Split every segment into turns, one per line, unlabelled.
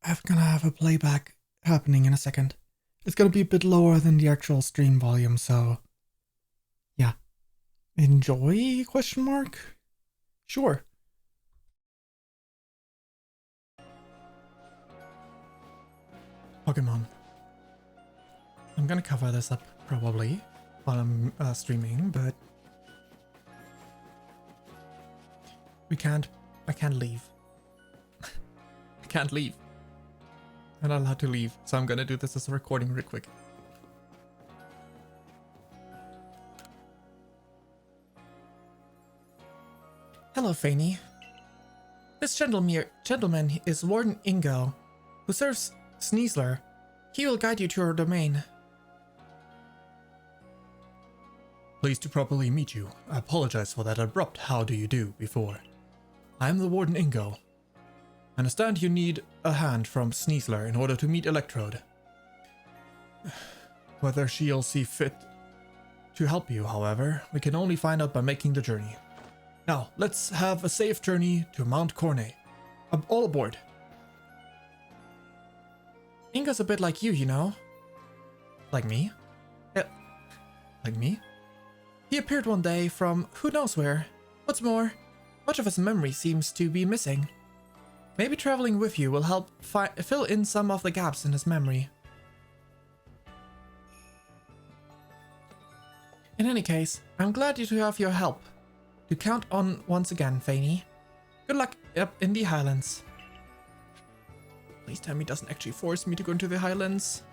I'm gonna have a playback happening in a second. It's gonna be a bit lower than the actual stream volume, so yeah. Enjoy? Question mark? Sure. Pokemon. I'm gonna cover this up probably while I'm streaming, but I can't leave. I can't leave. I'm not allowed to leave, so I'm gonna do this as a recording real quick. Hello, Fayn. This gentleman is Warden Ingo, who serves Sneasler. He will guide you to your domain. Pleased to properly meet you. I apologize for that abrupt how do you do before. I am the Warden Ingo. I understand you need a hand from Sneasler in order to meet Electrode. Whether she'll see fit to help you, however, we can only find out by making the journey. Now, let's have a safe journey to Mount Cornet. All aboard. Ingo's a bit like you know. Like me? Yeah. Like me? He appeared one day from who knows where. What's more, much of his memory seems to be missing. Maybe traveling with you will help fill in some of the gaps in his memory. In any case, I'm glad to have your help. To count on once again, Fayn. Good luck up in the Highlands. Please tell me it doesn't actually force me to go into the Highlands.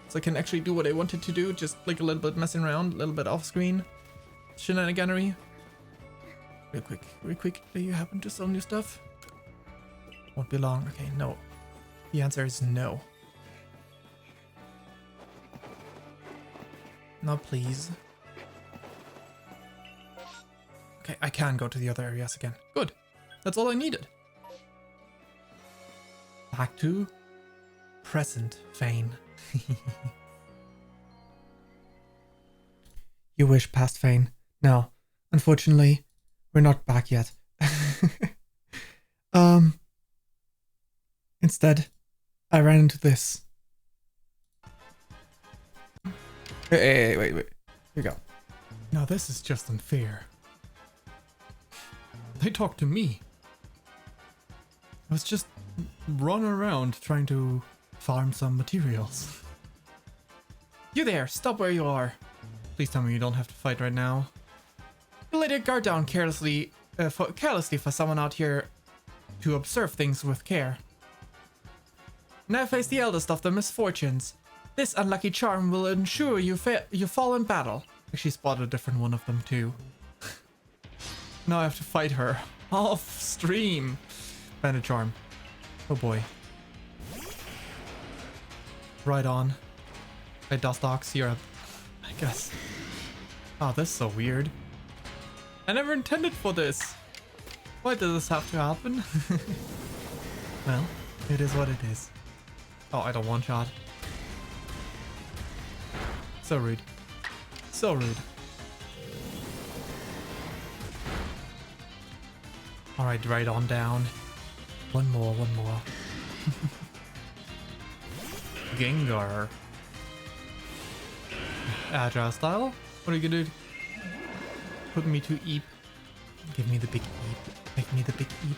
So I can actually do what I wanted to do, just like a little bit messing around, a little bit off screen. Shenaniganery. Real quick, do you happen to sell new stuff? Won't be long. Okay, no. The answer is no. No, please. Okay, I can go to the other areas again. Good. That's all I needed. Back to present, Fayn. You wish past Fayn. No, unfortunately, we're not back yet. Instead, I ran into this. Hey, wait. Here we go. Now this is just unfair. They talked to me. I was just running around trying to farm some materials. You there, stop where you are. Please tell me you don't have to fight right now. You laid your guard down carelessly for someone out here to observe things with care. Now face the eldest of the misfortunes. This unlucky charm will ensure you fall in battle. Actually spotted a different one of them too. Now I have to fight her. Off stream. Bandit charm. Oh boy. Right on. Hey, Dustox, you're up, I guess. Oh, this is so weird. I never intended for this. Why did this have to happen? Well, it is what it is. Oh, I don't one shot. So rude. So rude. Alright, right on down. One more. Gengar. Agile style? What are you gonna do? Put me to Eep. Give me the big Eep. Make me the big Eep.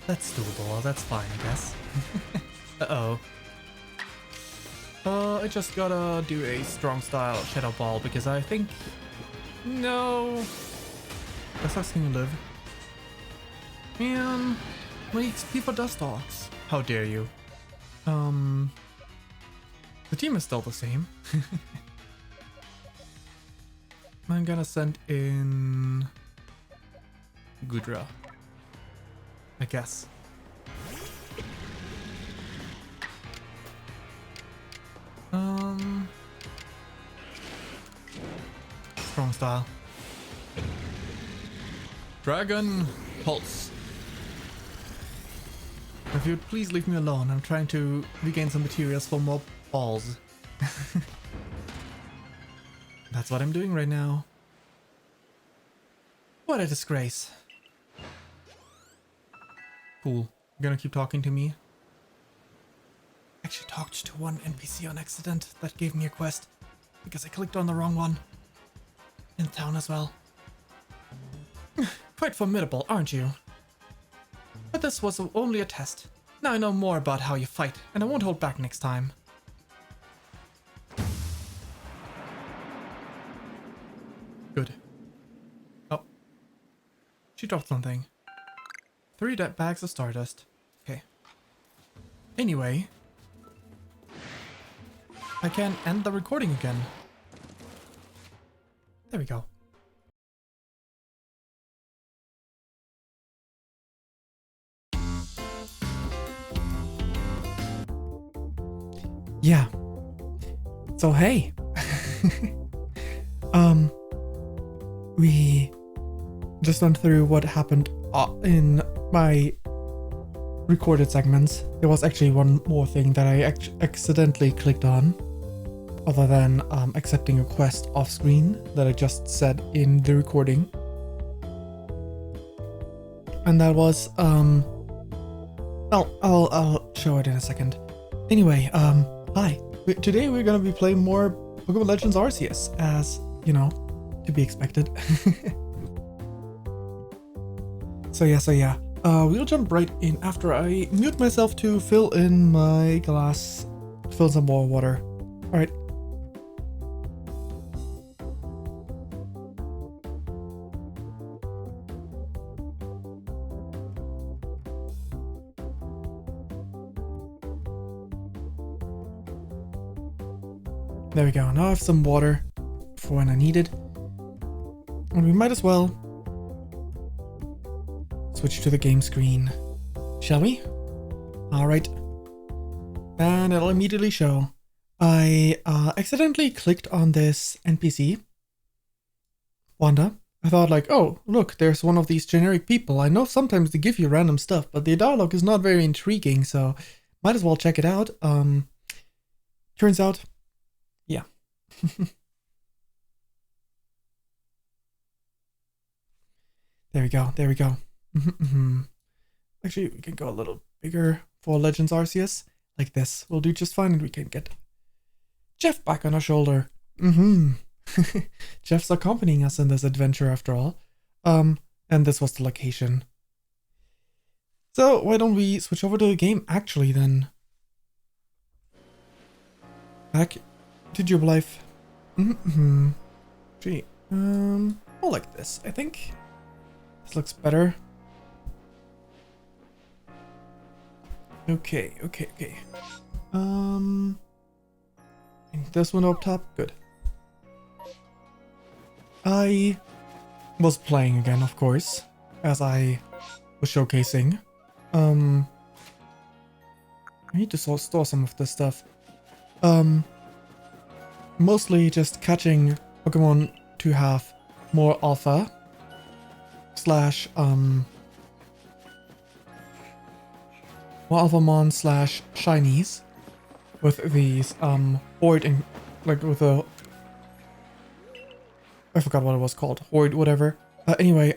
That's doable. That's fine, I guess. Uh-oh. I just gotta do a strong style Shadow Ball because I think... No! Dustox can live. Man, my XP for Dustox. How dare you? The team is still the same. I'm gonna send in Gudra, I guess. Strong style. Dragon Pulse. If you'd please leave me alone, I'm trying to regain some materials for more balls. That's what I'm doing right now. What a disgrace. Cool. You're gonna keep talking to me? actually talked to one NPC on accident that gave me a quest because I clicked on the wrong one. In town as well. Quite formidable, aren't you? But this was only a test. Now I know more about how you fight, and I won't hold back next time. Good. Oh. She dropped something. 3 bags of stardust. Okay. Anyway. I can end the recording again. There we go. Yeah. So hey. We just went through what happened in my recorded segments. There was actually one more thing that I accidentally clicked on, other than accepting a quest off screen that I just said in the recording. And that was I'll show it in a second. Anyway, hi. Today we're gonna be playing more Pokemon Legends Arceus, as you know, to be expected. So yeah. We'll jump right in after I mute myself to fill in my glass, fill some more water. All right. There we go. Now I have some water for when I need it. And we might as well switch to the game screen. Shall we? Alright. And it'll immediately show. I accidentally clicked on this NPC. Wanda. I thought like, oh, look, there's one of these generic people. I know sometimes they give you random stuff, but the dialogue is not very intriguing, so might as well check it out. Turns out, yeah. There we go. Actually, we can go a little bigger for Legends Arceus. Like this. We'll do just fine, and we can get Jeff back on our shoulder. Jeff's accompanying us in this adventure after all. And this was the location. So why don't we switch over to the game actually then? Back to Jubilife. Gee, more like this, I think. This looks better. Okay. And this one up top, good. I was playing again, of course, as I was showcasing. I need to store some of this stuff. Mostly just catching Pokemon to have more alpha / more Alphamon / shinies with these Horde and like with a, I forgot what it was called, Horde whatever. Anyway,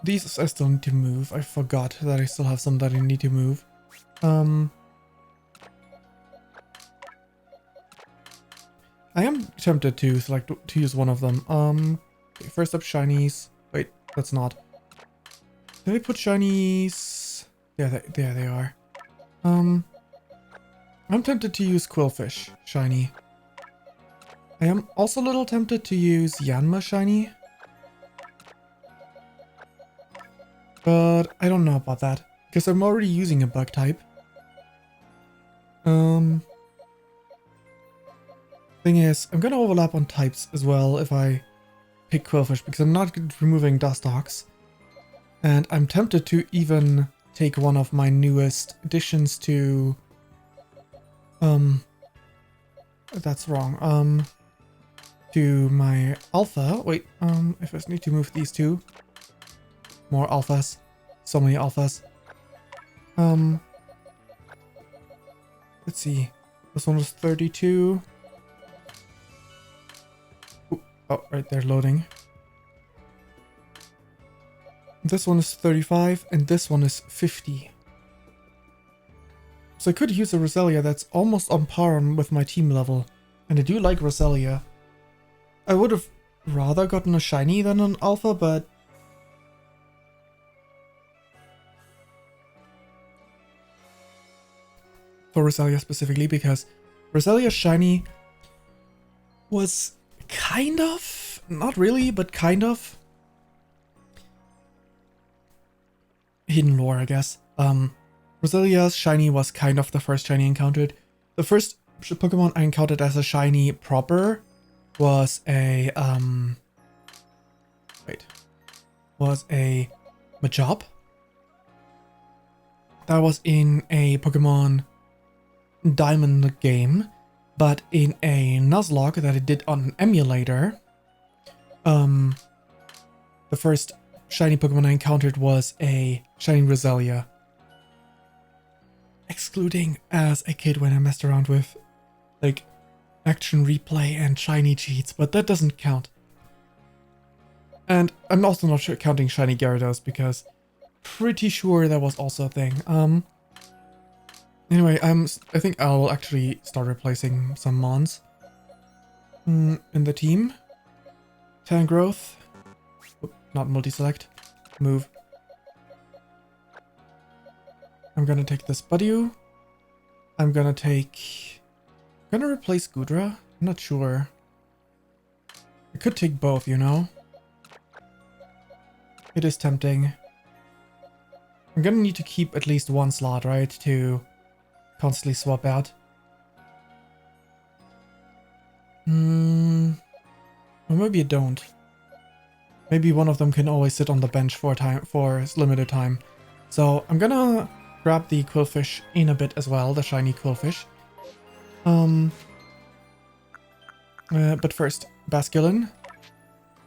these I still need to move. I forgot that I still have some that I need to move. I am tempted to to use one of them. Okay, first up, shinies. Wait, that's not. Did I put shinies? Yeah, there they are. I'm tempted to use Quillfish shiny. I am also a little tempted to use Yanma shiny. But I don't know about that, because I'm already using a bug type. Thing is, I'm gonna overlap on types as well if I pick Quillfish, because I'm not removing Dustox. And I'm tempted to even take one of my newest additions to... that's wrong. To my alpha. Wait, I first need to move these two. More alphas. So many alphas. Let's see. This one was 32. Ooh, oh, right there, loading. This one is 35, and this one is 50. So I could use a Roselia that's almost on par with my team level. And I do like Roselia. I would have rather gotten a shiny than an alpha, but... for Roselia specifically, because Roselia's shiny was kind of... not really, but kind of... hidden lore, I guess. Roselia's shiny was kind of the first shiny I encountered. The first Pokemon I encountered as a shiny proper was a Machop. That was in a Pokemon Diamond game, but in a Nuzlocke that I did on an emulator. The first shiny Pokemon I encountered was a shiny Roselia. Excluding as a kid when I messed around with like action replay and shiny cheats, but that doesn't count. And I'm also not sure counting shiny Gyarados because pretty sure that was also a thing. Anyway, I think I'll actually start replacing some Mons in the team. Tangrowth, not multi-select, move. I'm gonna take this Budew. I'm gonna replace Goodra. I'm not sure. I could take both, you know? It is tempting. I'm gonna need to keep at least one slot, right? To constantly swap out. Or maybe I don't. Maybe one of them can always sit on the bench for limited time. So I'm gonna grab the Quillfish in a bit as well, the shiny Quillfish. But first, Basculin.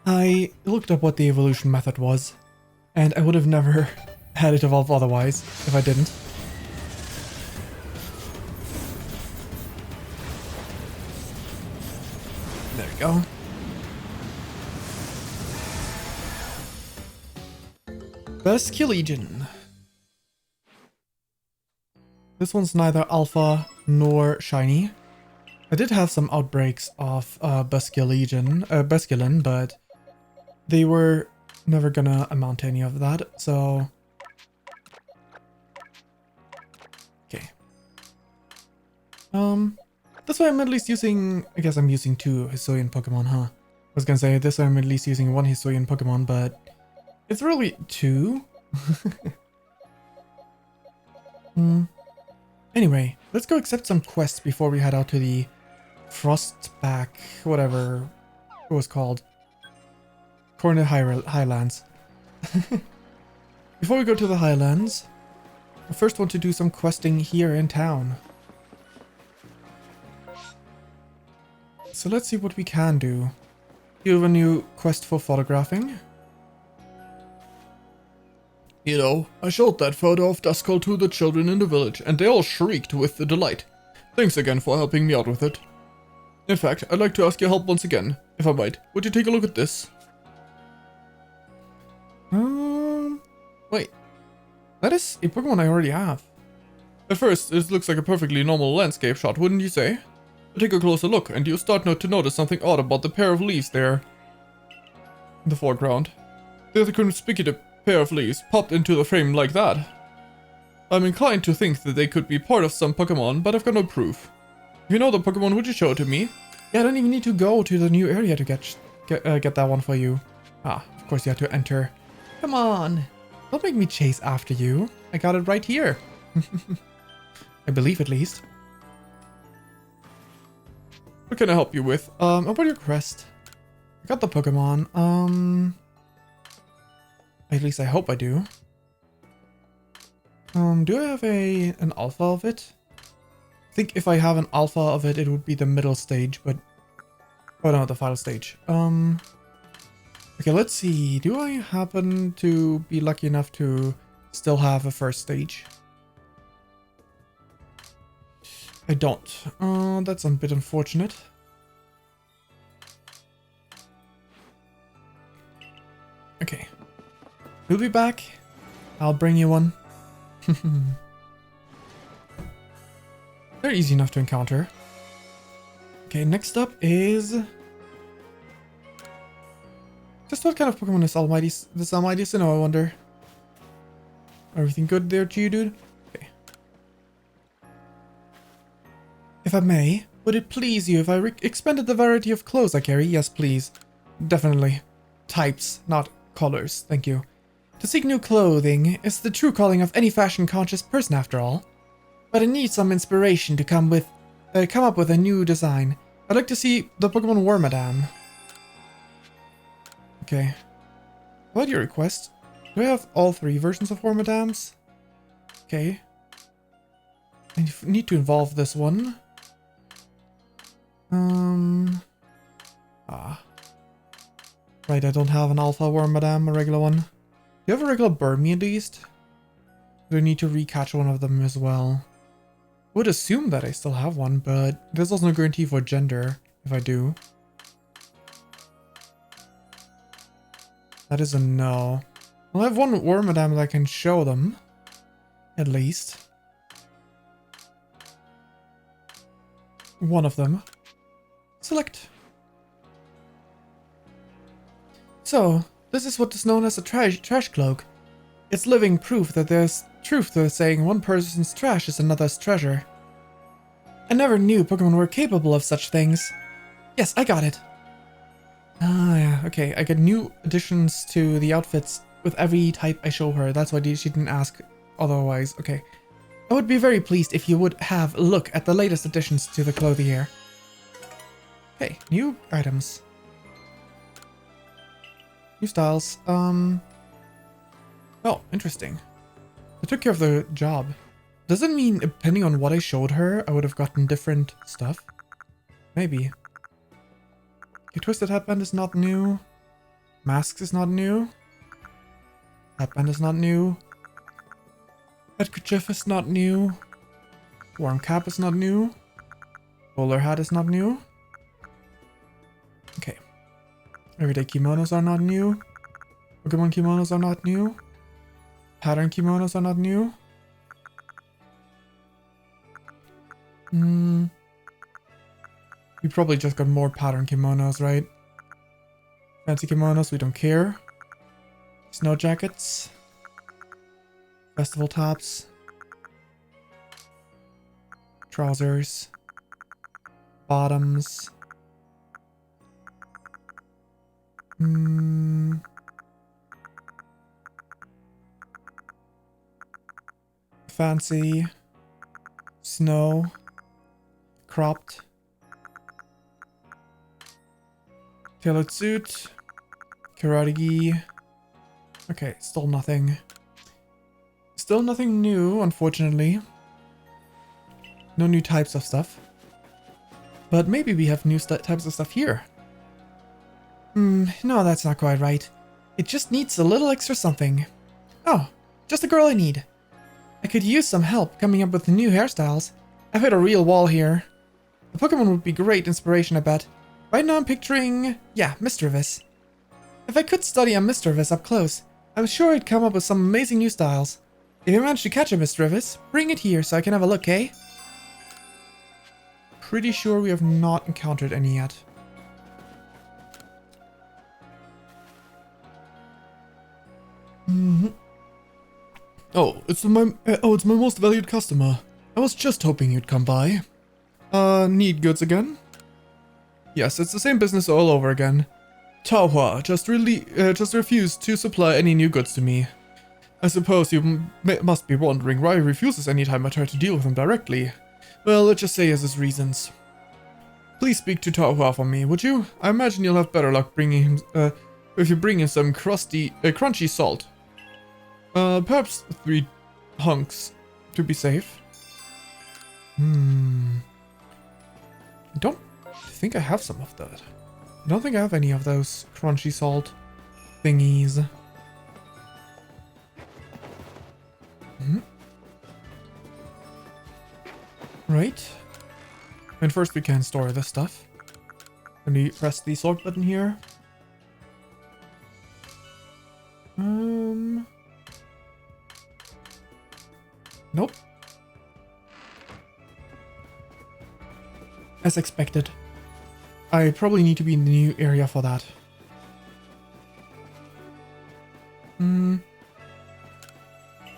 I looked up what the evolution method was, and I would have never had it evolve otherwise if I didn't. There we go. Basculegion. This one's neither alpha nor shiny. I did have some outbreaks of Basculin, but they were never gonna amount to any of that, so... okay. That's why I'm at least using... I guess I'm using 2 Hisuian Pokemon, huh? I was gonna say, this I'm at least using 1 Hisuian Pokemon, but... it's really 2. Anyway, let's go accept some quests before we head out to the Frostback, whatever it was called. Corner Highlands. Before we go to the Highlands, I first want to do some questing here in town. So let's see what we can do. You have a new quest for photographing. You know, I showed that photo of Duskull to the children in the village, and they all shrieked with delight. Thanks again for helping me out with it. In fact, I'd like to ask your help once again, if I might. Would you take a look at this? Wait. That is a Pokemon I already have. At first, this looks like a perfectly normal landscape shot, wouldn't you say? But take a closer look, and you'll start to notice something odd about the pair of leaves there in the foreground. There's a conspicuous pair of leaves popped into the frame like that. I'm inclined to think that they could be part of some Pokemon, but I've got no proof. If you know the Pokemon, would you show it to me? Yeah, I don't even need to go to the new area to get that one for you. Ah, of course you have to enter. Come on, don't make me chase after you. I got it right here. I believe at least. What can I help you with? About your quest. I got the Pokemon. At least I hope I do. Do I have an alpha of it? I think if I have an alpha of it, it would be the middle stage, but... oh no, the final stage. Okay, let's see. Do I happen to be lucky enough to still have a first stage? I don't. That's a bit unfortunate. Okay. We'll be back. I'll bring you one. They're easy enough to encounter. Okay, next up is... Just what kind of Pokemon is this Almighty Sinnoh, I wonder? Everything good there to you, dude? Okay. If I may, would it please you if I expanded the variety of clothes I carry? Yes, please. Definitely. Types, not colors. Thank you. To seek new clothing is the true calling of any fashion-conscious person, after all. But I need some inspiration to come up with a new design. I'd like to see the Pokemon Wormadam. Okay. What your request? Do I have all 3 versions of Wormadams? Okay. I need to involve this one. Right, I don't have an Alpha Wormadam, a regular one. Do you have a regular Burmy at least? Do I need to recatch one of them as well? Would assume that I still have one, but there's also no guarantee for gender if I do. That is a no. Well, I have one Wormadam that I can show them. At least. One of them. Select. So, this is what is known as a trash cloak. It's living proof that there's truth to the saying one person's trash is another's treasure. I never knew Pokemon were capable of such things. Yes, I got it. Ah, yeah, okay. I get new additions to the outfits with every type I show her. That's why she didn't ask otherwise. Okay. I would be very pleased if you would have a look at the latest additions to the clothing here. Okay, new items. New styles. Oh, interesting. I took care of the job. Does it mean, depending on what I showed her, I would have gotten different stuff? Maybe. Okay, Twisted Headband is not new. Masks is not new. Headband is not new. Handkerchief is not new. Warm Cap is not new. Bowler Hat is not new. Okay. Everyday kimonos are not new. Pokemon kimonos are not new. Pattern kimonos are not new. We probably just got more pattern kimonos, right? Fancy kimonos, we don't care. Snow jackets. Festival tops. Trousers. Bottoms. Fancy. Snow. Cropped. Tailored suit. Karate gi. Okay, still nothing. Still nothing new, unfortunately. No new types of stuff. But maybe we have new types of stuff here. No, that's not quite right. It just needs a little extra something. Oh, just the girl I need. I could use some help coming up with new hairstyles. I've hit a real wall here. The Pokemon would be great inspiration, I bet. Right now I'm picturing, yeah, Misdreavus. If I could study a Misdreavus up close, I'm sure I'd come up with some amazing new styles. If you manage to catch a Misdreavus, bring it here so I can have a look, eh? Pretty sure we have not encountered any yet. Oh, it's my most valued customer. I was just hoping you'd come by. Need goods again? Yes, it's the same business all over again. Taohua just refused to supply any new goods to me. I suppose you must be wondering why he refuses anytime I try to deal with him directly. Well, let's just say he has his reasons. Please speak to Taohua for me, would you? I imagine you'll have better luck bringing him, if you bring him some crunchy salt. Perhaps 3 hunks to be safe. I don't think I have some of that. I don't think I have any of those crunchy salt thingies. Right. And first we can store this stuff. Let me press the sort button here. Nope. As expected. I probably need to be in the new area for that.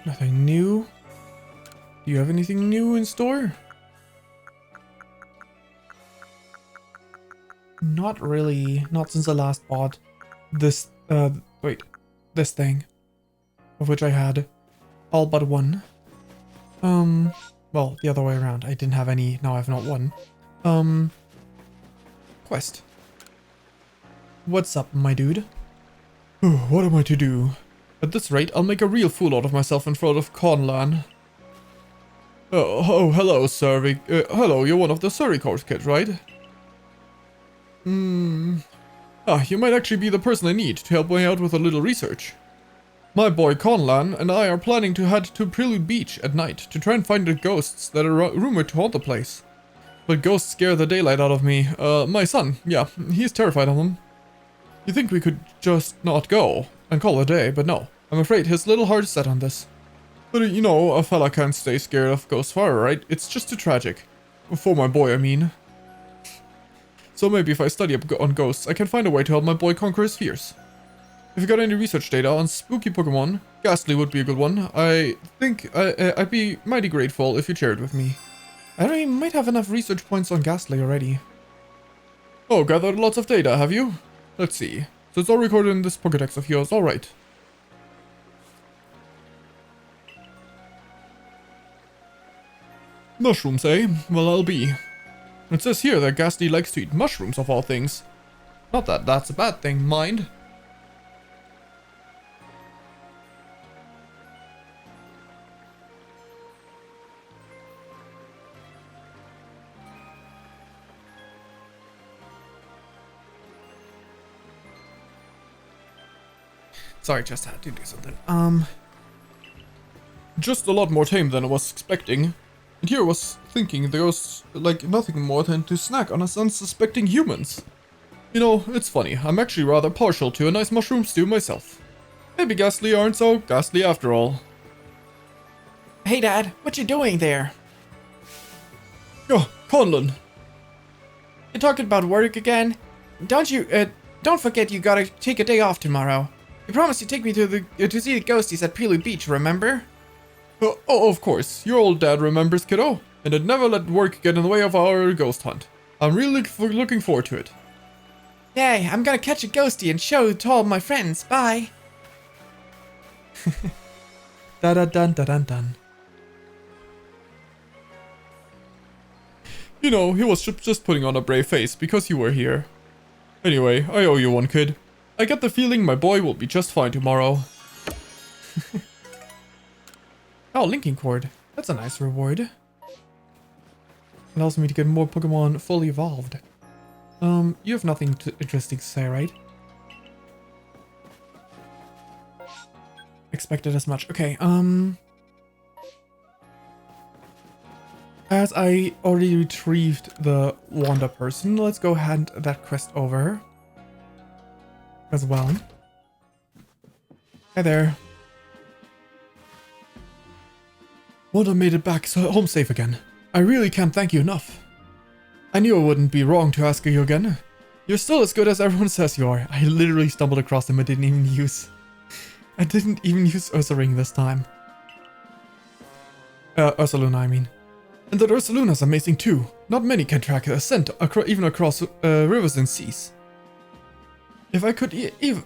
Nothing new. Do you have anything new in store? Not really. Not since I last bought this, this thing. Of which I had all but one. Well, the other way around. I didn't have any, now I have not one. Quest. What's up, my dude? What am I to do? At this rate, I'll make a real fool out of myself in front of Conlan. Oh, hello, Surrey. Hello, you're one of the Surrey Course kids, right? You might actually be the person I need to help me out with a little research. My boy Conlan and I are planning to head to Prelude Beach at night to try and find the ghosts that are rumored to haunt the place. But ghosts scare the daylight out of me. My son, yeah, he's terrified of them. You think we could just not go and call it a day, but no. I'm afraid his little heart is set on this. But you know, a fella can't stay scared of ghost fire, right? It's just too tragic. For my boy, I mean. So maybe if I study up on ghosts, I can find a way to help my boy conquer his fears. If you got any research data on spooky Pokémon, Ghastly would be a good one. I think I'd be mighty grateful if you shared it with me. I already might have enough research points on Ghastly already. Oh, gathered lots of data, have you? Let's see. So it's all recorded in this Pokédex of yours, alright. Mushrooms, eh? Well, I'll be. It says here that Ghastly likes to eat mushrooms of all things. Not that that's a bad thing, mind. Sorry, just had to do something. Just a lot more tame than I was expecting. And here I was thinking there was, like, nothing more than to snack on us unsuspecting humans. You know, it's funny, I'm actually rather partial to a nice mushroom stew myself. Maybe Ghastly aren't so ghastly after all.
Hey Dad, what you doing there?
Oh, Conlan.
You talking about work again? Don't forget you gotta take a day off tomorrow. You promised you'd take me to see the ghosties at Prelude Beach, remember?
Oh, of course. Your old dad remembers, kiddo. And I'd never let work get in the way of our ghost hunt. I'm really looking forward to it.
Yay, I'm gonna catch a ghostie and show it to all my friends. Bye.
Dun. You know, he was just putting on a brave face because you were here. Anyway, I owe you one, kid. I get the feeling my boy will be just fine tomorrow. Oh, linking cord. That's a nice reward. Allows me to get more Pokemon fully evolved. You have nothing interesting to say, right? Expected as much. Okay, as I already retrieved the Wanda person, let's go hand that quest over as well. Hi there. Wanda made it back home safe again. I really can't thank you enough. I knew I wouldn't be wrong to ask you again. You're still as good as everyone says you are. I literally stumbled across him. I didn't even use Ursaring this time. Ursaluna, I mean. And that Ursaluna's amazing too. Not many can track a scent even across rivers and seas. If I could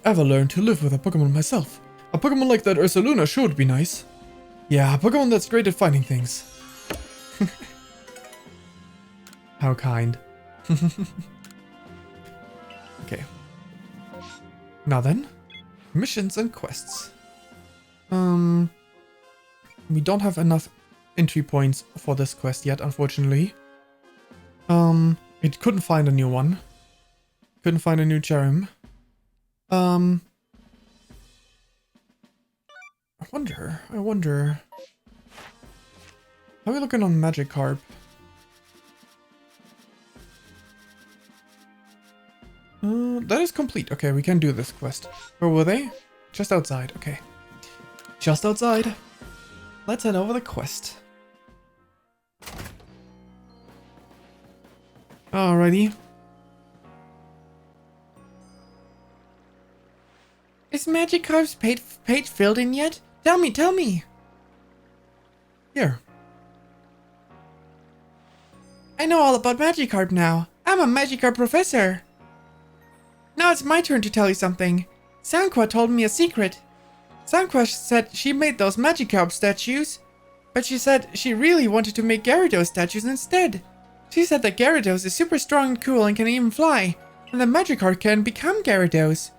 ever learn to live with a Pokemon myself, a Pokemon like that Ursaluna sure would be nice. Yeah, a Pokemon that's great at finding things. How kind. Okay. Now then, missions and quests. We don't have enough entry points for this quest yet, unfortunately. It couldn't find a new one. Couldn't find a new Cherim. I wonder. How are we looking on Magikarp? That is complete. Okay, we can do this quest. Where were they? Just outside. Okay. Just outside. Let's head over the quest.
Alrighty. Is Magikarp's page filled in yet? Tell me!
Here.
I know all about Magikarp now. I'm a Magikarp professor. Now it's my turn to tell you something. Sanqua told me a secret. Sanqua said she made those Magikarp statues, but she said she really wanted to make Gyarados statues instead. She said that Gyarados is super strong and cool and can even fly, and that Magikarp can become Gyarados.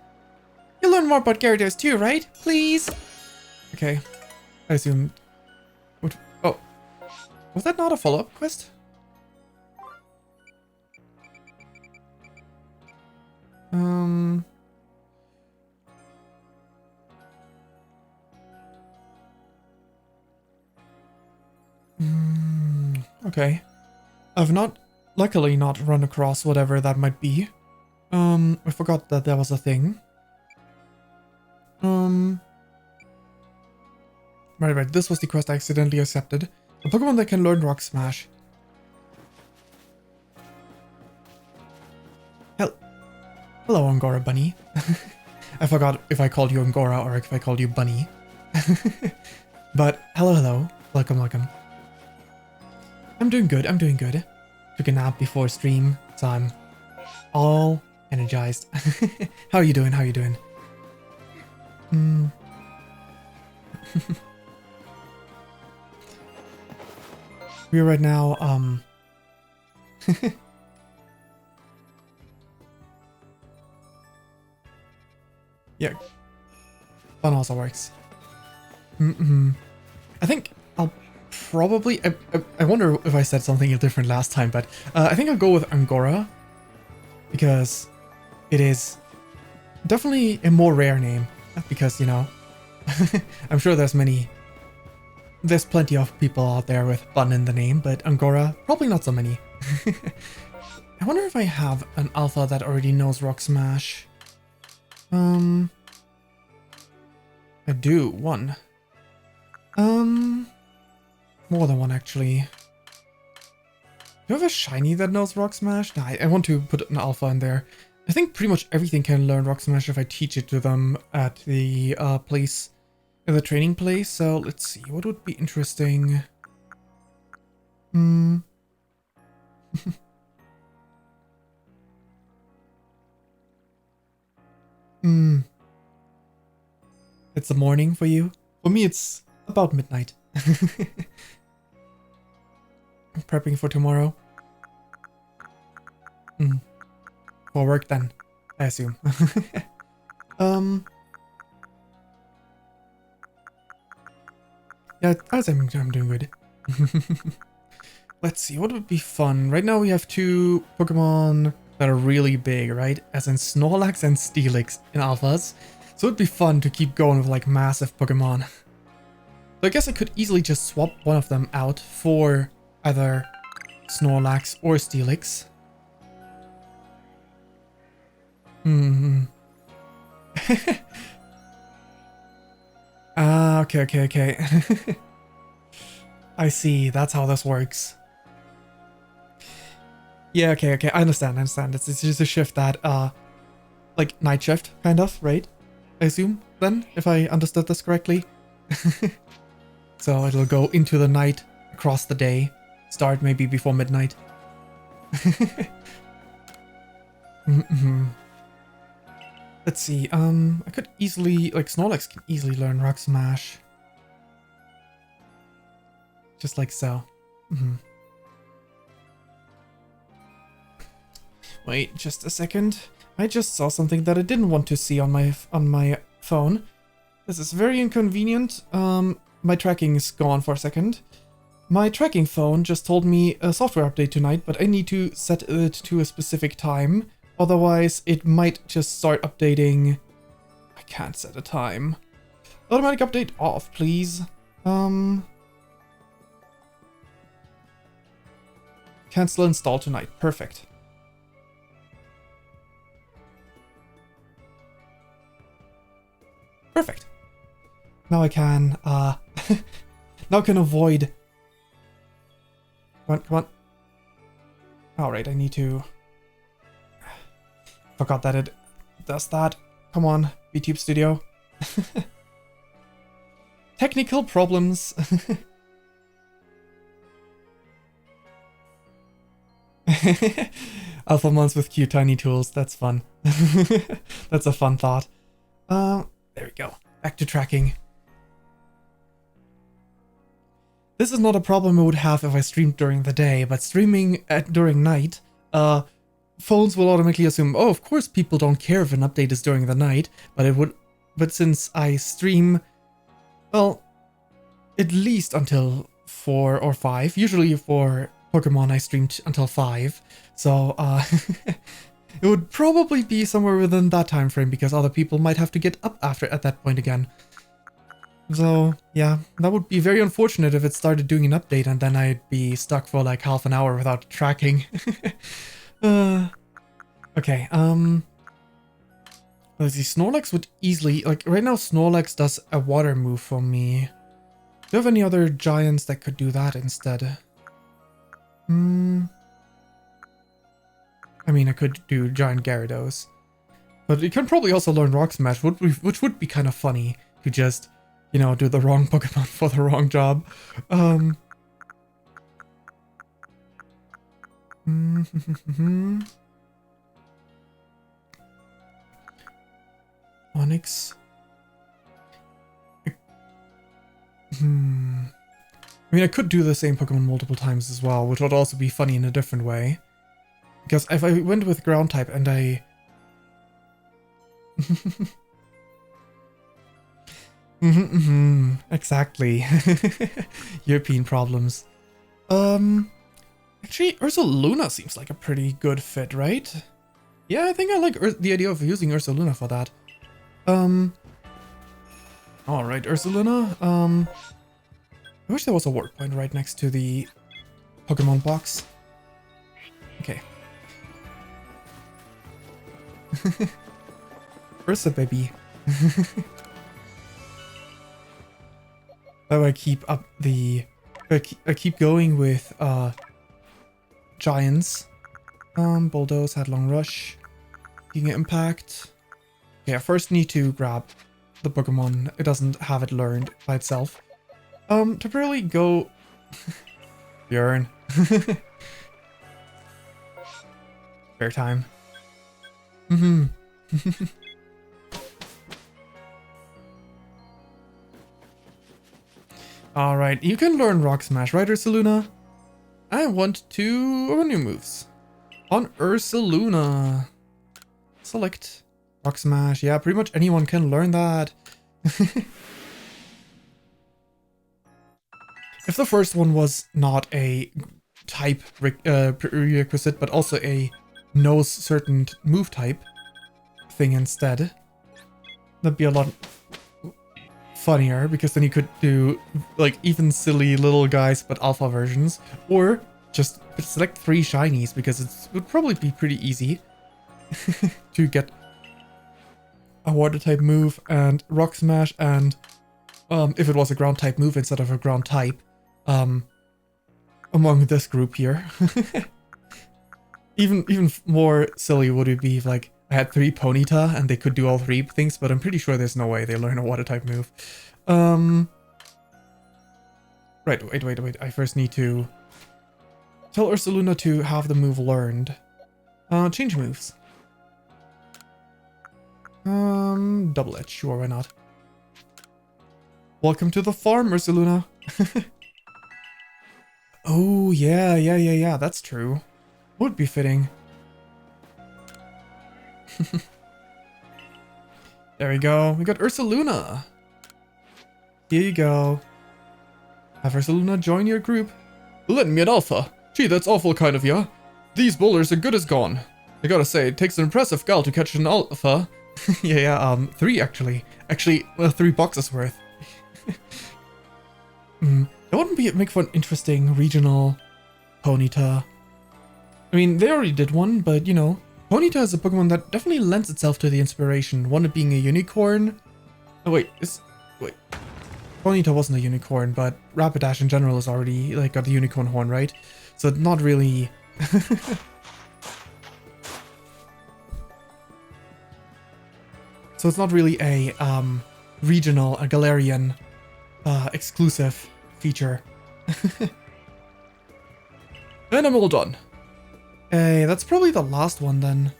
You'll learn more about Gyarados too, right? Please? Okay. I assume... What? Oh. Was that not a follow-up quest? Okay. I've luckily not run across whatever that might be. I forgot that there was a thing. Right, this was the quest I accidentally accepted. A Pokemon that can learn Rock Smash. Hello, Angora Bunny. I forgot if I called you Angora or if I called you Bunny. But, hello. Welcome. I'm doing good. Took a nap before stream, so I'm all energized. How are you doing? We're right now, yeah, fun also works. I think I'll probably, I wonder if I said something different last time, but I think I'll go with Angora, because it is definitely a more rare name, because, you know, I'm sure there's plenty of people out there with Bun in the name, but Angora, probably not so many. I wonder if I have an alpha that already knows Rock Smash. I do, one. More than one, actually. Do I have a shiny that knows Rock Smash? Nah, I want to put an alpha in there. I think pretty much everything can learn Rock Smash if I teach it to them at the place, in the training place. So let's see, what would be interesting? It's the morning for you? For me, it's about midnight. I'm prepping for tomorrow. For work then, I assume. Yeah, I'm doing good. Let's see, what would be fun? Right now we have two Pokemon that are really big, right? As in Snorlax and Steelix in alphas. So it'd be fun to keep going with like massive Pokemon. So I guess I could easily just swap one of them out for either Snorlax or Steelix. Okay. I see, that's how this works. Yeah, okay, I understand. It's just a shift that, like, night shift, kind of, right? I assume, then, if I understood this correctly. So it'll go into the night, across the day, start maybe before midnight. Let's see, I could easily, like, Snorlax can easily learn Rock Smash. Just like so. Wait, just a second. I just saw something that I didn't want to see on my phone. This is very inconvenient. My tracking is gone for a second. My tracking phone just told me a software update tonight, but I need to set it to a specific time. Otherwise, it might just start updating. I can't set a time. Automatic update off, please. Cancel install tonight. Perfect. Perfect. Now I can, now I can avoid... Come on. Alright, I need to... Forgot that it does that. Come on, VTube Studio. Technical problems. Alphamons with cute tiny tools. That's fun. That's a fun thought. There we go. Back to tracking. This is not a problem I would have if I streamed during the day, but streaming during night, phones will automatically assume, oh, of course people don't care if an update is during the night, but since I stream, well, at least until 4 or 5, usually for Pokemon I streamed until 5, so it would probably be somewhere within that time frame because other people might have to get up at that point again. So yeah, that would be very unfortunate if it started doing an update and then I'd be stuck for like half an hour without tracking. Okay, let's see, Snorlax would easily, like right now Snorlax does a water move for me. Do you have any other giants that could do that instead? I mean, I could do Giant Gyarados. But you can probably also learn Rock Smash, which would be kind of funny to just, you know, do the wrong Pokemon for the wrong job. Onyx. I mean, I could do the same Pokemon multiple times as well, which would also be funny in a different way. Because if I went with ground type and I... Exactly. European problems. Actually, Ursaluna seems like a pretty good fit, right? Yeah, I think I like the idea of using Ursaluna for that. Alright, Ursaluna. I wish there was a work point right next to the Pokemon box. Okay. Ursa baby. Oh, I keep up the... I keep going with, Giants. Bulldoze, Headlong Rush. Giga Impact. Okay, I first need to grab the Pokemon. It doesn't have it learned by itself. Temporarily go... Bjorn. Fair time. Alright, you can learn Rock Smash, right, Ursaluna? I want to new moves. On Ursaluna. Select Rock Smash. Yeah, pretty much anyone can learn that. If the first one was not a type prerequisite, but also a knows certain move type thing instead, that'd be a lot funnier, because then you could do like even silly little guys but alpha versions, or just select 3 shinies, because it would probably be pretty easy to get a water type move and Rock Smash, and if it was a ground type move instead of a ground type, among this group here. even more silly would it be if, like, I had 3 Ponyta and they could do all 3 things, but I'm pretty sure there's no way they learn a water type move. Right, wait. I first need to tell Ursaluna to have the move learned. Change moves. Double Edge, sure, why not? Welcome to the farm, Ursaluna. Oh, yeah, that's true. Would be fitting. There we go. We got Ursaluna. Here you go. Have Ursaluna join your group. Letting me an alpha. Gee, that's awful kind of ya. These boulders are good as gone. I gotta say, it takes an impressive gal to catch an alpha. yeah, 3 actually. Actually, well, 3 boxes worth. That wouldn't make for an interesting regional Ponyta. I mean, they already did one, but you know, Ponyta is a Pokemon that definitely lends itself to the inspiration. One, it being a unicorn. Oh wait, Ponyta wasn't a unicorn, but Rapidash in general is already like got the unicorn horn, right? So not really
So it's not really a regional, a Galarian exclusive feature. And I'm all done. Hey, that's probably the last one then.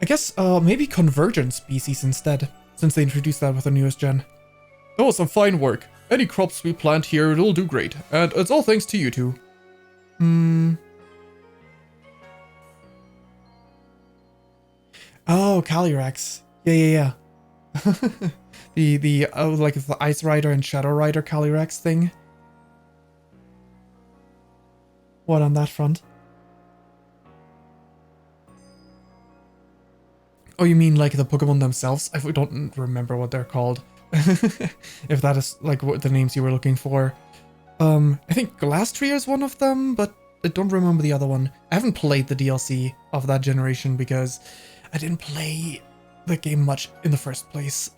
I guess maybe convergent species instead, since they introduced that with the newest gen. That was some fine work. Any crops we plant here, it'll do great. And it's all thanks to you two. Oh, Calyrex. Yeah. the like the Ice Rider and Shadow Rider Calyrex thing. What on that front? Oh, you mean like the Pokemon themselves? I don't remember what they're called. If that is like what the names you were looking for. I think Glastrier is one of them, but I don't remember the other one. I haven't played the DLC of that generation because I didn't play the game much in the first place.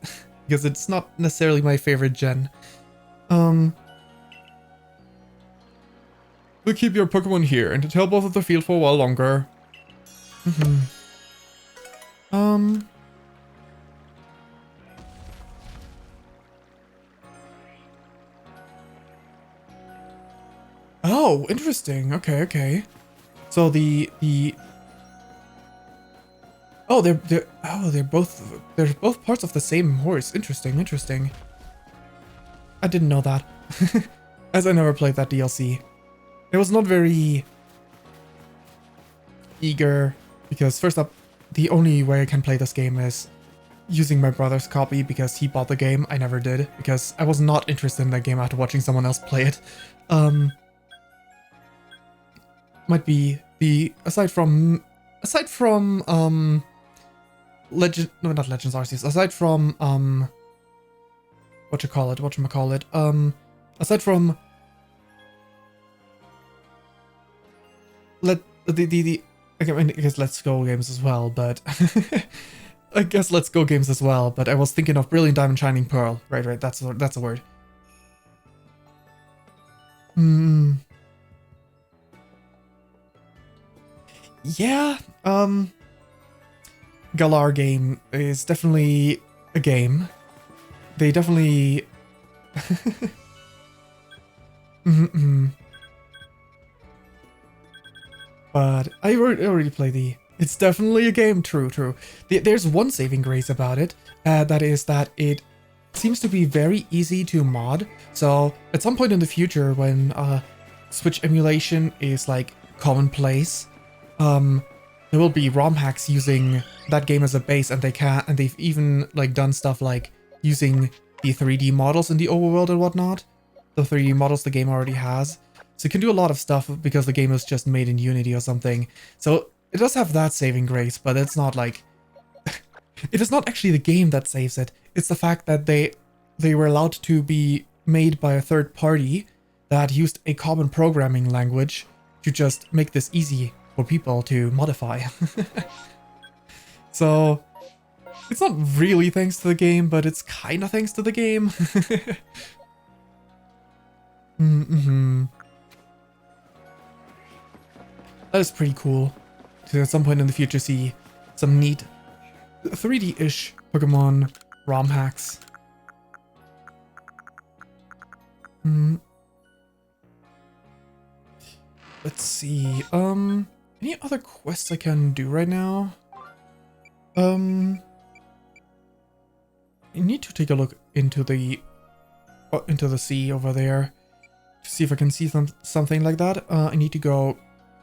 Because it's not necessarily my favorite gen. We'll keep your Pokemon here and to tell both of the field for a while longer. Oh, interesting. Okay. So they're both parts of the same horse. Interesting. I didn't know that. As I never played that DLC. I was not very eager because first up, the only way I can play this game is using my brother's copy because he bought the game. I never did because I was not interested in that game after watching someone else play it. Might be the aside from Legend, no, not Legends Arceus. Aside from whatchamacallit, aside from I guess Let's Go games as well, but I was thinking of Brilliant Diamond Shining Pearl. Right, that's a word. Yeah, Galar game is definitely a game. They definitely But I already played the... It's definitely a game, true. There's one saving grace about it, that is that it seems to be very easy to mod. So at some point in the future when Switch emulation is like commonplace, there will be ROM hacks using that game as a base, and they've even like done stuff like using the 3D models in the overworld and whatnot. The 3D models the game already has. So you can do a lot of stuff because the game is just made in Unity or something. So it does have that saving grace, but it's not like... it is not actually the game that saves it. It's the fact that they were allowed to be made by a third party that used a common programming language to just make this easy for people to modify. So it's not really thanks to the game, but it's kind of thanks to the game. That is pretty cool to at some point in the future see some neat 3D-ish Pokemon ROM hacks. Let's see. Any other quests I can do right now? I need to take a look into the sea over there to see if I can see something like that. I need to go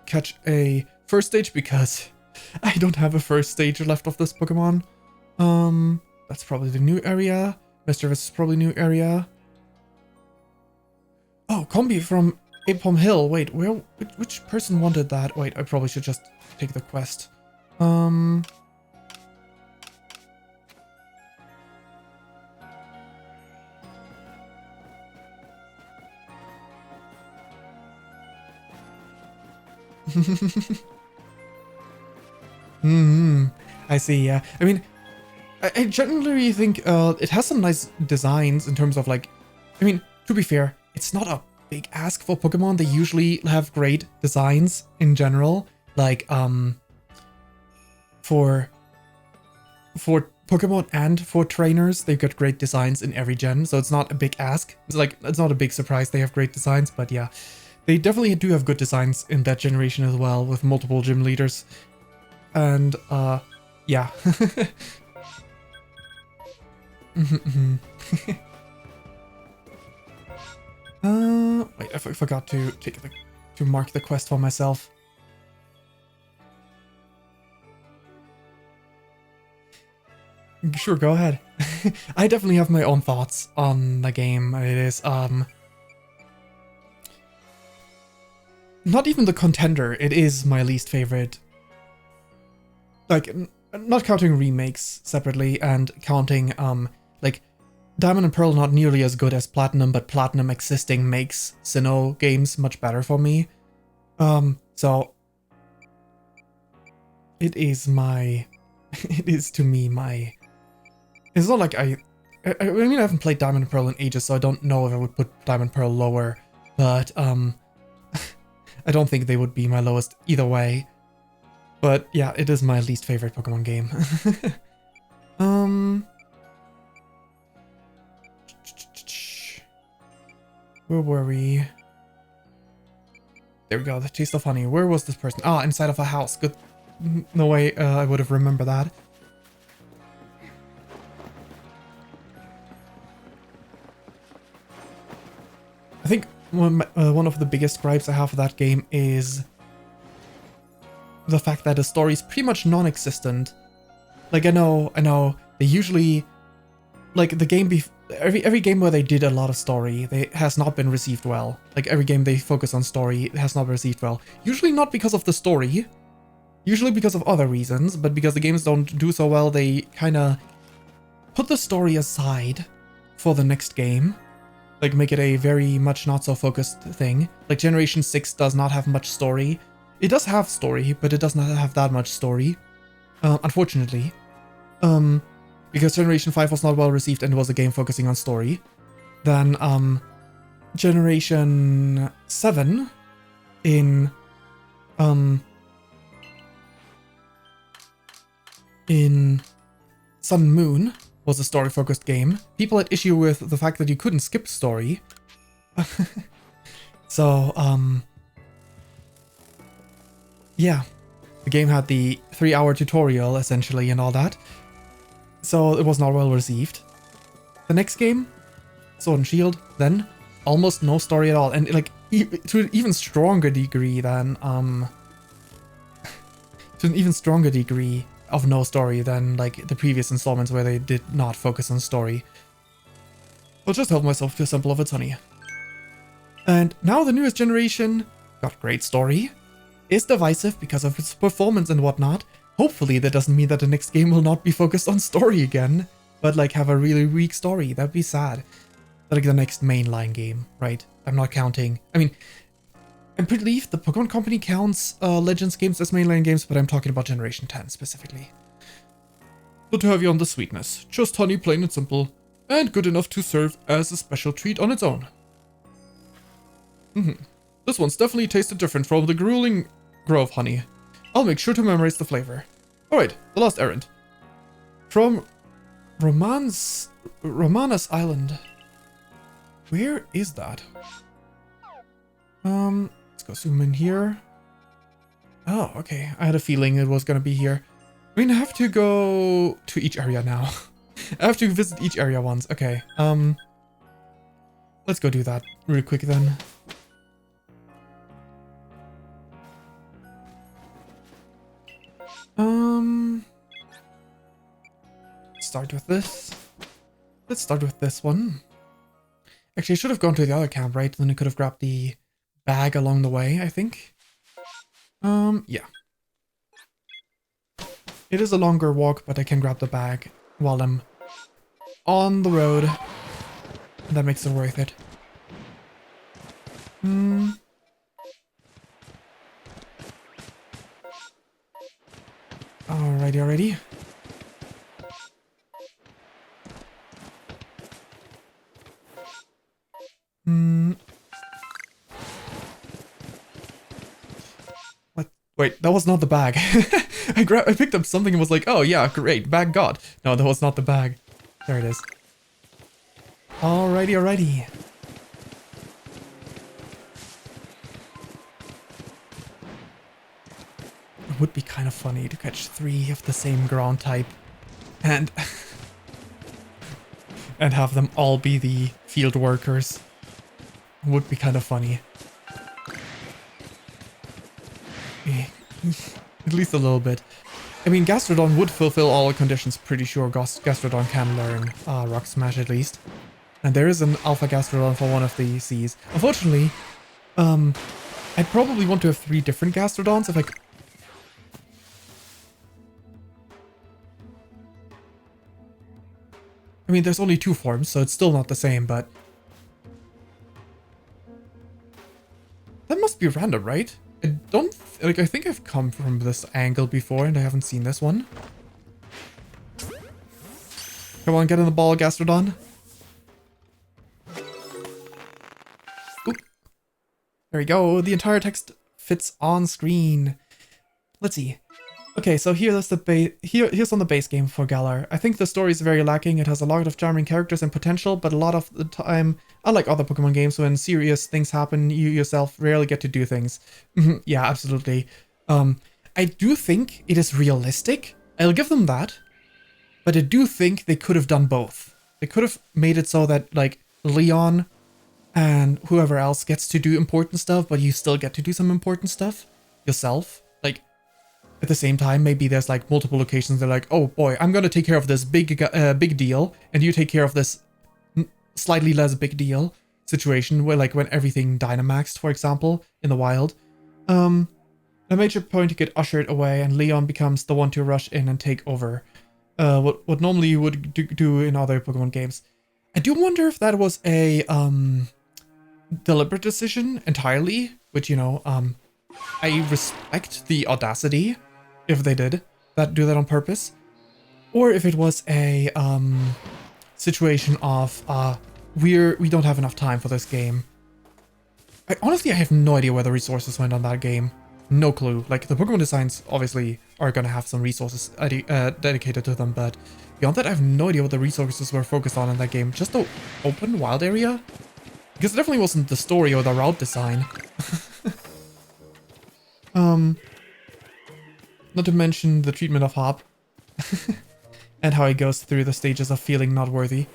catch a first stage because I don't have a first stage left of this Pokemon. That's probably the new area. Mischievous is probably new area. Oh, Combi from Apom Hill. Wait, which person wanted that? Wait, I probably should just take the quest. I see, yeah. I mean, I generally think it has some nice designs in terms of like, I mean, to be fair, it's not a big ask for Pokemon. They usually have great designs in general. Like, for Pokemon and for trainers, they've got great designs in every gen, so it's not a big ask. It's not a big surprise they have great designs, but yeah. They definitely do have good designs in that generation as well, with multiple gym leaders. And, yeah. Wait, I forgot to to mark the quest for myself. Sure, go ahead. I definitely have my own thoughts on the game. It is, not even the contender, it is my least favorite. Like, not counting remakes separately and counting, like, Diamond and Pearl not nearly as good as Platinum, but Platinum existing makes Sinnoh games much better for me. So, it is my, it is to me my, it's not like I mean, I haven't played Diamond and Pearl in ages, so I don't know if I would put Diamond and Pearl lower, but, I don't think they would be my lowest either way. But yeah, it is my least favorite Pokemon game. Where were we? There we go, the taste of honey. Where was this person? Ah, inside of a house. Good. No way I would have remembered that. I think one of the biggest gripes I have for that game is the fact that the story is pretty much non-existent. Like, I know, they usually, like, the game, every game where they did a lot of story, has not been received well. Like, every game they focus on story has not been received well. Usually not because of the story, usually because of other reasons, but because the games don't do so well, they kind of put the story aside for the next game. Like, make it a very much not so focused thing. Like, Generation 6 does not have much story. It does have story, but it does not have that much story. Unfortunately. Because Generation 5 was not well received and was a game focusing on story. Then, Generation 7 in Sun and Moon was a story-focused game. People had issue with the fact that you couldn't skip story. So, yeah. The game had the 3-hour tutorial, essentially, and all that. So, it was not well received. The next game, Sword and Shield, then, almost no story at all. And, like, to an even stronger degree than, to an even stronger degree of no story than, like, the previous installments where they did not focus on story. I'll just help myself to a sample of its honey. And now the newest generation got great story, is divisive because of its performance and whatnot. Hopefully that doesn't mean that the next game will not be focused on story again, but like have a really weak story. That'd be sad. Like the next mainline game, right? I'm not counting. I mean, I believe the Pokemon Company counts Legends games as mainline games, but I'm talking about Generation 10 specifically. Good to have you on the sweetness. Just honey, plain and simple, and good enough to serve as a special treat on its own. This one's definitely tasted different from the grueling grove honey. I'll make sure to memorize the flavor. Alright, the last errand. From Romanus Island. Where is that? Let's go zoom in here. Oh, okay. I had a feeling it was gonna be here. I mean, I have to go to each area now. I have to visit each area once. Okay. Let's go do that really quick then. Start with this. Let's start with this one. Actually, I should have gone to the other camp, right? Then I could have grabbed the bag along the way, I think. Yeah. It is a longer walk, but I can grab the bag while I'm on the road. That makes it worth it. Alrighty. Wait, that was not the bag. I picked up something and was like, oh yeah, great, bag got. No, that was not the bag. There it is. Alrighty, alrighty. It would be kind of funny to catch 3 of the same ground type and and have them all be the field workers. It would be kind of funny. At least a little bit. I mean, Gastrodon would fulfill all the conditions. Pretty sure Gastrodon can learn Rock Smash at least. And there is an Alpha Gastrodon for one of the Cs. Unfortunately, I'd probably want to have 3 different Gastrodons if I could. I mean, there's only 2 forms, so it's still not the same, but... That must be random, right? I don't... Like, I think I've come from this angle before, and I haven't seen this one. Come on, get in the ball, Gastrodon. Oop. There we go. The entire text fits on screen. Let's see. Okay, so here's on the base game for Galar. I think the story is very lacking. It has a lot of charming characters and potential, but a lot of the time, unlike other Pokemon games, when serious things happen, you yourself rarely get to do things. Yeah, absolutely. I do think it is realistic. I'll give them that. But I do think they could have done both. They could have made it so that, like, Leon and whoever else gets to do important stuff, but you still get to do some important stuff yourself. Like, at the same time, maybe there's like multiple locations. They're like, oh boy, I'm gonna take care of this big deal, and you take care of this slightly less big deal situation. Where like when everything Dynamaxed, for example, in the wild, a major point to get ushered away, and Leon becomes the one to rush in and take over. What normally you would do in other Pokemon games. I do wonder if that was a deliberate decision entirely, which, you know, I respect the audacity if they did do that on purpose, or if it was a situation of we don't have enough time for this game. Honestly, I have no idea where the resources went on that game. No clue. Like, the Pokemon designs obviously are gonna have some resources dedicated to them, but beyond that, I have no idea what the resources were focused on in that game. Just the open wild area? Because it definitely wasn't the story or the route design. Not to mention the treatment of Hop. And how he goes through the stages of feeling not worthy.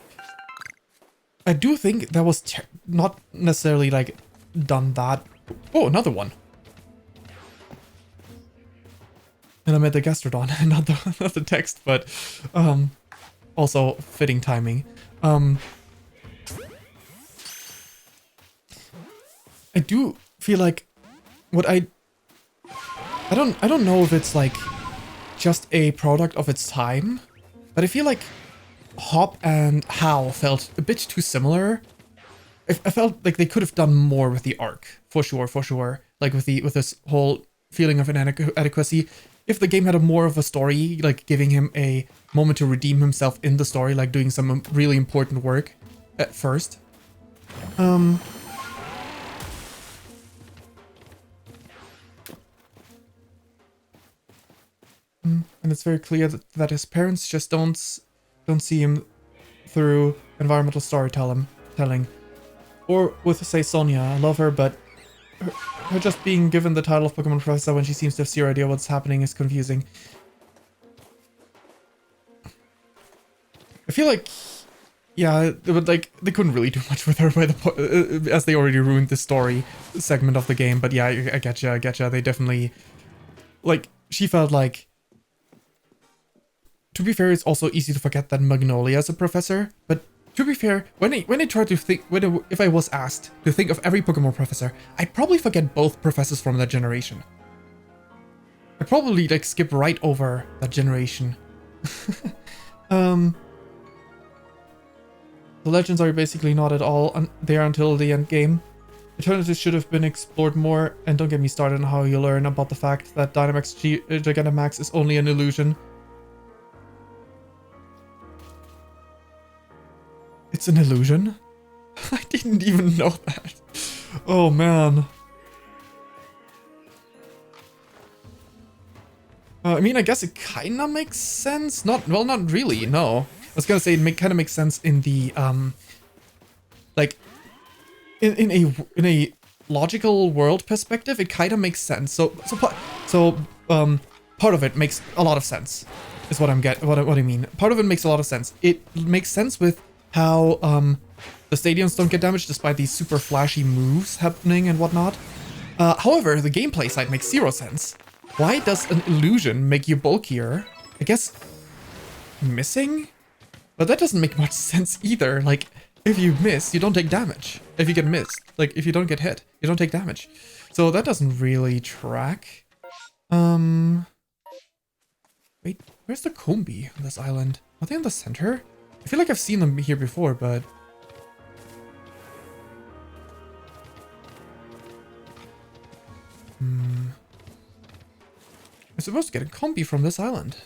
I do think that was not necessarily, like, done that... Oh, another one! And I meant the Gastrodon, not the text, but also fitting timing. I do feel like I don't know if it's like just a product of its time, but I feel like Hop and Hal felt a bit too similar. I felt like they could have done more with the arc, for sure. Like with this whole feeling of inadequacy. If the game had a more of a story, like giving him a moment to redeem himself in the story, like doing some really important work at first. And it's very clear that his parents just don't see him through environmental storytelling. Or with, say, Sonia. I love her, but her just being given the title of Pokemon Professor when she seems to have zero idea what's happening is confusing. I feel like, yeah, but like they couldn't really do much with her as they already ruined the story segment of the game. But yeah, I getcha. They definitely, like, she felt like. To be fair, it's also easy to forget that Magnolia is a professor, but. To be fair, when I try to think, if I was asked to think of every Pokemon professor, I'd probably forget both professors from that generation. I'd probably like skip right over that generation. The legends are basically not at all there until the end game. Alternatives should have been explored more, and don't get me started on how you learn about the fact that Dynamax Gigantamax is only an illusion. It's an illusion? I didn't even know that. Oh man. I mean, I guess it kinda makes sense. Not really, no. I was gonna say it kinda makes sense in the, like, in a logical world perspective, it kinda makes sense. Part of it makes a lot of sense, is what I mean. Part of it makes a lot of sense. It makes sense with how, the stadiums don't get damaged despite these super flashy moves happening and whatnot. However, the gameplay side makes zero sense. Why does an illusion make you bulkier? I guess missing? But that doesn't make much sense either. Like, if you miss, you don't take damage. If you get missed, like, if you don't get hit, you don't take damage. So that doesn't really track. Wait, where's the Combi on this island? Are they in the center? I feel like I've seen them here before, but... I'm supposed to get a Combi from this island.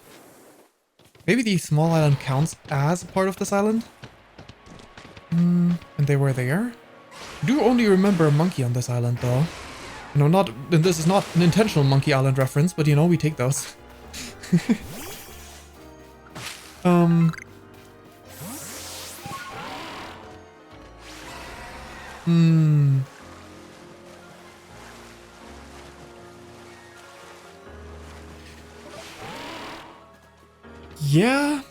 Maybe the small island counts as part of this island? And they were there? I do only remember a monkey on this island, though. You know, this is not an intentional Monkey Island reference, but you know, we take those. Yeah.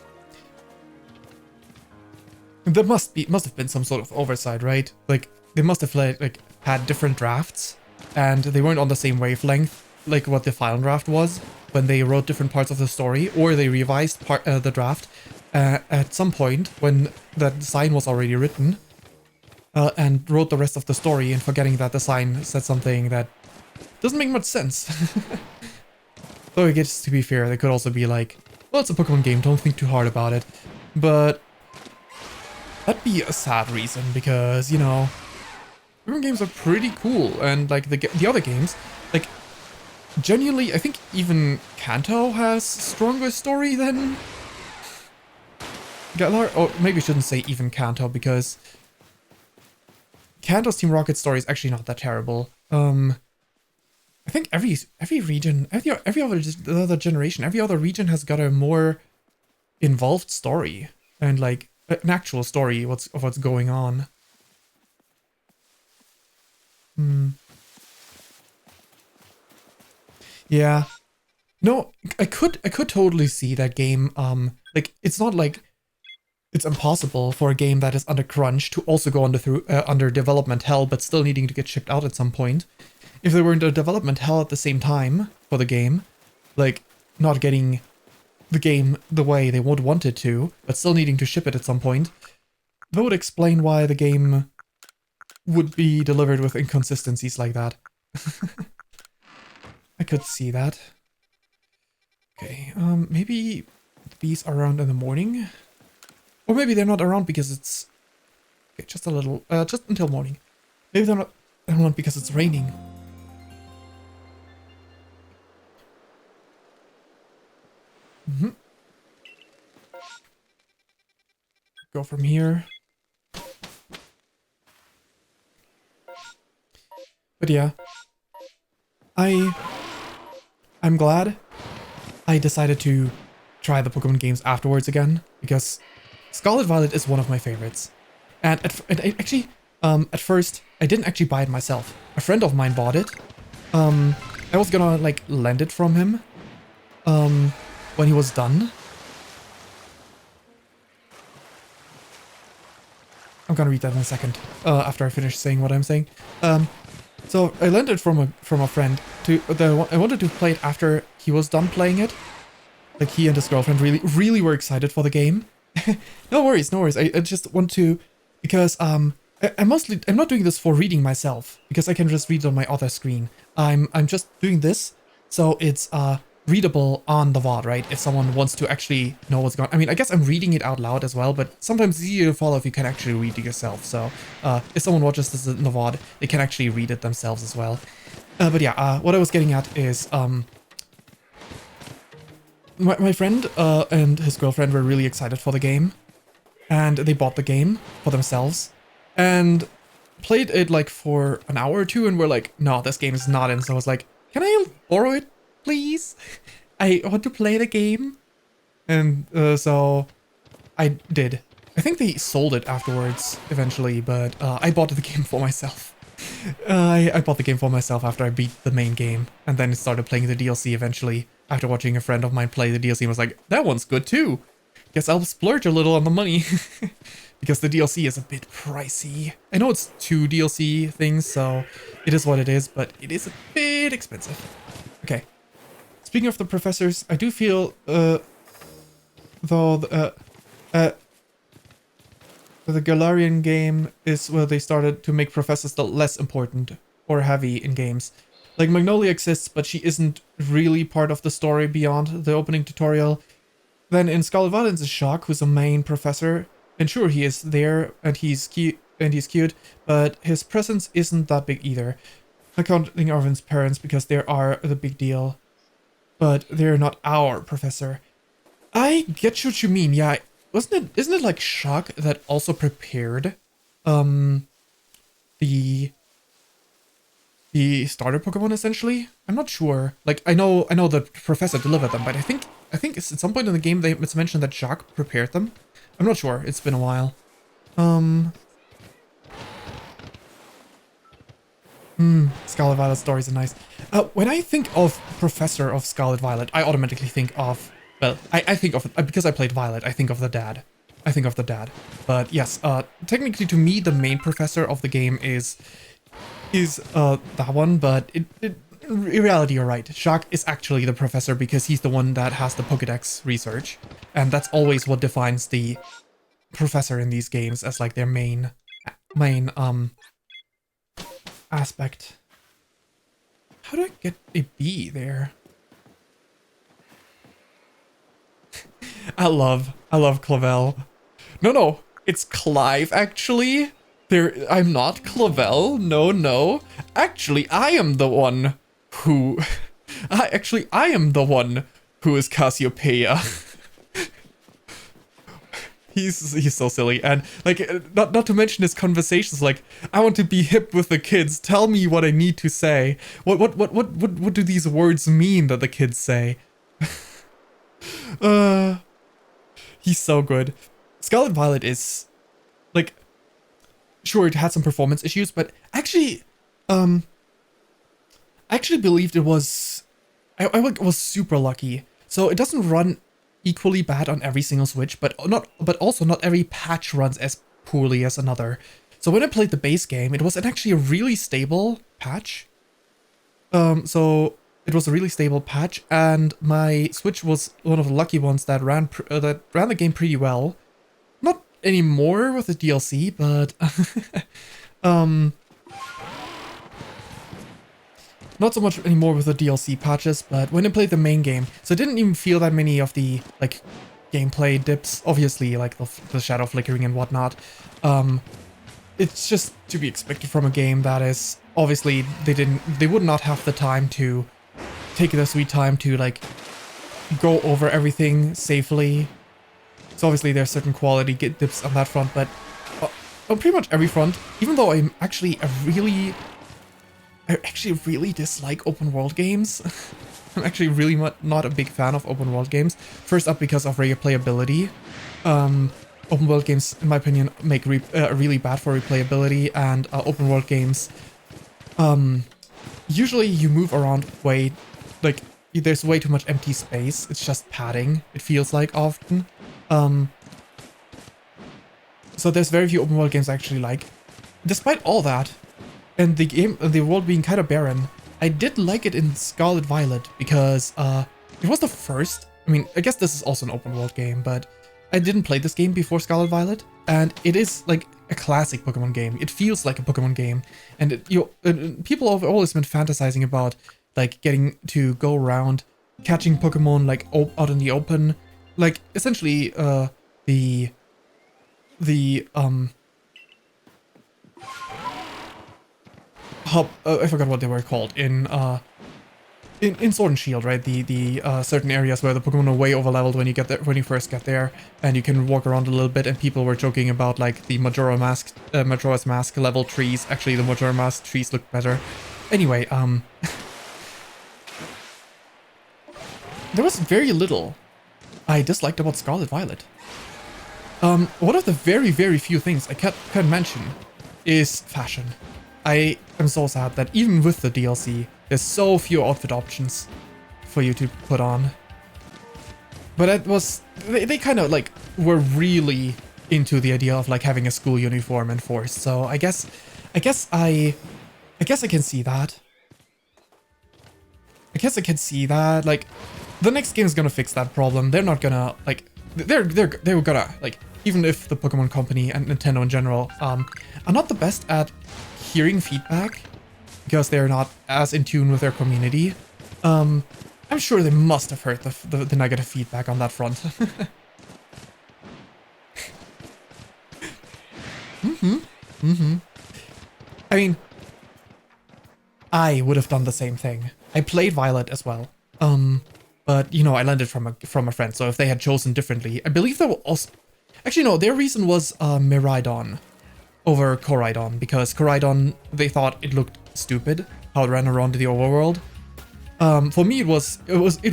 There must have been some sort of oversight, right? Like, they must have like had different drafts, and they weren't on the same wavelength, like what the final draft was, when they wrote different parts of the story, or they revised the draft at some point when the design was already written, and wrote the rest of the story, and forgetting that the sign said something that doesn't make much sense. Though I guess, to be fair, they could also be like, well, it's a Pokemon game, don't think too hard about it. But that'd be a sad reason, because, you know, Pokemon games are pretty cool, and like the other games, like, genuinely, I think even Kanto has stronger story than Galar. Or maybe I shouldn't say even Kanto, because Kanto's Team Rocket story is actually not that terrible. I think every region, every other generation, every other region has got a more involved story, and like an actual story of what's going on. Yeah. No, I could totally see that game. Like, it's not like it's impossible for a game that is under crunch to also go under development hell, but still needing to get shipped out at some point. If they were in the development hell at the same time for the game, like not getting the game the way they would want it to, but still needing to ship it at some point, that would explain why the game would be delivered with inconsistencies like that. I could see that. Okay, maybe the bees are around in the morning? Or maybe they're not around because it's... Okay, just a little, just until morning. Maybe they're not around because it's raining. Go from here. But yeah, I'm glad I decided to try the Pokemon games afterwards again, because Scarlet Violet is one of my favorites. And at first, I didn't actually buy it myself. A friend of mine bought it. I was gonna like lend it from him when he was done. I'm gonna read that in a second, after I finish saying what I'm saying. So I lent it from a friend. I wanted to play it after he was done playing it. Like, he and his girlfriend really were excited for the game. No worries. I just want to, because I'm not doing this for reading myself, because I can just read on my other screen. I'm just doing this so it's readable on the VOD, right? If someone wants to actually know what's going on. I mean, I guess I'm reading it out loud as well, but sometimes it's easier to follow if you can actually read it yourself. So if someone watches this in the VOD, they can actually read it themselves as well. But yeah, what I was getting at is my friend and his girlfriend were really excited for the game, and they bought the game for themselves and played it like for an hour or two, and were like, no, this game is not in. So I was like, can I borrow it, please? I want to play the game. And so I did. I think they sold it afterwards eventually, but I bought the game for myself. I bought the game for myself after I beat the main game, and then started playing the DLC eventually. After watching a friend of mine play the DLC, and was like, that one's good too. Guess I'll splurge a little on the money. Because the DLC is a bit pricey. I know it's 2 DLC things, so it is what it is, but it is a bit expensive. Okay. Speaking of the professors, I do feel, though, the Galarian game is where they started to make professors less important or heavy in games. Like, Magnolia exists, but she isn't really part of the story beyond the opening tutorial. Then in Scarlet Violet is Shock, who's a main professor. And sure, he is there, and he's cute, but his presence isn't that big either. Not counting Orvin's parents, because they are the big deal. But they're not our professor. I get what you mean, yeah. Isn't it like Shock that also prepared the starter Pokemon essentially? I'm not sure. Like I know the professor delivered them, but I think it's at some point in the game it's mentioned that Shock prepared them. I'm not sure. It's been a while. Scarlet Violet stories are nice. When I think of Professor of Scarlet Violet, I automatically think of, well, I think of, because I played Violet, I think of the dad. But yes, technically to me, the main professor of the game is that one, but in reality, you're right. Shock is actually the professor because he's the one that has the Pokédex research. And that's always what defines the professor in these games as like their main aspect. How do I get a B there? I love Clavel. No, it's Clive actually. I'm not Clavel. No. Actually, I am the one who is Cassiopeia. He's so silly, and like not to mention his conversations like, I want to be hip with the kids. Tell me what I need to say. What do these words mean that the kids say? He's so good. Scarlet Violet is like, sure, it had some performance issues, but actually, I actually believed it was, I was super lucky. So it doesn't run equally bad on every single Switch, but also not every patch runs as poorly as another. So when I played the base game, it was actually a really stable patch. So it was a really stable patch, and my Switch was one of the lucky ones that ran the game pretty well. Not anymore with the DLC, but not so much anymore with the DLC patches, but when I played the main game, so I didn't even feel that many of the like gameplay dips, obviously like the shadow flickering and whatnot. It's just to be expected from a game that is obviously they would not have the time to take their sweet time to like go over everything safely. So obviously there's certain quality dips on that front, but on pretty much every front, even though I actually really dislike open world games. I'm actually really not a big fan of open world games. First up, because of replayability. Open world games, in my opinion, make really bad for replayability, and open world games, usually you move around there's way too much empty space. It's just padding, it feels like often. So there's very few open world games I actually like. Despite all that, and the world being kind of barren, I did like it in Scarlet Violet because it was the first. I mean, I guess this is also an open world game, but I didn't play this game before Scarlet Violet, and it is like a classic Pokemon game. It feels like a Pokemon game, and people have always been fantasizing about like getting to go around catching Pokemon like out in the open, like essentially the I forgot what they were called in Sword and Shield, right? The certain areas where the Pokemon are way overleveled when you first get there, and you can walk around a little bit. And people were joking about like the Majora's Mask level trees. Actually, the Majora's Mask trees look better. Anyway, there was very little I disliked about Scarlet Violet. One of the very, very few things I can mention is fashion. I am so sad that even with the DLC, there's so few outfit options for you to put on. But it was, they kind of like were really into the idea of like having a school uniform enforced. So I guess I can see that. I guess I can see that. Like, the next game is gonna fix that problem. They're not gonna like, they're gonna like, even if the Pokemon Company and Nintendo in general are not the best at hearing feedback because they're not as in tune with their community. I'm sure they must have heard the negative feedback on that front. I mean, I would have done the same thing. I played Violet as well. But you know, I landed from a friend. So if they had chosen differently, I believe there were also, actually no, their reason was Miraidon over Koraidon, because Koraidon, they thought it looked stupid how it ran around the overworld. For me, it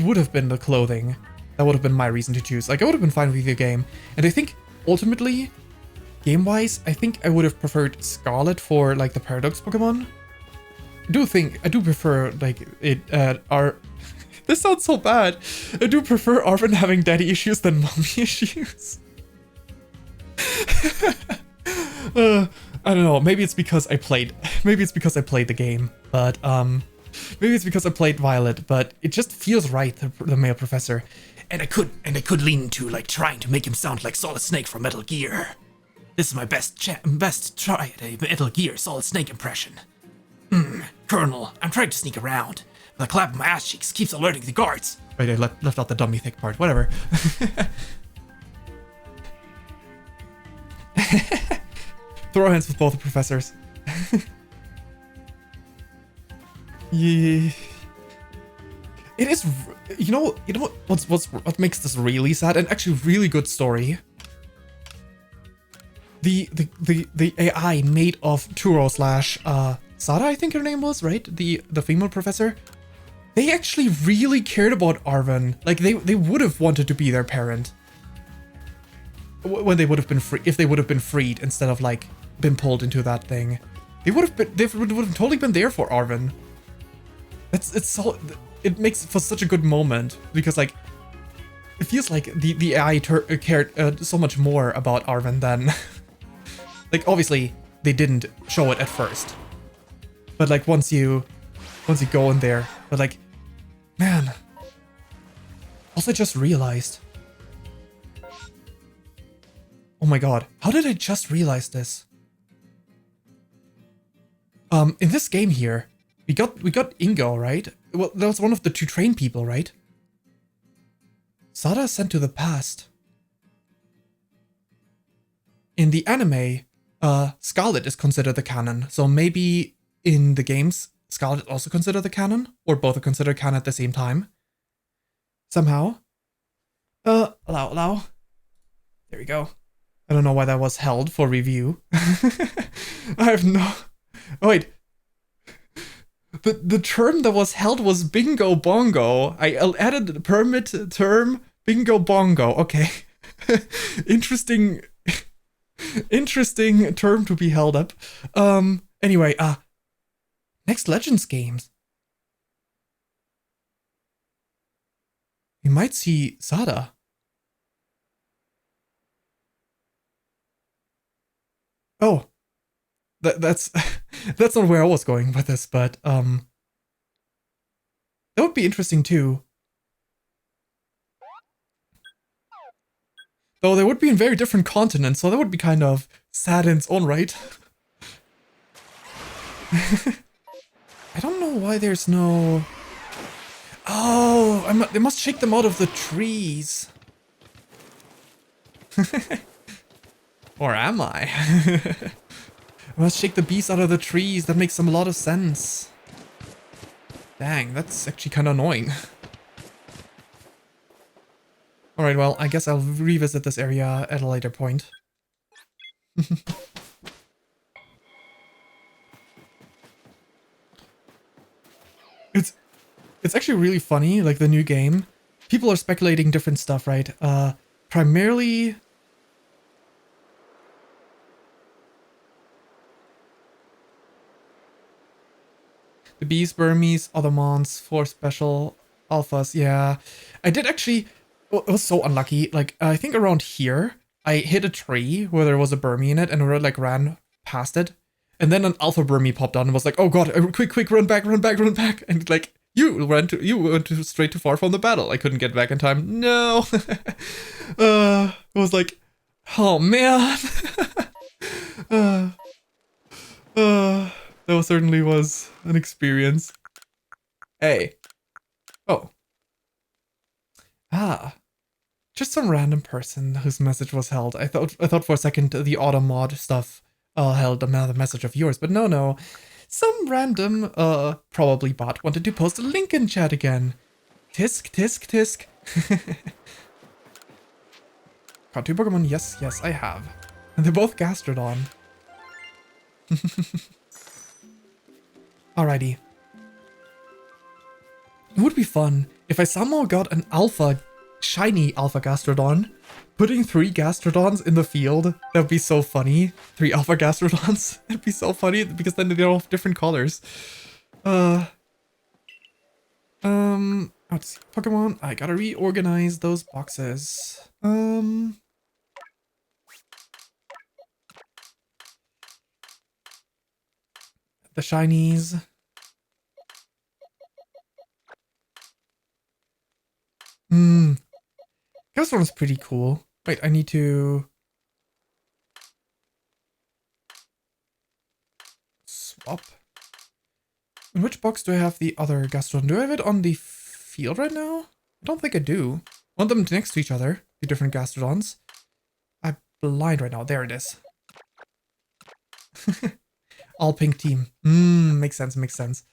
would have been the clothing. That would have been my reason to choose. Like, I would have been fine with the game. And I think, ultimately, game-wise, I think I would have preferred Scarlet for, like, the Paradox Pokemon. I do prefer, like, this sounds so bad. I do prefer Orvin having daddy issues than mommy issues. I don't know, maybe it's because I played the game, but, maybe it's because I played Violet, but it just feels right, the male professor. And I could lean into, like, trying to make him sound like Solid Snake from Metal Gear. This is my best try at a Metal Gear Solid Snake impression. Colonel, I'm trying to sneak around. The clap of my ass cheeks keeps alerting the guards. Right, I left out the dummy thick part, whatever. Throw hands with both the professors. Yeah. It is, you know what makes this really sad and actually really good story? The AI made of Turo / Sada, I think her name was, right? The female professor. They actually really cared about Arvin. Like, they would have wanted to be their parent when they would have been free, if they would have been freed instead of like been pulled into that thing. They would have totally been there for Arvin. It makes for such a good moment because, like, it feels like the AI cared so much more about Arvin than like, obviously they didn't show it at first, but like once you go in there, but like, man, also just realized, oh my god, how did I just realize this? In this game here, we got Ingo, right? Well, that was one of the two train people, right? Sada is sent to the past. In the anime, Scarlet is considered the canon, so maybe in the games, Scarlet also considered the canon, or both are considered canon at the same time. Somehow. Allow. There we go. I don't know why that was held for review. I have no... Oh, wait. The term that was held was bingo bongo. I added the permit term bingo bongo. Okay. Interesting term to be held up. Anyway, next Legends games. We might see Sada. Oh. That's not where I was going with this, but that would be interesting too. Though they would be in very different continents, so that would be kind of sad in its own right. I don't know why there's no... Oh, they must shake them out of the trees. Or am I? I must shake the bees out of the trees. That makes a lot of sense. Dang, that's actually kind of annoying. Alright, well, I guess I'll revisit this area at a later point. It's actually really funny, like the new game. people are speculating different stuff, right? Primarily... the bees, Burmese, other mons, 4 special alphas, yeah. I did actually... It was so unlucky. Like, I think around here, I hit a tree where there was a Burmy in it, and I like ran past it. And then an alpha Burmy popped out and was like, oh god, quick, run back. And like, you went straight too far from the battle. I couldn't get back in time. No. It was like, oh man. That certainly was an experience. Hey. Oh. Ah. Just some random person whose message was held. I thought for a second the auto mod stuff held another message of yours, but no. Some random, probably bot wanted to post a link in chat again. Tisk. Caught 2 Pokemon, yes, I have. And they're both Gastrodon. Alrighty. It would be fun if I somehow got an shiny alpha Gastrodon. Putting 3 Gastrodons in the field, that would be so funny. 3 alpha Gastrodons, that'd be so funny because then they're all different colors. Let's see, Pokemon, I gotta reorganize those boxes. The shinies. This one's pretty cool. Wait, I need to swap. In which box do I have the other Gastrodon? Do I have it on the field right now? I don't think I do. I want them next to each other, the different Gastrodons. I'm blind right now. There it is. All pink team. Makes sense.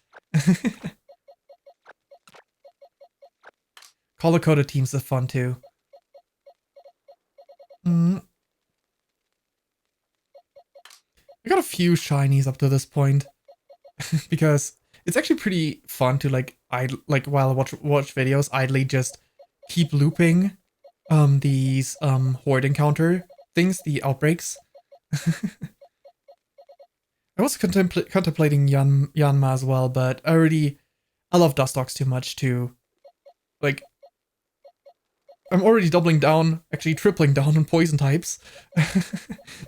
Color-coded teams are fun too. I got a few shinies up to this point because it's actually pretty fun to while I watch videos idly just keep looping these horde encounter things, the outbreaks. I was contemplating Yanma as well, but I love Dustox too much to like. I'm already doubling down, actually tripling down on poison types.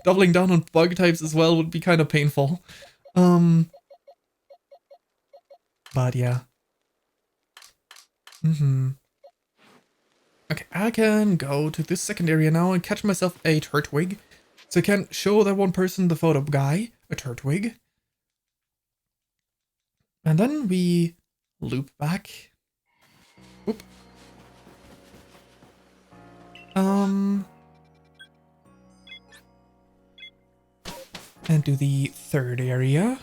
Doubling down on bug types as well would be kind of painful. But yeah. Okay, I can go to this second area now and catch myself a Turtwig. So I can show that one person, the photo guy, a Turtwig. And then we loop back. Oop. And do the third area.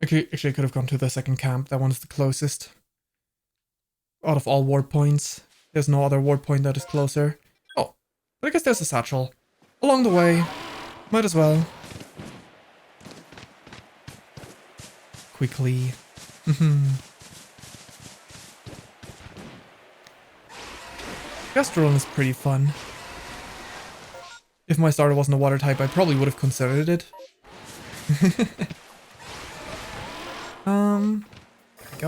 Okay, actually I could have gone to the second camp. That one's the closest. Out of all ward points. There's no other ward point that is closer. Oh, but I guess there's a satchel. Along the way. Might as well. Quickly. Gastrodon is pretty fun. If my starter wasn't a water type, I probably would have considered it.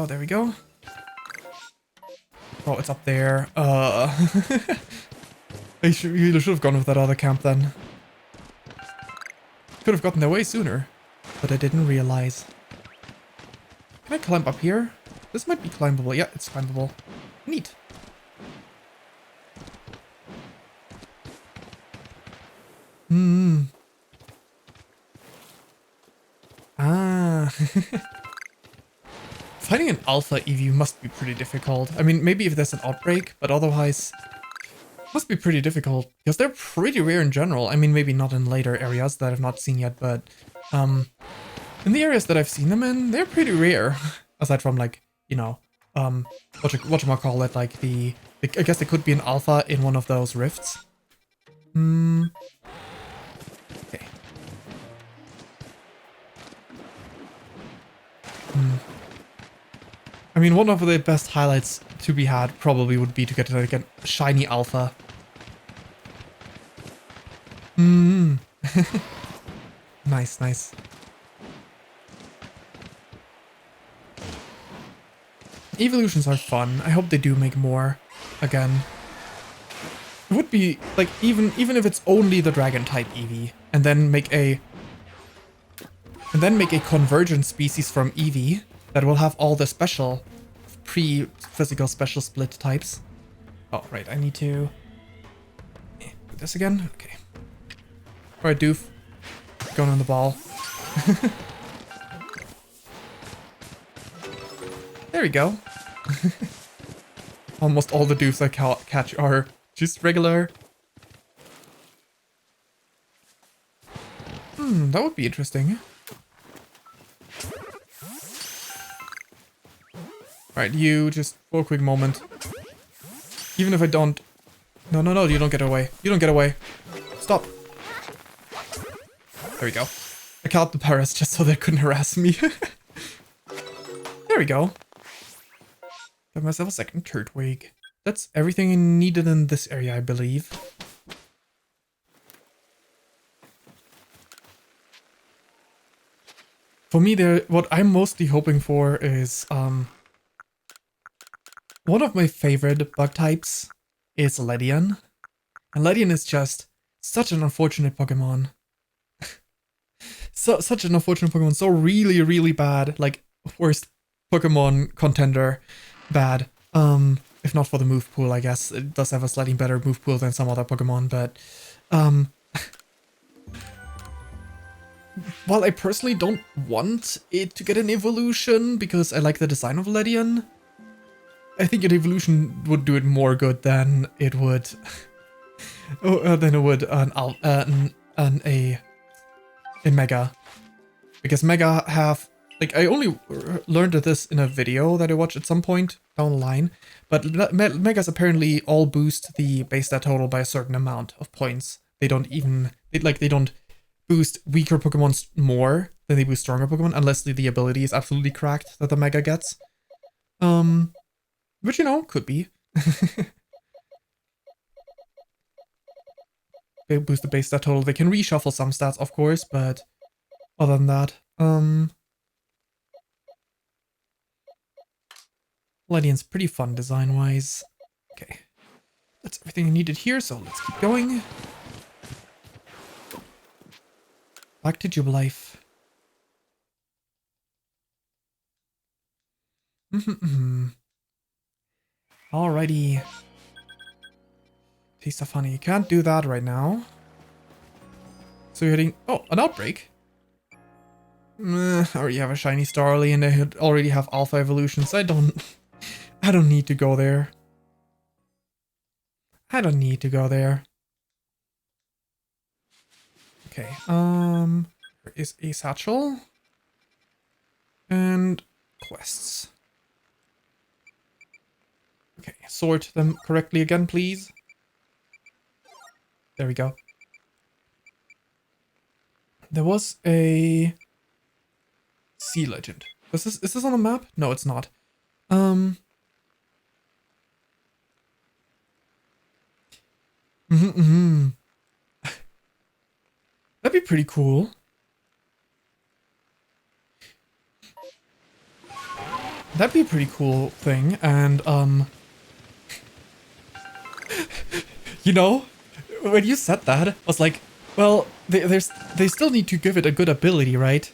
There we go. Oh, it's up there. I should have gone with that other camp then. Could have gotten there way sooner, but I didn't realize. Can I climb up here? This might be climbable. Yeah, it's climbable. Neat. Finding an alpha EV must be pretty difficult. I mean, maybe if there's an outbreak, but otherwise must be pretty difficult because they're pretty rare in general. I mean, maybe not in later areas that I've not seen yet, but in the areas that I've seen them in, they're pretty rare. Aside from like, you know, whatchamacallit, like I guess there could be an alpha in one of those rifts. Okay. I mean, one of the best highlights to be had probably would be to get like a shiny alpha. Nice, nice. Evolutions are fun. I hope they do make more again. It would be like even if it's only the dragon type Eevee and then make a convergent species from Eevee that will have all the special pre-physical special split types. Oh, right, I need to do this again. Okay. Alright, Doof. Going on the ball. There we go. Almost all the Doofs I catch are just regular. That would be interesting. Alright, you just for a quick moment. Even if I don't... No, you don't get away. You don't get away. Stop. There we go. I caught the Paras just so they couldn't harass me. There we go. Got myself a second Turtwig. That's everything I needed in this area, I believe. For me, what I'm mostly hoping for is one of my favorite bug types is Ledian. And Ledian is just such an unfortunate Pokemon. Such an unfortunate Pokemon. So really, really bad. Like, worst Pokemon contender. Bad. If not for the move pool, I guess. It does have a slightly better move pool than some other Pokemon, but... while I personally don't want it to get an evolution, because I like the design of Ledian, I think an evolution would do it more good than it would... a Mega. Because Mega have... Like, I only learned this in a video that I watched at some point down the line, but Megas apparently all boost the base stat total by a certain amount of points. They don't even... They don't boost weaker Pokemon more than they boost stronger Pokemon, unless the ability is absolutely cracked that the Mega gets. Which, you know, could be. They boost the base stat total. They can reshuffle some stats, of course, but other than that, Ledian's pretty fun design-wise. Okay. That's everything I needed here, so let's keep going. Back to Jubilife. Alrighty. Taste of honey. Can't do that right now. So you're hitting... Oh, an outbreak. I already have a shiny Starly and I already have Alpha Evolutions. I don't need to go there. I don't need to go there. Okay, there is a satchel. And quests. Okay, sort them correctly again, please. There we go. There was a sea legend. Is this on the map? No, it's not. That'd be pretty cool. That'd be a pretty cool thing, and you know, when you said that, I was like, well, they still need to give it a good ability, right?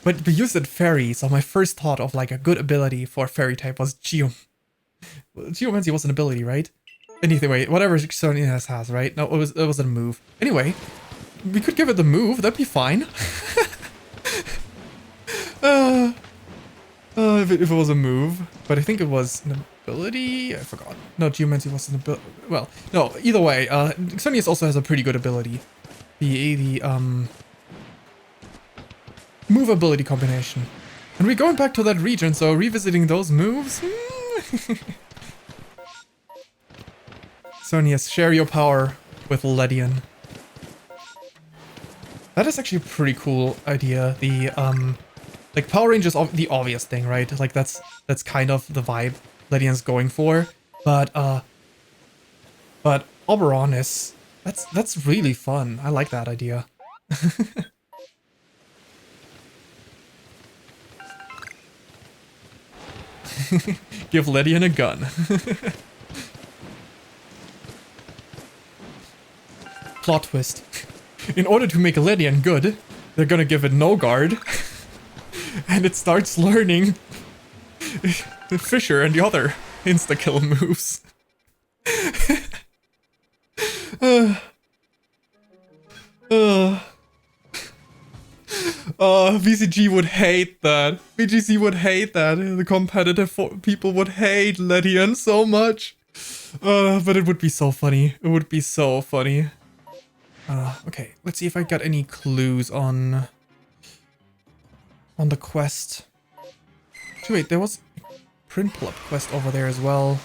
But you said fairy, so my first thought of like a good ability for fairy type was Geomancy was an ability, right? Anyway, whatever Xerneas has, right? No, it was a move. Anyway, we could give it the move, that'd be fine. If it was a move, but I think it was an ability. I forgot. No, Geomancy was an ability. Well, no. Either way, Xerneas also has a pretty good ability. The move ability combination, and we're going back to that region, so revisiting those moves. Xerneas, share your power with Ledian. That is actually a pretty cool idea. The like Power Range is the obvious thing, right? Like that's kind of the vibe Ledian's going for. But Oberon is that's really fun. I like that idea. Give Ledian a gun. Plot twist. In order to make Ledian good, they're gonna give it no guard. And it starts learning Fisher and the other insta-kill moves. VCG would hate that. VGC would hate that. The competitive people would hate Ledian so much. But it would be so funny. It would be so funny. Okay, let's see if I got any clues on the quest. So wait, there was a print plot quest over there as well.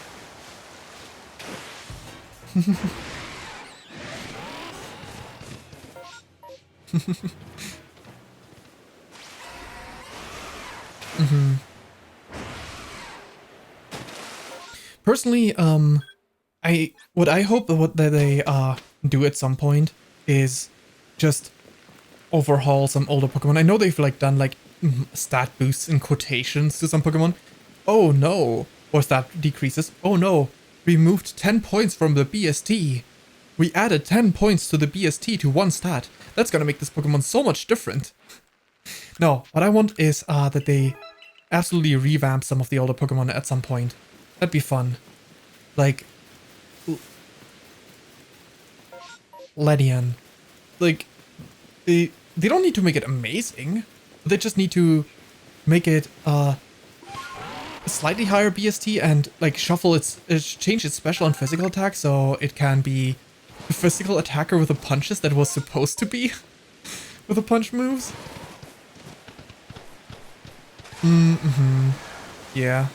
Personally, what I hope that they do at some point is just overhaul some older Pokemon. I know they've like done like stat boosts in quotations to some Pokemon. Oh no, or stat decreases. Oh no, we moved 10 points from the BST. We added 10 points to the BST to one stat. That's gonna make this Pokemon so much different. No, what I want is that they absolutely revamp some of the older Pokemon at some point. That'd be fun. Like Ledian. Like they don't need to make it amazing. They just need to make it a slightly higher BST and like shuffle change its special and physical attack so it can be a physical attacker with the punches that was supposed to be with the punch moves. Yeah.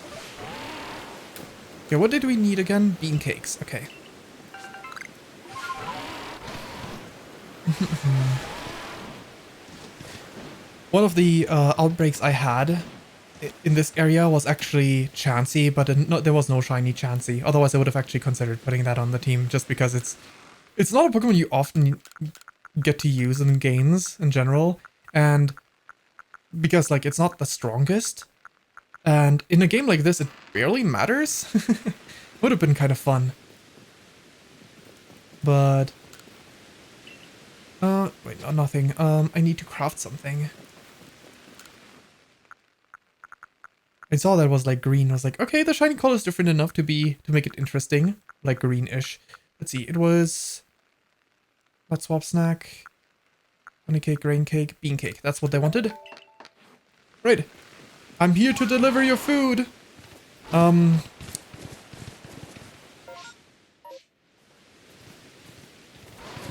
Okay, what did we need again? Bean cakes. Okay. One of the outbreaks I had in this area was actually Chansey, but there was no shiny Chansey. Otherwise, I would have actually considered putting that on the team, just because it's not a Pokemon you often get to use in games in general, and because like it's not the strongest, and in a game like this, it barely matters. Would have been kind of fun, but wait, no, nothing. I need to craft something. I saw that was like green. I was like, okay, the shiny color is different enough to make it interesting, like greenish. Let's see, it was what swap snack, honey cake, grain cake, bean cake. That's what they wanted. Right, I'm here to deliver your food.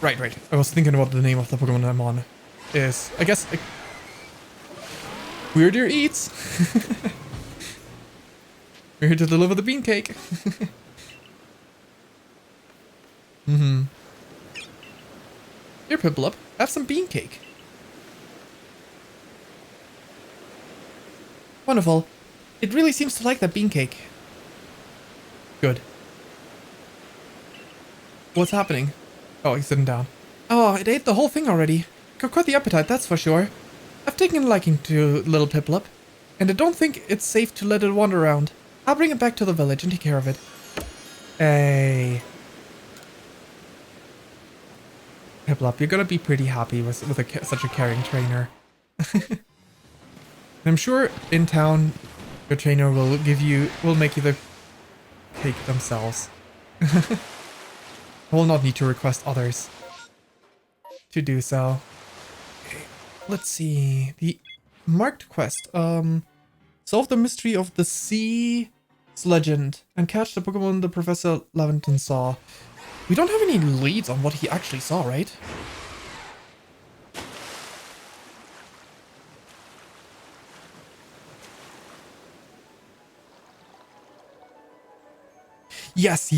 Right. I was thinking about the name of the Pokemon I'm on. Is I guess Weirder Eats. We're here to deliver the bean cake. Here, Piplup, have some bean cake. Wonderful. It really seems to like that bean cake. Good. What's happening? Oh, he's sitting down. Oh, it ate the whole thing already. Got quite the appetite, that's for sure. I've taken a liking to little Piplup, and I don't think it's safe to let it wander around. I'll bring it back to the village and take care of it. Hey. Piplup, you're gonna be pretty happy with such a caring trainer. I'm sure in town, your trainer will make you the cake themselves. I will not need to request others to do so. Okay, let's see. The marked quest. Solve the mystery of the sea's legend and catch the Pokemon the Professor Laventon saw. We don't have any leads on what he actually saw, right? Yes.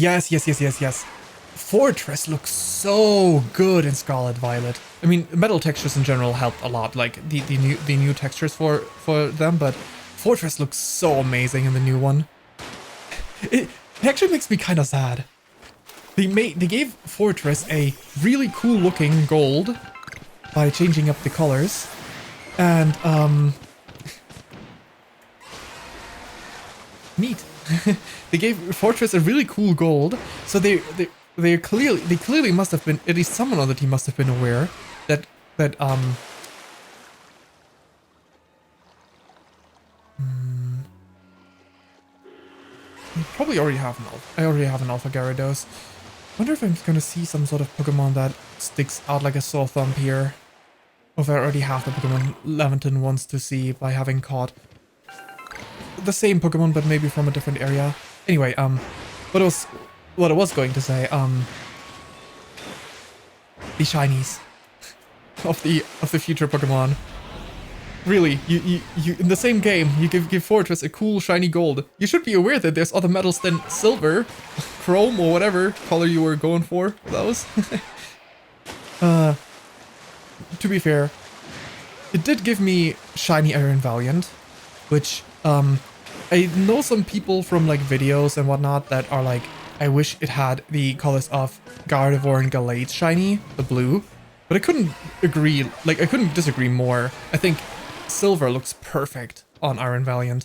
Fortress looks so good in Scarlet Violet. I mean, metal textures in general helped a lot, like the new textures for them, but Fortress looks so amazing in the new one. It actually makes me kind of sad. They gave Fortress a really cool looking gold by changing up the colors. And, neat. They gave Fortress a really cool gold, so they clearly must have been, at least someone on the team must have been aware that probably already have an alpha. I already have an alpha Gyarados. Wonder if I'm gonna see some sort of Pokemon that sticks out like a sore thumb here. Or if I already have the Pokemon Leventon wants to see by having caught the same Pokemon but maybe from a different area. Anyway, what I was going to say, the shinies of the future Pokemon. Really, you in the same game, you give Fortress a cool shiny gold. You should be aware that there's other metals than silver, chrome, or whatever color you were going for those. To be fair, it did give me shiny Iron Valiant, which I know some people from like videos and whatnot that are like, I wish it had the colors of Gardevoir and Gallade shiny, the blue, but I couldn't disagree more. I think silver looks perfect on Iron Valiant.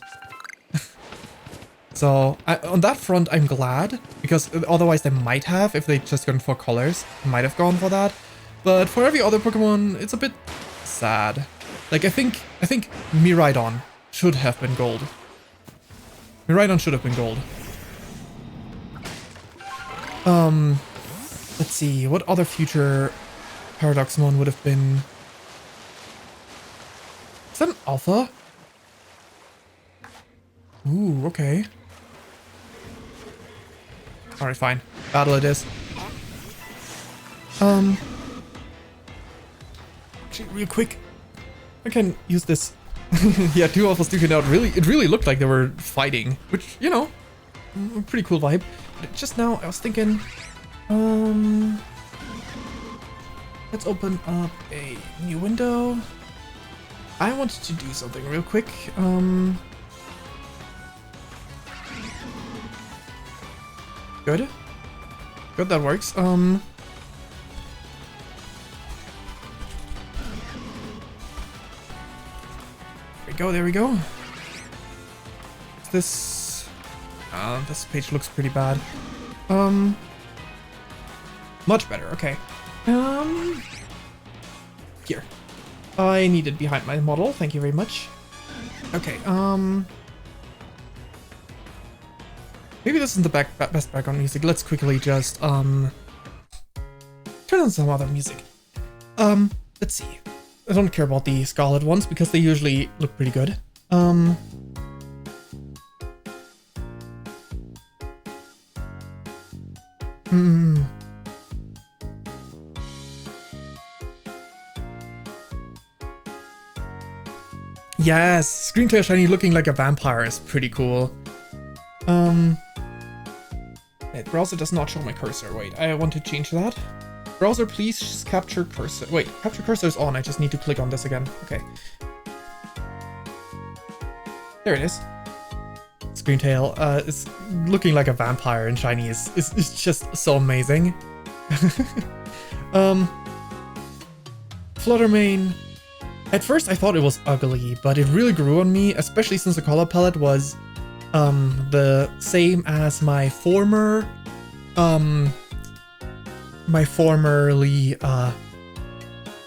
So on that front, I'm glad, because otherwise they might have, if they just gone for colors, might have gone for that. But for every other Pokemon, it's a bit sad. Like I think Miraidon should have been gold. Miraidon should have been gold. Let's see, what other future Paradoxmon would have been? Is that an alpha? Ooh, okay. Alright, fine. Battle it is. Actually, real quick, I can use this. Yeah, two alphas duking out. It really looked like they were fighting, which, you know, pretty cool vibe. But just now, I was thinking, let's open up a new window. I wanted to do something real quick. Good. Good, that works. There we go. This page looks pretty bad. Much better, okay. Here. I need it behind my model, thank you very much. Okay, maybe this isn't the best background music. Let's quickly just, turn on some other music. Let's see. I don't care about the Scarlet ones because they usually look pretty good. Yes, Screamtail shiny looking like a vampire is pretty cool. Browser does not show my cursor. Wait, I want to change that. Browser, please just capture cursor. Wait, capture cursor is on. I just need to click on this again. Okay. There it is. Screamtail is looking like a vampire and shiny is just so amazing. Fluttermane. At first I thought it was ugly, but it really grew on me, especially since the color palette was the same as my formerly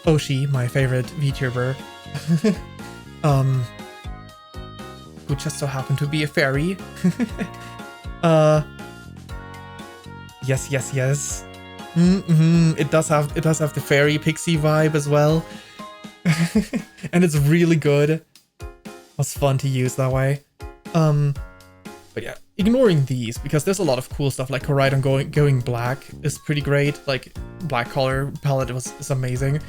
Oshi, my favorite VTuber, who just so happened to be a fairy. Yes. It does have the fairy pixie vibe as well. And it's really good. It was fun to use that way. But yeah, ignoring these, because there's a lot of cool stuff, like Koraidon going black is pretty great. Like, black color palette is amazing.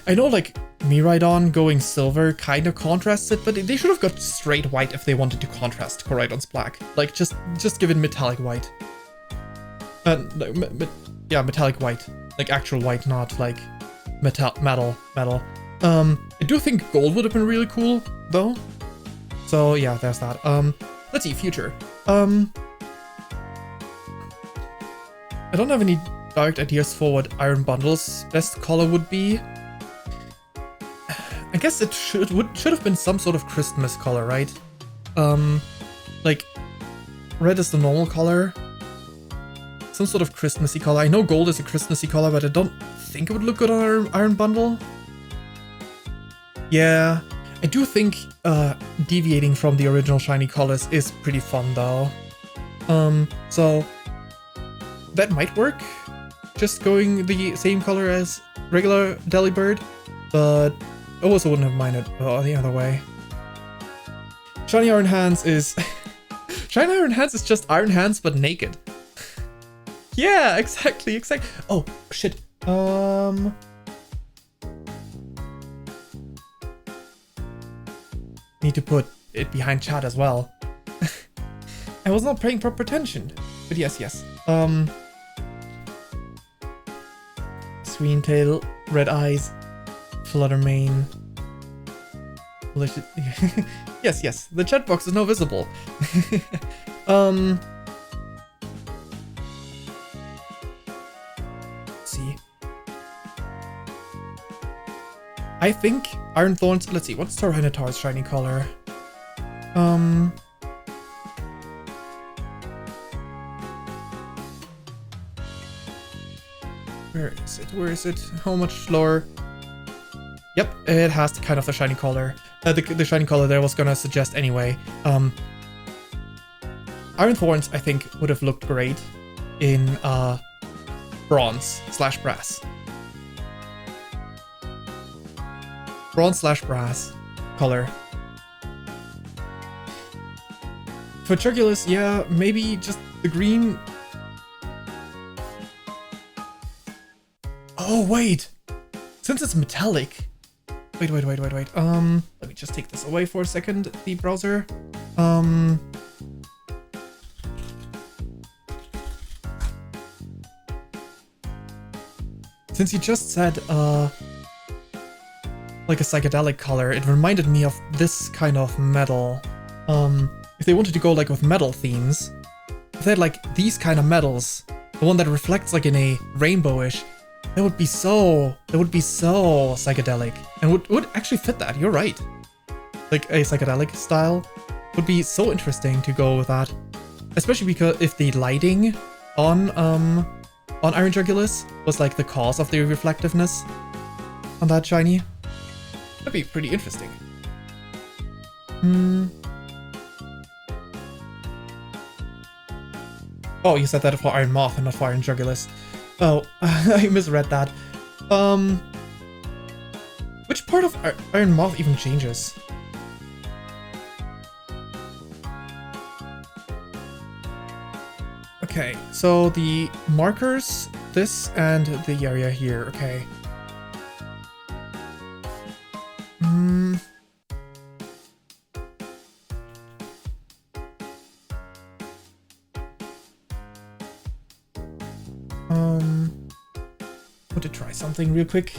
I know, like, Miraidon going silver kind of contrasts it, but they should have got straight white if they wanted to contrast Koraidon's black. Like, just give it metallic white. Yeah, metallic white. Like, actual white, not, like, metal. I do think gold would have been really cool, though. So, yeah, there's that. Let's see, future. I don't have any direct ideas for what Iron Bundle's best color would be. I guess it should have been some sort of Christmas color, right? Like red is the normal color. Some sort of Christmassy color. I know gold is a Christmassy color, but I don't think it would look good on Iron Bundle. Yeah, I do think deviating from the original shiny colors is pretty fun though. So that might work. Just going the same color as regular Delibird, but I also wouldn't have minded the other way. Shiny Iron Hands is... Shiny Iron Hands is just Iron Hands, but naked. Yeah, exactly. Oh, shit. Need to put it behind chat as well. I was not paying proper attention. But yes. Swinetail, red eyes, flutter mane. Yes, the chat box is now visible. Let's see. I think Iron Thorns, let's see, what's Tyranitar's shiny color? Where is it? How much lower? Yep, it has the kind of the shiny color. The shiny color that I was gonna suggest anyway. Iron Thorns, I think, would have looked great in bronze/brass. Bronze/brass color. For Churgulus, yeah, maybe just the green. Oh, wait! Since it's metallic. Wait. Let me just take this away for a second, the browser. Since you just said, like a psychedelic color, it reminded me of this kind of metal. If they wanted to go like with metal themes, if they had like these kind of metals, the one that reflects like in a rainbowish, that would be so psychedelic and would actually fit that. You're right. Like a psychedelic style would be so interesting to go with that, especially because if the lighting on Iron Churgulus was like the cause of the reflectiveness on that shiny, that'd be pretty interesting. Oh, you said that for Iron Moth and not for Iron Churgulus. Oh, I misread that. Which part of Iron Moth even changes? Okay, so the markers, this and the area here, okay. Want to try something real quick.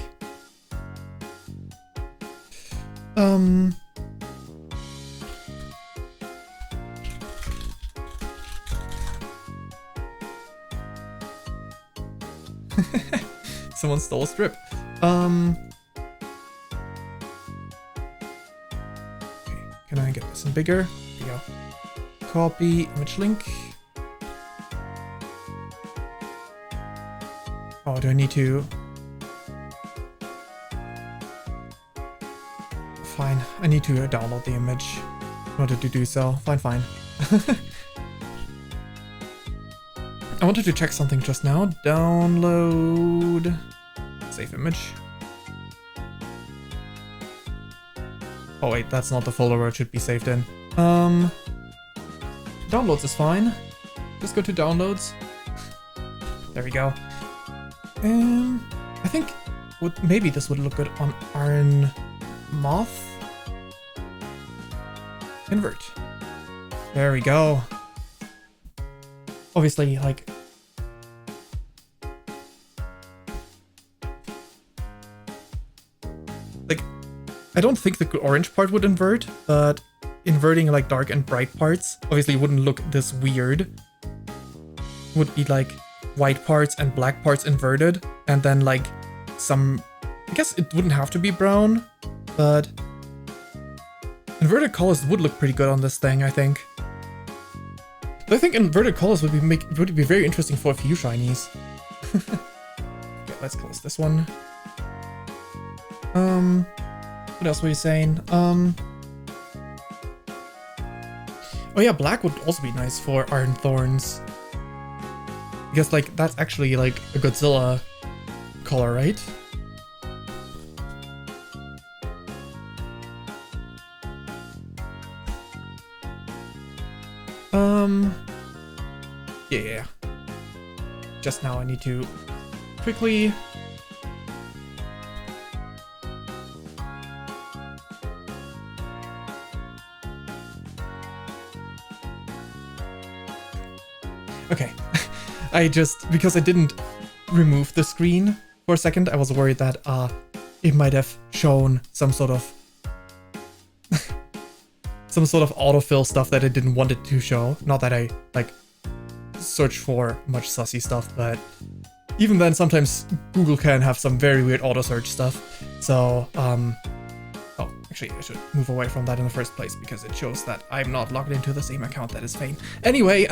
Someone stole a strip. Okay, can I get this in bigger? Here we go. Copy image link. Oh, do I need to? Fine, I need to download the image in order to do so. Fine. I wanted to check something just now. Download. Save image. Oh wait, that's not the folder where it should be saved in. Downloads is fine. Just go to downloads. There we go. I think maybe this would look good on Iron Moth. Invert. There we go. Obviously, like... I don't think the orange part would invert, but inverting like dark and bright parts obviously wouldn't look this weird. Would be like white parts and black parts inverted, and then like some, I guess it wouldn't have to be brown, but inverted colors would look pretty good on this thing, I think. But I think inverted colors would be very interesting for a few shinies. Okay, let's close this one. What else were you saying? Oh yeah, black would also be nice for Iron Thorns. Because like that's actually like a Godzilla color, right? Yeah. Just now I need to quickly okay. Because I didn't remove the screen for a second, I was worried that it might have shown some sort of autofill stuff that I didn't want it to show. Not that I like search for much sussy stuff, but even then sometimes Google can have some very weird auto search stuff. So oh, actually I should move away from that in the first place because it shows that I'm not logged into the same account that is Fayn. Anyway,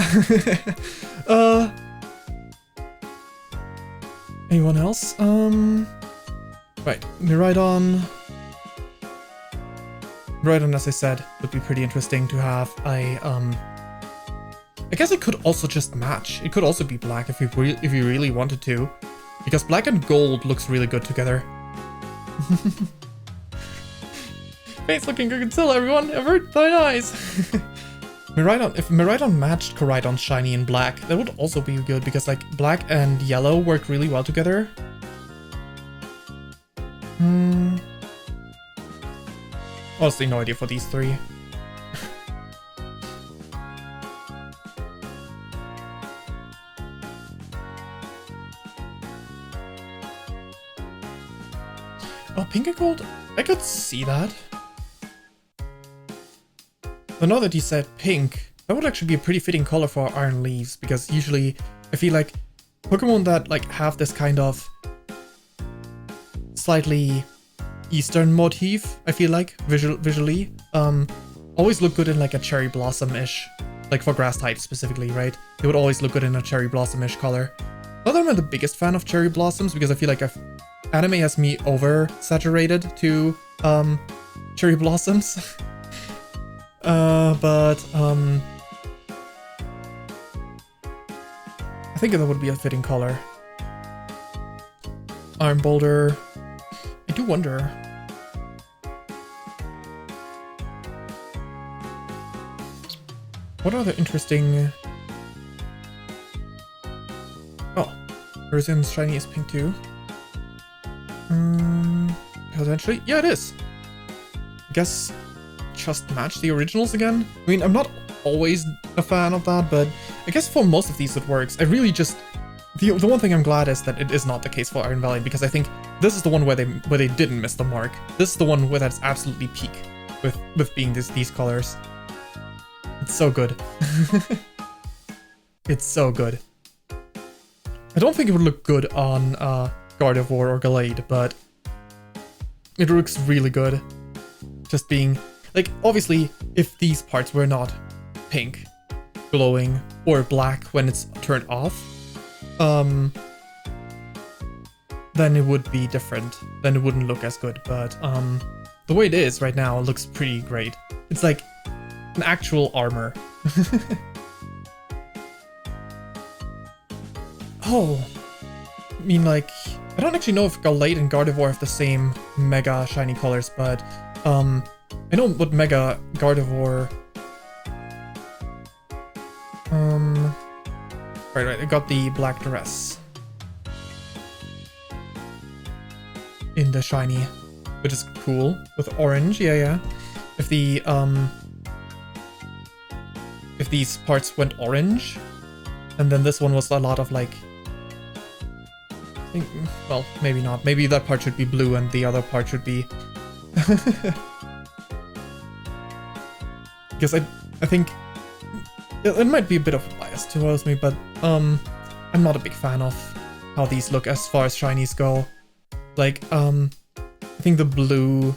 anyone else? Right, Miraidon, as I said, would be pretty interesting to have. I guess it could also just match. It could also be black if you really wanted to, because black and gold looks really good together. Face looking good still, everyone. Avert thine eyes. Miraidon, if Miraidon matched Koraidon's shiny in black, that would also be good because like black and yellow work really well together. Honestly, no idea for these three. Oh, pink and gold? I could see that. But now that you said pink, that would actually be a pretty fitting color for Iron Leaves, because usually I feel like Pokemon that like have this kind of slightly Eastern motif, I feel like, visually, always look good in like a cherry blossom-ish, like for grass types specifically, right? They would always look good in a cherry blossom-ish color. Not that I'm the biggest fan of cherry blossoms, because I feel like anime has me oversaturated to cherry blossoms. But I think that would be a fitting color. Iron Boulder. I do wonder. What other interesting... Oh, Urzin's shiny is pink too. Potentially? Yeah, it is. I guess just match the originals again? I mean, I'm not always a fan of that, but I guess for most of these it works. I really just... The one thing I'm glad is that it is not the case for Iron Valley, because I think this is the one where they didn't miss the mark. This is the one where that's absolutely peak with being these colors. It's so good. It's so good. I don't think it would look good on Gardevoir or Gallade, but it looks really good. Just being like, obviously, if these parts were not pink, glowing, or black when it's turned off, then it would be different. Then it wouldn't look as good. But the way it is right now, it looks pretty great. It's like an actual armor. Oh, I mean, like, I don't actually know if Gallade and Gardevoir have the same Mega shiny colors, but I know what Mega Gardevoir. Right, I got the black dress in the shiny, which is cool with orange. Yeah. If these parts went orange, and then this one was a lot of like, well, maybe not. Maybe that part should be blue and the other part should be. Because I think it might be a bit of a bias towards me, but I I'm not a big fan of how these look as far as shinies go. Like, I think the blue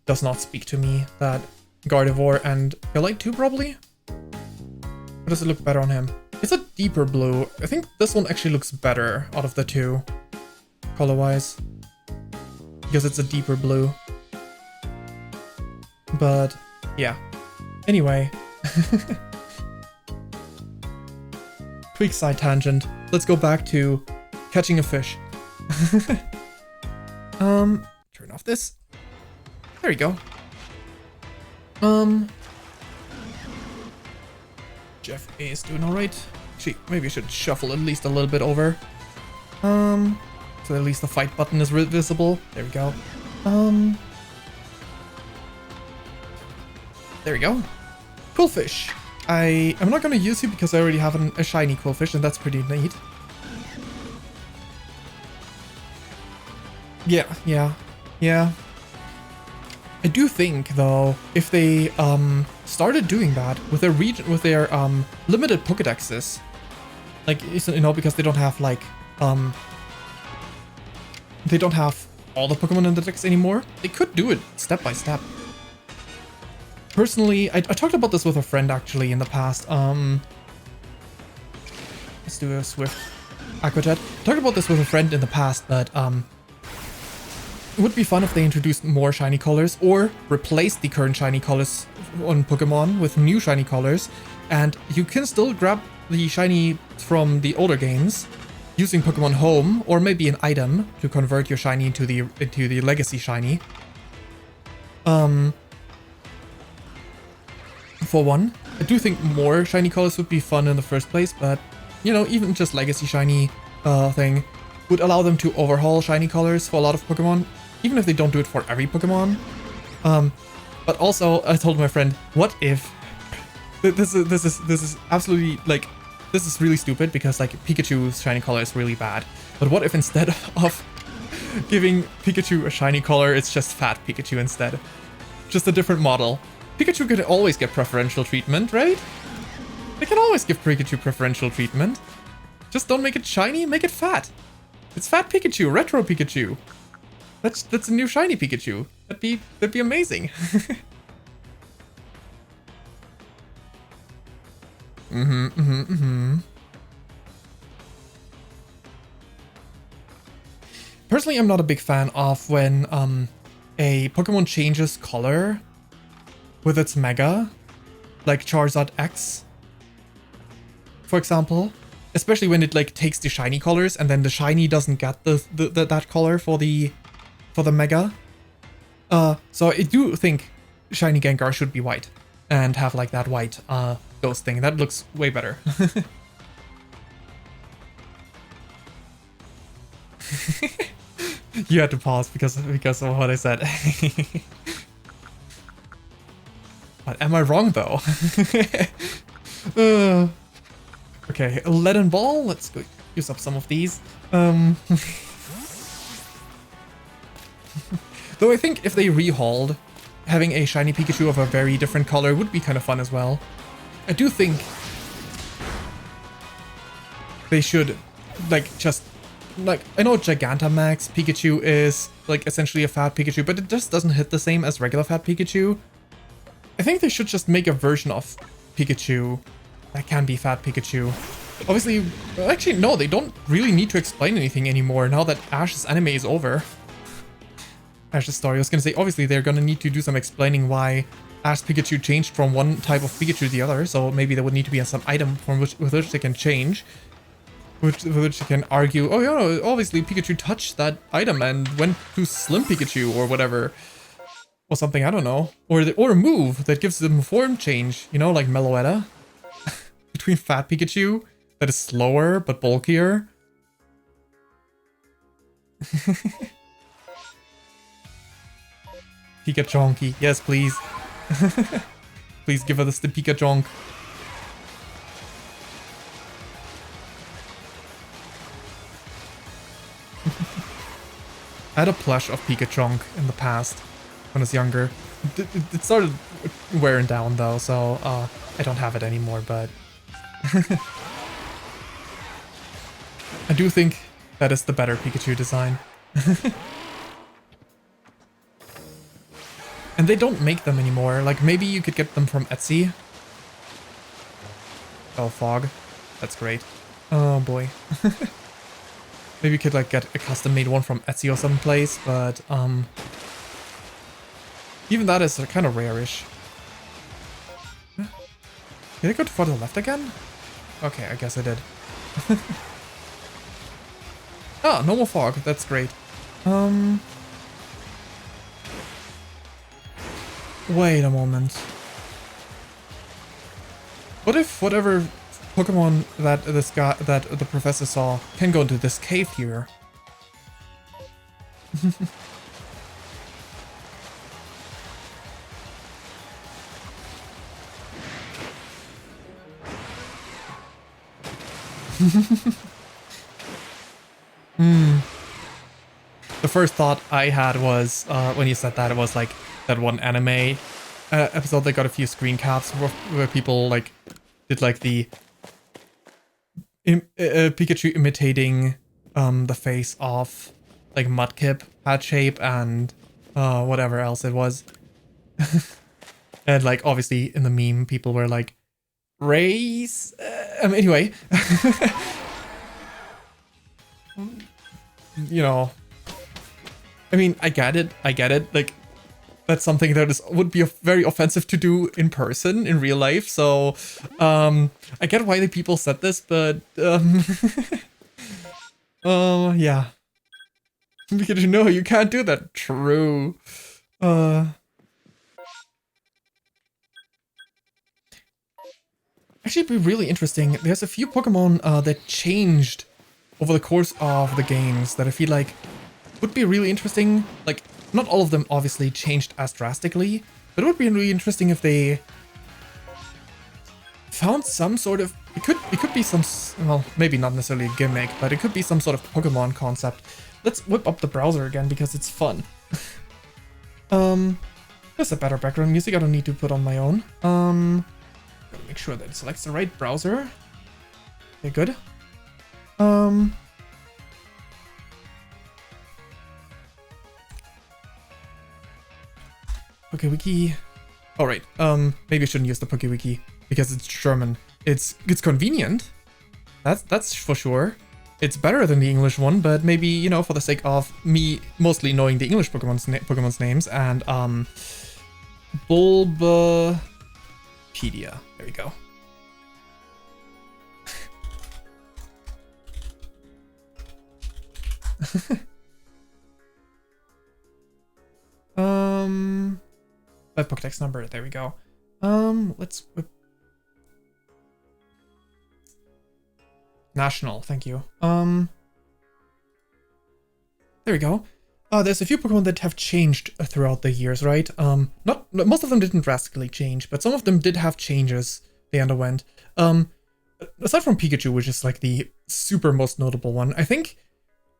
does not speak to me. That Gardevoir and Galite too, probably? Or does it look better on him? It's a deeper blue. I think this one actually looks better out of the two, color-wise. Because it's a deeper blue. But, yeah. Anyway. Quick side tangent. Let's go back to catching a fish. Turn off this. There you go. Jeff is doing alright. Actually, maybe I should shuffle at least a little bit over. So at least the fight button is visible. There we go. There we go. Quillfish. I'm not gonna use you because I already have a shiny Quillfish, and that's pretty neat. Yeah. I do think though, if they started doing that with their limited Pokédexes, like, you know, because they don't have like they don't have all the Pokemon in the Dex anymore, they could do it step by step. Personally, I talked about this with a friend actually in the past. Let's do a swift Aqua Jet. Talked about this with a friend in the past, but it would be fun if they introduced more shiny colors or replaced the current shiny colors on Pokemon with new shiny colors, and you can still grab the shiny from the older games using Pokemon Home or maybe an item to convert your shiny into the legacy shiny. For one, I do think more shiny colors would be fun in the first place, but you know, even just legacy shiny thing would allow them to overhaul shiny colors for a lot of Pokemon, even if they don't do it for every Pokemon. But also, I told my friend, what if this is absolutely, like, this is really stupid because like Pikachu's shiny color is really bad. But what if instead of giving Pikachu a shiny color, it's just fat Pikachu instead? Just a different model. Pikachu could always get preferential treatment, right? They can always give Pikachu preferential treatment. Just don't make it shiny, make it fat. It's fat Pikachu, retro Pikachu. That's a new shiny Pikachu. That'd be amazing. Personally, I'm not a big fan of when a Pokemon changes color with its Mega, like Charizard X, for example. Especially when it like takes the shiny colors and then the shiny doesn't get that color for the Mega. So I do think shiny Gengar should be white and have like that white ghost thing. That looks way better. You had to pause because of what I said. But am I wrong though? Okay, lead and ball. Let's go use up some of these. Though I think if they rehauled, having a shiny Pikachu of a very different color would be kind of fun as well. I do think they should, like, just, like, I know Gigantamax Pikachu is, like, essentially a fat Pikachu, but it just doesn't hit the same as regular fat Pikachu. I think they should just make a version of Pikachu that can be fat Pikachu. Obviously, actually, no, they don't really need to explain anything anymore now that Ash's anime is over. Ash's story. I was gonna say, obviously, they're gonna need to do some explaining why Ash Pikachu changed from one type of Pikachu to the other, so maybe there would need to be some item with which they can change. With which they can argue, oh, yeah, obviously Pikachu touched that item and went to Slim Pikachu or whatever. Or something, I don't know. Or a move that gives them form change, you know, like Meloetta. Between fat Pikachu, that is slower but bulkier. Pikachu, yes, please. Please give us the Pikachu. I had a plush of Pikachu in the past when I was younger. It started wearing down though, so I don't have it anymore, but I do think that is the better Pikachu design. And they don't make them anymore. Like, maybe you could get them from Etsy. Oh, fog. That's great. Oh, boy. Maybe you could, like, get a custom-made one from Etsy or someplace, but, even that is kind of rare-ish. Did I go for the left again? Okay, I guess I did. Ah, no more fog. That's great. Wait a moment. What if whatever Pokemon that the professor saw can go into this cave here? The first thought I had was, when you said that, it was like that one anime episode that got a few screen caps where people like did like the Pikachu imitating the face of like Mudkip hat shape and whatever else it was. And like obviously in the meme people were like race anyway. You know, I mean, I get it. Like, that's something that would be very offensive to do in person, in real life. So, I get why the people said this, but, oh, yeah. Because you know, you can't do that. True. Actually, it'd be really interesting. There's a few Pokemon that changed over the course of the games that I feel like would be really interesting. Like, not all of them obviously changed as drastically, but it would be really interesting if they found some sort of... It could be some... Well, maybe not necessarily a gimmick, but it could be some sort of Pokemon concept. Let's whip up the browser again because it's fun. There's a better background music I don't need to put on my own. Gotta make sure that it selects the right browser. Okay, good. PokeWiki. Alright, maybe I shouldn't use the PokeWiki because it's German. It's convenient. That's for sure. It's better than the English one, but maybe, you know, for the sake of me mostly knowing the English Pokemon's names and Bulbapedia. There we go. Pokedex number, there we go. Let's whip National, thank you. There we go. There's a few Pokemon that have changed throughout the years, right? Most of them didn't drastically change, but some of them did have changes they underwent. Aside from Pikachu, which is like the super most notable one, I think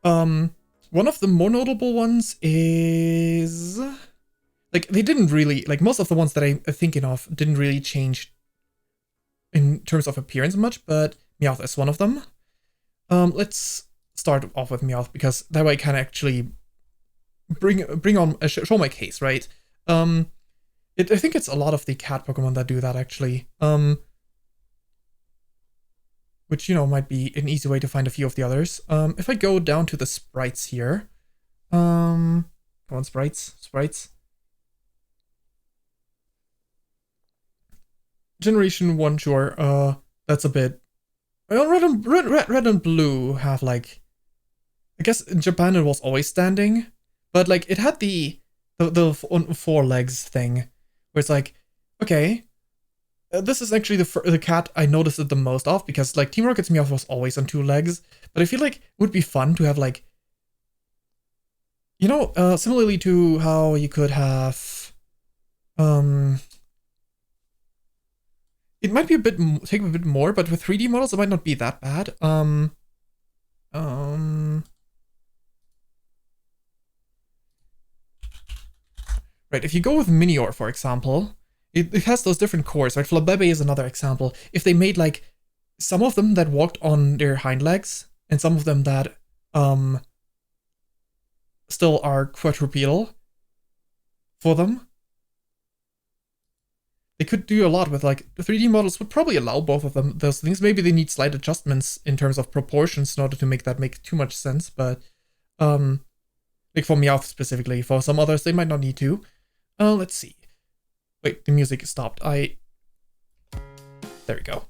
one of the more notable ones is... Like, they didn't really... Like, most of the ones that I'm thinking of didn't really change in terms of appearance much, but Meowth is one of them. Let's start off with Meowth, because that way I can actually bring on... show my case, right? I think it's a lot of the cat Pokemon that do that, actually. Which, you know, might be an easy way to find a few of the others. If I go down to the sprites here... Come on, sprites. Generation 1, sure, that's a bit... Well, red and blue have, like... I guess in Japan it was always standing, but, like, it had the four legs thing, where it's like, okay, this is actually the cat I noticed it the most of, because, like, Team Rocket's Meowth was always on 2 legs, but I feel like it would be fun to have, like... You know, similarly to how you could have... It might be take a bit more, but with 3D models, it might not be that bad. Right, if you go with Minior, for example, it has those different cores, right? Flabébé is another example. If they made, like, some of them that walked on their hind legs, and some of them that still are quadrupedal for them. They could do a lot with, like, the 3D models would probably allow both of them, those things. Maybe they need slight adjustments in terms of proportions in order to make that make too much sense, but like for Meowth specifically. For some others, they might not need to. Let's see. Wait, the music stopped. There we go.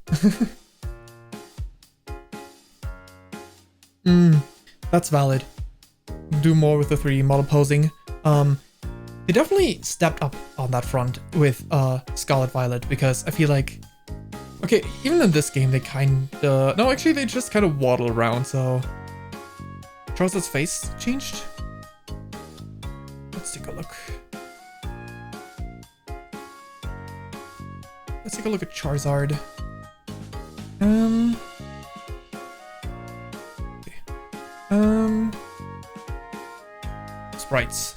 That's valid. Do more with the 3D model posing. They definitely stepped up on that front with Scarlet Violet, because I feel like, okay, even in this game they kinda, no, actually they just kind of waddle around, so Charizard's face changed. Let's take a look. Let's take a look at Charizard. Sprites.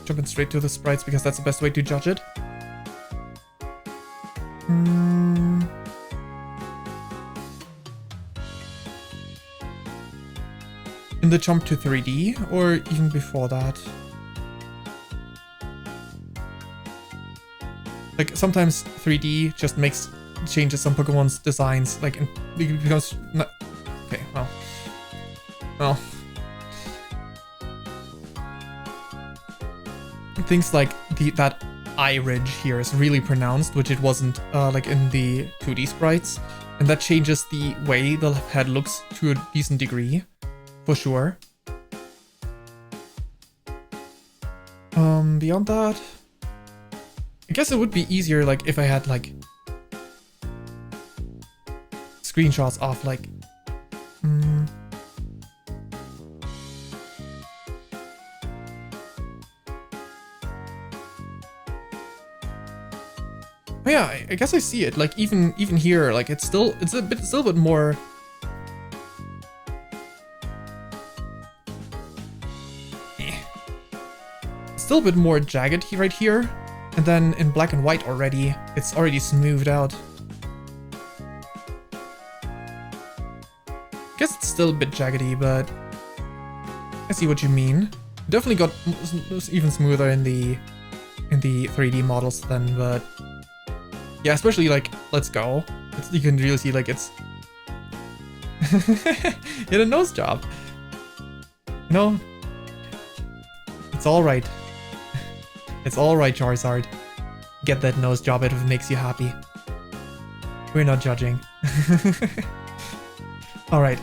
Jumping straight to the sprites because that's the best way to judge it. In the jump to 3D, or even before that? Like, sometimes 3D just changes some Pokemon's designs, like, it becomes not, okay, well. Things like that eye ridge here is really pronounced, which it wasn't like in the 2D sprites, and that changes the way the head looks to a decent degree, for sure. Beyond that, I guess it would be easier, like, if I had, like, screenshots of, like, oh yeah, I guess I see it. Like, even here, like, it's still a bit more. Still a bit more jagged right here, and then in black and white already, it's already smoothed out. I guess it's still a bit jaggedy, but I see what you mean. Definitely got even smoother in the 3D models then, but yeah, especially like Let's Go. You can really see, like, it's hit a nose job. You know, it's all right. It's all right, Charizard. Get that nose job if it makes you happy. We're not judging. All right.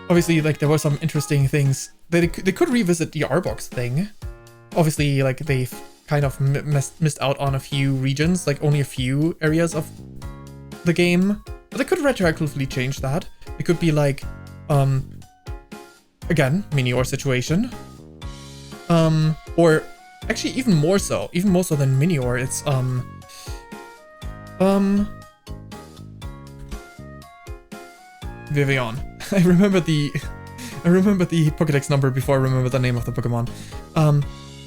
Obviously, like, there were some interesting things. They could revisit the Arbok thing. Obviously, like, they've kind of missed out on a few regions, like only a few areas of the game. But they could retroactively change that. It could be like, again, Minior situation. Or actually even more so than Minior, it's Vivian. I remember the Pokédex number before I remember the name of the Pokemon.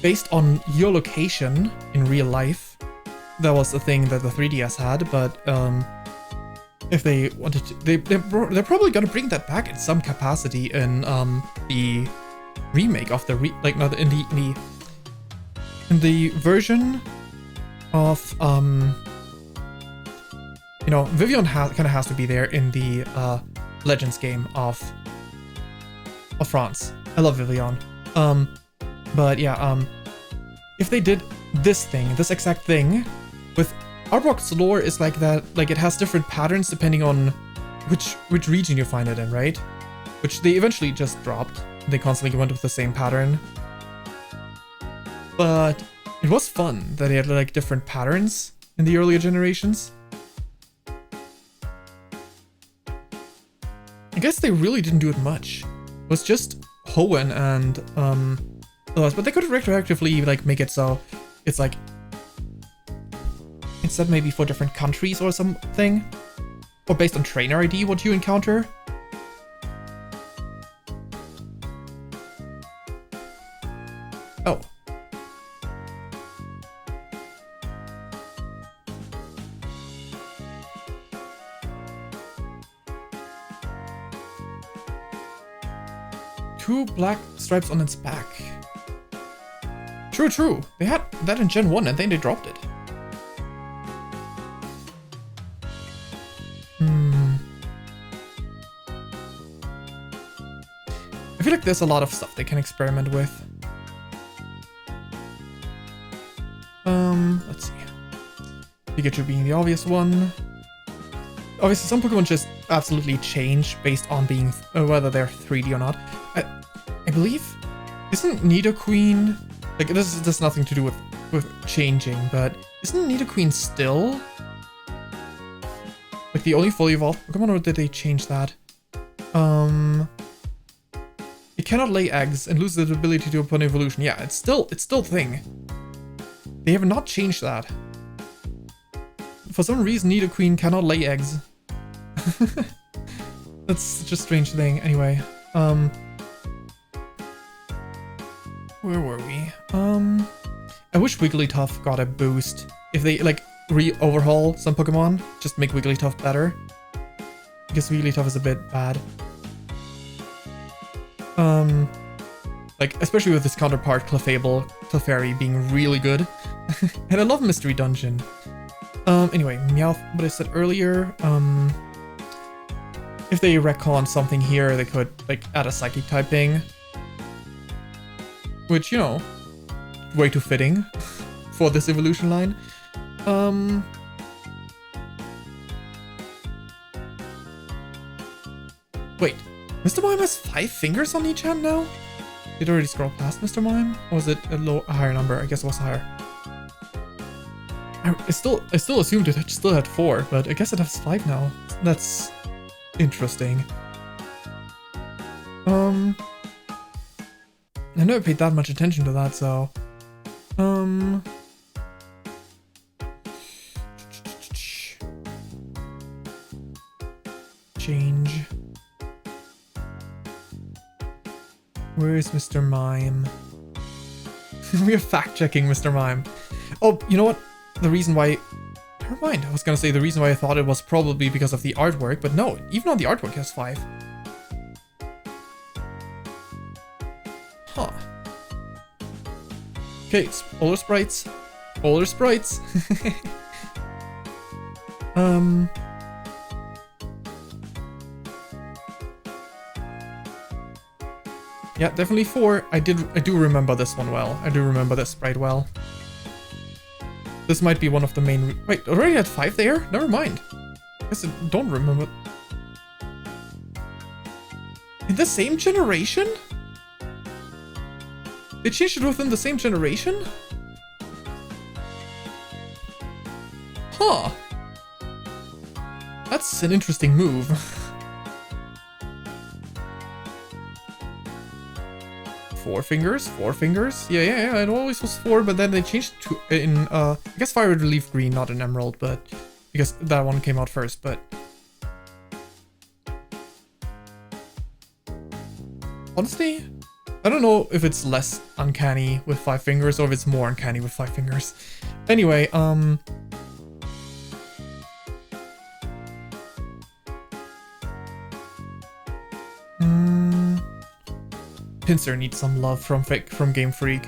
Based on your location in real life, that was the thing that the 3DS had, but if they wanted to, they're probably gonna bring that back in some capacity in the remake of the not in the version of you know, Vivian kind of has to be there in the Legends game of France. I love Vivian. But yeah, if they did this exact thing, with Arbok's lore is like that, like it has different patterns depending on which region you find it in, right? Which they eventually just dropped. They constantly went with the same pattern. But it was fun that they had like different patterns in the earlier generations. I guess they really didn't do it much. It was just Hoenn and but they could retroactively like make it so it's like instead maybe for different countries or something, or based on trainer ID what you encounter. Oh.
2 black stripes on its back. True, true. They had that in Gen 1 and then they dropped it. I feel like there's a lot of stuff they can experiment with. Let's see. Pikachu being the obvious one. Obviously, some Pokemon just absolutely change based on being whether they're 3D or not. I believe, isn't Nidoqueen like this has nothing to do with changing, but isn't Nidoqueen still like the only fully evolved Pokemon, or did they change that? It cannot lay eggs and loses the ability to upon evolution. Yeah, it's still a thing. They have not changed that. For some reason, Nidoqueen cannot lay eggs. That's such a strange thing. Anyway, where were we? I wish Wigglytuff got a boost. If they like re-overhaul some Pokemon, just make Wigglytuff better. Because Wigglytuff is a bit bad. Like, especially with his counterpart, Clefairy being really good. And I love Mystery Dungeon. Anyway, Meowth, what I said earlier, if they retcon something here, they could, like, add a Psychic typing. Which, you know, way too fitting for this evolution line. Wait, Mr. Mime has 5 fingers on each hand now? Did it already scroll past Mr. Mime? Or was it a higher number? I guess it was higher. I still assumed it still had 4, but I guess it has 5 now. That's interesting. I never paid that much attention to that, so... Change. Where is Mr. Mime? We are fact-checking Mr. Mime. Oh, you know what? The reason why... Never mind, I was gonna say the reason why I thought it was probably because of the artwork, but no, even on the artwork it has 5. Huh. Okay, older sprites. Older sprites. Yeah, definitely 4. I do remember this one well. I do remember this sprite well. This might be one of the main... Wait, already had 5 there? Never mind. I guess I don't remember. In the same generation? They changed it within the same generation? Huh. That's an interesting move. 4 fingers? 4 fingers? Yeah, it always was 4, but then they changed to in, I guess Fire Red Leaf Green, not an Emerald, but, because that one came out first, but... Honestly, I don't know if it's less uncanny with 5 fingers, or if it's more uncanny with 5 fingers. Anyway, Pinsir needs some love from Game Freak.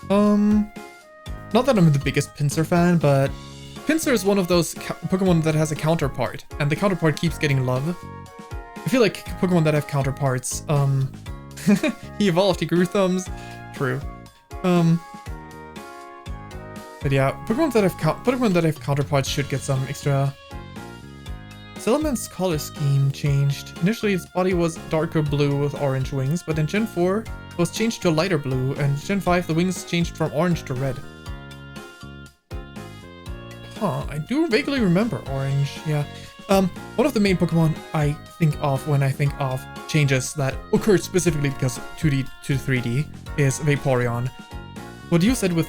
Not that I'm the biggest Pinsir fan, but Pinsir is one of those Pokemon that has a counterpart, and the counterpart keeps getting love. I feel like Pokemon that have counterparts, he evolved, he grew thumbs. True. But yeah, Pokemon that have counterparts should get some extra. Salamence color scheme changed. Initially its body was darker blue with orange wings, but in Gen 4 it was changed to a lighter blue, and in Gen 5 the wings changed from orange to red. Huh, I do vaguely remember orange, yeah. One of the main Pokemon I think of when I think of changes that occurred specifically because 2D to 3D is Vaporeon. What you said with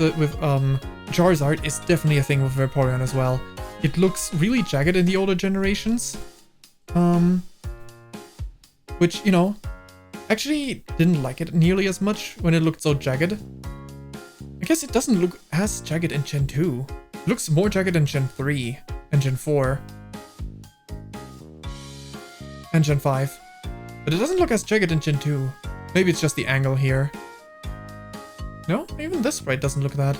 Charizard is definitely a thing with Vaporeon as well. It looks really jagged in the older generations. Which, you know, actually didn't like it nearly as much when it looked so jagged. I guess it doesn't look as jagged in Gen 2. It looks more jagged in Gen 3 and Gen 4. And Gen 5.
But it doesn't look as jagged in Gen 2. Maybe it's just the angle here. No, even this sprite doesn't look that.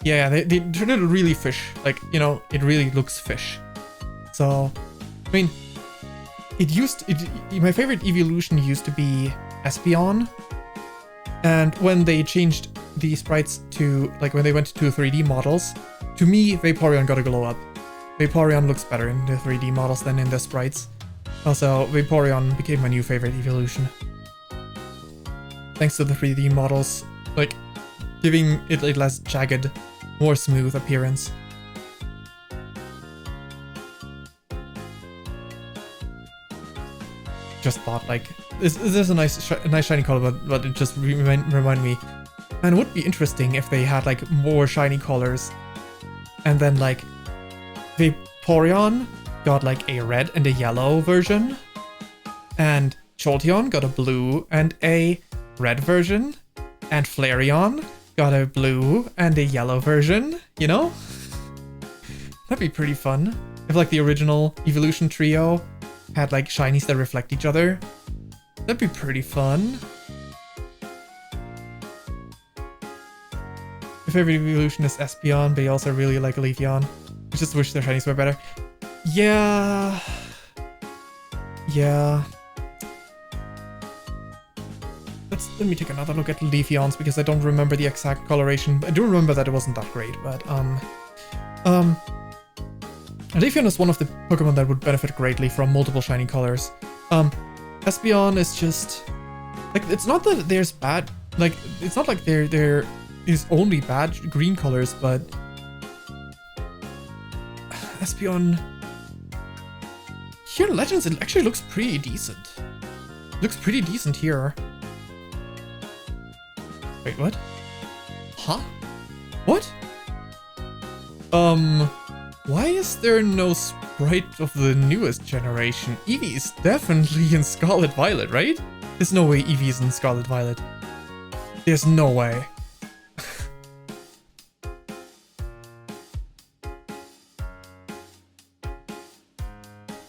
Yeah, they turned it really fish. Like, you know, it really looks fish. So, I mean, my favorite evolution used to be Espeon. And when they changed the sprites to, like, when they went to 3D models, to me, Vaporeon got a glow up. Vaporeon looks better in the 3D models than in the sprites. Also, Vaporeon became my new favorite evolution. Thanks to the 3D models, like, giving it a less jagged, more smooth appearance. Just thought, like, this is a nice shiny color, but it just reminded me, man, it would be interesting if they had, like, more shiny colors. And then, like, Vaporeon got, like, a red and a yellow version. And Jolteon got a blue and a red version. And Flareon got a blue and a yellow version, you know? That'd be pretty fun. If, like, the original evolution trio had, like, shinies that reflect each other. That'd be pretty fun. My favorite evolution is Espeon, but I also really like Leafeon. I just wish their shinies were better. Yeah. Let me take another look at Leafeon's because I don't remember the exact coloration. I do remember that it wasn't that great, but Leafeon is one of the Pokemon that would benefit greatly from multiple shiny colors. Espeon is just, like, it's not that there's bad, like, it's not like there is only bad green colors, but Espeon here in Legends, it actually looks pretty decent. Looks pretty decent here. Wait, what? Huh? What? Why is there no sprite of the newest generation? Eevee is definitely in Scarlet Violet, right? There's no way Eevee is in Scarlet Violet. There's no way.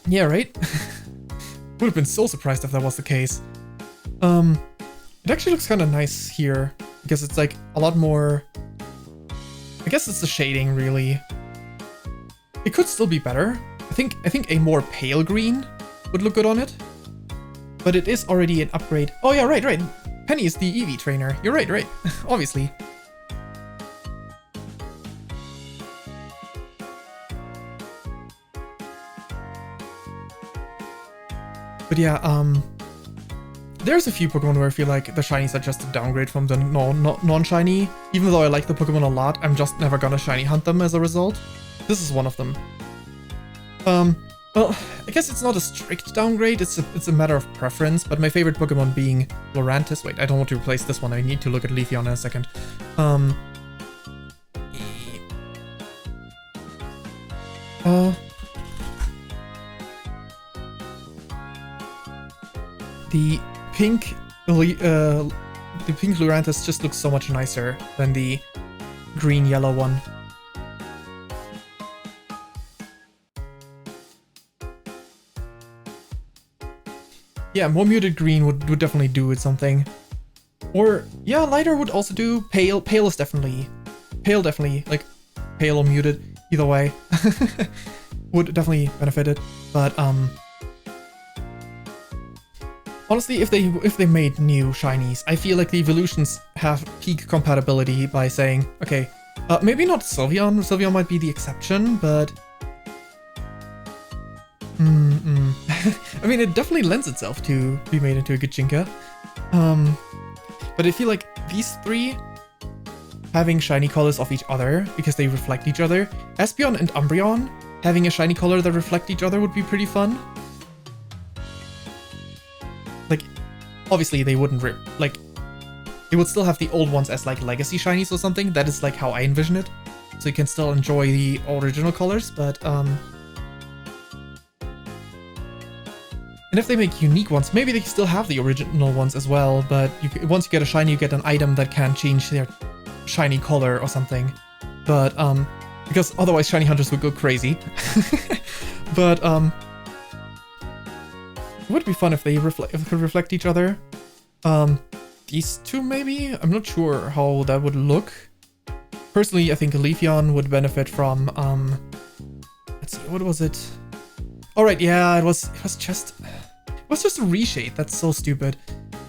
Yeah, right? Would have been so surprised if that was the case. It actually looks kind of nice here because it's like a lot more. I guess it's the shading, really. It could still be better. I think a more pale green would look good on it. But it is already an upgrade. Oh yeah, right. Penny is the Eevee trainer. You're right. Obviously. But yeah, there's a few Pokemon where I feel like the shinies are just a downgrade from the non-shiny. Even though I like the Pokemon a lot, I'm just never gonna shiny hunt them as a result. This is one of them. Well, I guess it's not a strict downgrade, it's a matter of preference, but my favorite Pokemon being Lurantis. Wait, I don't want to replace this one, I need to look at Leafeon in a second. The pink Lurantis just looks so much nicer than the green-yellow one. Yeah, more muted green would definitely do with something. Or, yeah, lighter would also do. Pale is definitely... Pale definitely, like, pale or muted, either way. Would definitely benefit it, but, honestly, if they made new shinies, I feel like the evolutions have peak compatibility by saying, okay, maybe not Sylveon. Sylveon might be the exception, but... I mean, it definitely lends itself to be made into a Gichinka. But I feel like these three having shiny colors of each other because they reflect each other. Espeon and Umbreon having a shiny color that reflect each other would be pretty fun. Like, obviously they wouldn't like, they would still have the old ones as like legacy shinies or something. That is like how I envision it. So you can still enjoy the original colors, but and if they make unique ones, maybe they still have the original ones as well, but once you get a shiny, you get an item that can change their shiny color or something. But, because otherwise shiny hunters would go crazy. But, It would be fun if they could reflect each other. These two maybe? I'm not sure how that would look. Personally, I think Leafeon would benefit from, let's see, what was it? Alright, yeah, it was just a reshade. That's so stupid.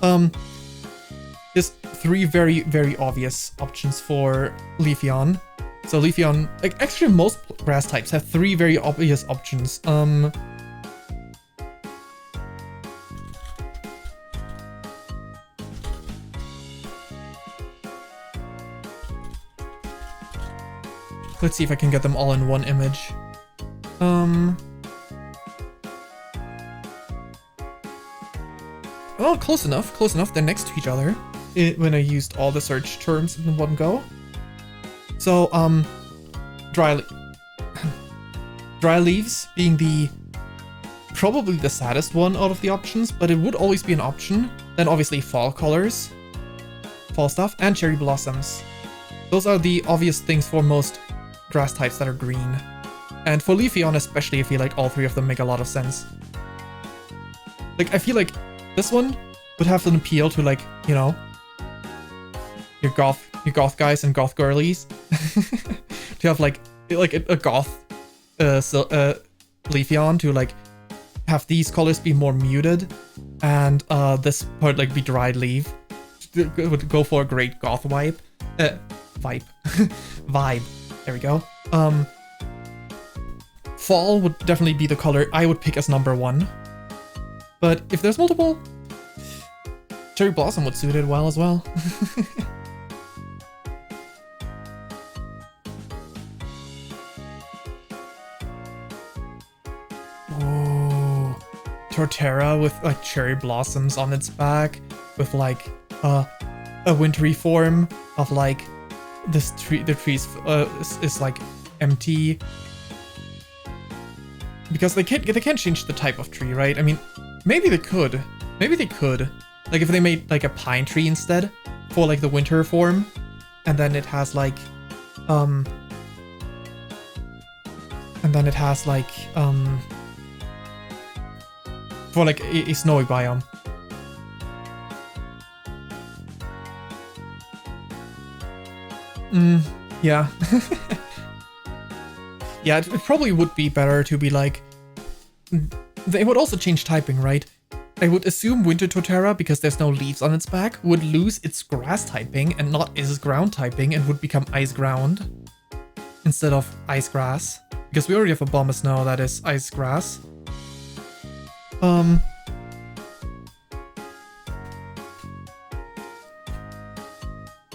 There's 3 very, very obvious options for Leafeon. So Leafeon, like actually most grass types have 3 very obvious options. Let's see if I can get them all in one image. Oh, close enough, close enough. They're next to each other when I used all the search terms in one go. So, dry leaves being probably the saddest one out of the options, but it would always be an option. Then obviously fall colors, fall stuff, and cherry blossoms. Those are the obvious things for most grass types that are green. And for Leafeon especially, I feel like all 3 of them make a lot of sense. Like, I feel like this one would have an appeal to, like, you know, your goth guys and goth girlies. To have like a goth Leafeon to like have these colors be more muted, and this part like be dried leaf. It would go for a great goth vibe. Vibe. There we go. Fall would definitely be the color I would pick as number 1. But if there's multiple, cherry blossom would suit it well as well. Oh, Torterra with like cherry blossoms on its back, with like a wintry form of like this tree. The trees is like empty because they can't change the type of tree, right? I mean, maybe they could. Like if they made like a pine tree instead for like the winter form, and then it has like for like a snowy biome. Yeah. Yeah, it probably would be better to be like... They would also change typing, right? I would assume Winter Torterra, because there's no leaves on its back, would lose its grass typing and not its ground typing and would become ice ground instead of ice grass. Because we already have a Bomb of Snow that is ice grass.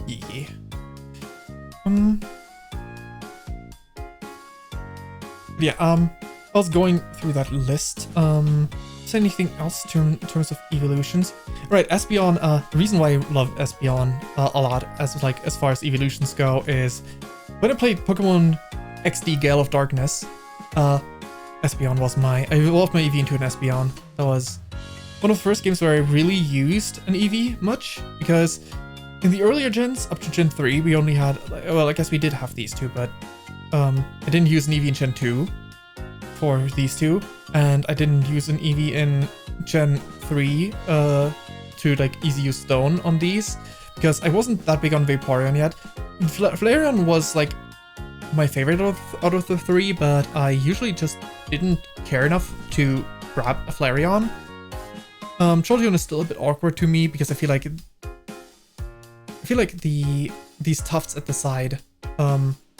Yeah. Yeah, I was going through that list. Is there anything else in terms of evolutions? Right, Espeon, the reason why I love Espeon a lot as far as evolutions go is when I played Pokemon XD Gale of Darkness, Espeon was I evolved my Eevee into an Espeon. That was one of the first games where I really used an Eevee much, because in the earlier gens, up to Gen 3, we only had, well, I guess we did have these two, but I didn't use an Eevee in Gen 2 for these two, and I didn't use an Eevee in Gen 3 to like easy use Stone on these, because I wasn't that big on Vaporeon yet. Flareon was like my favorite out of the 3, but I usually just didn't care enough to grab a Flareon. Jolteon is still a bit awkward to me because I feel like these tufts at the side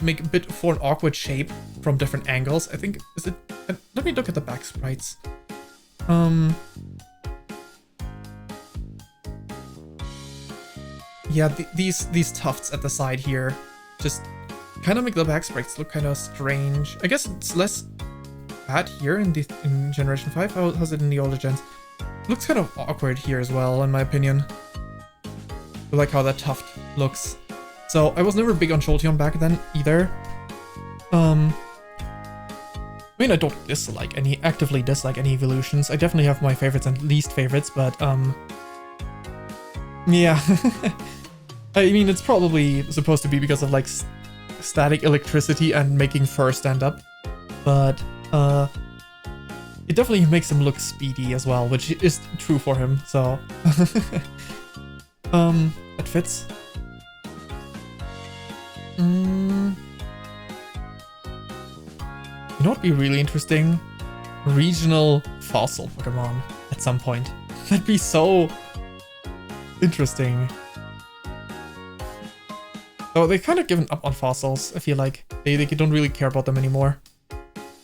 make a bit for an awkward shape from different angles. I think let me look at the back sprites. Yeah, these tufts at the side here just kind of make the back sprites look kind of strange. I guess it's less bad here in Generation 5. How's it in the older gens? It looks kind of awkward here as well, in my opinion. I like how that tuft looks. So I was never big on Jolteon back then either. I mean, I don't actively dislike any evolutions. I definitely have my favorites and least favorites, but yeah. I mean, it's probably supposed to be because of like static electricity and making fur stand up, but it definitely makes him look speedy as well, which is true for him, so. It fits. You know what'd be really interesting? Regional fossil Pokemon at some point. That'd be so interesting. Though they kind of given up on fossils, I feel like. They don't really care about them anymore.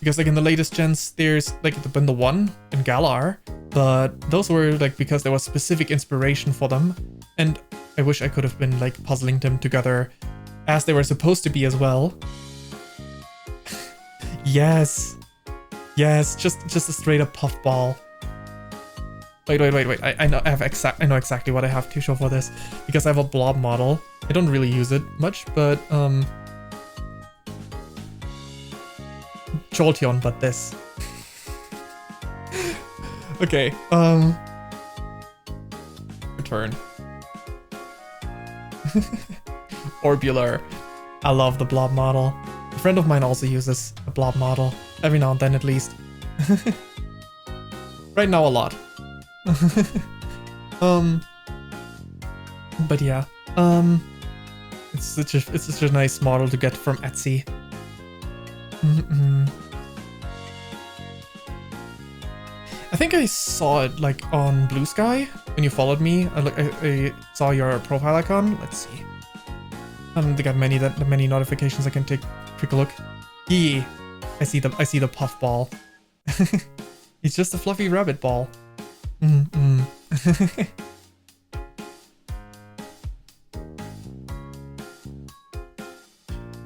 Because like in the latest gens, there's like been the one in Galar, but those were like because there was specific inspiration for them. And I wish I could have been like puzzling them together as they were supposed to be as well. Yes. Yes, just a straight up puffball. Wait. I know exactly what I have to show for this. Because I have a blob model. I don't really use it much, but Jolteon, but this. Okay, return. Orbular. I love the blob model. A friend of mine also uses a blob model. Every now and then at least. Right now a lot. But yeah. It's such a nice model to get from Etsy. I think I saw it like on Bluesky when you followed me. I saw your profile icon. Let's see. I don't think I have many notifications I can take a look. Yeah, I see the puff ball. It's just a fluffy rabbit ball.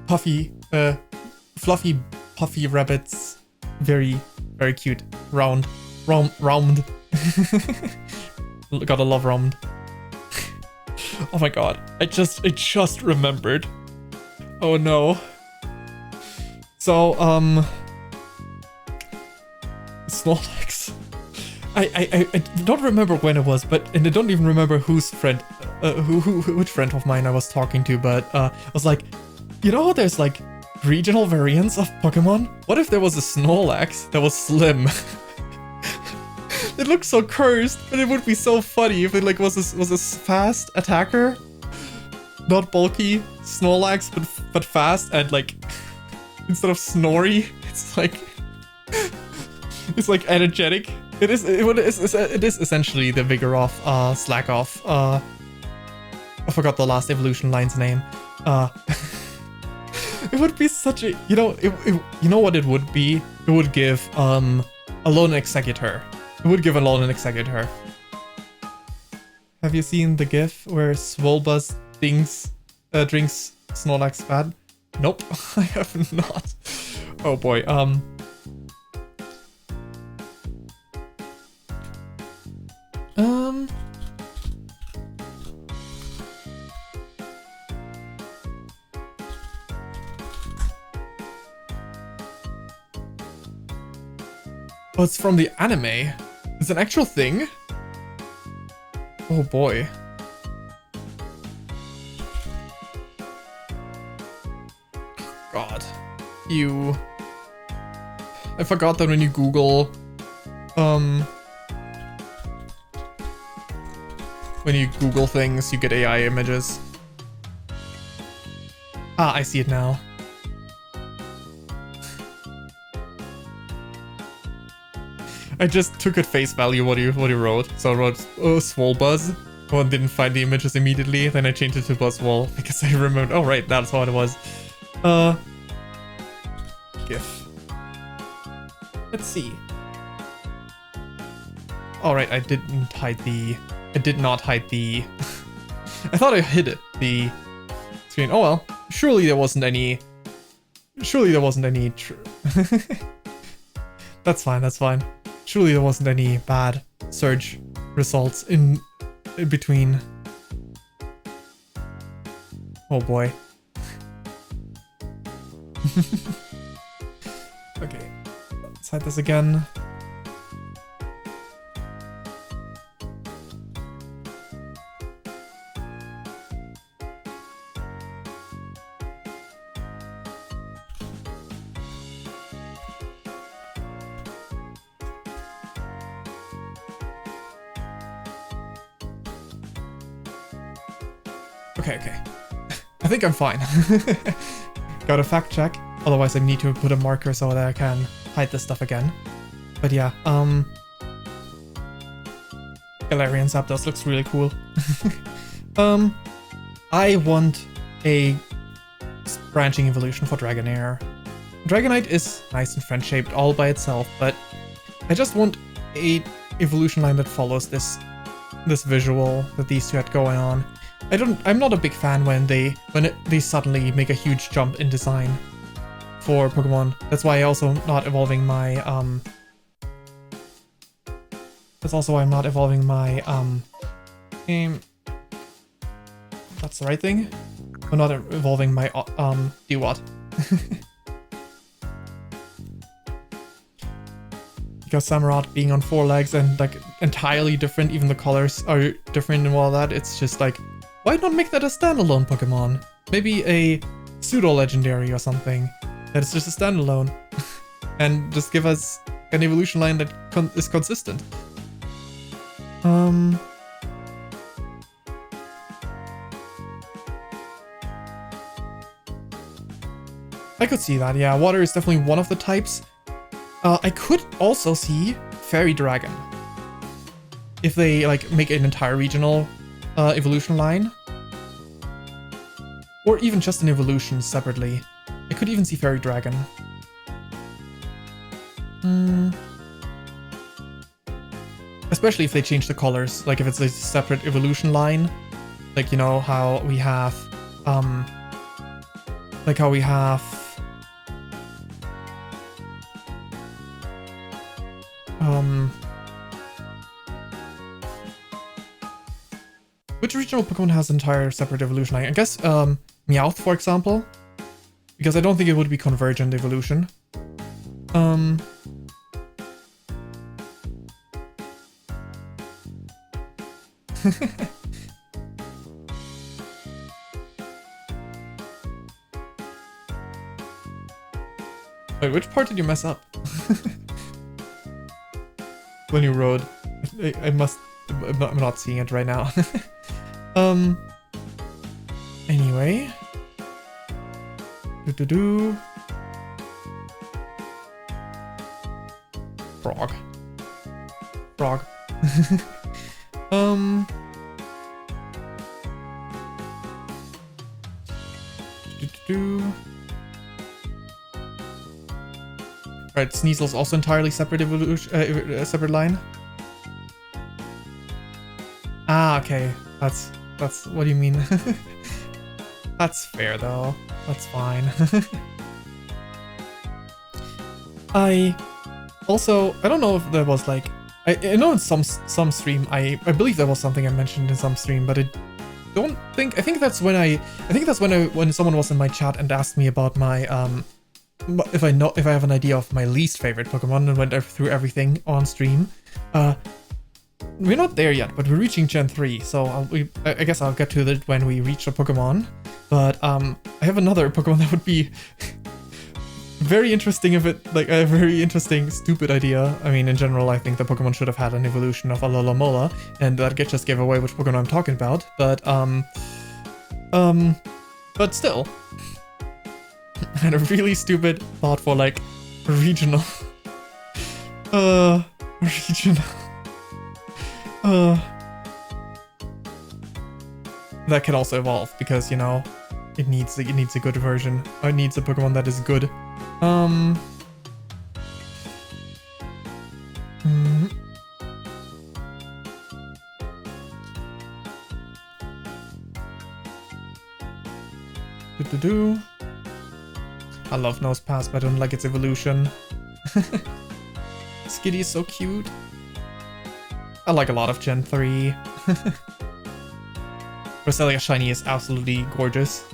Fluffy, puffy rabbits. Very, very cute. Round. Gotta love round. Oh my god. I just remembered. Oh no. So, Snorlax. I don't remember when it was, and I don't even remember whose friend, which friend of mine I was talking to, but I was like, you know how there's like regional variants of Pokemon? What if there was a Snorlax that was slim? It looks so cursed, but it would be so funny if it like was a fast attacker, not bulky Snorlax, but fast, and like instead of Snorri, it's like energetic. It is essentially the Vigoroth Slackoff. I forgot the last evolution line's name. It would be such a, you know what it would be? It would give a lone executor. It would give a lone executor. Have you seen the GIF where Swolbuzz drinks Snorlax fat? Nope, I have not. Oh boy. Oh, it's from the anime. It's an actual thing? Oh boy. God. I forgot that when you Google, when you Google things, you get AI images. Ah, I see it now. I just took at face value what you wrote. So I wrote Swolbuzz. Well, didn't find the images immediately. Then I changed it to Buzzwole because I remembered. Oh right, that's what it was. GIF. Let's see. All right, I did not hide the. I thought I hid the screen. Oh well. Surely there wasn't any. That's fine. Surely there wasn't any bad search results in between. Oh boy. Okay, let's hide this again. Okay. I think I'm fine. Gotta fact check. Otherwise I need to put a marker so that I can hide this stuff again. But yeah, Galarian Zapdos looks really cool. I want a branching evolution for Dragonair. Dragonite is nice and friend-shaped all by itself, but I just want a evolution line that follows this visual that these two had going on. I'm not a big fan when they suddenly make a huge jump in design for Pokemon. That's why I'm not evolving my that's the right thing. I'm not evolving my Dewott. Because Samurott being on 4 legs and like entirely different, even the colors are different and all that, it's just like, why not make that a standalone Pokemon? Maybe a pseudo-legendary or something. That is just a standalone. And just give us an evolution line that is consistent. I could see that, yeah. Water is definitely one of the types. I could also see Fairy Dragon. If they like make an entire regional evolution line. Or even just an evolution separately. I could even see Fairy Dragon. Especially if they change the colors. Like if it's a separate evolution line. Like, you know, how we have which regional Pokemon has an entire separate evolution line? I guess Meowth, for example. Because I don't think it would be convergent evolution. Wait, which part did you mess up? When you rode. I'm not seeing it right now. Anyway. Frog. Right, Sneasel's also entirely separate evolution, separate line. Ah, okay. That's what do you mean? That's fair though. That's fine. I don't know if there was like I know in some stream I believe there was something I mentioned in some stream, but I think that's when someone was in my chat and asked me about my if I have an idea of my least favorite Pokemon and went through everything on stream. We're not there yet, but we're reaching Gen 3, so I guess I'll get to it when we reach a Pokemon. But I have another Pokemon that would be very interesting if it, like, a very interesting, stupid idea. I mean, in general, I think the Pokemon should have had an evolution of Alola, and that just gave away which Pokemon I'm talking about. But still. I had a really stupid thought for, like, regional. That can also evolve because, you know, it needs a good version. It needs a Pokemon that is good. I love Nosepass, but I don't like its evolution. Skitty is so cute. I like a lot of Gen 3. Roselia Shiny is absolutely gorgeous.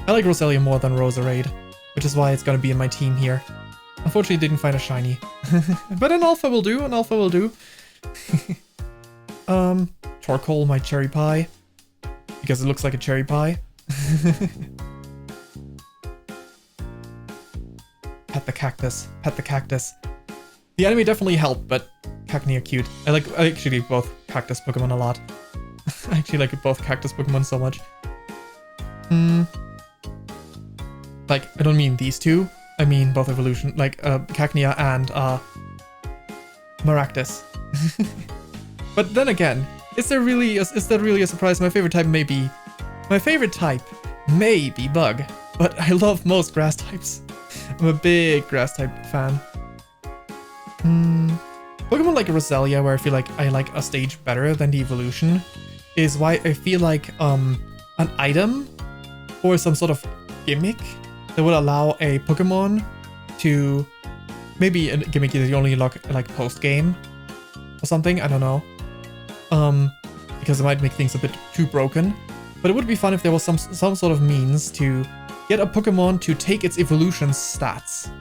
I like Roselia more than Roserade, which is why it's gonna be in my team here. Unfortunately, didn't find a shiny. But an alpha will do, Torkoal, my cherry pie. Because it looks like a cherry pie. Pet the cactus. The anime definitely helped, but Cacnea are cute. I actually both cactus Pokemon a lot. I actually like both cactus Pokemon so much.
Like, I don't mean these two. I mean both evolution, like Cacnea and Maractus. But then again, is that really a surprise? My favorite type may be bug, but I love most grass types. I'm a big grass type fan. Pokemon like Roselia, where I feel like I like a stage better than the evolution, is why I feel like an item or some sort of gimmick that would allow a Pokemon to, maybe a gimmick that you only unlock like post game or something, I don't know. Because it might make things a bit too broken. But it would be fun if there was some sort of means to get a Pokemon to take its evolution stats.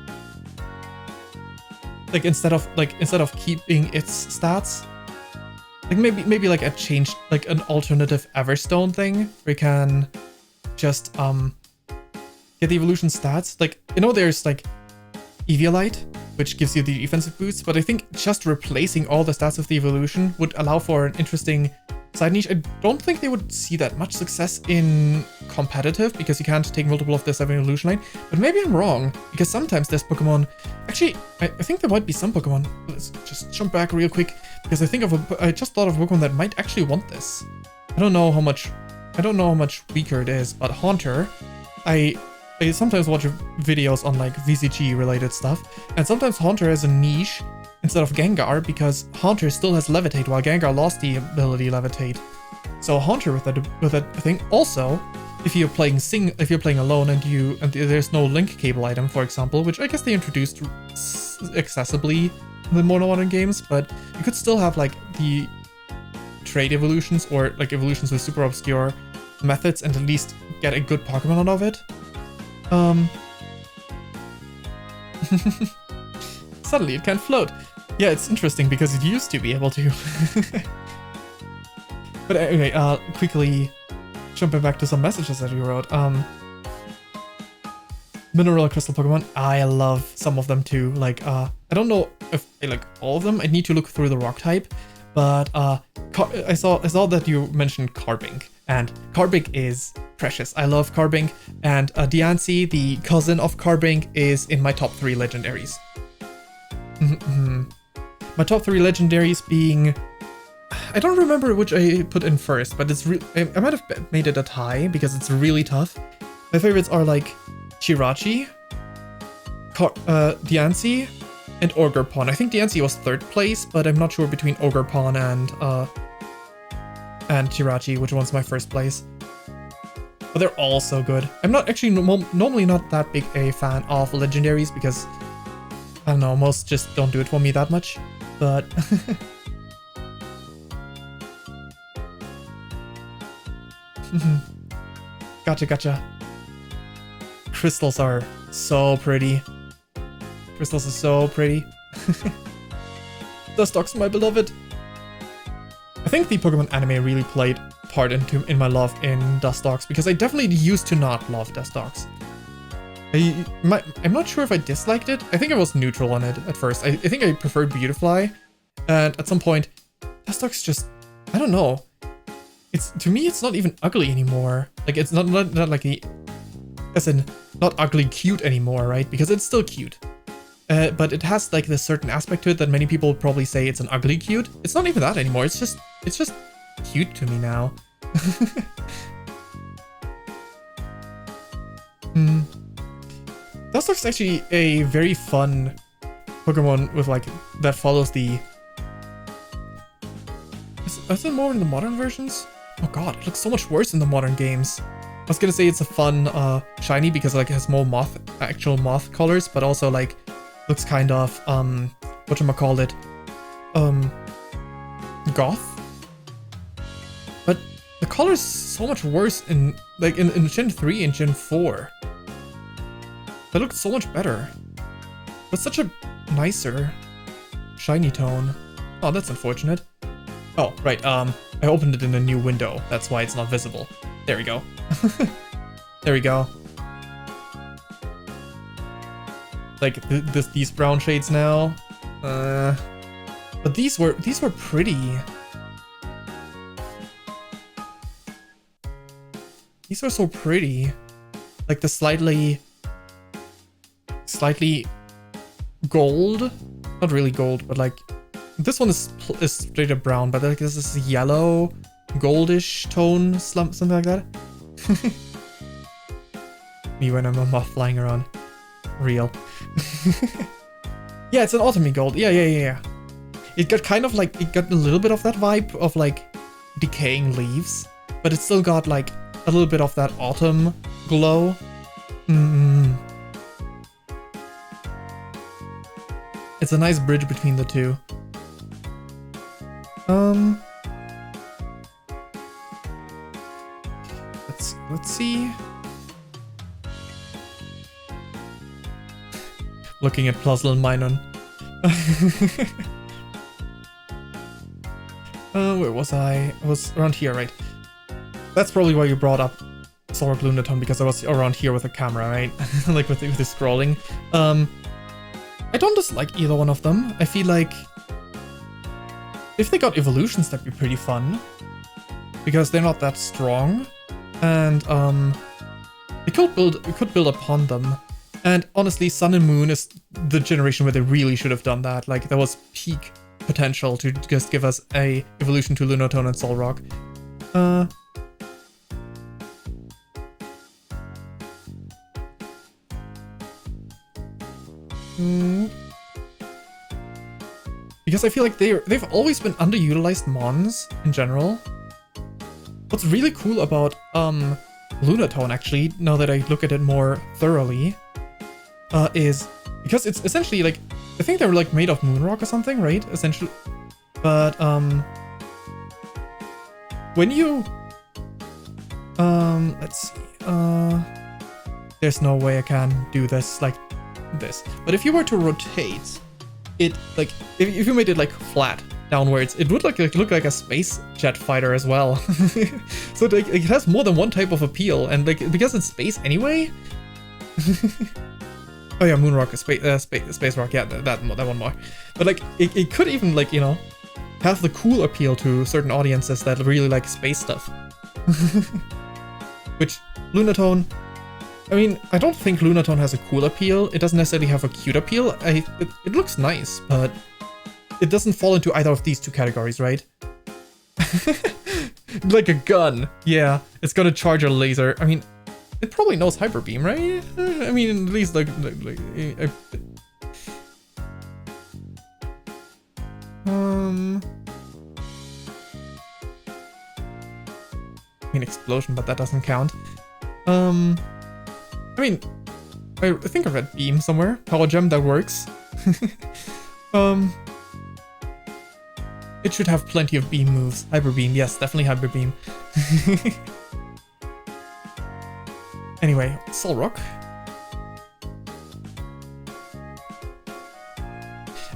Like instead of keeping its stats, like maybe like a change, like an alternative Everstone thing where you can just get the evolution stats. Like, you know, there's like Eviolite, which gives you the defensive boost, but I think just replacing all the stats of the evolution would allow for an interesting side niche. I don't think they would see that much success in competitive because you can't take multiple of the 7 evolution line, but maybe I'm wrong, because sometimes there's Pokemon, actually, I think there might be some Pokemon, let's just jump back real quick, because I just thought of a Pokemon that might actually want this. I don't know how much weaker it is, but Haunter, I sometimes watch videos on like VCG related stuff, and sometimes Haunter has a niche instead of Gengar, because Haunter still has Levitate while Gengar lost the ability Levitate. So Haunter with that thing. Also, if you're playing alone and there's no link cable item, for example, which I guess they introduced accessibly in the more modern games, but you could still have like the trade evolutions or like evolutions with super obscure methods and at least get a good Pokemon out of it. Suddenly it can't float. Yeah, it's interesting because it used to be able to. But anyway, quickly jumping back to some messages that you wrote. Mineral Crystal Pokemon, I love some of them too. Like, I don't know if I like all of them. I need to look through the rock type. But I saw that you mentioned Carbink, and Carbink is precious. I love Carbink, and Diancie, the cousin of Carbink, is in my top 3 legendaries. My top 3 legendaries being, I don't remember which I put in first, but it's I might have made it a tie because it's really tough. My favorites are like Chirachi, Diancie, and Ogerpon. I think Diancie was 3rd place, but I'm not sure between Ogerpon and Chirachi which one's my 1st place. But they're all so good. I'm not actually normally not that big a fan of legendaries because I don't know, most just don't do it for me that much. But Gotcha. Crystals are so pretty. Crystals are so pretty. Dustox, my beloved. I think the Pokemon anime really played part in my love in Dustox, because I definitely used to not love Dustox. I'm not sure if I disliked it. I think I was neutral on it at first. I think I preferred Beautifly, and at some point, Dustox just, I don't know. To me, it's not even ugly anymore. Like, it's not like as in, not ugly cute anymore, right? Because it's still cute. But it has like this certain aspect to it that many people probably say it's an ugly cute. It's not even that anymore. It's just cute to me now. Dustox is actually a very fun Pokemon with like that follows the. Is it more in the modern versions? Oh god, it looks so much worse in the modern games. I was gonna say it's a fun shiny because like it has more actual moth colors, but also like looks kind of whatchamacallit, goth. But the color's so much worse in Gen 3 and Gen 4. That looks so much better. But such a nicer shiny tone. Oh, that's unfortunate. Oh, right, I opened it in a new window. That's why it's not visible. There we go. There we go. Like these brown shades now. But these were pretty.
These are so pretty. Like the slightly gold. Not really gold, but like this one is straight up brown, but like this is yellow, goldish tone, something like that. Me when I'm a moth flying around. Real. Yeah, it's an autumny gold. Yeah. It got kind of like, it got a little bit of that vibe of like decaying leaves, but it still got like a little bit of that autumn glow. It's a nice bridge between the two. Let's see. Looking at Puzzle and Minun. Where was I? I was around here, right? That's probably why you brought up Solrock Lunatone, because I was around here with the camera, right? Like with the scrolling. I don't dislike either one of them. I feel like if they got evolutions, that'd be pretty fun, because they're not that strong, and it could build upon them. And honestly, Sun and Moon is the generation where they really should have done that. Like, there was peak potential to just give us a evolution to Lunatone and Solrock. Because I feel like they've always been underutilized mons in general. What's really cool about Lunatone, actually, now that I look at it more thoroughly, is because it's essentially like, I think they're like made of moonrock or something, right? Essentially. But when you let's see, there's no way I can do this like this. But if you were to rotate it, like if you made it like flat downwards, it would look like a space jet fighter as well. So like, it has more than one type of appeal, and like because it's space anyway. Oh yeah, Moonrock, Space Rock, yeah, that one more. But like, it could even like, you know, have the cool appeal to certain audiences that really like space stuff. Which, Lunatone, I mean, I don't think Lunatone has a cool appeal. It doesn't necessarily have a cute appeal. It looks nice, but it doesn't fall into either of these two categories, right? Like a gun. Yeah, it's gonna charge a laser. I mean, it probably knows Hyper Beam, right? I mean, at least like I mean, Explosion, but that doesn't count. I mean, I think I read Beam somewhere. Power Gem, that works. It should have plenty of beam moves. Hyper Beam, yes, definitely Hyper Beam. Anyway, Solrock.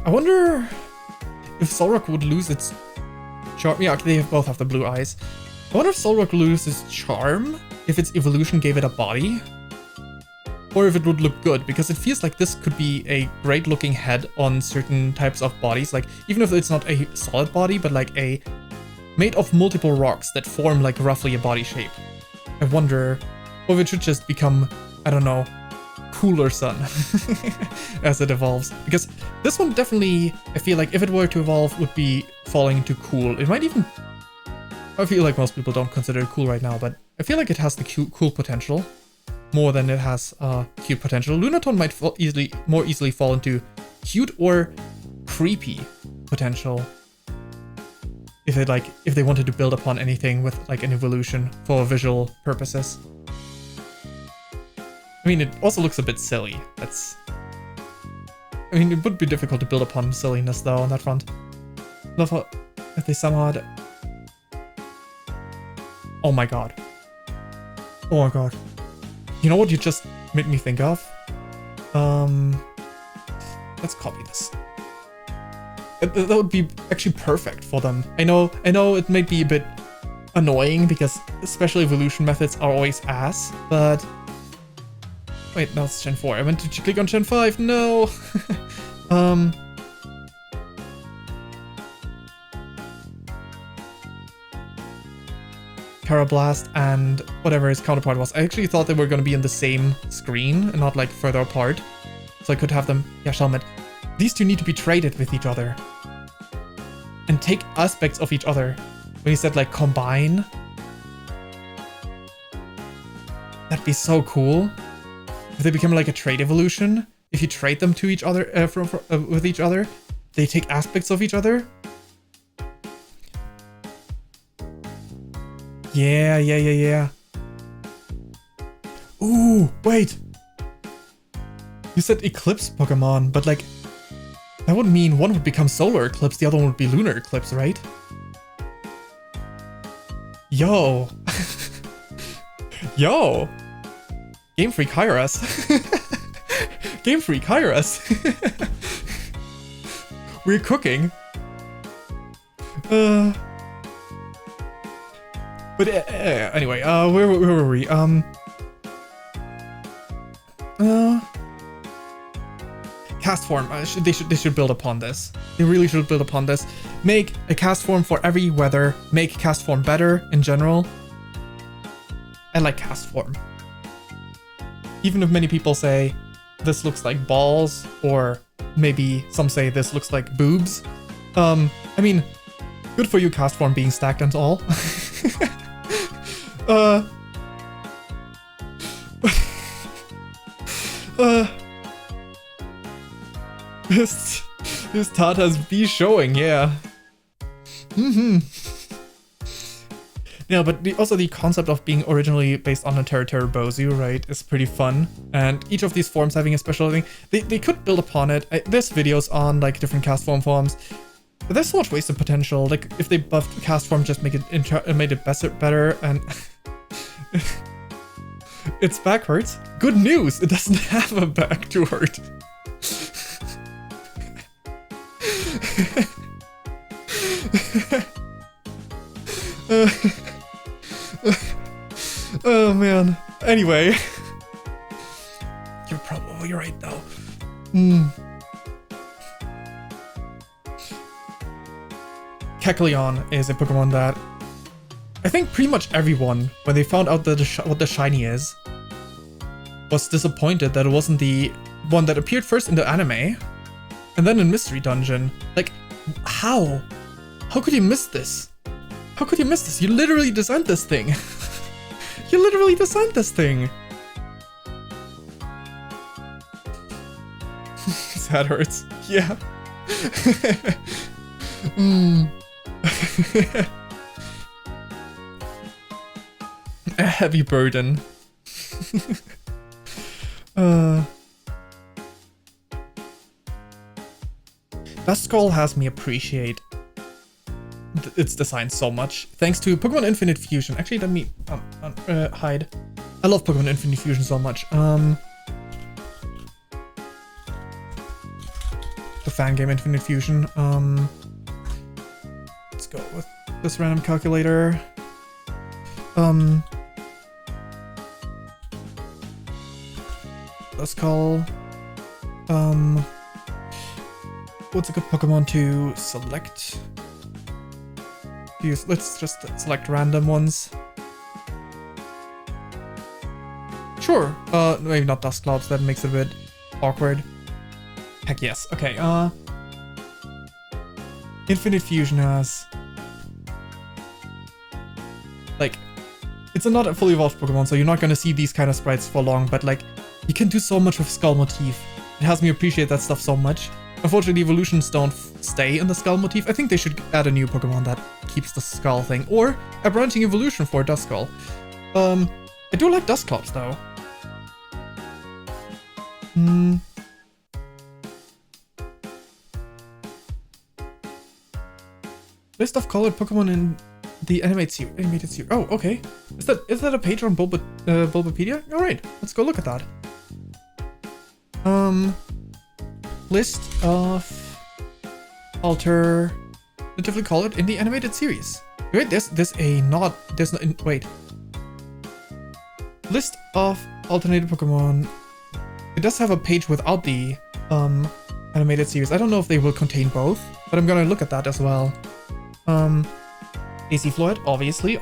I wonder if Solrock would lose its charm. Yeah, they both have the blue eyes. I wonder if Solrock loses charm if its evolution gave it a body. Or if it would look good, because it feels like this could be a great looking head on certain types of bodies. Like, even if it's not a solid body, but like a made of multiple rocks that form like roughly a body shape. I wonder. Or if it should just become, I don't know, Cooler Sun as it evolves. Because this one definitely, I feel like if it were to evolve, would be falling into cool. It might even, I feel like most people don't consider it cool right now, but I feel like it has the cool potential more than it has cute potential. Lunatone might more easily fall into cute or creepy potential. If they wanted to build upon anything with like an evolution for visual purposes. I mean, it also looks a bit silly. I mean, it would be difficult to build upon silliness, though, on that front. Love how if they somehow had... Oh my god. Oh my god. You know what you just made me think of? Let's copy this. That would be actually perfect for them. I know it might be a bit annoying, because special evolution methods are always ass, but... Wait, no, it's Gen 4. I meant to click on Gen 5. No! Carablast and whatever his counterpart was. I actually thought they were going to be in the same screen and not like further apart. So I could have them, yeah, Shelmet. These two need to be traded with each other. And take aspects of each other. When he said like combine. That'd be so cool. If they become like a trade evolution. If you trade them to each other, with each other. They take aspects of each other. Yeah. Ooh, wait. You said Eclipse Pokemon, but like, that would mean one would become Solar Eclipse, the other one would be Lunar Eclipse, right? Yo. Yo. Game Freak, hire us. Game Freak, hire us. We're cooking. But anyway, where were we? Cast form. They should build upon this. They really should build upon this. Make a cast form for every weather. Make cast form better in general. I like cast form. Even if many people say this looks like balls, or maybe some say this looks like boobs. I mean, good for you, cast form being stacked and all. This Tata's be showing, yeah. Yeah, but also the concept of being originally based on a Terra Bozu, right, is pretty fun. And each of these forms having a special thing, they could build upon it. There's videos on like different cast form forms. But there's so much wasted potential. Like if they buffed cast form, just made it better, and its back hurts. Good news, it doesn't have a back to hurt. Oh man. Anyway. You're probably right though. Kecleon is a Pokemon that I think pretty much everyone, when they found out that what the shiny is, was disappointed that it wasn't the one that appeared first in the anime and then in Mystery Dungeon. Like, how? How could you miss this? How could you miss this? You literally designed this thing. You literally designed this thing. That hurts. Yeah. A heavy burden. Duskull has me appreciate its design so much, thanks to Pokemon Infinite Fusion. Actually, let me hide. I love Pokemon Infinite Fusion so much. The fan game Infinite Fusion. Let's go with this random calculator. Duskull. What's a good Pokemon to select? Let's just select random ones. Sure. Maybe not Dusclops, that makes it a bit awkward. Heck yes. Okay, Infinite Fusion has... like, it's not a fully evolved Pokemon, so you're not gonna see these kind of sprites for long, but like, you can do so much with Skull motif. It has me appreciate that stuff so much. Unfortunately, evolutions don't stay in the Skull motif. I think they should add a new Pokemon that keeps the Skull thing, or a branching evolution for Duskull. I do like Dusclops though. List of colored Pokemon in the animated series. Oh, okay. Is that a page on Bulbapedia? All right, let's go look at that. List of alternatively colored in the animated series. Wait, wait. List of alternated Pokemon. It does have a page without the animated series. I don't know if they will contain both, but I'm gonna look at that as well. AC Floyd, obviously.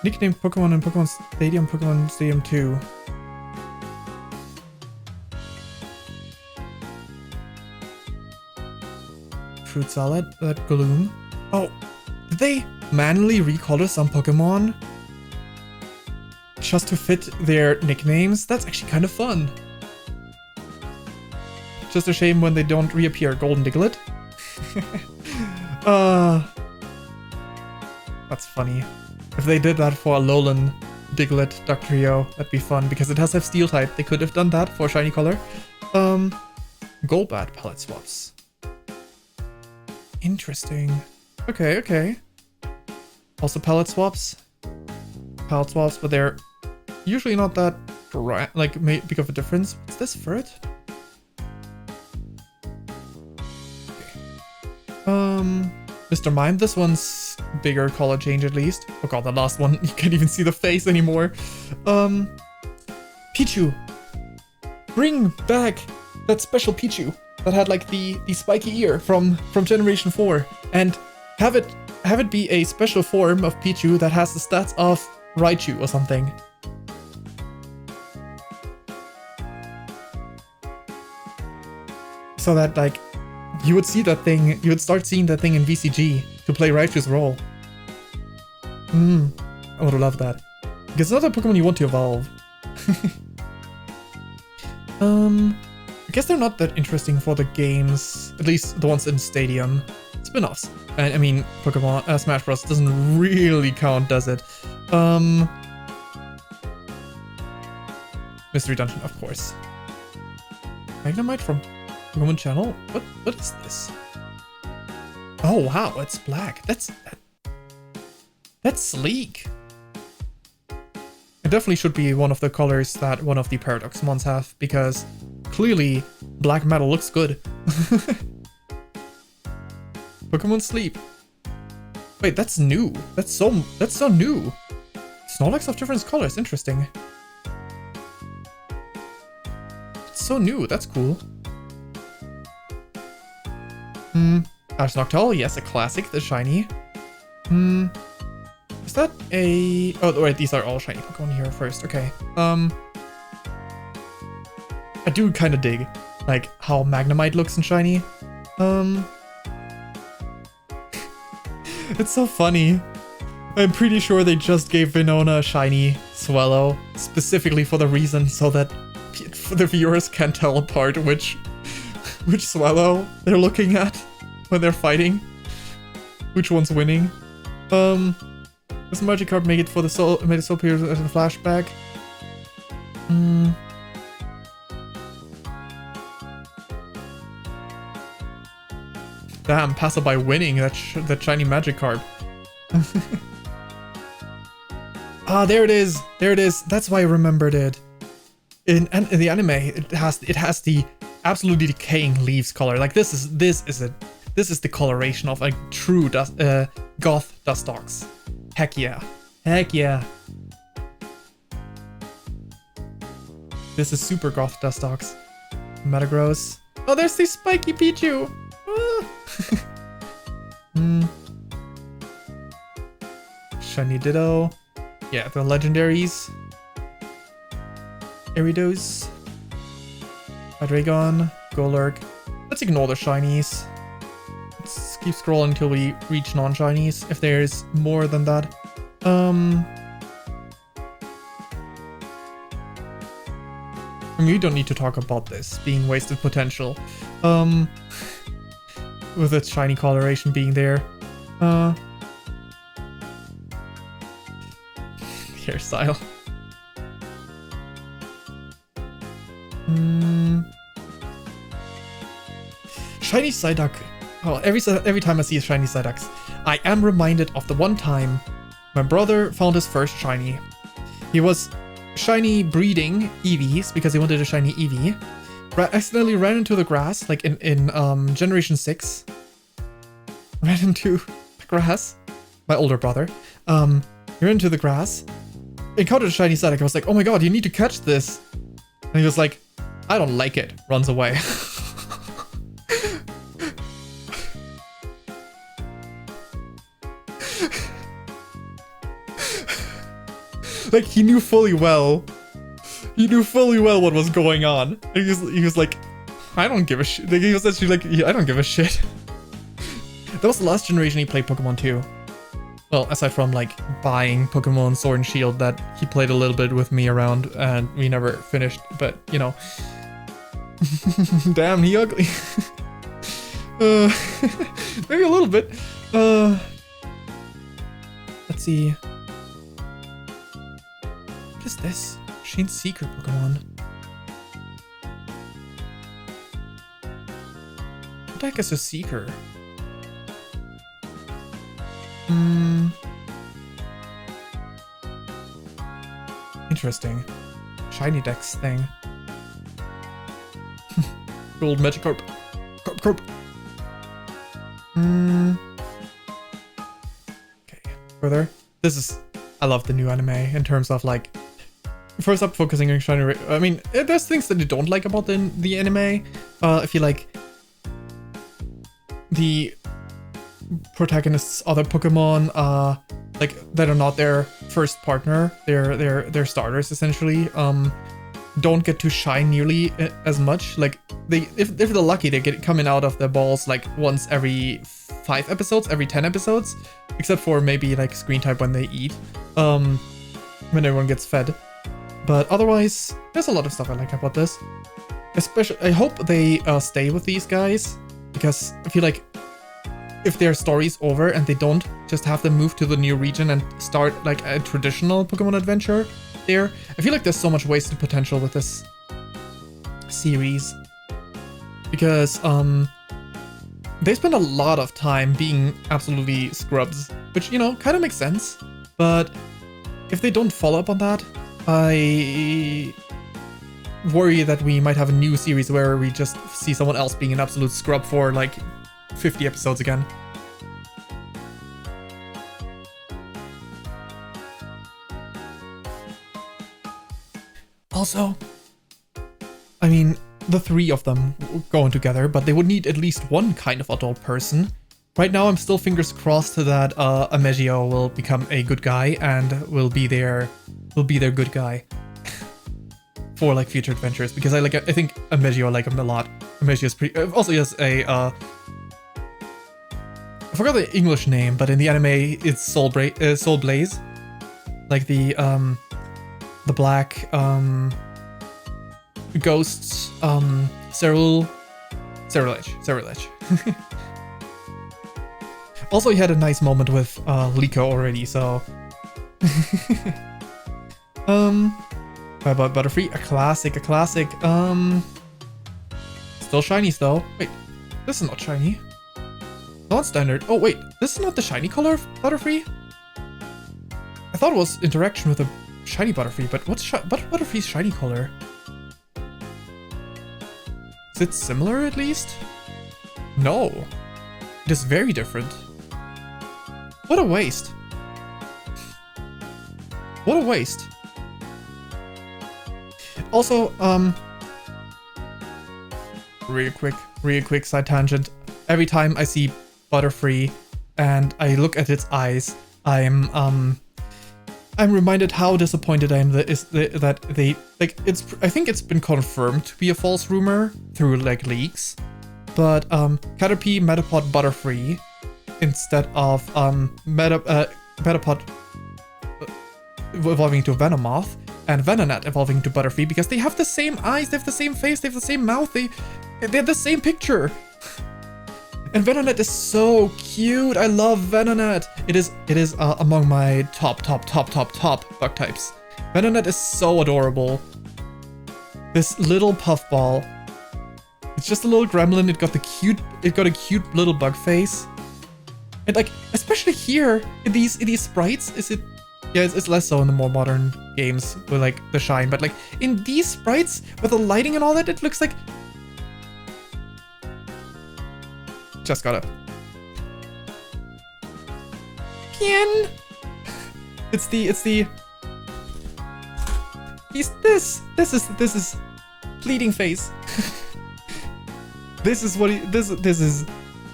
Nicknamed Pokemon in Pokemon Stadium 2. Fruit Salad, that Gloom. Oh, did they manually recolor some Pokemon just to fit their nicknames? That's actually kind of fun. Just a shame when they don't reappear. Golden Diglett. That's funny. If they did that for Alolan Diglett Dugtrio, that'd be fun because it does have Steel type. They could have done that for shiny color. Golbat palette swaps. Interesting. Okay, okay. Also palette swaps. Palette swaps, but they're usually not that like big of a difference. What's this for it? Mr. Mime, this one's bigger color change at least. Oh god, the last one, you can't even see the face anymore. Pichu. Bring back that special Pichu that had like the spiky ear from Generation 4 and have it be a special form of Pichu that has the stats of Raichu or something. So that like you would see that thing, you would start seeing that thing in VCG to play Raichu's role. I would love that. Because it's not a Pokemon you want to evolve. I guess they're not that interesting for the games, at least the ones in Stadium. Spin-offs. And I mean, Pokemon Smash Bros. Doesn't really count, does it? Mystery Dungeon, of course. Magnemite from Pokemon Channel? What is this? Oh wow, it's black. That's sleek. It definitely should be one of the colors that one of the Paradox mons have, because clearly black metal looks good. Pokemon Sleep. Wait, that's new. That's so new. Snorlax of different colors, interesting. It's so new, that's cool. Ash Noctowl, yes, a classic, the shiny. Is that a... Oh, wait, these are all shiny Pokemon here first, okay. I do kind of dig, like, how Magnemite looks in shiny. It's so funny. I'm pretty sure they just gave Venona a shiny Swallow, specifically for the reason so that the viewers can tell apart which Swallow they're looking at when they're fighting. Which one's winning. Does Magikarp make it for the soul made it so appear as a flashback? Damn, Passerby winning that shiny Magikarp. Ah, there it is. There it is. That's why I remembered it. In the anime, it has the absolutely decaying leaves color. Like this is the coloration of a true goth Dustox. Heck yeah. Heck yeah. This is super goth Dustox. Metagross. Oh, there's the spiky Pichu. Ah. Shiny Ditto. Yeah, the legendaries. Aridos. Hydreigon. Golurk. Let's ignore the shinies. Let's keep scrolling until we reach non-shinies, if there's more than that. I mean, we don't need to talk about this being wasted potential. With its shiny coloration being there. Hairstyle. Shiny Psyduck. Oh, every time I see a shiny Psyduck, I am reminded of the one time my brother found his first shiny. He was shiny breeding Eevees because he wanted a shiny Eevee. Accidentally ran into the grass, like in Generation 6. Ran into the grass. My older brother. He ran into the grass. Encountered a shiny Psyduck. I was like, oh my god, you need to catch this. And he was like, I don't like it. Runs away. Like, he knew fully well. He knew fully well what was going on. He was like, I don't give a shit. Like, he was actually like, yeah, I don't give a shit. That was the last generation he played Pokemon too. Well, aside from like buying Pokemon Sword and Shield that he played a little bit with me around and we never finished, but you know. Damn, he ugly. Maybe a little bit. Let's see. What is this? Shane's secret Pokemon. What the heck is a seeker? Interesting. Shiny Dex thing. Gold Magikarp. Carp. Okay, further. This is... I love the new anime in terms of like... First up, focusing on shiny... I mean, there's things that I don't like about the anime. I feel like... The protagonist's other Pokemon, like, that are not their first partner, they're starters, essentially, don't get to shine nearly as much. Like, if they're lucky, they get coming out of their balls like once every 5 episodes, every 10 episodes, except for maybe like screen type when they eat, when everyone gets fed. But otherwise, there's a lot of stuff I like about this. Especially, I hope they stay with these guys, because I feel like if their story's over and they don't just have them move to the new region and start like a traditional Pokemon adventure there, I feel like there's so much wasted potential with this series. Because they spend a lot of time being absolutely scrubs, which, you know, kind of makes sense. But if they don't follow up on that, I worry that we might have a new series where we just see someone else being an absolute scrub for like 50 episodes again. Also, I mean, the 3 of them going together, but they would need at least one kind of adult person. Right now, I'm still fingers crossed that Amegio will become a good guy and will be their good guy for like future adventures, because I think Amegio, I like him a lot. Amegio is pretty. Also, he has a I forgot the English name, but in the anime it's Soul Blaze, like the black ghosts Ceruledge. Also, he had a nice moment with Liko already, so Butterfree, a classic. Still shinies though. Wait, this is not shiny. Non-standard. Oh wait, this is not the shiny color of Butterfree? I thought it was interaction with a shiny Butterfree, but what's Butterfree's shiny color? Is it similar at least? No. It is very different. What a waste. What a waste. Also, real quick side tangent. Every time I see Butterfree and I look at its eyes, I'm reminded how disappointed I am that they like it's. I think it's been confirmed to be a false rumor through like leaks, but Caterpie Metapod Butterfree instead of Metapod evolving to Venomoth and Venonat evolving to Butterfree, because they have the same eyes, they have the same face, they have the same mouth, they have the same picture. And Venonat is so cute. I love Venonat. It is among my top bug types. Venonat is so adorable. This little puffball. It's just a little gremlin. It got a cute little bug face. And like, especially here in these sprites, it's less so in the more modern games with like the shine, but like in these sprites with the lighting and all that, it looks like just got up. Pien. This is pleading face. This is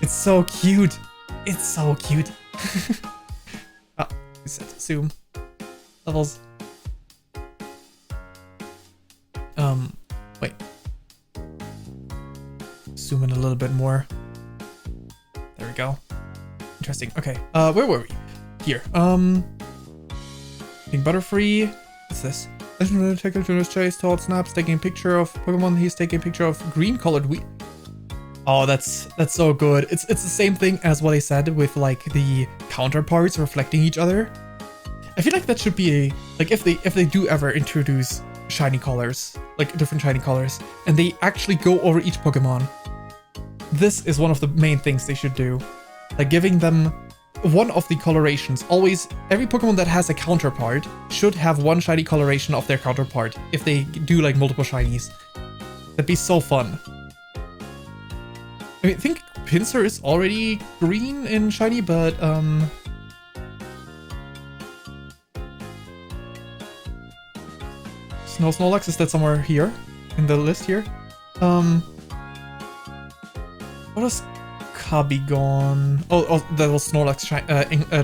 it's so cute. It's so cute. Set zoom levels. Wait. Zoom in a little bit more. There we go. Interesting. Okay. Where were we? Here. Being butterfree. What's this? Legendary attacker to his chase, Toad snaps, taking a picture of Pokemon. He's taking a picture of green colored wheat. Oh, that's so good. It's the same thing as what I said with like the counterparts reflecting each other. I feel like that should be a like if they do ever introduce shiny colors, like different shiny colors, and they actually go over each Pokemon. This is one of the main things they should do. Like giving them one of the colorations. Always, every Pokemon that has a counterpart should have one shiny coloration of their counterpart if they do like multiple shinies. That'd be so fun. I think Pinsir is already green in shiny, but Snorlax, is that somewhere here in the list here? What was Kabigon? Oh, that was Snorlax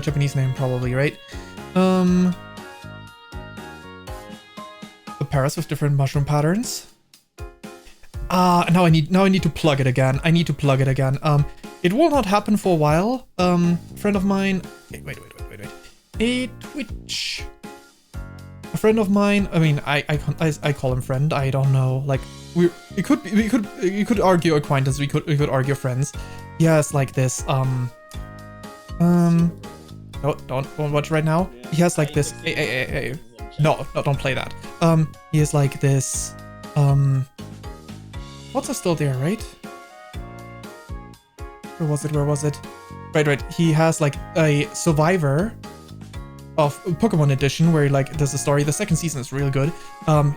Japanese name probably, right? The Paras with different mushroom patterns. Now I need to plug it again. It will not happen for a while. Friend of mine. Wait. A Twitch. A friend of mine. I mean, I call him friend. I don't know. Like we could argue acquaintance. We could argue friends. He has like this. No, don't watch right now. He has like this. No, don't play that. He has like this. What's still there, right? Where was it? Right. He has like a Survivor of Pokemon Edition where like there's a story. The second season is really good.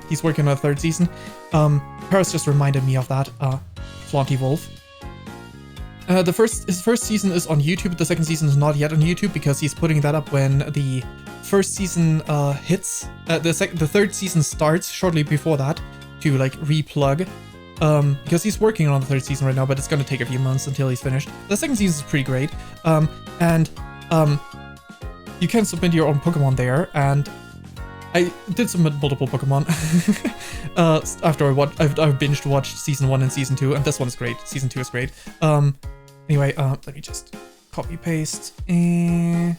He's working on a third season. Paris just reminded me of that. Flaunty Wolf. His first season is on YouTube. The second season is not yet on YouTube because he's putting that up when the first season hits. The third season starts shortly before that to like replug. Because he's working on the third season right now, but it's gonna take a few months until he's finished. The second season is pretty great. You can submit your own Pokemon there, and I did submit multiple Pokemon after I've binged watched season 1 and season 2, and this one is great. Season 2 is great. Anyway, let me just copy paste the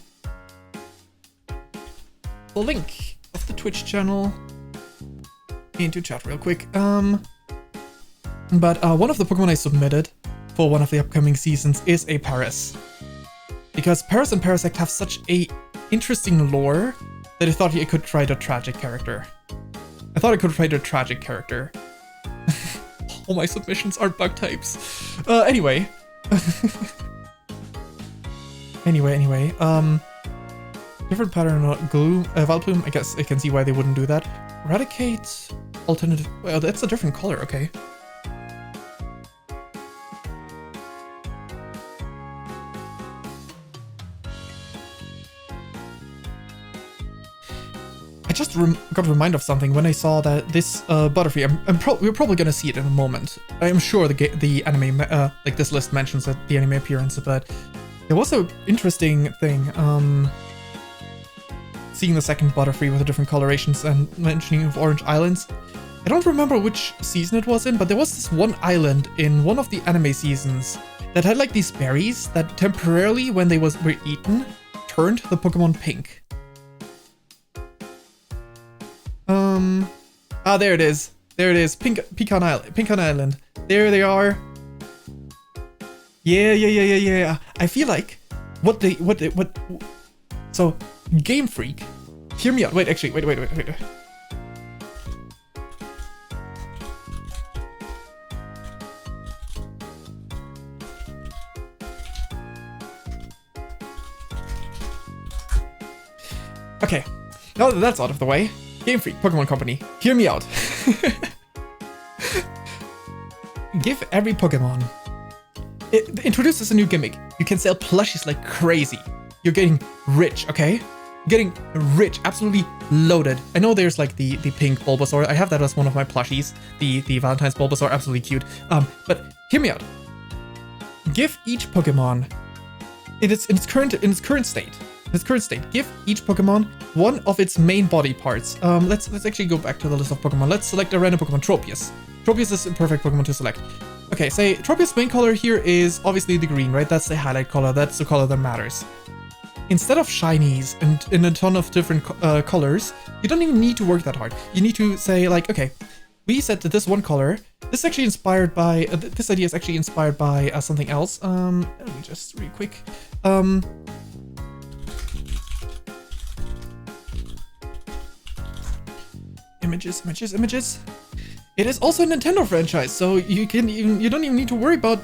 link of the Twitch channel into chat real quick. But one of the Pokemon I submitted for one of the upcoming seasons is a Paras. Because Paras and Parasect have such a interesting lore that I thought I could try the tragic character. All my submissions are bug types. Anyway. Anyway. Different pattern on Glue, Valplume. I guess I can see why they wouldn't do that. Eradicate, alternative. Well, that's a different color. Okay. I just got reminded of something when I saw that this Butterfree. We're probably gonna see it in a moment. I'm sure the anime, like this list mentions that the anime appearance, but there was an interesting thing. Seeing the second Butterfree with the different colorations and mentioning of Orange Islands. I don't remember which season it was in, but there was this one island in one of the anime seasons that had like these berries that temporarily, when they were eaten, turned the Pokemon pink. There it is. Pecan Island. There they are. Yeah. I feel like what. So, Game Freak, hear me out. Wait. Okay, now that that's out of the way, Game Freak, Pokemon Company, hear me out. Give every Pokemon. It introduces a new gimmick. You can sell plushies like crazy. You're getting rich, okay? Getting rich, absolutely loaded. I know there's like the pink Bulbasaur. I have that as one of my plushies. The Valentine's Bulbasaur, absolutely cute. But hear me out. Give each Pokemon in its current state In its current state, give each Pokemon one of its main body parts. Let's actually go back to the list of Pokemon. Let's select a random Pokemon, Tropius. Tropius is a perfect Pokemon to select. Okay, say Tropius' main color here is obviously the green, right? That's the highlight color. That's the color that matters. Instead of shinies and in a ton of different colors, you don't even need to work that hard. You need to say like, okay, we said that this one color, this is actually inspired by, this idea is actually inspired by something else. Let me just real quick. Images. It is also a Nintendo franchise, so you don't even need to worry about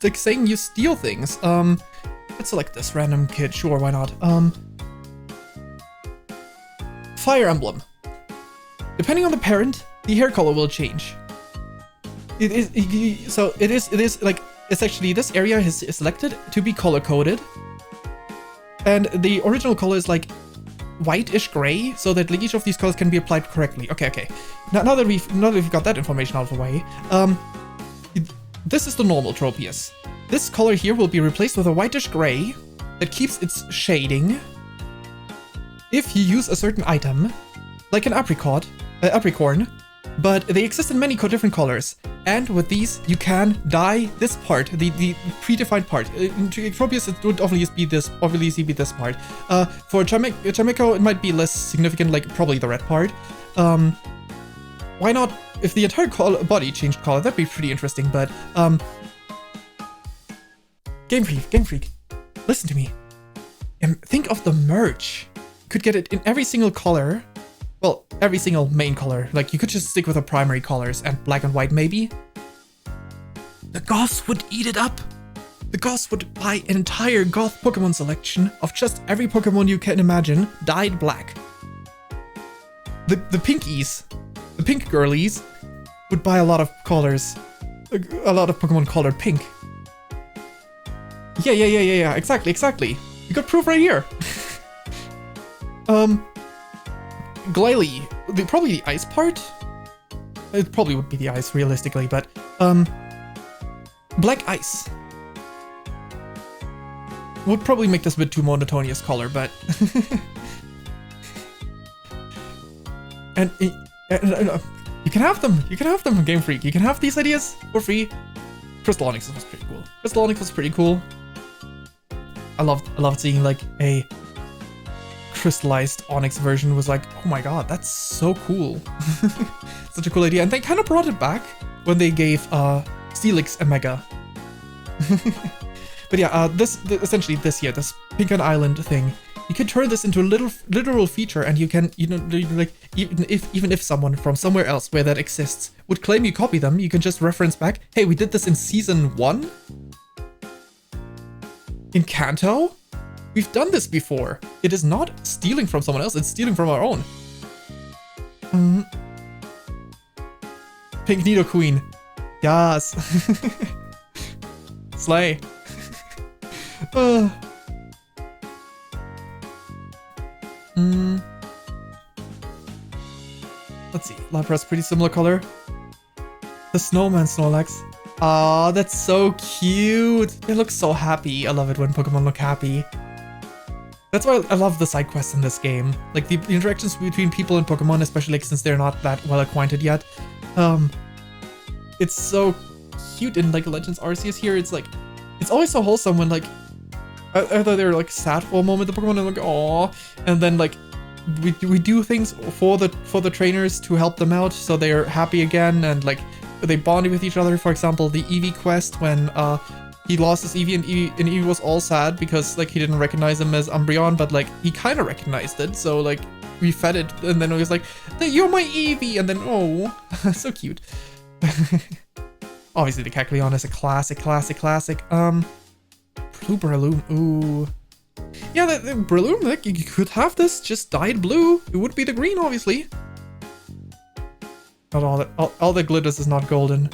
like saying you steal things. Let's select this random kid. Sure, why not? Fire Emblem. Depending on the parent, the hair color will change. It is like, it's actually, this area is selected to be color coded, and the original color is like whitish gray, so that like each of these colors can be applied correctly. Okay. Now that we've got that information out of the way, this is the normal Tropius. This color here will be replaced with a whitish gray that keeps its shading if you use a certain item, like an apricorn, but they exist in many different colors. And with these, you can dye this part, the predefined part. In Tropius, it would obviously be this part. For Chameko, it might be less significant, like probably the red part. Why not? If the entire body changed color, that'd be pretty interesting. But Game Freak, listen to me. And think of the merch. Could get it in every single color. Well, every single main color. Like, you could just stick with the primary colors and black and white, maybe. The Goths would eat it up. The Goths would buy an entire Goth Pokemon selection of just every Pokemon you can imagine, dyed black. The Pinkies, the pink girlies, would buy a lot of colors. A lot of Pokemon colored pink. Yeah, exactly. You got proof right here. Glalie, probably the ice part? It probably would be the ice, realistically, but, black ice would probably make this a bit too monotonous color, but... and you can have them, Game Freak. You can have these ideas for free. Crystal Onyx was pretty cool. I loved seeing, like, a crystallized Onyx version. Was like, oh my god, that's so cool. Such a cool idea. And they kind of brought it back when they gave Steelix a Mega. But yeah, essentially this Pinkan Island thing, you can turn this into a literal feature, and you can, like, even if someone from somewhere else where that exists would claim you copy them, you can just reference back, hey, we did this in season 1 in Kanto. We've done this before. It is not stealing from someone else, it's stealing from our own. Pink Nidoqueen. Yes. Slay. Let's see. Lapras, pretty similar color. The Snowman Snorlax. Aw, that's so cute. They look so happy. I love it when Pokemon look happy. That's why I love the side quests in this game. Like, the interactions between people and Pokemon, especially like, since they're not that well acquainted yet. It's so cute in like Legends Arceus here. It's like, it's always so wholesome when like, either they're like sad for a moment, the Pokemon are like, aw, and then like, we do things for the trainers to help them out so they're happy again, and like, they bonded with each other. For example, the Eevee quest when he lost his Eevee, and Eevee was all sad because like he didn't recognize him as Umbreon, but like he kind of recognized it, so like we fed it, and then it was like, you're my Eevee, and then oh, so cute. Obviously the Kecleon is a classic. Blue Breloom, ooh. Yeah, the Breloom, like, you could have this just dyed blue. It would be the green, obviously. Not all that glitters is not golden.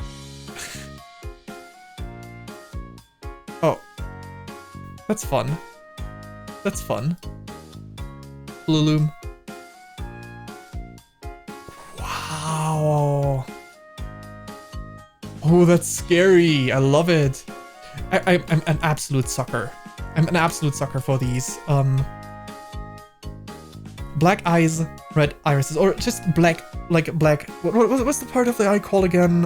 Oh. That's fun. Breloom. Wow. Oh, that's scary. I love it. I'm an absolute sucker. I'm an absolute sucker for these black eyes, red irises, or just black, like black. What's the part of the eye called again?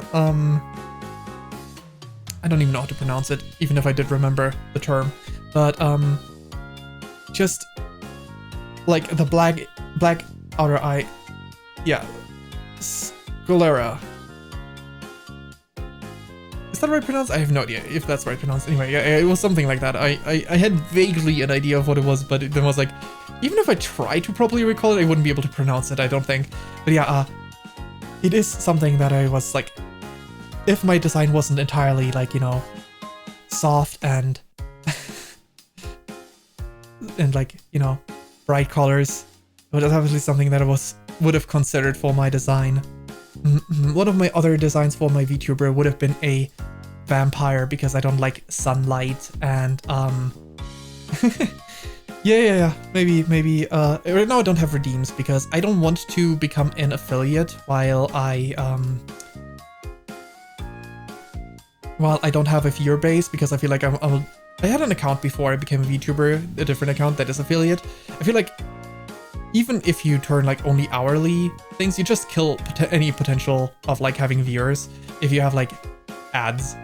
I don't even know how to pronounce it, even if I did remember the term. But just like the black outer eye. Yeah, sclera. Is that right pronounced? I have no idea if that's right pronounced. Anyway, yeah, it was something like that. I had vaguely an idea of what it was, but then was like, even if I tried to properly recall it, I wouldn't be able to pronounce it, I don't think. But yeah, it is something that I was like, if my design wasn't entirely like, you know, soft and and like, you know, bright colors, it was obviously something that I would have considered for my design. One of my other designs for my VTuber would have been a vampire, because I don't like sunlight, and yeah, maybe right now I don't have redeems because I don't want to become an affiliate while I don't have a viewer base, because I feel like I had an account before I became a VTuber, a different account that is affiliate. I feel like even if you turn like only hourly things, you just kill any potential of like having viewers if you have like ads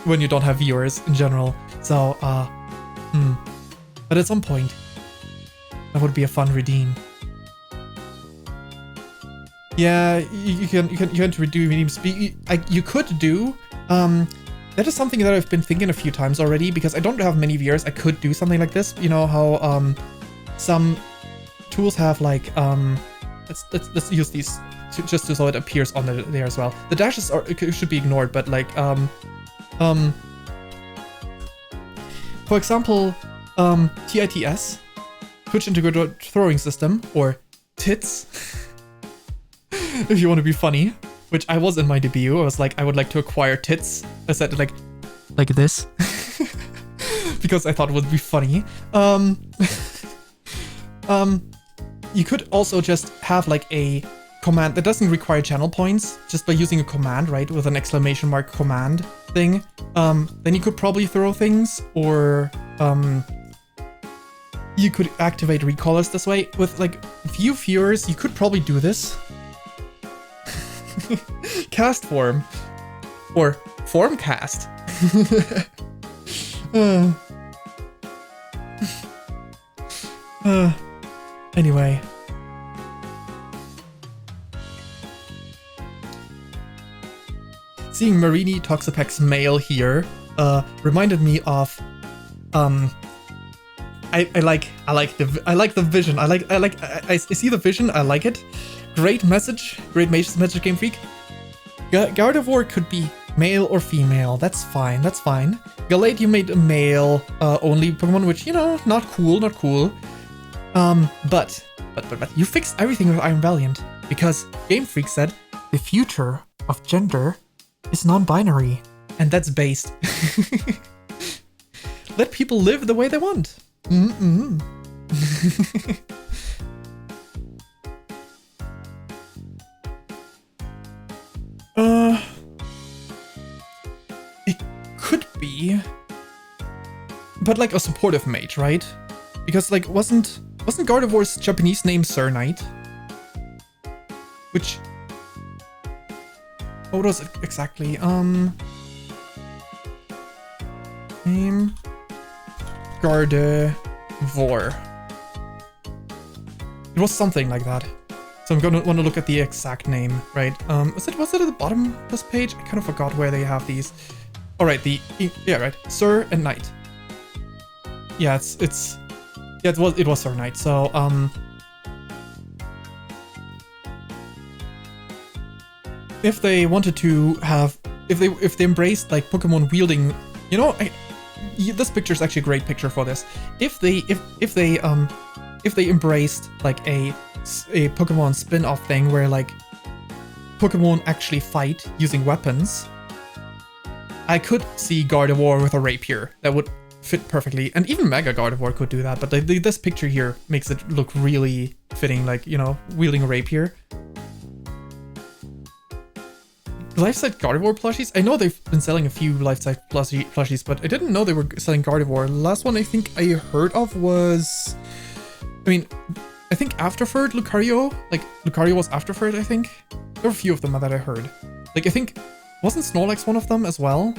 when you don't have viewers in general. So but at some point that would be a fun redeem. Yeah, you can redeem redeems. You could do that is something that I've been thinking a few times already, because I don't have many viewers. I could do something like this. You know how some tools have like let's use these just so it appears on there as well. The dashes should be ignored, but like for example, TITS, Twitch Integrated Throwing System, or TITS if you want to be funny, which I was in my debut. I was like, I would like to acquire tits. I said it like this because I thought it would be funny. You could also just have like a command that doesn't require channel points, just by using a command, right, with an exclamation mark command thing. Then you could probably throw things, or you could activate recallers this way. With like few viewers, you could probably do this. Cast form, or form cast. Anyway. Seeing Marini Toxapex male here reminded me of I like the vision. I see the vision, I like it. Great message Game Freak. Gardevoir could be male or female. That's fine. Galate, you made a male only Pokemon, which, you know, not cool. But you fixed everything with Iron Valiant, because Game Freak said the future of gender is non-binary, and that's based. Let people live the way they want. It could be, but like a supportive mate, right? Because like wasn't Gardevoir's Japanese name Sir Knight? Which, what was it exactly? Name Gardevoir. It was something like that. So I'm gonna want to look at the exact name, right? Was it at the bottom of this page? I kind of forgot where they have these. All right, yeah, right. Sir and Knight. Yeah, it was Sir Knight. So if they wanted to have, if they embraced like Pokemon wielding, you know, this picture is actually a great picture for this. If they embraced like a Pokemon spin-off thing where like Pokemon actually fight using weapons, I could see Gardevoir with a rapier. That would fit perfectly, and even Mega Gardevoir could do that, but this picture here makes it look really fitting, like, you know, wielding a rapier. Life-size Gardevoir plushies? I know they've been selling a few life-size plushies, but I didn't know they were selling Gardevoir. The last one I think I heard of was, I mean, I think Afterfurt Lucario, like Lucario was Afterfurt, I think. There were a few of them that I heard. Like I think, wasn't Snorlax one of them as well?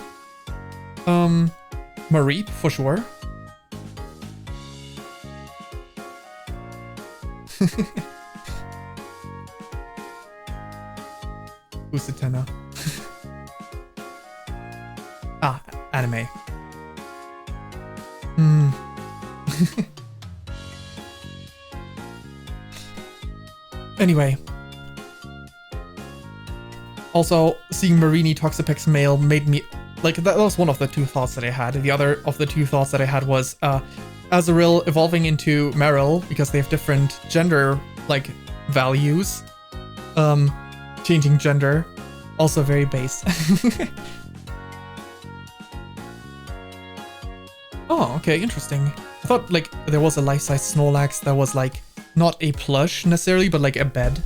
Mareep for sure. Who's the tenor? Ah, anime. Hmm. Anyway. Also, seeing Marini Toxapex male made me... Like, that was one of the two thoughts that I had. The other of the two thoughts that I had was Azurill evolving into Meryl, because they have different gender, like, values. Changing gender. Also very base. Oh, okay, interesting. I thought, like, there was a life-size Snorlax that was, like, not a plush necessarily, but, like, a bed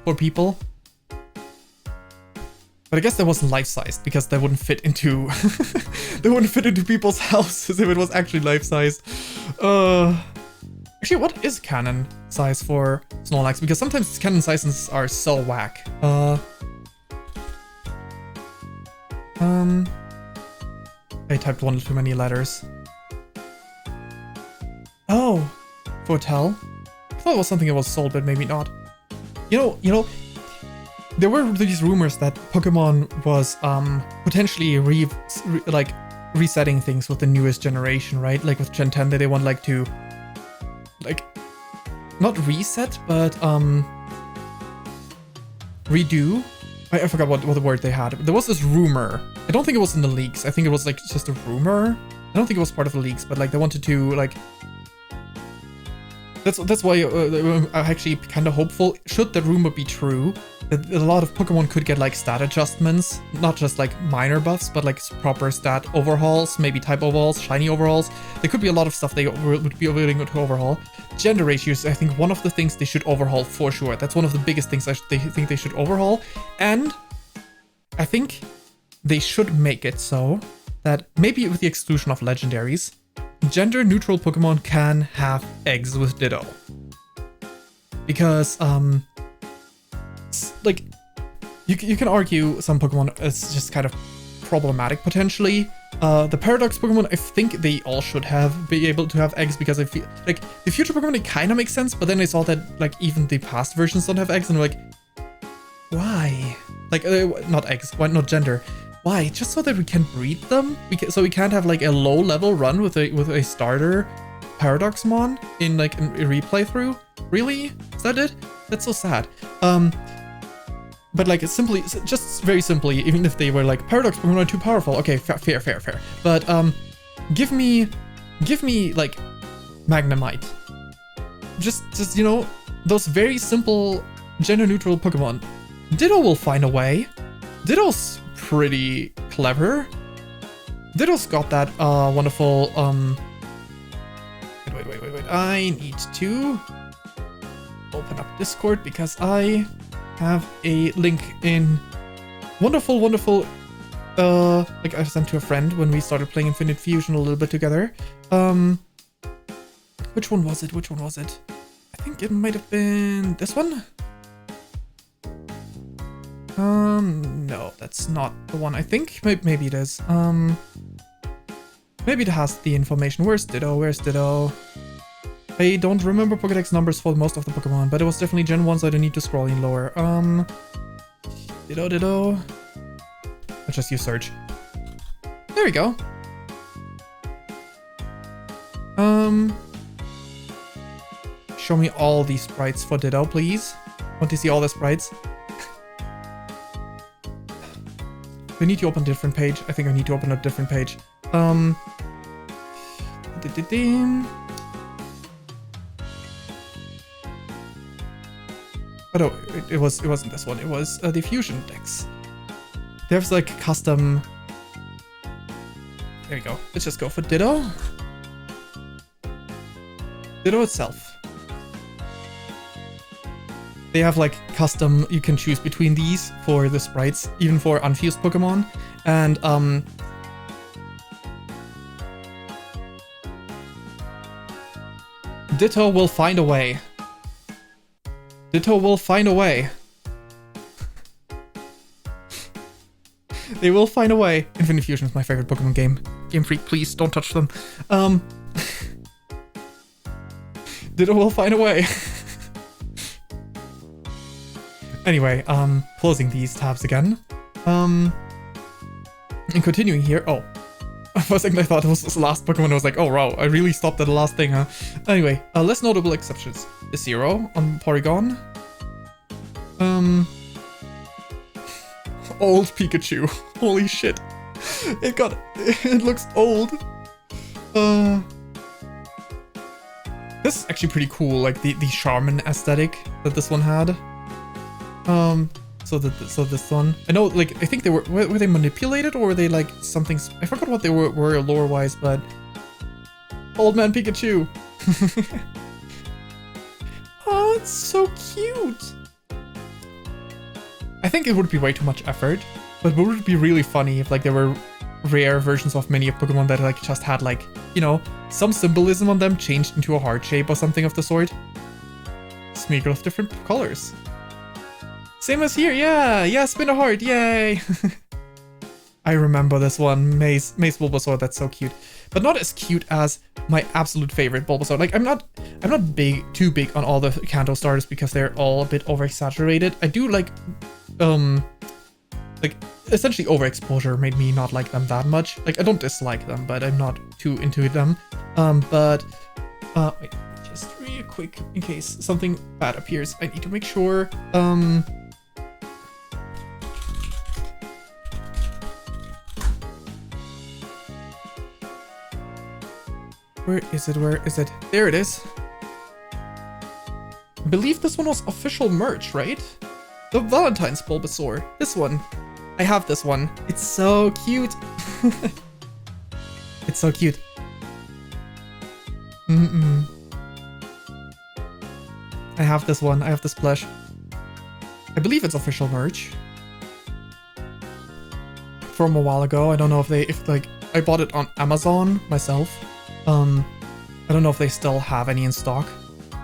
for people. But I guess that wasn't life-sized, because that wouldn't fit into... they wouldn't fit into people's houses if it was actually life-sized. Actually, what is canon size for Snorlax? Because sometimes canon sizes are so whack. I typed one too many letters. Oh, Foretell. I thought it was something that was sold, but maybe not. You know, there were these rumors that Pokemon was potentially resetting things with the newest generation, right? Like with Gen 10, that they want like to not reset, but redo. I forgot what the word they had. There was this rumor. I don't think it was in the leaks. I think it was like just a rumor. I don't think it was part of the leaks, but like they wanted to like. That's why I'm actually kind of hopeful. Should the rumor be true, that a lot of Pokemon could get like stat adjustments, not just like minor buffs, but like proper stat overhauls, maybe type overhauls, shiny overhauls. There could be a lot of stuff they would be willing to overhaul. Gender ratios, I think one of the things they should overhaul for sure. That's one of the biggest things they think they should overhaul. And I think they should make it so that maybe with the exclusion of legendaries, gender-neutral Pokemon can have eggs with Ditto. Because, like, you can argue some Pokemon is just kind of problematic, potentially. The Paradox Pokemon, I think they all should be able to have eggs, because I feel like the future Pokemon, it kind of makes sense, but then I saw that, like, even the past versions don't have eggs, and I'm like, why? Like, not eggs, why not gender? Why? Just so that we can breed them? So we can't have like a low-level run with a starter Paradoxmon in like a replay through? Really? Is that it? That's so sad. But like just very simply, even if they were like Paradox Pokemon are too powerful. Okay, fair. But give me like Magnemite. Just you know, those very simple gender-neutral Pokemon. Ditto will find a way. Ditto's pretty clever. Ditto's got that wonderful wait. I need to open up Discord because I have a link in wonderful like I sent to a friend when we started playing Infinite Fusion a little bit together. Which one was it? I think it might have been this one. No, that's not the one. I think maybe it is. Maybe it has the information. Where's Ditto? I don't remember Pokédex numbers for most of the Pokemon, but it was definitely Gen 1, so I don't need to scroll in lower. Ditto. Let's just use search. There we go. Show me all these sprites for Ditto, please. Want to see all the sprites? We need to open a different page. I think I need to open a different page. Oh no, it wasn't this one. It was the Fusion Dex. There's like custom. There we go. Let's just go for Ditto. Ditto itself. They have like custom, you can choose between these for the sprites, even for unfused Pokemon. And Ditto will find a way. Ditto will find a way. They will find a way. Infinite Fusion is my favorite Pokemon game. Game Freak, please don't touch them. Ditto will find a way. Anyway, closing these tabs again. And continuing here. Oh, for a second I thought it was the last Pokemon. I was like, oh wow, I really stopped at the last thing, huh? Anyway, less notable exceptions. The Zero on Porygon. Old Pikachu. Holy shit. It looks old. This is actually pretty cool, like the Charmin aesthetic that this one had. So this one, I know, like, I think they were they manipulated, or were they like something, I forgot what they were lore wise, but Old Man Pikachu. Oh, it's so cute. I think it would be way too much effort, but would it be really funny if like there were rare versions of many of Pokemon that like just had like, you know, some symbolism on them changed into a heart shape or something of the sort. Smeagol of different colors. Same as here, yeah, spin a heart, yay! I remember this one, Mace Bulbasaur, that's so cute. But not as cute as my absolute favorite Bulbasaur. Like, I'm not too big on all the Kanto starters because they're all a bit over-exaggerated. I do like essentially overexposure made me not like them that much. Like, I don't dislike them, but I'm not too into them. Wait, just real quick, in case something bad appears, I need to make sure, Where is it? There it is. I believe this one was official merch, right? The Valentine's Bulbasaur. This one. I have this one. It's so cute. It's so cute. I have this one. I have this plush. I believe it's official merch. From a while ago. I don't know if like I bought it on Amazon myself. I don't know if they still have any in stock,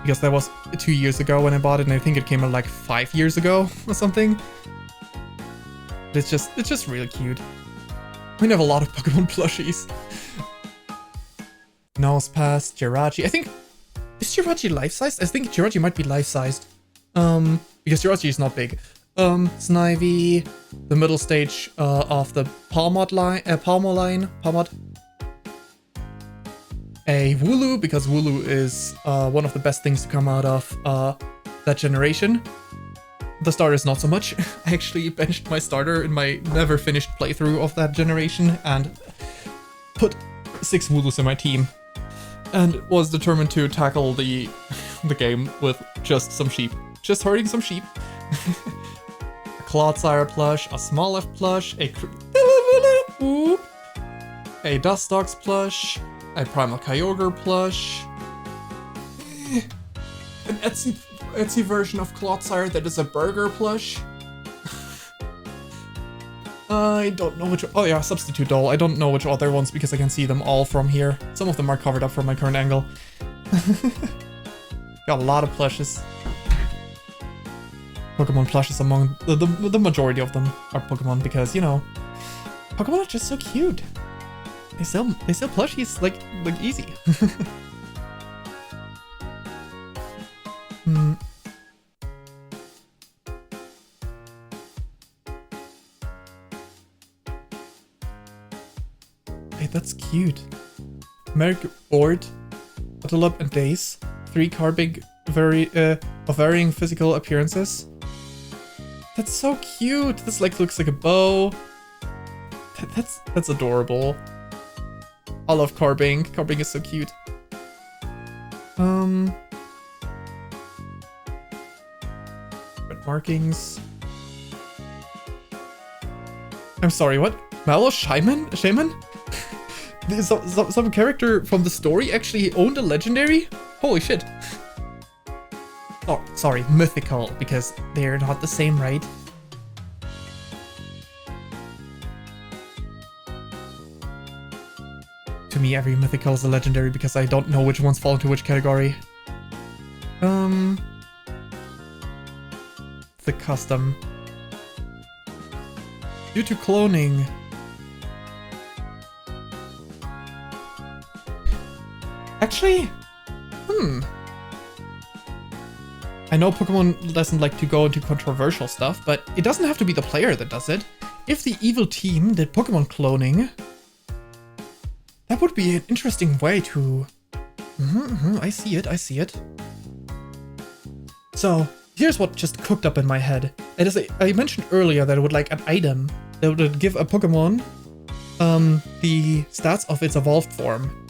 because that was 2 years ago when I bought it, and I think it came out like 5 years ago or something. But it's just really cute. We have a lot of Pokemon plushies. Nosepass, Jirachi. I think, is Jirachi life-sized? I think Jirachi might be life-sized. Because Jirachi is not big. Snivy, the middle stage of the Palmod line, Palmod. A Wooloo, because Wooloo is one of the best things to come out of that generation. The starters not so much. I actually benched my starter in my never finished playthrough of that generation and put 6 Wooloos in my team, and was determined to tackle the game with just some sheep. Just herding some sheep. A Clodsire plush, a Smoliv plush, a Dustox plush, a Primal Kyogre plush, an Etsy version of Clodsire that is a burger plush. I don't know which. Oh yeah, Substitute Doll. I don't know which other ones because I can see them all from here. Some of them are covered up from my current angle. Got a lot of plushes. Pokemon plushes among the majority of them are Pokemon because, you know, Pokemon are just so cute. They sell plushies like easy. Hey, that's cute. Merrick Ord, Autolup and Daze. 3 Carbig of varying physical appearances. That's so cute. This like looks like a bow. That's adorable. I love Carbing. Carbing is so cute. Red markings. I'm sorry, what? Mallow Shaman? Some character from the story actually owned a legendary? Holy shit. Oh, sorry, mythical, because they're not the same, right? To me, every mythical is a legendary because I don't know which ones fall into which category. the custom. Due to cloning. Actually, I know Pokemon doesn't like to go into controversial stuff, but it doesn't have to be the player that does it. If the evil team did Pokemon cloning, that would be an interesting way to... I see it. So, here's what just cooked up in my head. And as I mentioned earlier that I would like an item that would give a Pokemon the stats of its evolved form.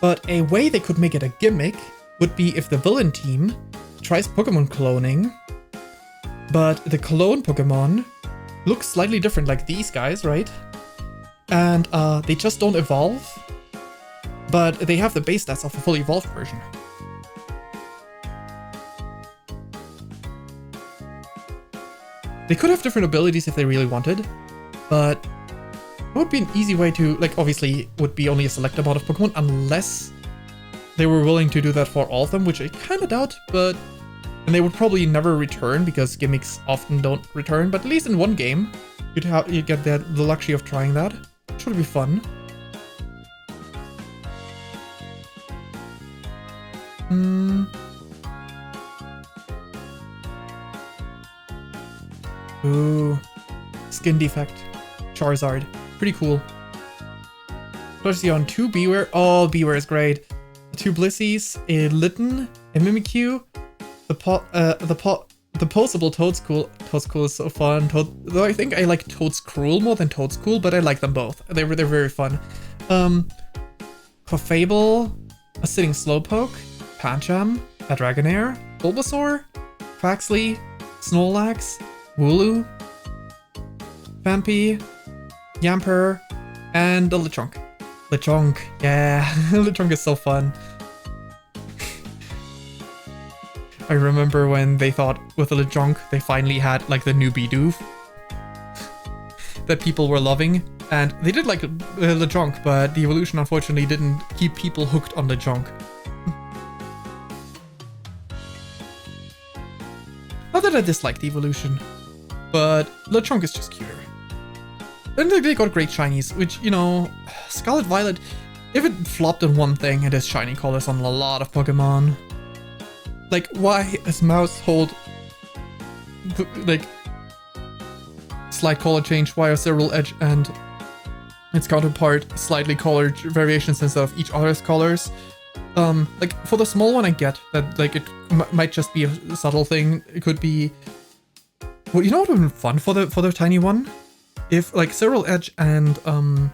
But a way they could make it a gimmick would be if the villain team tries Pokemon cloning, but the clone Pokemon looks slightly different, like these guys, right? And they just don't evolve, but they have the base stats of a fully evolved version. They could have different abilities if they really wanted, but it would be an easy way to, like, obviously would be only a select amount of Pokemon unless they were willing to do that for all of them, which I kind of doubt, but... And they would probably never return because gimmicks often don't return, but at least in one game, you get the luxury of trying that. Which would be fun. Ooh. Skin defect. Charizard. Pretty cool. Especially on 2 Beware. Oh, Beware is great. 2 Blissies, a Litten, a Mimikyu, the posable Toadscool is so fun. Though I think I like Toadscruel more than Toadscool, but I like them both. They're very fun. Clefable, a Sitting Slowpoke, Pancham, a Dragonair, Bulbasaur, Quaxly, Snorlax, Wooloo, Vampy, Yamper, and the Lechonk. Lechonk, yeah, Lechonk is so fun. I remember when they thought with the Lechonk they finally had like the new Bidoof that people were loving, and they did like Lechonk, but the evolution unfortunately didn't keep people hooked on Lechonk. Not that I dislike the evolution, but Lechonk is just cuter. Then they got great shinies, which, you know, Scarlet Violet, if it flopped in one thing, it is shiny colors on a lot of Pokemon. Like, why is Mouse hold, like, slight color change? Why are Cerebral Edge and its counterpart slightly colored variations instead of each other's colors? Like, for the small one I get that, like, it might just be a subtle thing. It could be... Well, you know what would have been fun for the tiny one? If, like, Cerebral Edge and, well,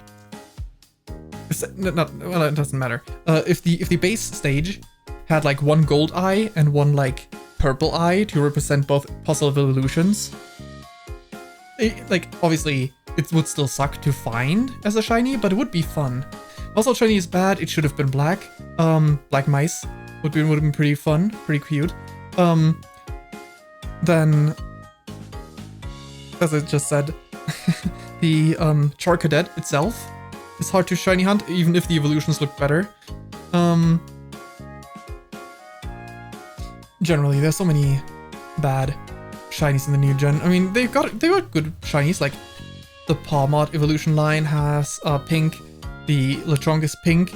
it doesn't matter. If the base stage had, like, one gold eye and one, like, purple eye to represent both possible evolutions. Like, obviously, it would still suck to find as a shiny, but it would be fun. Also, shiny is bad. It should have been black. Black mice would have been pretty fun, pretty cute. Then, as I just said, the Charcadet itself is hard to shiny hunt, even if the evolutions look better. Generally, there's so many bad shinies in the new gen. I mean, they got good shinies, like the Pawmot evolution line has pink, the Lechonk is pink.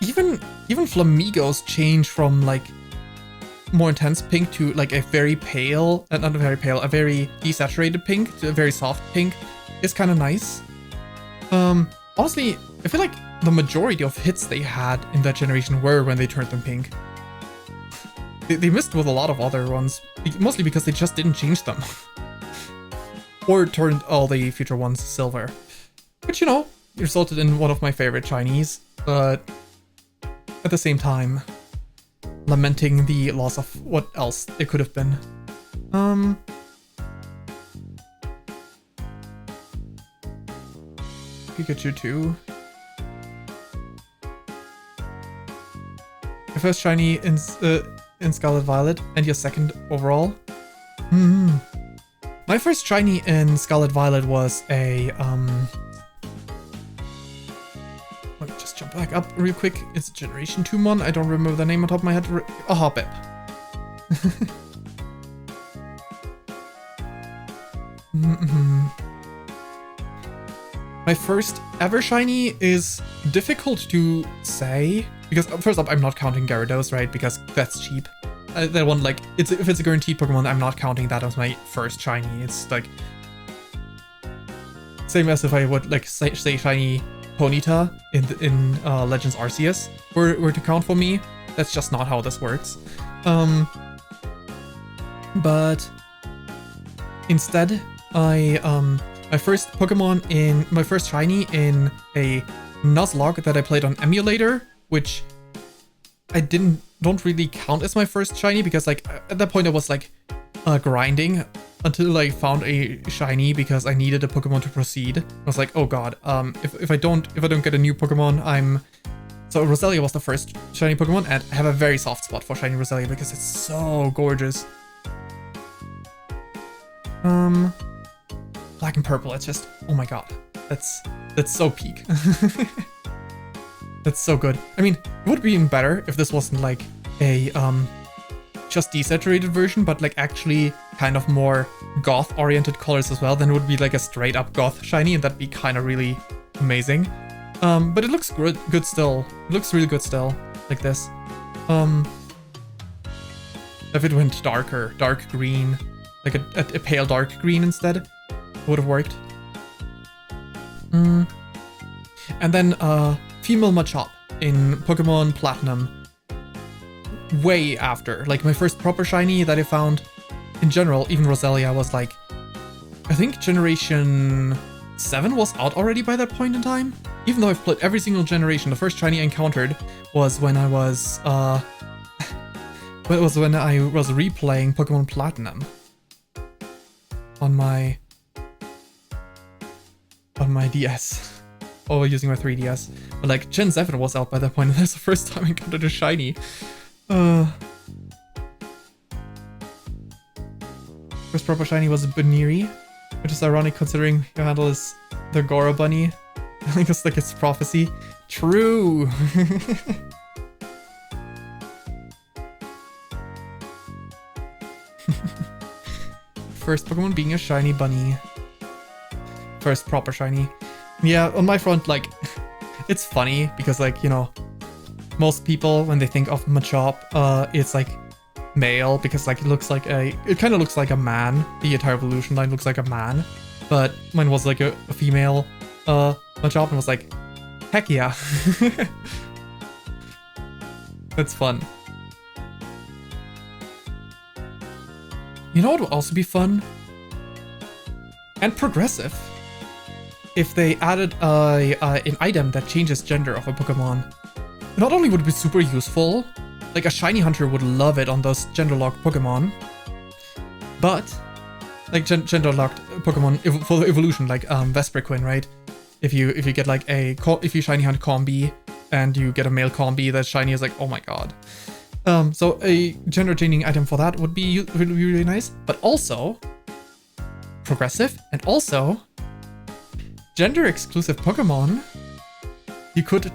Even Flamigos change from like more intense pink to like a very pale, not very pale, a very desaturated pink to a very soft pink is kind of nice. Honestly, I feel like the majority of hits they had in that generation were when they turned them pink. They missed with a lot of other ones, mostly because they just didn't change them. Or turned all the future ones silver. Which, you know, resulted in one of my favorite shinies, but at the same time, lamenting the loss of what else it could have been. Pikachu 2. Your first shiny in Scarlet Violet, and your second overall. My first shiny in Scarlet Violet was a let me just jump back up real quick. It's a Generation 2 one. I don't remember the name on top of my head. A Hoppip. My first ever shiny is difficult to say because first up, I'm not counting Gyarados, right? Because that's cheap. That one, like, if it's a guaranteed Pokemon, I'm not counting that as my first shiny. It's like same as if I would like say shiny Ponyta in Legends Arceus were to count for me. That's just not how this works. But instead, my first shiny in a Nuzlocke that I played on emulator, which I don't really count as my first shiny because like at that point I was like grinding until I found a shiny because I needed a Pokemon to proceed. I was like, oh god, if I don't get a new Pokemon, so Roselia was the first shiny Pokemon, and I have a very soft spot for shiny Roselia because it's so gorgeous. Black and purple, it's just, oh my god, that's so peak. That's so good. I mean, it would be even better if this wasn't like a just desaturated version, but like actually kind of more goth oriented colors as well. Then it would be like a straight up goth shiny, and that'd be kind of really amazing. But it looks good still. It looks really good still, like this. If it went dark green, like a pale dark green instead, it would have worked. And then female Machop in Pokemon Platinum. Way after, like my first proper shiny that I found in general, even Roselia was like, I think Generation 7 was out already by that point in time. Even though I've played every single generation, the first shiny I encountered was when I was replaying Pokemon Platinum on my DS. Or using my 3DS. But like Gen 7 was out by that point, and that's the first time I encountered a shiny. First proper shiny was a Baniri, which is ironic considering your handle is the Gora Bunny. I think it's like its prophecy. True! First Pokemon being a shiny bunny. First proper shiny. Yeah, on my front, like, it's funny because, like, you know, most people, when they think of Machop, it's like male because, like, it kind of looks like a man. The entire evolution line looks like a man, but mine was like a female Machop, and was like, heck yeah. That's fun. You know what would also be fun? And progressive. If they added an item that changes gender of a Pokemon. Not only would it be super useful, like a shiny hunter would love it on those gender-locked Pokemon, but like gender-locked Pokemon for the evolution, like Vesperquin, right? If you get like if you shiny hunt Combi and you get a male Combi that's shiny, is like, oh my god. So a gender-changing item for that would be really nice, but also progressive, and also gender-exclusive Pokemon. You could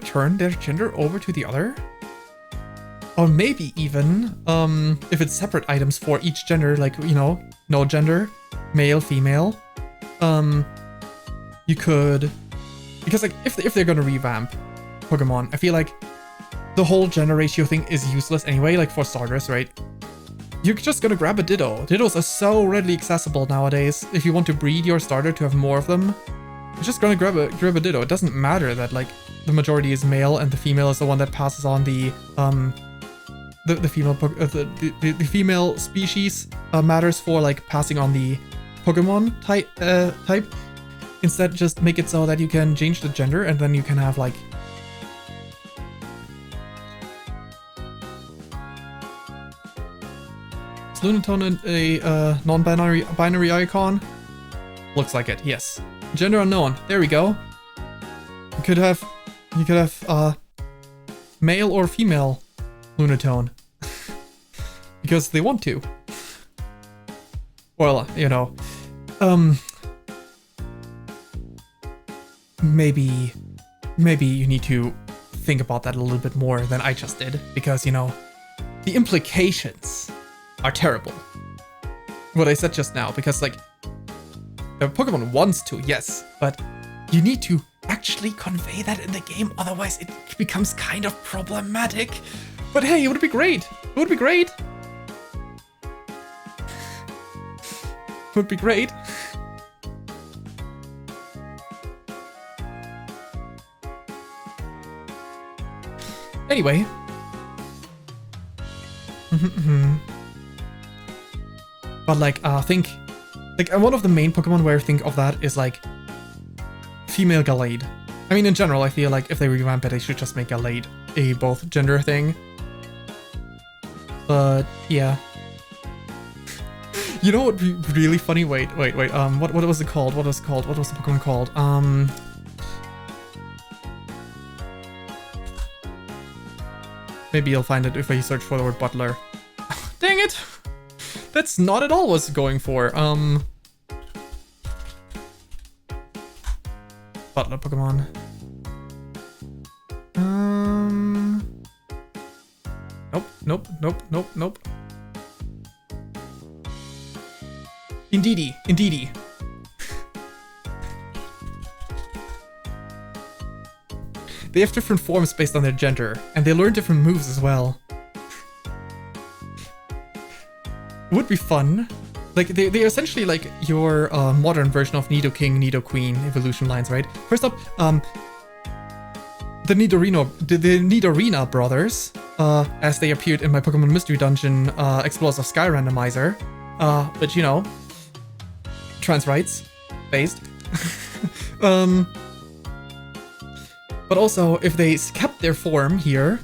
turn their gender over to the other, or maybe even if it's separate items for each gender, like, you know, no gender, male, female. You could, because like if they're gonna revamp Pokemon, I feel like the whole gender ratio thing is useless anyway. Like for starters, right? You're just gonna grab a Ditto. Dittos are so readily accessible nowadays. If you want to breed your starter to have more of them, you're just gonna grab a Ditto. It doesn't matter that like the majority is male and the female is the one that passes on the female species matters for like passing on the Pokemon type. Instead, just make it so that you can change the gender, and then you can have like Lunatone a non-binary icon? Looks like it, yes. Gender unknown, there we go. You could have male or female Lunatone. Because they want to. Well, you know, maybe you need to think about that a little bit more than I just did, because, you know, the implications are terrible. what I said just now, because like Pokemon wants to, yes, but you need to actually convey that in the game, otherwise it becomes kind of problematic. But hey, it would be great. It would be great. It would be great. Anyway. But like, I think, like one of the main Pokemon where I think of that is like female Gallade. I mean, in general, I feel like if they revamp it, they should just make Gallade a both gender thing. But yeah. You know what would be really funny? Wait. What was it called? What was the Pokemon called? Maybe you'll find it if I search for the word butler. Dang it! That's not at all what I was going for. Butler Pokemon. Nope. Indeedy. They have different forms based on their gender, and they learn different moves as well. It would be fun. Like, they're essentially like your modern version of Nidoking, Nidoqueen evolution lines, right? First up, the Nidorina brothers, as they appeared in my Pokemon Mystery Dungeon Explosive Sky Randomizer. But you know, trans rights based. But also, if they kept their form here,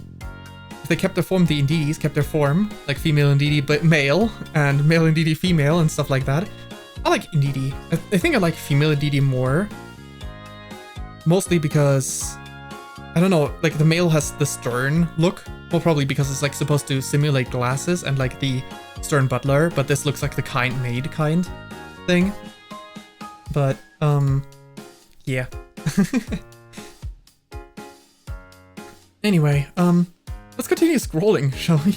if they kept their form, the Indeedis kept their form, like female Indeedee but male, and male Indeedee female, and stuff like that. I like Indeedee. I think I like female Indeedee more. Mostly because, I don't know, like the male has the stern look. Well, probably because it's like supposed to simulate glasses and like the stern butler, but this looks like the kind maid kind thing. But, yeah. Anyway, let's continue scrolling, shall we?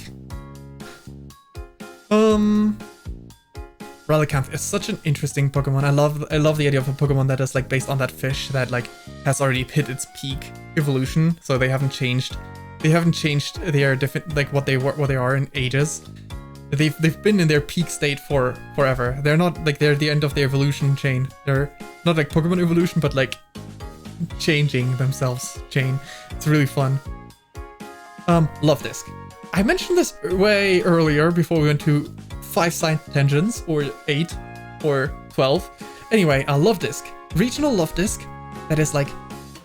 Relicanth is such an interesting Pokemon. I love the idea of a Pokemon that is like based on that fish that like has already hit its peak evolution, so they haven't changed their different, like what they are in ages. They've been in their peak state for forever. They're not like they're the end of their evolution chain. They're not like Pokemon evolution, but like changing themselves chain. It's really fun. Love Disc. I mentioned this way earlier before we went to 5 side tangents, or 8, or 12. Anyway, Love Disc. Regional Love Disc that is like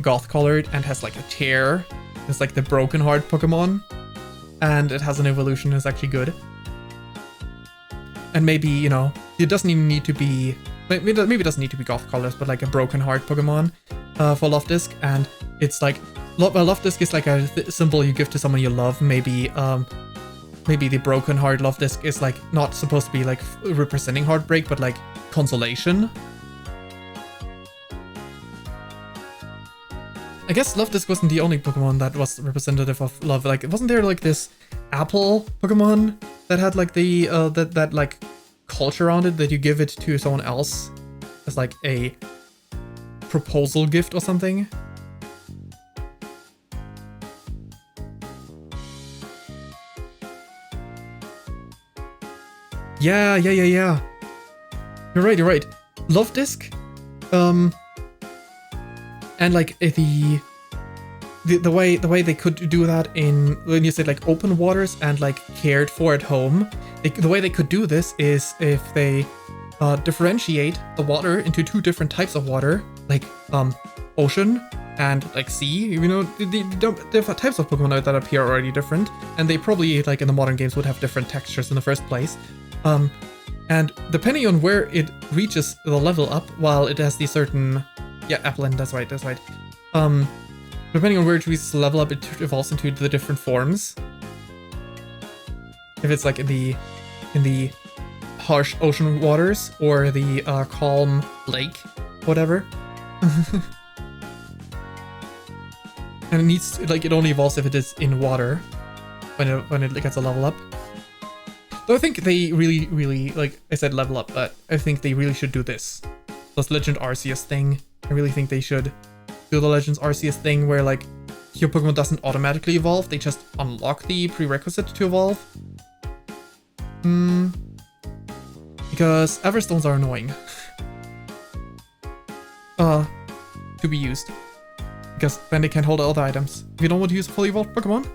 goth colored and has like a tear. It's like the Broken Heart Pokemon. And it has an evolution that's actually good. And maybe, you know, it doesn't even need to be, maybe it doesn't need to be goth colors, but like a Broken Heart Pokemon for Love Disc. And it's like, Love Disc is like a symbol you give to someone you love. Maybe the Broken Heart Love Disc is like not supposed to be like representing heartbreak, but like consolation. I guess Love Disc wasn't the only Pokemon that was representative of love. Like, wasn't there like this apple Pokemon that had like the that like culture around it that you give it to someone else as like a proposal gift or something? Yeah. You're right. Love Disc, and like the way they could do that in, when you say like open waters and like cared for at home, the way they could do this is if they differentiate the water into 2 different types of water, like ocean and like sea. You know, the types of Pokemon that appear are already different, and they probably like in the modern games would have different textures in the first place. And depending on where it reaches the level up, while it has the certain, yeah, Applin, that's right. Depending on where it reaches the level up, it evolves into the different forms. If it's like in the harsh ocean waters or the calm lake, whatever. And it needs, like, it only evolves if it is in water when it gets a level up. Though I think they really, like I said, level up, but I think they really should do this. This Legend Arceus thing. I really think they should do the Legends Arceus thing where like your Pokemon doesn't automatically evolve, they just unlock the prerequisite to evolve. Because Everstones are annoying. To be used. Because then they can't hold other items. If you don't want to use a fully evolved Pokemon.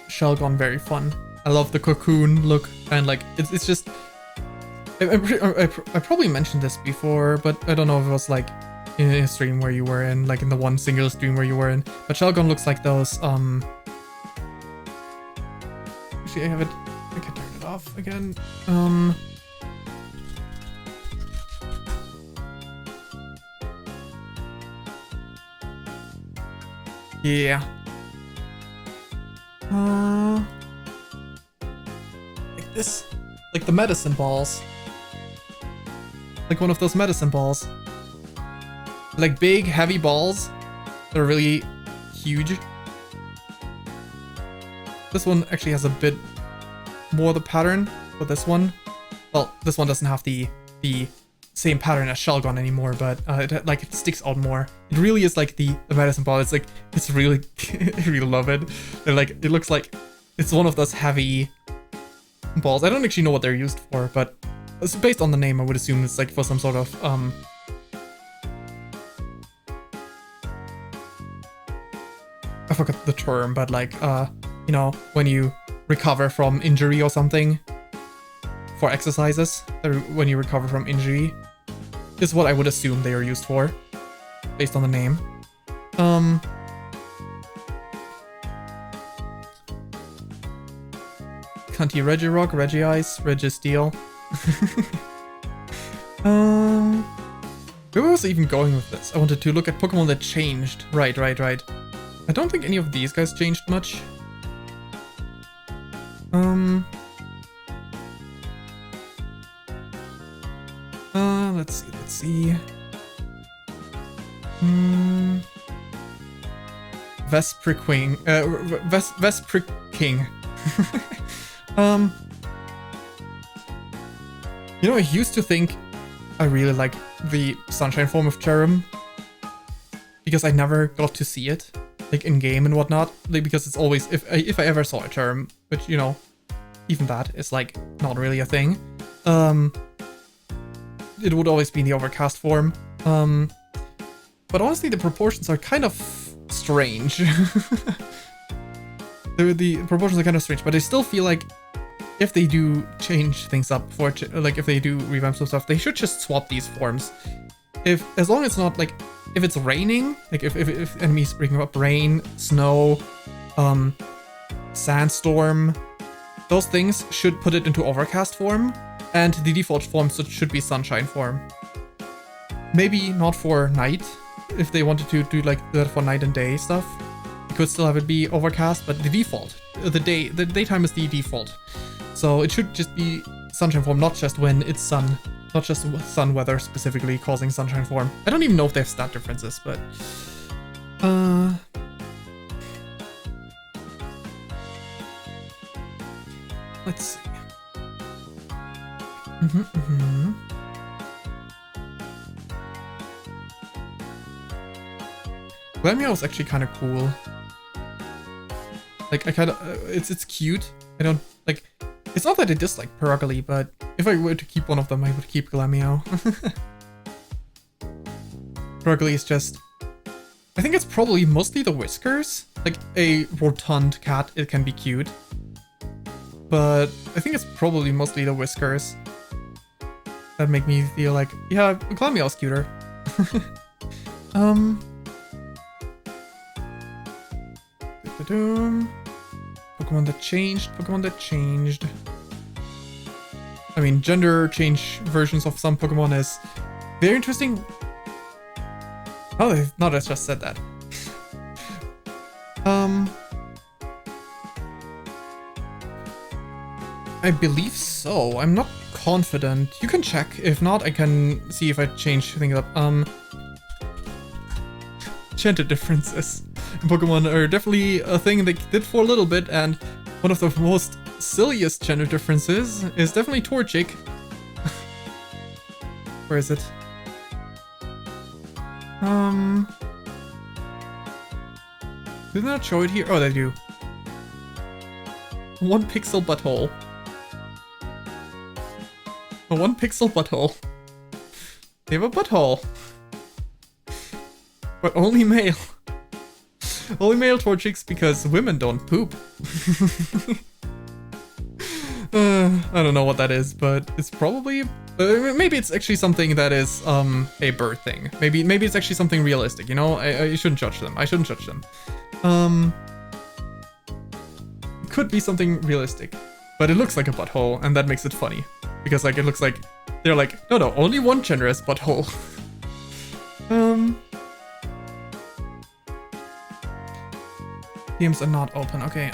Shelgon, very fun. I love the cocoon look, and like it's just I probably mentioned this before, but I don't know if it was like in a stream where you were in, like in the one single stream where you were in. But Shelgon looks like those actually I have it, I can turn it off again. Yeah. Like this. Like the medicine balls. Like one of those medicine balls. Like big, heavy balls. They're really huge. This one actually has a bit more of the pattern, but this one, well, this one doesn't have the same pattern as Shelgon anymore, but it sticks out more. It really is like the medicine ball. It's like, it's really, I really love it. They're like, it looks like it's one of those heavy balls. I don't actually know what they're used for, but it's based on the name, I would assume it's like for some sort of, I forgot the term, but like, you know, when you recover from injury or something, for exercises, when you recover from injury, is what I would assume they are used for, based on the name. Cunty Regirock, Regice, Registeel. Where was I even going with this? I wanted to look at Pokemon that changed. Right. I don't think any of these guys changed much. Let's see. Vespriking. Vespriking. You know, I used to think I really like the Sunshine form of Cherrim, because I never got to see it, like in game and whatnot. Like, because it's always, if I ever saw a Cherrim, which, you know, even that is like not really a thing. It would always be in the overcast form. But honestly, the proportions are kind of strange. The proportions are kind of strange, but I still feel like if they do change things up for, like if they do revamp some stuff, they should just swap these forms. As long as it's not like, if it's raining, like if enemies bring up rain, snow, sandstorm, those things should put it into overcast form, and the default form should be sunshine form. Maybe not for night, if they wanted to do like that for night and day stuff. You could still have it be overcast, but the default, the daytime is the default. So it should just be sunshine form, not just when it's sun, not just sun weather specifically causing sunshine form. I don't even know if they have stat differences, but let's see. Glameow is actually kind of cool. Like, I kind of, it's cute. I don't, like, it's not that I dislike Perugly, but if I were to keep one of them, I would keep Glameow. Perugly is just, I think it's probably mostly the whiskers. Like, a rotund cat, it can be cute. But I think it's probably mostly the whiskers that make me feel like, yeah, Glameow's cuter. Pokemon that changed. I mean, gender change versions of some Pokemon is very interesting. Oh, no, I just said that. I believe so. I'm not confident. You can check. If not, I can see if I change things up. gender differences in Pokemon are definitely a thing they did for a little bit, and one of the most silliest gender differences is definitely Torchic. Where is it? Did they not show it here? Oh, they do. 1 pixel butthole. A 1 pixel butthole. They have a butthole. But only male. Only male Torchics because women don't poop. I don't know what that is, but it's probably... maybe it's actually something that is a bird thing. Maybe it's actually something realistic, you know? I shouldn't judge them. I shouldn't judge them. Could be something realistic. But it looks like a butthole, and that makes it funny. Because like it looks like they're like, no, only one generous butthole. DMs are not open. Okay,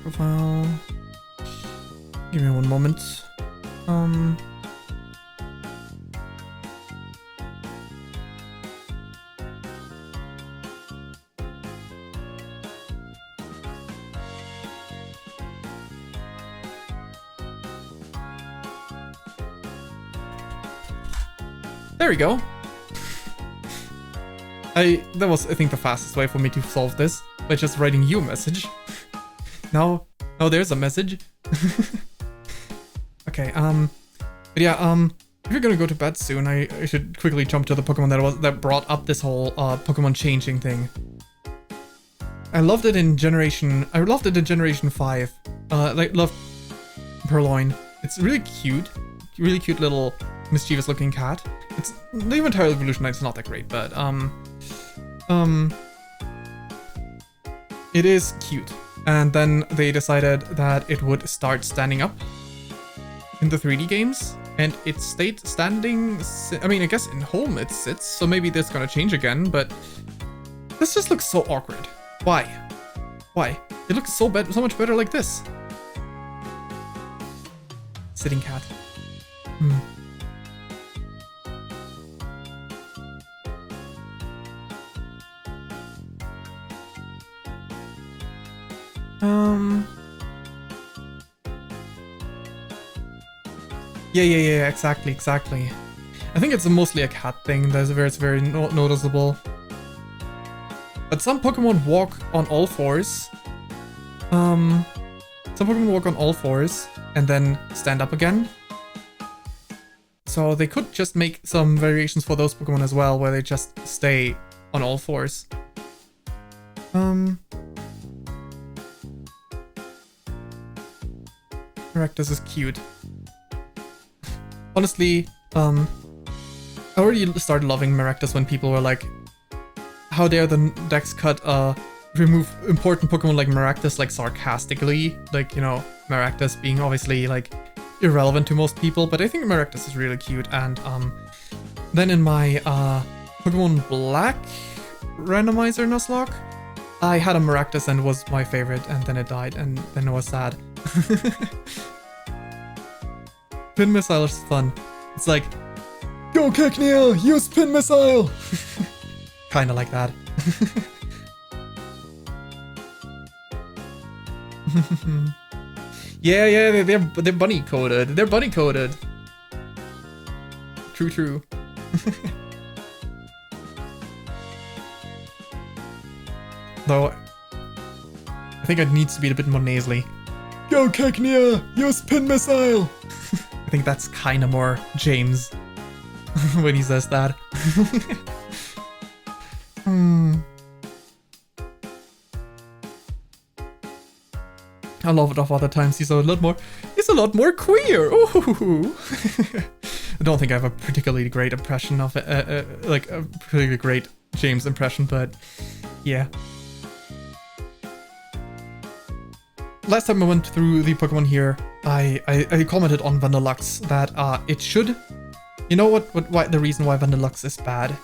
profile. Give me one moment. There we go. That was, I think, the fastest way for me to solve this, by just writing you a message. Now there's a message. Okay, but yeah, if you're gonna go to bed soon, I should quickly jump to the Pokemon that brought up this whole Pokemon changing thing. I loved it in Generation 5. Loved Purloin. It's really cute little mischievous looking cat. It's the entire evolution is not that great, but it is cute. And then they decided that it would start standing up in the 3D games, and it stayed standing. I mean, I guess in home it sits, so maybe that's gonna change again, but this just looks so awkward. Why? It looks so much better like this. Sitting cat. Yeah, exactly. I think it's mostly a cat thing where it's very noticeable. But some Pokemon walk on all fours. Some Pokemon walk on all fours and then stand up again. So they could just make some variations for those Pokemon as well, where they just stay on all fours. Maractus is cute. Honestly, I already started loving Maractus when people were like, how dare the Dex Cut remove important Pokemon like Maractus like sarcastically, like, you know, Maractus being obviously like irrelevant to most people, but I think Maractus is really cute. And then in my Pokemon Black randomizer Nuzlocke, I had a Maractus and was my favorite, and then it died, and then I was sad. Pin Missile is fun. It's like, go Cacnea, use Pin Missile! Kinda like that. Yeah, they're bunny coded. They're bunny coded. True. Though, I think it needs to be a bit more nasally. Go Cacnea, use Pin Missile! I think that's kinda more James when he says that. I love it of other times. He's a lot more queer. Ooh. I don't think I have a particularly great impression of it, like a particularly great James impression, but yeah. Last time I went through the Pokemon here, I commented on Vanillux that it should. You know what the reason why Vanillux is bad?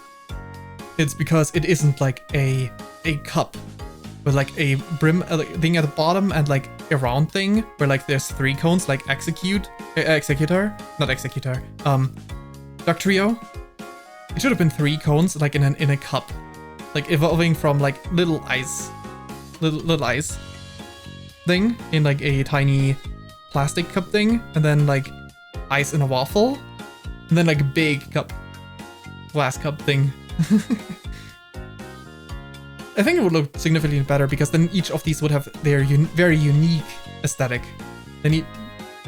It's because it isn't like a cup with like a brim thing at the bottom and like a round thing where like there's 3 cones, like executor, not executor, duck trio. It should have been 3 cones, like in a cup, like evolving from like little ice thing in like a tiny plastic cup thing, and then like ice in a waffle, and then like a big cup, glass cup thing. I think it would look significantly better because then each of these would have their very unique aesthetic. I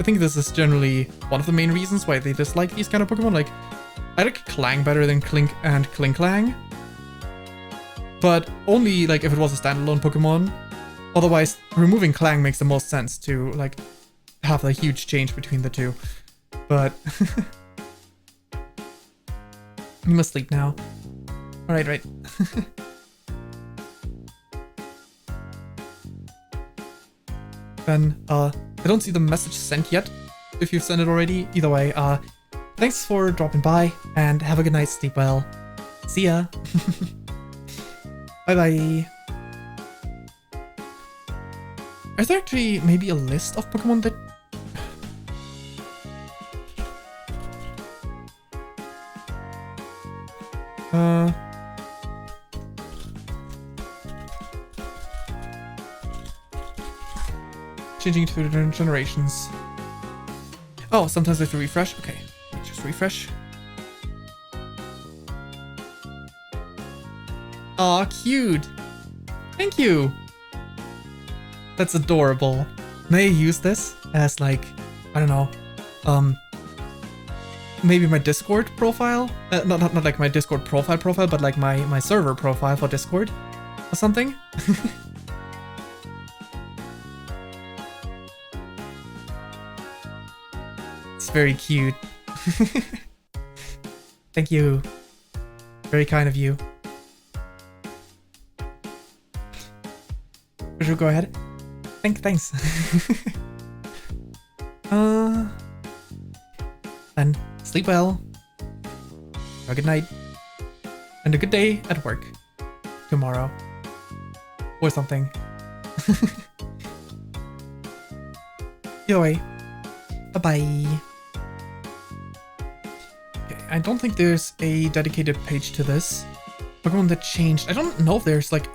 think this is generally one of the main reasons why they dislike these kind of Pokemon. Like, I like Clang better than Clink and Klinklang, but only like if it was a standalone Pokemon. Otherwise, removing Clang makes the most sense to like have a huge change between the two. But you must sleep now. All right, right. Then, I don't see the message sent yet. If you've sent it already, either way, thanks for dropping by and have a good night. Sleep well. See ya. Bye bye. Is there actually maybe a list of Pokemon that... Changing to different generations. Oh, sometimes I have to refresh. Okay, let me just refresh. Aw, cute. Thank you. That's adorable. May I use this as like, I don't know, maybe my Discord profile? Not like my Discord profile, but like my server profile for Discord or something? It's very cute. Thank you. Very kind of you. Sure, go ahead. Thanks. Then sleep well. Have a good night. And a good day at work. Tomorrow. Or something. Either way. Bye-bye. Okay, I don't think there's a dedicated page to this. Pokemon that changed. I don't know if there's like,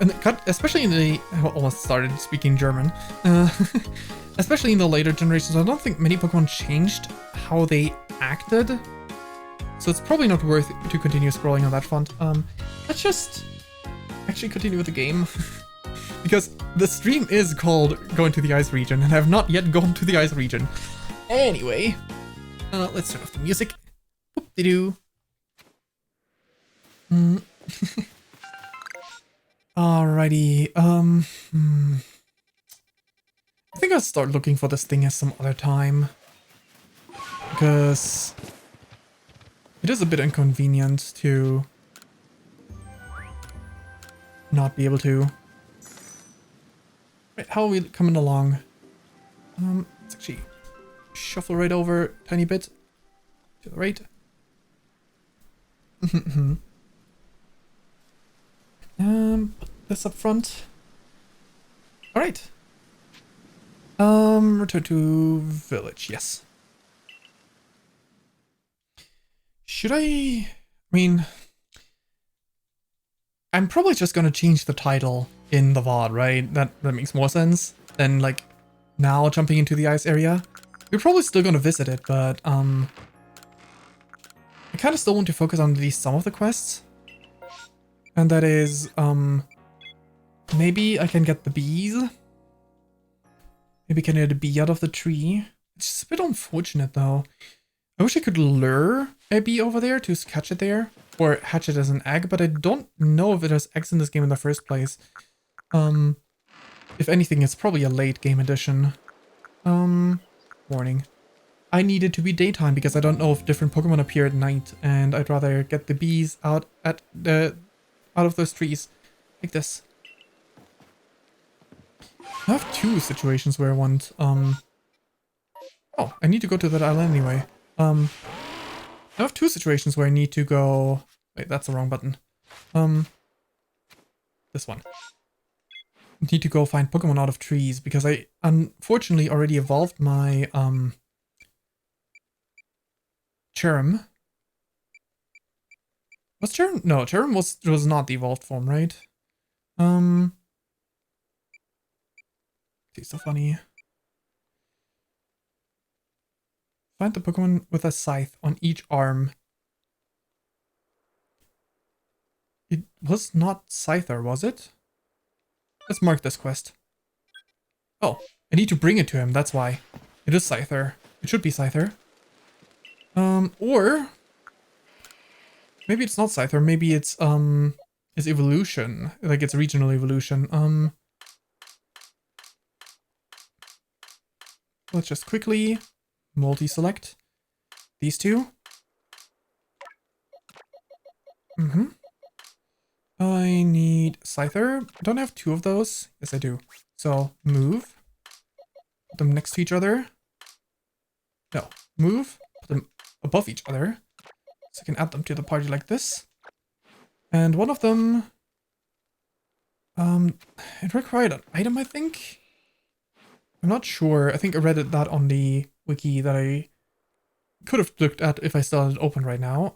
especially in the, I almost started speaking German. Especially in the later generations, I don't think many Pokemon changed how they acted. So it's probably not worth to continue scrolling on that front. Let's just actually continue with the game. Because the stream is called Going to the Ice Region, and I have not yet gone to the Ice Region. Anyway, let's turn off the music. Whoop-de-doo. Alrighty, I think I'll start looking for this thing at some other time. Because it is a bit inconvenient to not be able to. Right, how are we coming along? Let's actually shuffle right over a tiny bit to the right. Put this up front. Alright. Return to village, yes. Should I mean, I'm probably just gonna change the title in the VOD, right? That makes more sense than like now jumping into the ice area. We're probably still gonna visit it, but I kind of still want to focus on at least some of the quests. And that is, maybe I can get the bees. Maybe I can get a bee out of the tree. It's just a bit unfortunate though. I wish I could lure a bee over there to catch it there. Or hatch it as an egg, but I don't know if it has eggs in this game in the first place. If anything, it's probably a late game edition. Warning. I need it to be daytime because I don't know if different Pokemon appear at night, and I'd rather get the bees out of those trees. Like this. I have 2 situations where I want, oh, I need to go to that island anyway. I have 2 situations where I need to go... Wait, that's the wrong button. This one. need to go find Pokemon out of trees because I unfortunately already evolved my Cherrim. Was Cherrim? No, Cherrim was not the evolved form, right? It's so funny. Find the Pokemon with a scythe on each arm. It was not Scyther, was it? Let's mark this quest. Oh, I need to bring it to him, that's why. It is Scyther. It should be Scyther. Or maybe it's not Scyther, maybe it's evolution. Like it's regional evolution. Let's just quickly multi-select these two. I need Scyther. Don't I have two of those? Yes, I do. So move. Put them next to each other. No, move. Put them above each other. So I can add them to the party like this. And one of them... it required an item, I think? I'm not sure. I think I read that on the wiki that I could have looked at if I still had it open right now.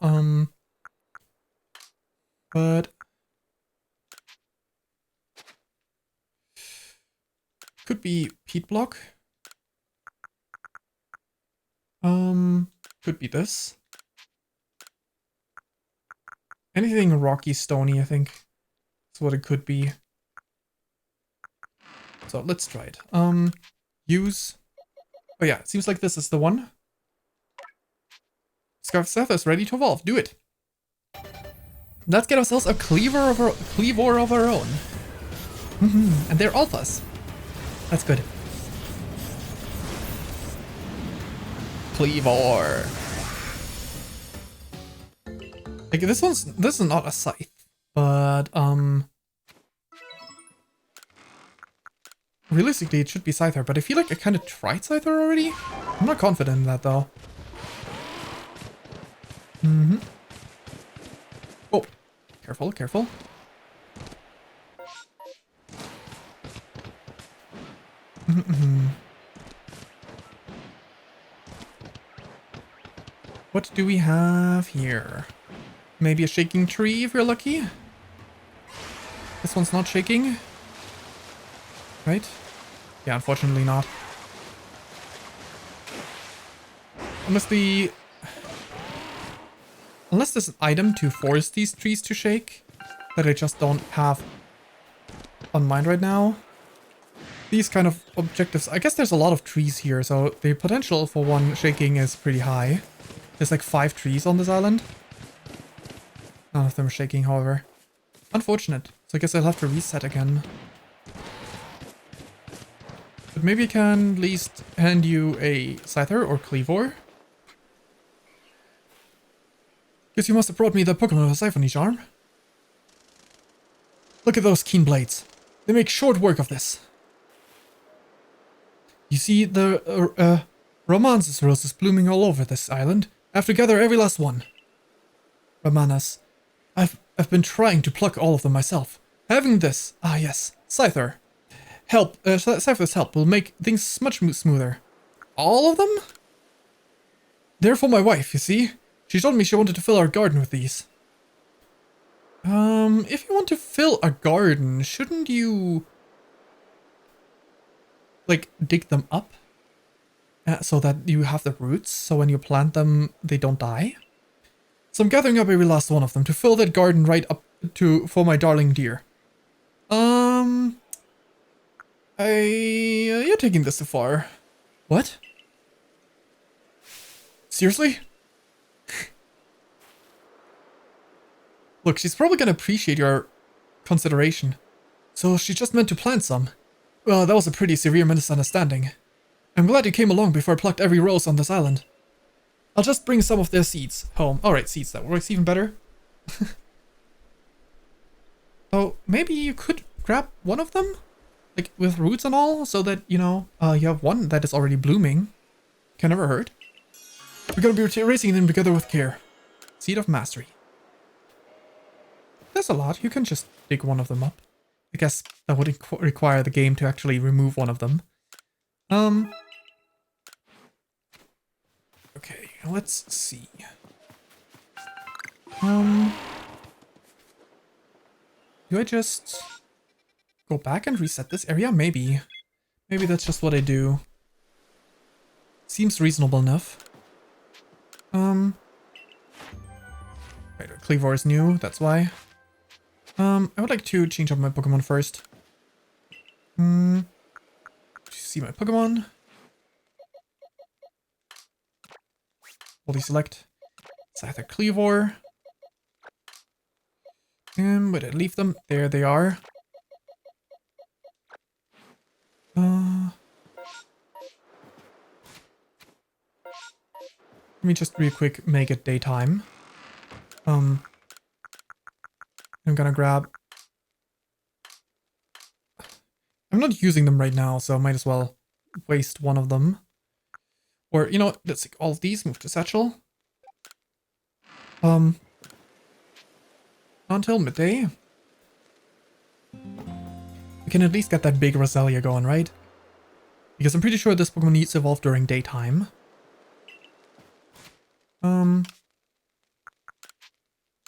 But... could be peat block. Could be this. Anything rocky, stony, I think. That's what it could be. So let's try it. Use. Oh yeah, it seems like this is the one. Scarf Seth is ready to evolve. Do it. Let's get ourselves a Cleavor of our own. And they're alphas. That's good. Cleavor. Like this is not a scythe, but realistically it should be Scyther, but I feel like I kind of tried Scyther already. I'm not confident in that though. Oh, careful, careful. What do we have here? Maybe a shaking tree if you're lucky? This one's not shaking. Right? Yeah, unfortunately not. Unless there's an item to force these trees to shake that I just don't have on mind right now. These kind of objectives, I guess there's a lot of trees here, so the potential for one shaking is pretty high. There's like 5 trees on this island. None of them are shaking, however. Unfortunate. So I guess I'll have to reset again. But maybe I can at least hand you a Scyther or Cleavor. Guess you must have brought me the Pokemon with a scythe on each arm. Look at those keen blades. They make short work of this. You see the romances roses blooming all over this island. I have to gather every last one. Ramanas. I've been trying to pluck all of them myself. Having this, yes, Scyther. Scyther's help will make things much smoother. All of them? They're for my wife, you see. She told me she wanted to fill our garden with these. If you want to fill a garden, shouldn't you... like, dig them up? So that you have the roots, so when you plant them, they don't die? So I'm gathering up every last one of them to fill that garden right up to for my darling dear. You're taking this too far. What? Seriously? Look, she's probably gonna appreciate your consideration. So she just meant to plant some. Well, that was a pretty severe misunderstanding. I'm glad you came along before I plucked every rose on this island. I'll just bring some of their seeds home. Alright, seeds, that works even better. Oh, maybe you could grab one of them? Like, with roots and all, so that, you know, you have one that is already blooming. Can never hurt. We're gonna be raising them together with care. Seed of Mastery. There's a lot, you can just dig one of them up. I guess that would require the game to actually remove one of them. Okay, let's see. Do I just go back and reset this area? Maybe. Maybe that's just what I do. Seems reasonable enough. Right, Cleavor is new, that's why. I would like to change up my Pokemon first. See my Pokemon. Fully select. It's either Cleavor. And would I leave them? There they are. Let me just real quick make it daytime. I'm gonna grab... I'm not using them right now, so I might as well waste one of them. Or, you know what, let's take all of these, move to Satchel. Until midday. We can at least get that big Roselia going, right? Because I'm pretty sure this Pokemon needs to evolve during daytime.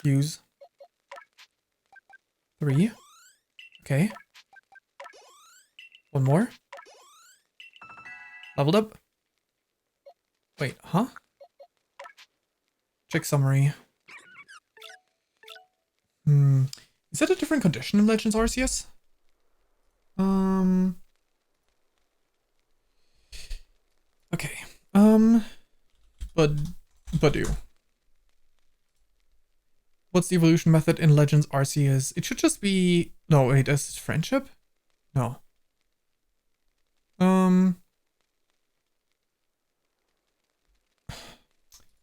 Use 3. Okay. One more. Leveled up. Wait, huh? Check summary. Is that a different condition in Legends Arceus? Okay. Badu. What's the evolution method in Legends Arceus? It should just be... No, wait, is it friendship? No.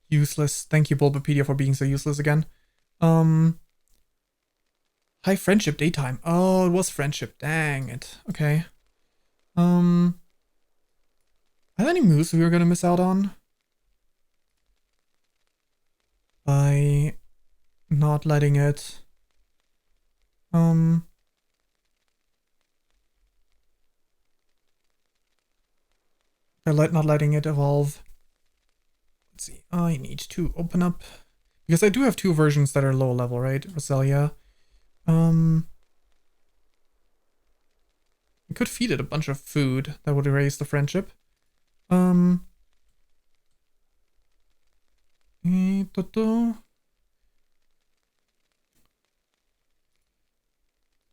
Useless. Thank you, Bulbapedia, for being so useless again. High friendship daytime. Oh, it was friendship. Dang it. Okay. Are there any moves we were gonna miss out on? By not letting it... not letting it evolve. Let's see. I need to open up... Because I do have 2 versions that are low level, right? Roselia. I could feed it a bunch of food that would erase the friendship.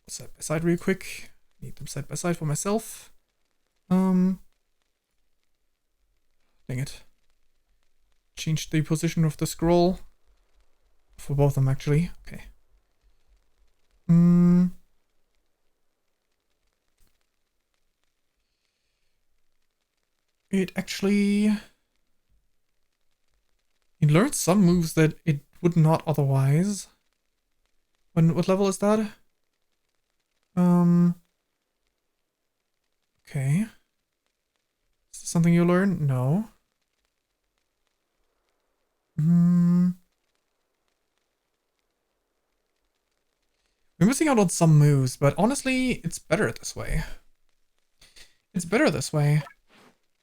Side by side real quick. Need them side by side for myself. Dang it. Change the position of the scroll. For both of them, actually. Okay. It actually... It learns some moves that it would not otherwise. What level is that? Okay. Is this something you learn? No. We're missing out on some moves, but honestly, it's better this way. It's better this way.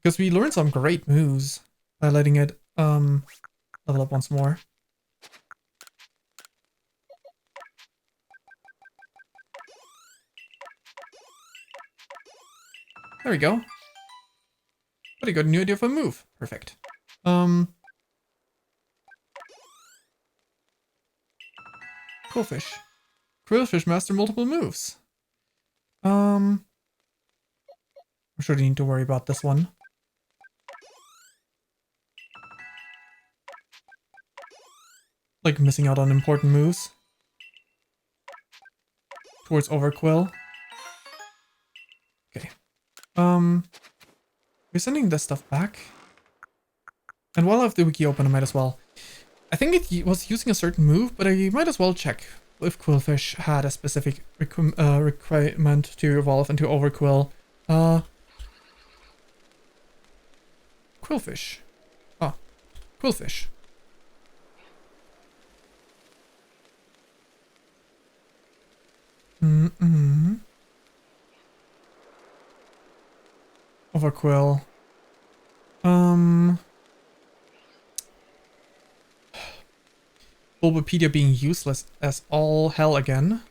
Because we learned some great moves by letting it level up once more. There we go. Pretty good new idea for a move. Perfect. Quillfish. Quillfish master multiple moves. I'm sure you need to worry about this one. Like missing out on important moves. Towards Overquill. Okay. We're sending this stuff back. And while I have the wiki open, I might as well. I think it was using a certain move, but I might as well check if Quillfish had a specific requirement to evolve into Overquill. Quillfish. Ah, Quillfish. Overquill. Bulbapedia being useless as all hell again.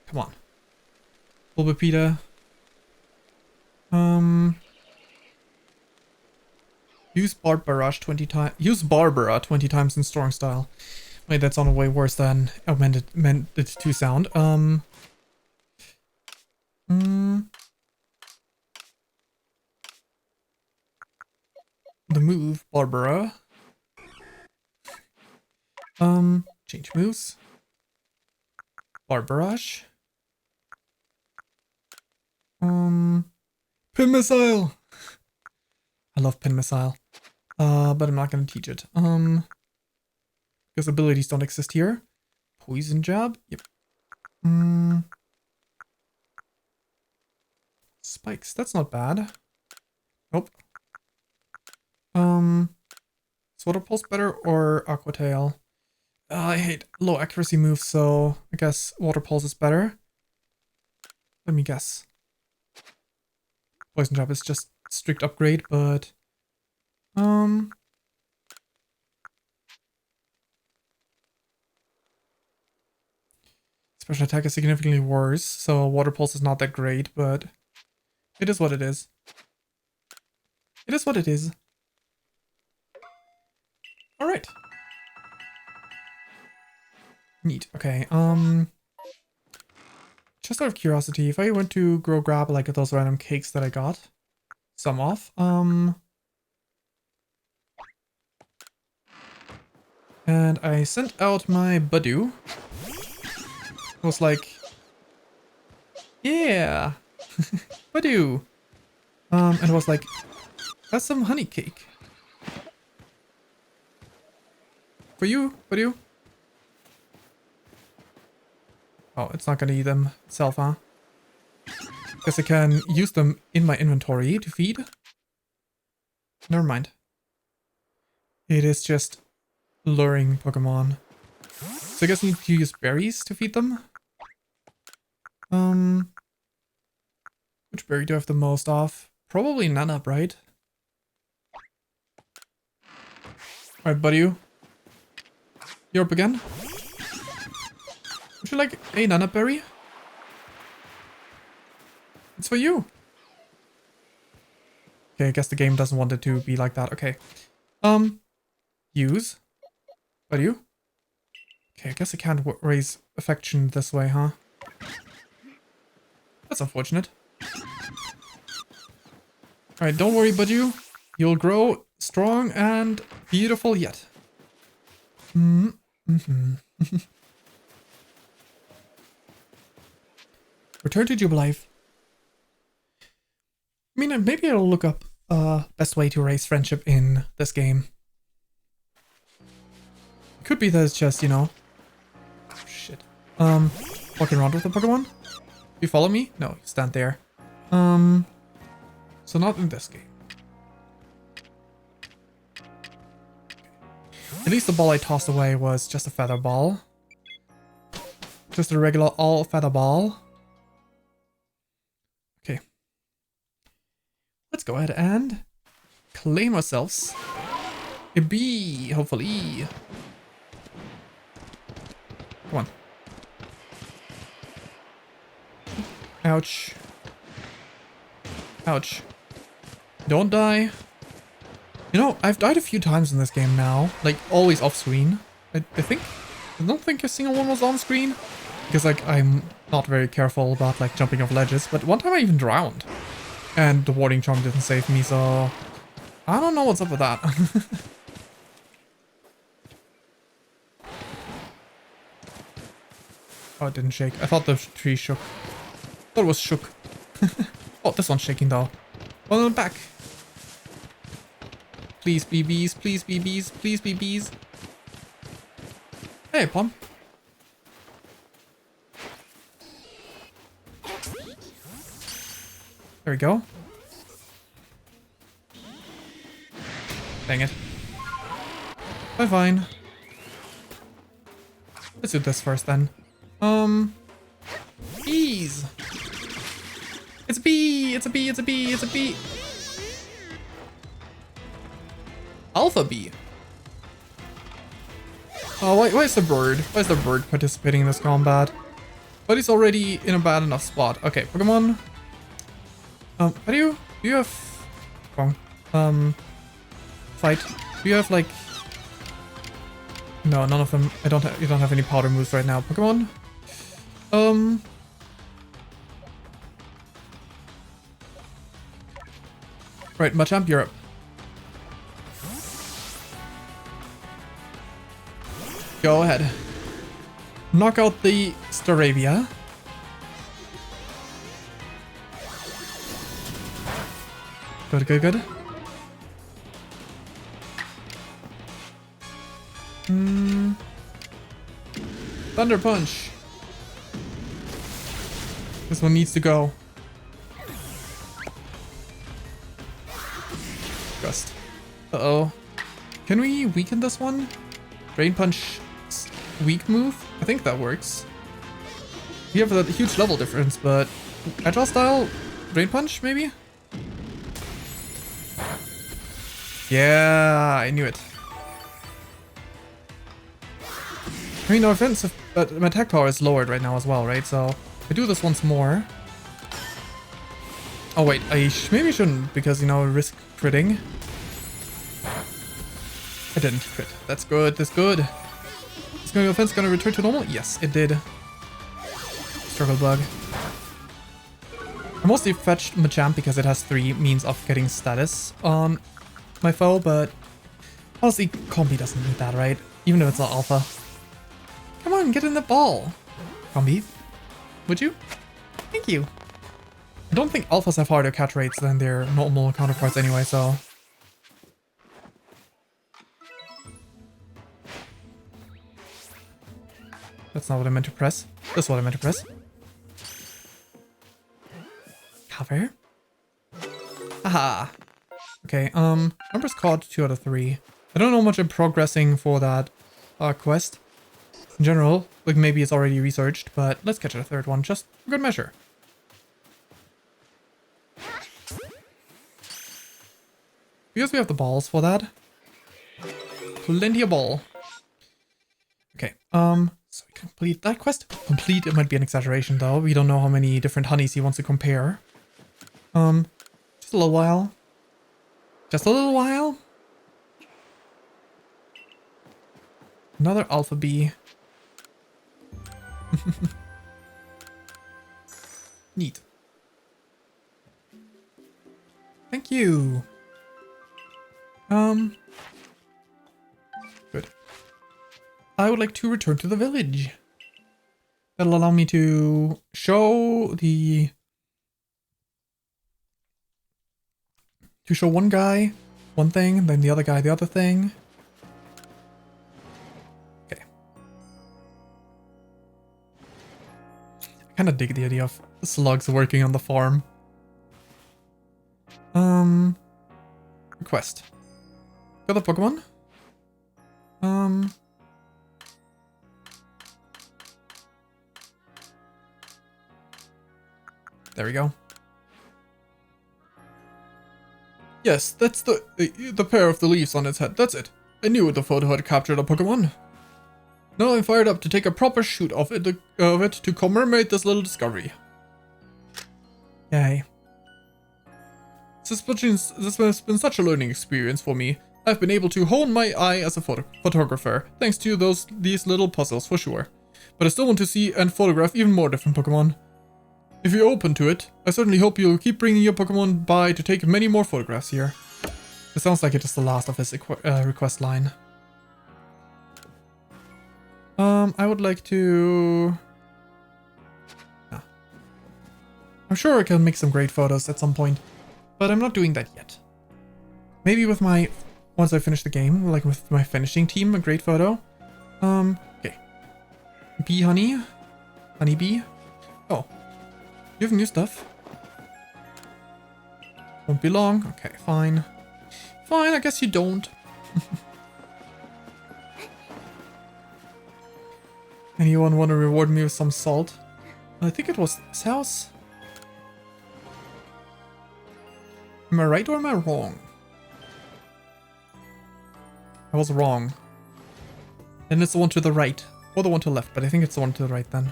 Come on. Bulbapedia. Use Barb Barrage 20 times. Use Barbara 20 times in Strong Style. Wait, that sounded way worse than I meant it to sound. The move, Barbara. Change moves. Barb Barrage. Pin Missile! I love Pin Missile. But I'm not gonna teach it. Because abilities don't exist here. Poison Jab? Yep. Spikes, that's not bad. Nope. Is Water Pulse better or Aqua Tail? I hate low accuracy moves, so I guess Water Pulse is better. Let me guess. Poison Jab is just strict upgrade, but special attack is significantly worse, so Water Pulse is not that great, but it is what it is. It is what it is. Alright. Neat. Okay, just out of curiosity, if I went to go grab like those random cakes that I got some off, and I sent out my Badoo. I was like, yeah, Badoo. And it was like, that's some honey cake. For you, Badoo. Oh, it's not gonna eat them itself, huh? Guess I can use them in my inventory to feed. Never mind. It is just luring Pokemon. So I guess I need to use berries to feed them. Which berry do I have the most of? Probably Nanap, right? Alright, buddy. You're up again. Would you like a Nanap berry? It's for you. Okay, I guess the game doesn't want it to be like that. Okay. Use. But you? Okay, I guess I can't raise affection this way, huh? That's unfortunate. Alright, don't worry, Badu. You'll grow strong and beautiful yet. Return to Jubilife. I mean, maybe I'll look up best way to raise friendship in this game. Could be that it's just, you know... Oh, shit. Walking around with the Pokemon? You follow me? No, you stand there. So not in this game. At least the ball I tossed away was just a feather ball. Just a regular all feather ball. Okay. Let's go ahead and claim ourselves a bee, hopefully. Come on. Ouch. Ouch. Don't die. You know, I've died a few times in this game now. Like, always off screen. I don't think a single one was on screen. Because, like, I'm not very careful about, like, jumping off ledges. But one time I even drowned. And the warding charm didn't save me, so... I don't know what's up with that. Oh, it didn't shake. I thought the tree shook. I thought it was shook. Oh, this one's shaking though. One on the back. Please be bees, please be bees, please be bees. Hey, Pom. There we go. Dang it. Fine. Let's do this first then. Bees! It's a bee! It's a bee! It's a bee! It's a bee! Alpha Bee. Oh, why is the bird? Why is the bird participating in this combat? But he's already in a bad enough spot. Okay, Pokemon. How do you have... Wrong. Fight. Do you have, like... No, none of them. You don't have any powder moves right now. Pokemon. Right, Machamp, you're up. Go ahead. Knock out the Staravia. Good, good, good. Thunder Punch. This one needs to go. Gust. Uh-oh. Can we weaken this one? Drain Punch weak move? I think that works. We have a huge level difference, but Agile Style? Drain Punch, maybe? Yeah, I knew it. I mean, our offensive, but my attack power is lowered right now as well, right? So, if I do this once more. Oh wait, I maybe shouldn't, because, you know, risk critting. I didn't crit. That's good, that's good. Is the offense gonna return to normal? Yes, it did. Struggle Bug. I mostly fetched Machamp because it has 3 means of getting status on my foe, but honestly, Combi doesn't need that, right? Even if it's not Alpha. Come on, get in the ball. Combi. Would you? Thank you. I don't think Alphas have harder catch rates than their normal counterparts anyway, so... That's not what I meant to press. That's what I meant to press. Cover. Aha. Okay, numbers caught 2 out of 3. I don't know much I'm progressing for that quest. In general, like maybe it's already researched, but let's catch a 3rd one, just for good measure. Because we have the balls for that. Plenty of ball. Okay, so we complete that quest. Complete, it might be an exaggeration though. We don't know how many different honeys he wants to compare. Just a little while. Just a little while. Another Alpha Bee. Neat. Thank you. Good. I would like to return to the village. That'll allow me to show the... To show one guy one thing, then the other guy the other thing. Okay. I kind of dig the idea of slugs working on the farm. Request. Got the Pokemon? There we go. Yes, that's the pair of the leaves on its head. That's it. I knew the photo had captured a Pokemon. Now I'm fired up to take a proper shoot of it to commemorate this little discovery. Yay. This has been such a learning experience for me. I've been able to hone my eye as a photographer, thanks to these little puzzles for sure. But I still want to see and photograph even more different Pokemon. If you're open to it, I certainly hope you'll keep bringing your Pokemon by to take many more photographs here. It sounds like it is the last of his request line. I would like to... I'm sure I can make some great photos at some point, but I'm not doing that yet. Maybe with my... Once I finish the game, like with my finishing team, a great photo. Okay. Bee honey? Honey bee? Oh. You have new stuff? Won't be long. Okay, fine. Fine, I guess you don't. Anyone want to reward me with some salt? I think it was this house. Am I right or am I wrong? I was wrong. And it's the one to the right. Or the one to the left, but I think it's the one to the right then.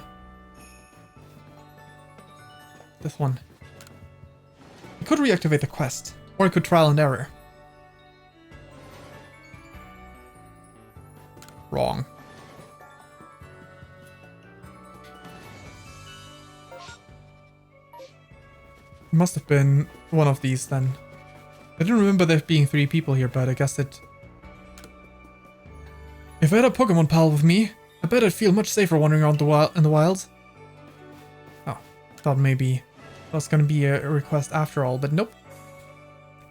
This one. I could reactivate the quest. Or I could trial and error. Wrong. It must have been one of these then. I didn't remember there being 3 people here, but I guess it... If I had a Pokemon pal with me, I bet I'd feel much safer wandering around in the wilds. Oh, thought maybe that was gonna be a request after all, but nope.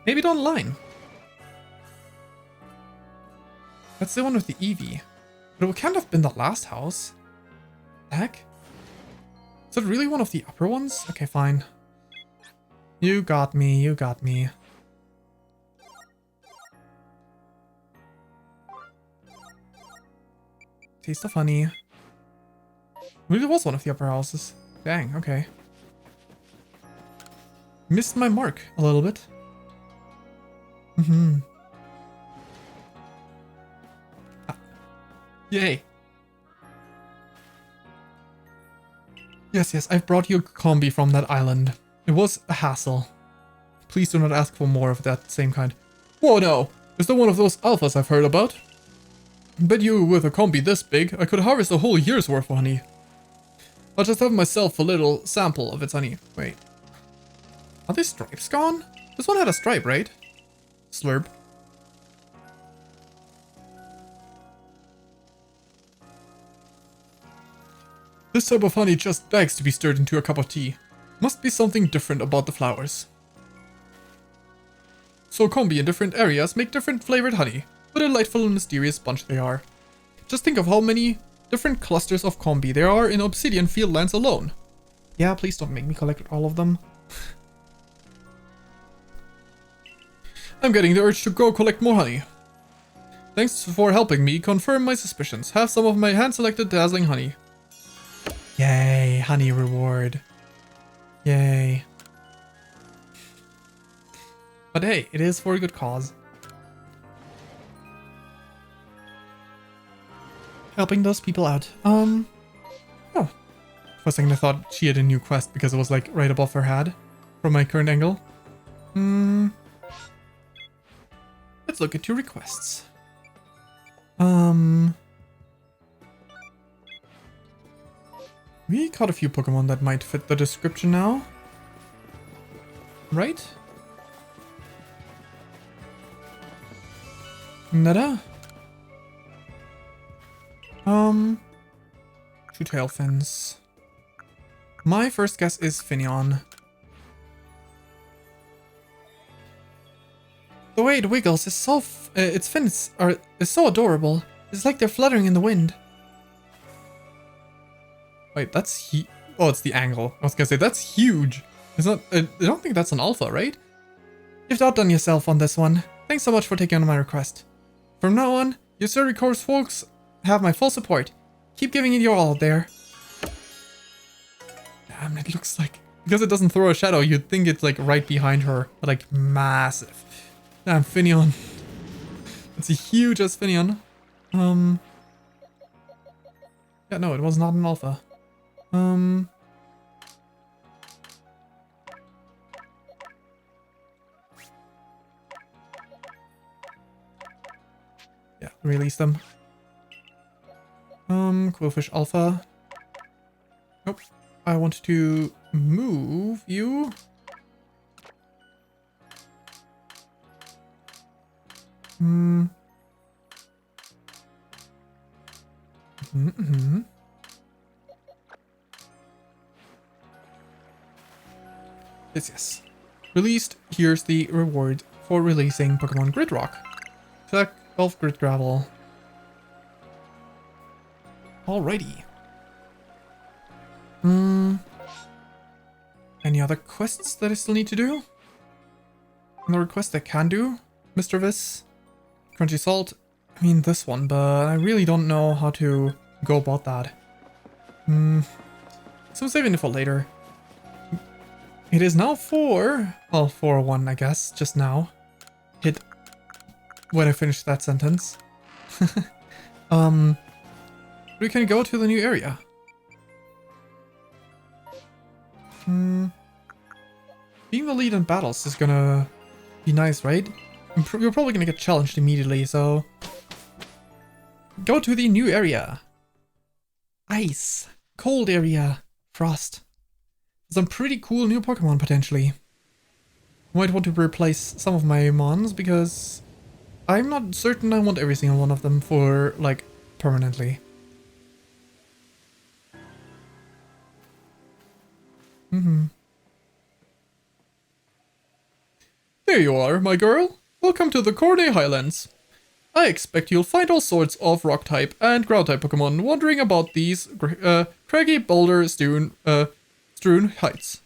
Maybe down the line. That's the one with the Eevee. But it can't have been the last house. Heck? Is it really one of the upper ones? Okay, fine. You got me, you got me. Taste of honey. Really was one of the upper houses. Dang, okay. Missed my mark a little bit. Ah. Yay. Yes, I've brought you a combi from that island. It was a hassle. Please do not ask for more of that same kind. Whoa, no! Is that one of those alphas I've heard about? Bet you with a combi this big, I could harvest a whole year's worth of honey. I'll just have myself a little sample of its honey. Wait. Are these stripes gone? This one had a stripe, right? Slurp. This type of honey just begs to be stirred into a cup of tea. Must be something different about the flowers. So combi in different areas make different flavored honey. What a delightful and mysterious bunch they are. Just think of how many different clusters of combi there are in Obsidian Fieldlands alone. Yeah, please don't make me collect all of them. I'm getting the urge to go collect more honey. Thanks for helping me confirm my suspicions. Have some of my hand-selected dazzling honey. Yay, honey reward. Yay. But hey, it is for a good cause. Helping those people out. Oh. For a second I thought she had a new quest because it was like right above her head from my current angle. Let's look at your requests. We caught a few Pokemon that might fit the description now. Right? Nada? Two Tailfins. My first guess is Finneon. The way it wiggles is so its fins is so adorable. It's like they're fluttering in the wind. Wait, that's oh, it's the angle. I was gonna say that's huge. It's not. I don't think that's an alpha, right? You've outdone yourself on this one. Thanks so much for taking on my request. From now on, your Surrey Course folks have my full support. Keep giving it your all there. Damn, it looks like because it doesn't throw a shadow, you'd think it's like right behind her, but like massive. Damn, Finneon. It's a huge as Finneon. Yeah, no, it was not an alpha. Yeah, release them. Quillfish Alpha. Nope. I want to move you. Yes. Released. Here's the reward for releasing Pokemon Gridrock. Select Golf Grid Gravel. Alrighty. Any other quests that I still need to do? Another quest I can do? Mr. Viss? Crunchy Salt? I mean this one, but I really don't know how to go about that. So I'm saving it for later. It is now 4:01, I guess, just now. Hit when I finished that sentence. We can go to the new area. Being the lead in battles is gonna be nice, right? You're probably gonna get challenged immediately, so... Go to the new area. Ice. Cold area. Frost. Some pretty cool new Pokemon, potentially. Might want to replace some of my Mons, because... I'm not certain I want every single one of them for, like, permanently. There you are, my girl. Welcome to the Corne Highlands. I expect you'll find all sorts of rock-type and ground-type Pokemon wandering about these craggy boulder-strewn heights.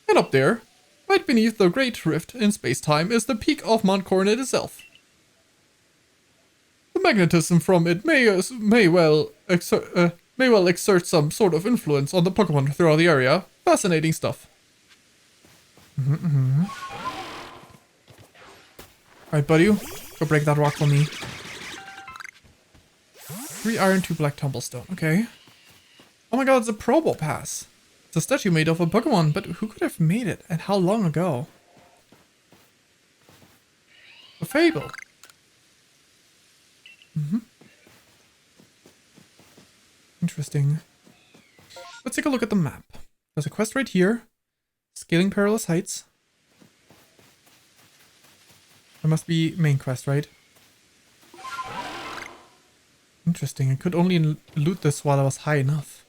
And up there, right beneath the Great Rift in space-time, is the peak of Mount Coronet itself. The magnetism from it may well exert some sort of influence on the Pokemon throughout the area. Fascinating stuff. Alright, buddy. Go break that rock for me. 3 iron, 2 black tumblestone. Okay. Oh my god, it's a Probo Pass. It's a statue made of a Pokemon, but who could have made it and how long ago? A fable. Interesting. Let's take a look at the map. There's a quest right here. Scaling perilous heights. That must be main quest, right? Interesting. I could only loot this while I was high enough.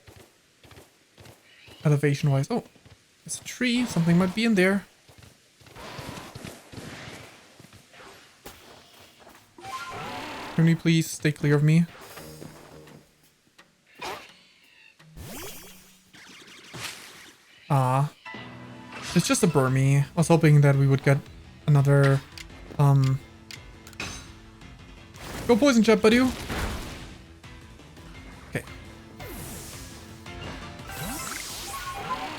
Elevation-wise. Oh, there's a tree. Something might be in there. Can you please stay clear of me? Ah. It's just a Burmy. I was hoping that we would get another... Go poison jet, buddy. Okay.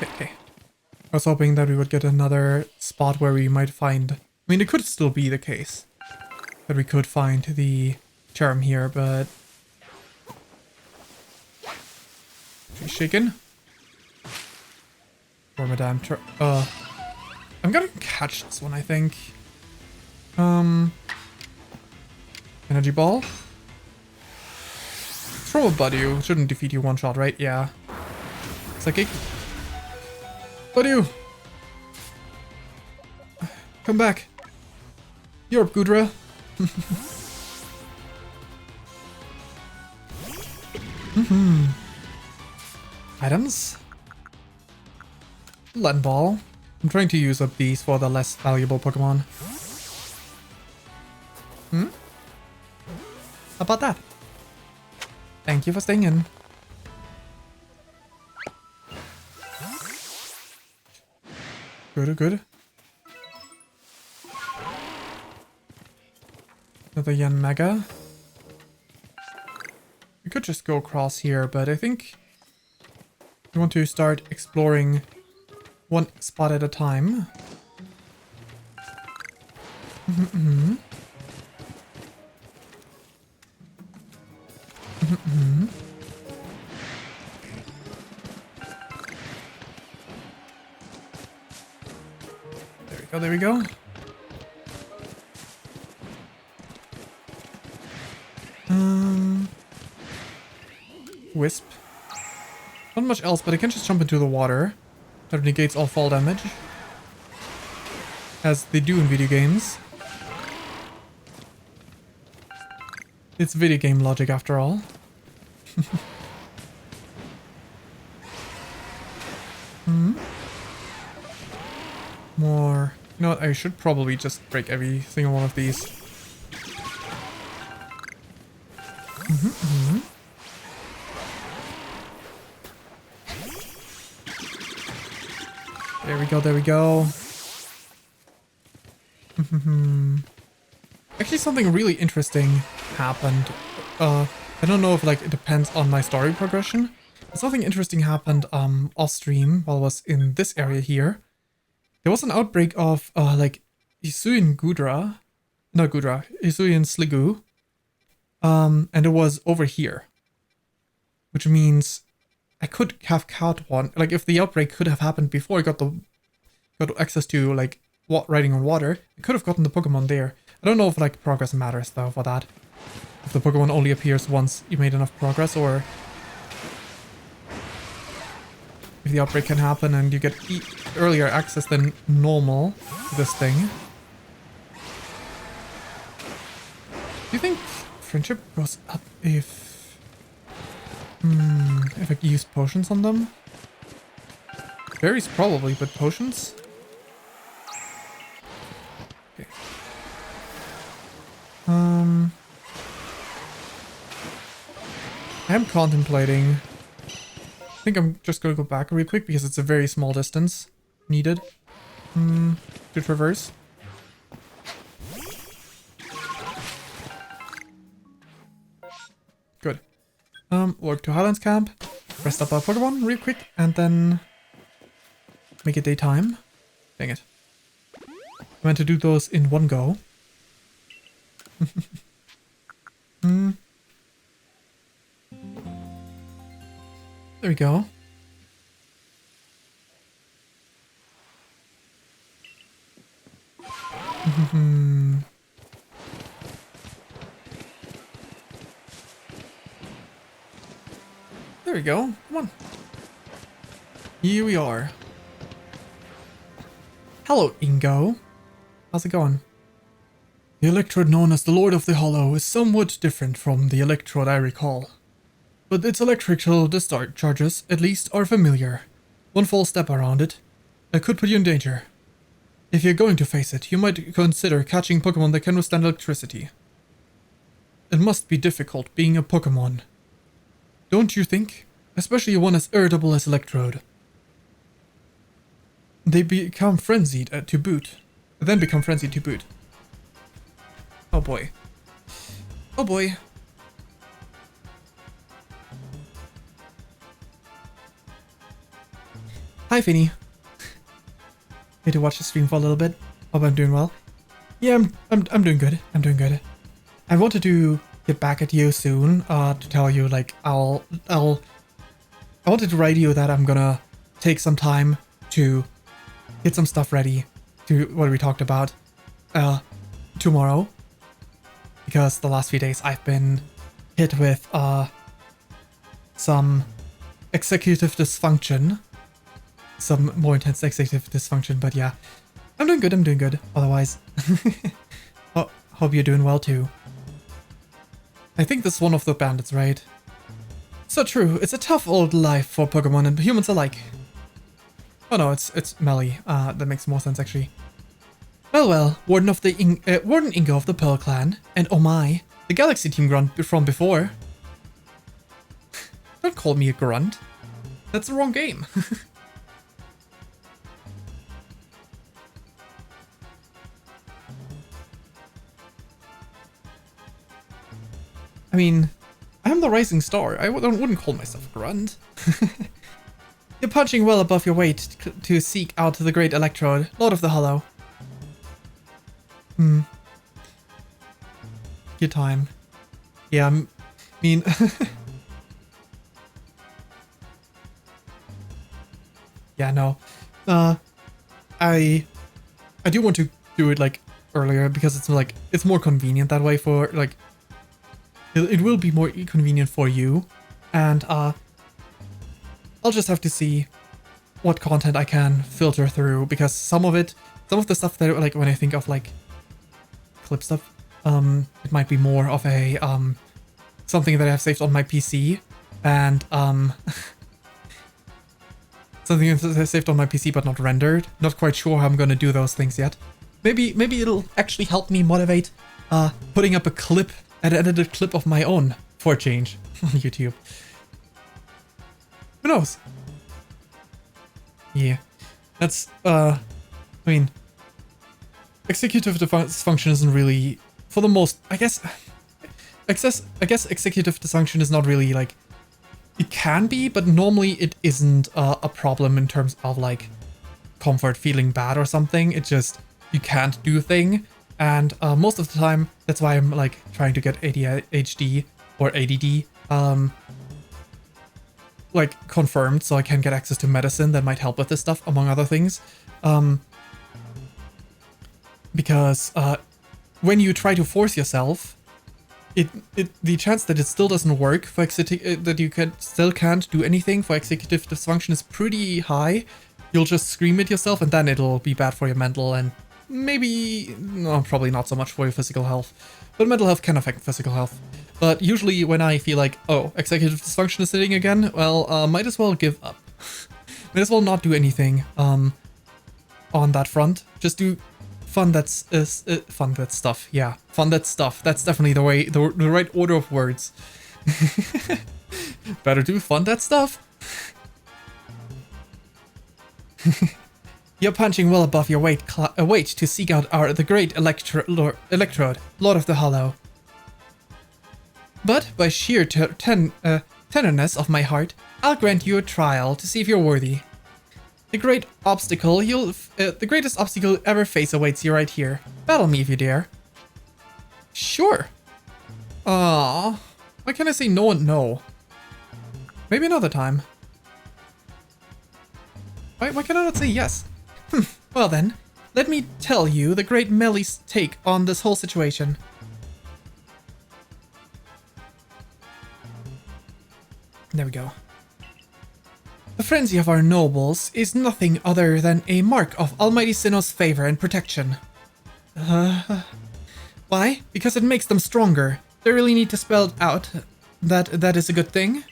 Okay. I was hoping that we would get another spot where we might find... I mean, it could still be the case that we could find the charm here, but... She's shaken. Or Madame I'm gonna catch this one, I think. Energy ball. Throw a Budew. Shouldn't defeat you one shot, right? Yeah. Psychic. Budew! Come back. You're up, Gudra. Items. Len Ball. I'm trying to use up these for the less valuable Pokemon. How about that? Thank you for staying in. Good. Another Yanmega. We could just go across here, but I think we want to start exploring one spot at a time. There we go. Wisp. Not much else, but I can just jump into the water. That negates all fall damage. As they do in video games. It's video game logic after all. More. You know what? I should probably just break every single one of these. There we go. Actually, something really interesting happened. I don't know if like it depends on my story progression. But something interesting happened off stream while I was in this area here. There was an outbreak of like Hisuian Gudra. Not Gudra, Hisuian Sliggoo. And it was over here. Which means I could have caught one. Like, if the outbreak could have happened before I got access to, like, riding on water, I could have gotten the Pokemon there. I don't know if, like, progress matters, though, for that. If the Pokemon only appears once you made enough progress, or if the outbreak can happen and you get earlier access than normal to this thing. Do you think friendship goes up if I use potions on them? Berries probably, but potions? Okay. I am contemplating. I think I'm just gonna go back real quick because it's a very small distance needed to traverse. Good. Walk to Highlands Camp, rest up our Pokemon real quick, and then make it daytime. Dang it. I meant to do those in one go. There we go. There we go. Come on. Here we are. Hello, Ingo. How's it going? The electrode known as the Lord of the Hollow is somewhat different from the electrode I recall. But its electrical discharges, at least, are familiar. One false step around it, that could put you in danger. If you're going to face it, you might consider catching Pokemon that can withstand electricity. It must be difficult being a Pokemon. Don't you think? Especially one as irritable as Electrode. They become frenzied to boot. Then become frenzied to boot. Oh boy. Oh boy. Hi, Finny. Need to watch the stream for a little bit. Hope I'm doing well. Yeah, I'm doing good. I'm doing good. I wanted to get back at you soon. To tell you, like, I wanted to write you that I'm gonna take some time to get some stuff ready to what we talked about tomorrow, because the last few days I've been hit with some executive dysfunction. Some more intense executive dysfunction, but yeah. I'm doing good, otherwise. Oh, hope you're doing well too. I think this is one of the bandits, right? So true, it's a tough old life for Pokemon and humans alike. Oh no, it's Melly. That makes more sense actually. Well, Warden Ingo of the Pearl Clan, and oh my, the Galaxy Team Grunt from before. Don't call me a grunt. That's the wrong game. I mean, I'm the rising star. I wouldn't call myself a grunt. You're punching well above your weight to seek out the great Electrode, Lord of the Hollow. Your time. Yeah, I mean... yeah, no. I do want to do it, like, earlier, because it's, like, it's more convenient that way for, like... It will be more convenient for you, and I'll just have to see what content I can filter through, because some of the stuff that, like, when I think of, like, clip stuff, it might be more of a something that I have saved on my PC, and something that's saved on my PC but not rendered. Not quite sure how I'm gonna do those things yet. Maybe it'll actually help me motivate putting up an edited clip of my own for a change on YouTube. Who knows? Yeah, that's I mean, executive dysfunction isn't really, for the most, I guess executive dysfunction is not really, like, it can be, but normally it isn't a problem in terms of, like, comfort feeling bad or something. It's just you can't do a thing, And most of the time, that's why I'm like trying to get ADHD or ADD like confirmed, so I can get access to medicine that might help with this stuff, among other things. Because when you try to force yourself, the chance that it still doesn't work for that you still can't do anything for executive dysfunction is pretty high. You'll just scream at yourself, and then it'll be bad for your mental and maybe, no, probably not so much for your physical health. But mental health can affect physical health. But usually when I feel like, oh, executive dysfunction is hitting again, well, might as well give up. Might as well not do anything on that front. Just do fun that stuff. Yeah, fun that stuff. That's definitely the right order of words. Better do fun that stuff. You're punching well above your weight to seek out the great Electrode, Lord of the Hollow. But by sheer tenderness of my heart, I'll grant you a trial to see if you're worthy. The greatest obstacle you'll ever face awaits you right here. Battle me if you dare. Sure. Aww. Why can't I say no and no? Maybe another time. Why can I not say yes? Well then, let me tell you the great Melly's take on this whole situation. There we go. The frenzy of our nobles is nothing other than a mark of Almighty Sinnoh's favor and protection. Why? Because it makes them stronger. They really need to spell out that is a good thing.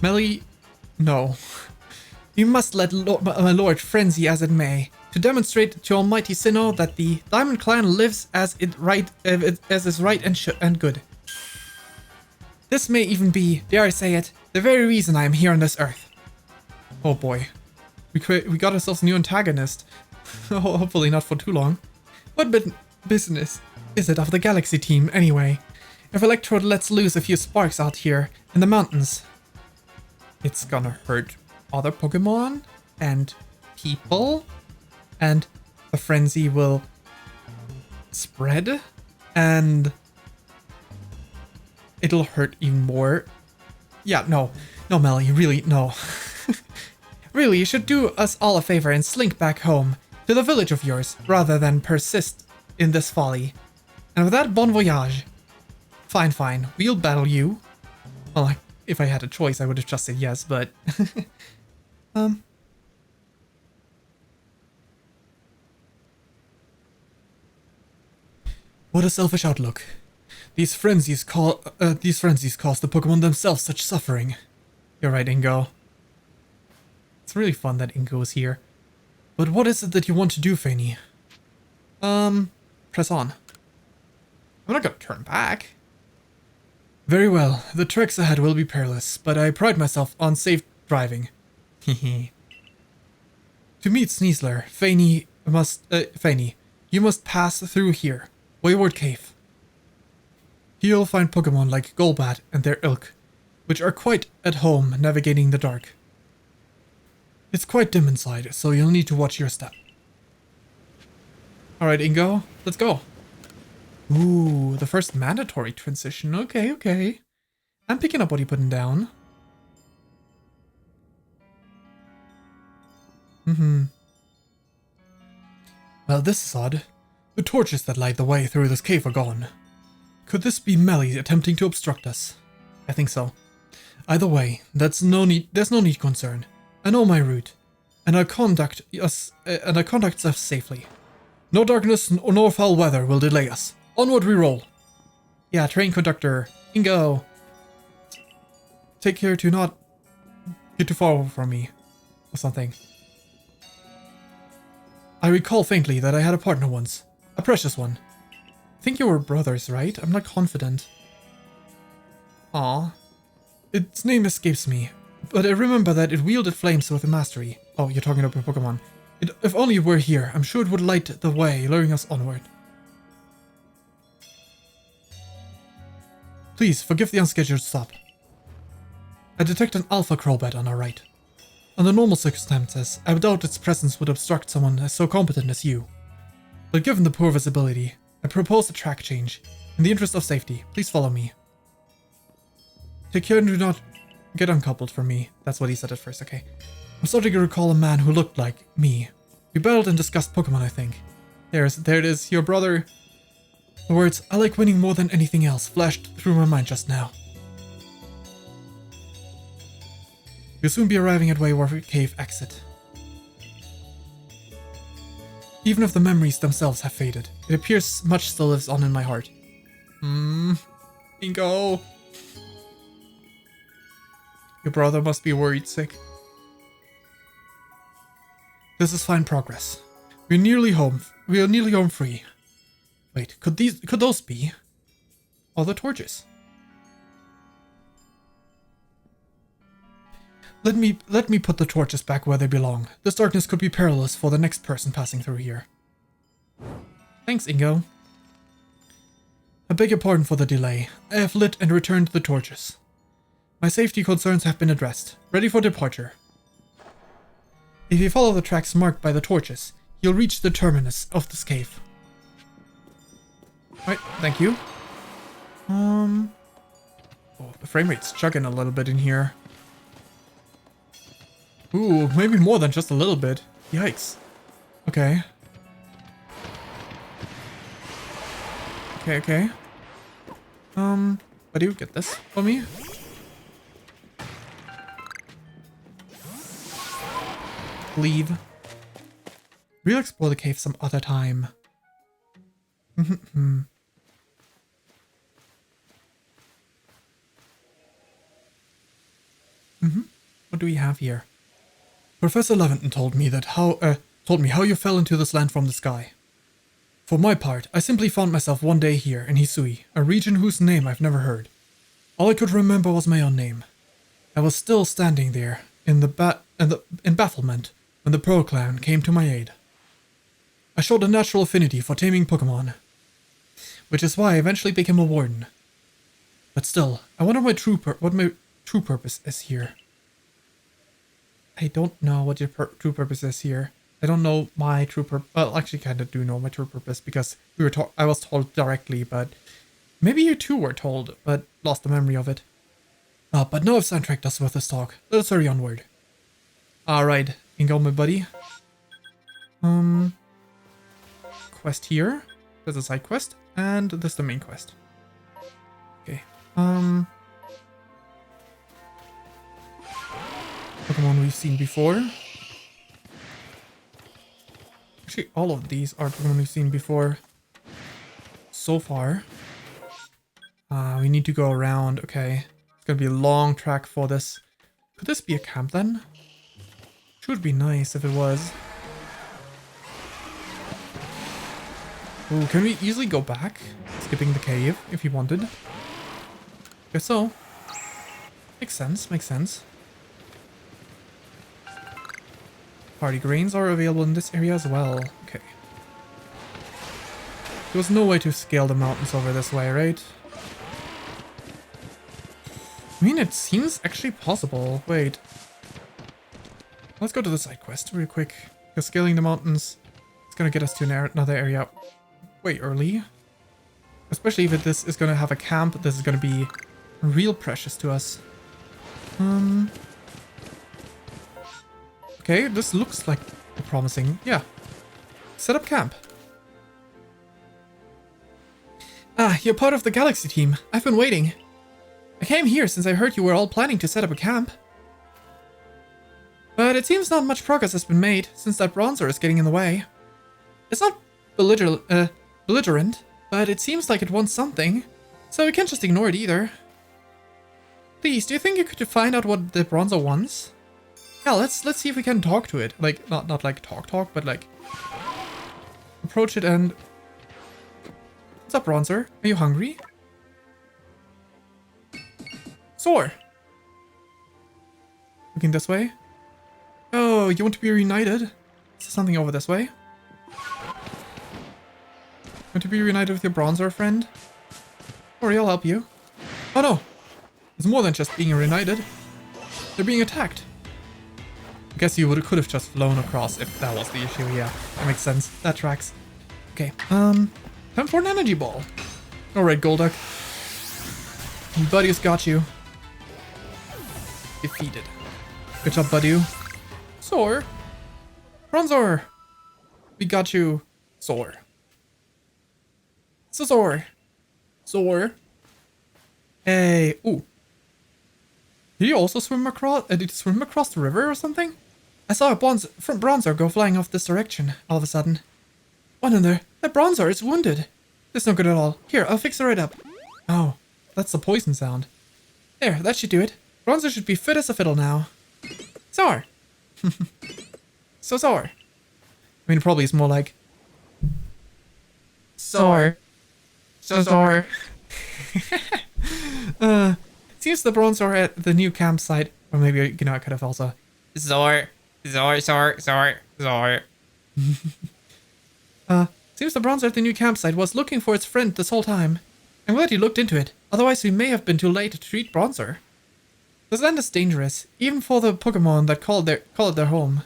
Melly, no. You must let my lord frenzy as it may, to demonstrate to Almighty Sinnoh that the Diamond Clan lives as is right and good. This may even be, dare I say it, the very reason I am here on this earth. Oh boy. We got ourselves a new antagonist. Hopefully not for too long. What business is it of the Galaxy team, anyway? If Electrode lets loose a few sparks out here in the mountains, it's gonna hurt other Pokemon and people, and the frenzy will spread, and it'll hurt even more. Yeah, no, Melly, really, no. Really, you should do us all a favor and slink back home to the village of yours, rather than persist in this folly. And with that, bon voyage. Fine, we'll battle you. Well, if I had a choice, I would have just said yes, but... What a selfish outlook. These frenzies cause the Pokemon themselves such suffering. You're right, Ingo. It's really fun that Ingo is here. But what is it that you want to do, Fayn? Press on. I'm not gonna turn back. Very well, the treks ahead will be perilous, but I pride myself on safe driving. Hehe. To meet Sneasler, Fayn, you must pass through here. Wayward Cave. Here you'll find Pokemon like Golbat and their ilk, which are quite at home navigating the dark. It's quite dim inside, so you'll need to watch your step. Alright, Ingo, let's go. Ooh, the first mandatory transition. Okay. I'm picking up what you're putting down. Well, this is odd. The torches that light the way through this cave are gone. Could this be Melly attempting to obstruct us? I think so. Either way, there's no need concern. I know my route, and I conduct us safely. No darkness nor foul weather will delay us. Onward we roll. Yeah, train conductor, Ingo. Take care to not get too far from me, or something. I recall faintly that I had a partner once. A precious one. I think you were brothers, right? I'm not confident. Aw. Its name escapes me, but I remember that it wielded flames with a mastery. Oh, you're talking about Pokemon. If only it were here, I'm sure it would light the way, luring us onward. Please, forgive the unscheduled stop. I detect an Alpha Crobat on our right. Under normal circumstances, I doubt its presence would obstruct someone so competent as you. But given the poor visibility, I propose a track change. In the interest of safety, please follow me. Take care and do not get uncoupled from me. That's what he said at first, okay. I'm starting to recall a man who looked like me. We battled and discussed Pokemon, I think. There it is, your brother. The words, I like winning more than anything else, flashed through my mind just now. We'll soon be arriving at Wayward Cave exit. Even if the memories themselves have faded, it appears much still lives on in my heart. Ingo. Your brother must be worried sick. This is fine progress. We are nearly home free. Wait, could those be all the torches? Let me put the torches back where they belong. This darkness could be perilous for the next person passing through here. Thanks, Ingo. I beg your pardon for the delay. I have lit and returned the torches. My safety concerns have been addressed. Ready for departure. If you follow the tracks marked by the torches, you'll reach the terminus of this cave. Right, thank you. Oh, the frame rate's chugging a little bit in here. Ooh, maybe more than just a little bit. Yikes. Okay. Okay. But you get this for me? Leave. We'll explore the cave some other time. What do we have here? Professor Leventon told me how you fell into this land from the sky. For my part, I simply found myself one day here in Hisui, a region whose name I've never heard. All I could remember was my own name. I was still standing there in bafflement when the Pearl Clan came to my aid. I showed a natural affinity for taming Pokémon, which is why I eventually became a warden. But still, I wonder what my true purpose is here. I don't know what your true purpose is here. I don't know my true purpose. Well, actually, kind of do know my true purpose because I was told directly, but maybe you too were told, but lost the memory of it. But now I've sidetracked us with this talk. Let us hurry onward. Alright, Ingo, my buddy. Quest here. There's a side quest, and there's the main quest. Okay. Pokemon we've seen before. Actually, all of these are Pokemon we've seen before. So far. We need to go around. Okay. It's gonna be a long track for this. Could this be a camp then? Should be nice if it was. Ooh, can we easily go back? Skipping the cave if you wanted. Guess so. Makes sense, makes sense. Party grains are available in this area as well. Okay. There was no way to scale the mountains over this way, right? I mean, it seems actually possible. Wait. Let's go to the side quest real quick. Because scaling the mountains is going to get us to another area way early. Especially if this is going to have a camp. This is going to be real precious to us. Okay, this looks like promising. Yeah. Set up camp. Ah, you're part of the Galaxy team. I've been waiting. I came here since I heard you were all planning to set up a camp. But it seems not much progress has been made since that Bronzer is getting in the way. It's not belligerent, but it seems like it wants something, so we can't just ignore it either. Please, do you think you could find out what the Bronzer wants? Yeah, let's see if we can talk to it. Like, not like talk, but like approach it and... What's up, Bronzer? Are you hungry? Sore. Looking this way. Oh, you want to be reunited? Is there something over this way? Want to be reunited with your Bronzer friend? Don't worry, I'll help you. Oh no! It's more than just being reunited. They're being attacked. I guess you could have just flown across if that was the issue. Yeah, that makes sense. That tracks. Okay, time for an energy ball. Alright, Golduck. Buddy's got you. Defeated. Good job, Buddy. Soar. Bronzor. We got you. Soar. Soar. Soar. Hey. Ooh. Did you also swim across? Did you swim across the river or something? I saw a Bronzor go flying off this direction all of a sudden. Wonder, that Bronzor is wounded. That's no good at all. Here, I'll fix it right up. Oh, that's the poison sound. There, that should do it. Bronzor should be fit as a fiddle now. Soar. So soar. I mean, it probably is more like soar. So soar. Seems the Bronzor at the new campsite, or maybe, you know, I could have also Zor. Seems the Bronzor at the new campsite was looking for its friend this whole time. I'm glad you looked into it, otherwise we may have been too late to treat Bronzor. This land is dangerous, even for the Pokémon that call it their home.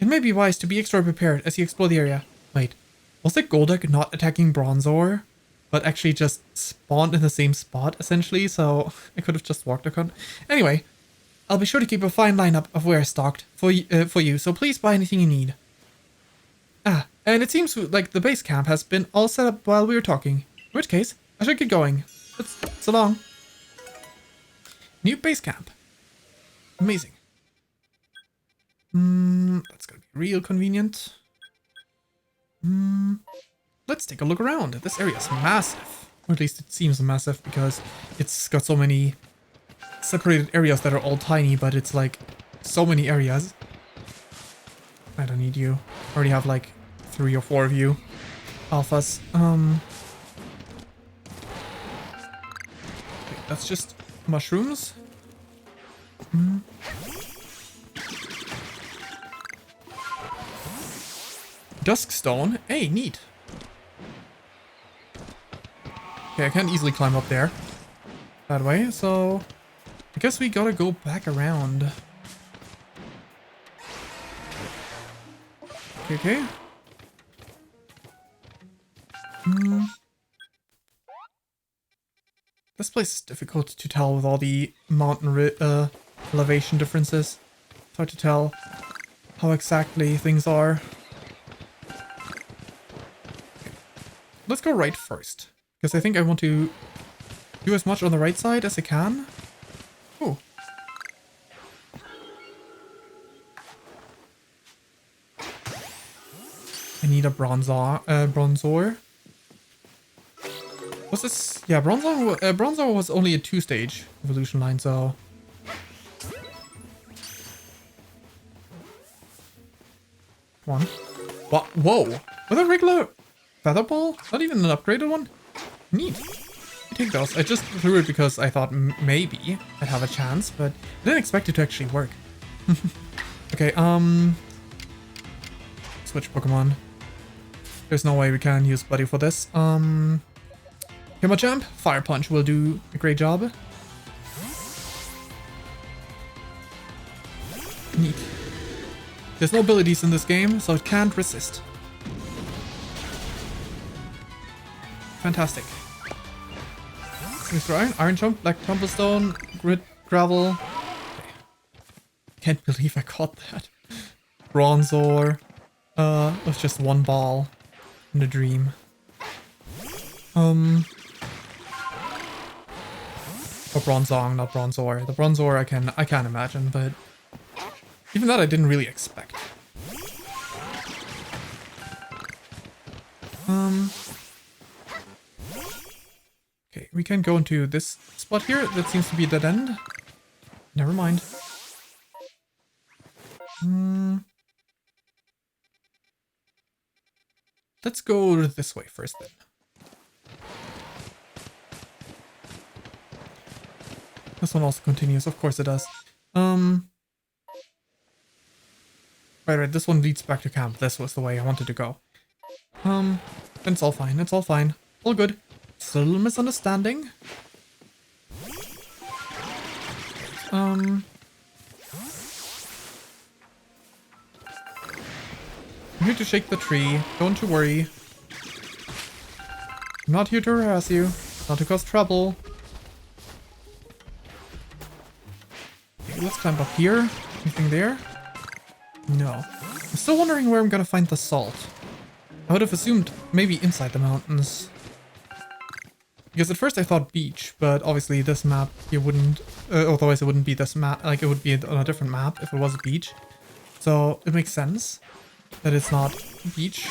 It may be wise to be extra prepared as you explore the area. Wait, was it Golduck not attacking Bronzor, but actually just spawned in the same spot, essentially, so I could have just walked across. Anyway, I'll be sure to keep a fine lineup of wares stocked for you, so please buy anything you need. Ah, and it seems like the base camp has been all set up while we were talking. In which case, I should get going. So long. New base camp. Amazing. That's gonna be real convenient. Let's take a look around. This area is massive. Or at least it seems massive because it's got so many separated areas that are all tiny, but it's like so many areas. I don't need you. I already have like 3 or 4 of you. Alphas. Wait, that's just mushrooms. Duskstone. Hey, neat. Okay, I can't easily climb up there that way, so I guess we gotta go back around. Okay. This place is difficult to tell with all the mountain elevation differences. It's hard to tell how exactly things are. Let's go right first, because I think I want to do as much on the right side as I can. Oh. I need a Bronzor. Was this? Yeah, Bronzor was only a 2-stage evolution line, so. Come on. What? Whoa! With a regular feather ball? Not even an upgraded one? Neat. I take those. I just threw it because I thought maybe I'd have a chance, but I didn't expect it to actually work. Okay, switch Pokemon. There's no way we can use Buddy for this. Himajump, Fire Punch will do a great job. Neat. There's no abilities in this game, so it can't resist. Fantastic. Iron Jump, Black Tumblestone, Grit, Gravel. Okay. Can't believe I caught that. Bronzor. With just one ball in a dream. Or Bronzong, not Bronzor. The Bronzor I can't imagine, but even that I didn't really expect. Okay, we can go into this spot here. That seems to be a dead end. Never mind. Let's go this way first then. This one also continues, of course it does. Right, this one leads back to camp. This was the way I wanted to go. It's all fine, it's all fine. All good. Just a little misunderstanding. here to shake the tree. Don't you worry. I'm not here to harass you. Not to cause trouble. Okay, let's climb up here. Anything there? No. I'm still wondering where I'm gonna find the salt. I would have assumed maybe inside the mountains. Because at first I thought beach, but obviously this map you wouldn't, otherwise it wouldn't be this map, like it would be on a different map if it was a beach. So it makes sense that it's not beach.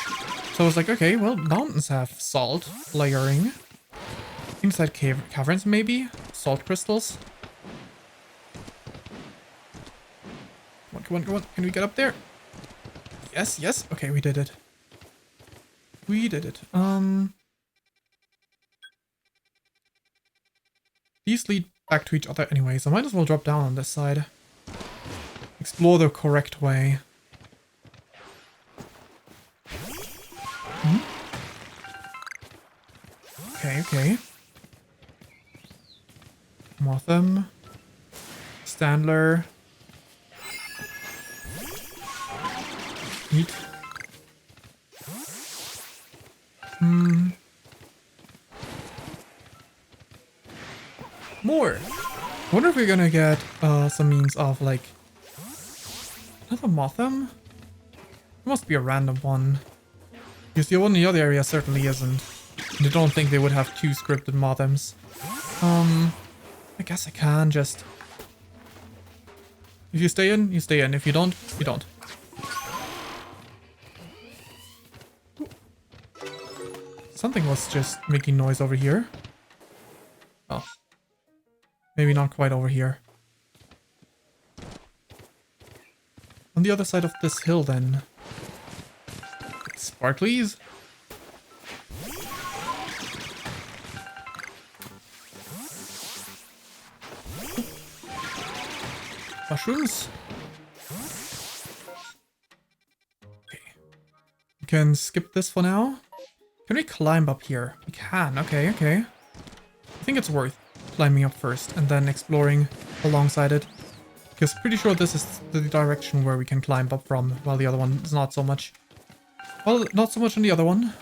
So I was like, okay, well, mountains have salt layering. Inside caverns maybe? Salt crystals? Come on, come on, come on. Can we get up there? Yes, yes. Okay, we did it. We did it. These lead back to each other anyway, so I might as well drop down on this side. Explore the correct way. Hmm? Okay, okay. Motham. Standler. Eat. More. I wonder if we're gonna get some means of like another Motham. It must be a random one. Because the one in the other area certainly isn't. And I don't think they would have 2 scripted Mothams. I guess I can just. If you stay in, you stay in. If you don't, you don't. Something was just making noise over here. Oh. Maybe not quite over here. On the other side of this hill then. Sparklies? Mushrooms? Okay. We can skip this for now. Can we climb up here? We can, okay, okay. I think it's worth climbing up first and then exploring alongside it. Because pretty sure this is the direction where we can climb up from, while the other one is not so much. Well, not so much on the other one.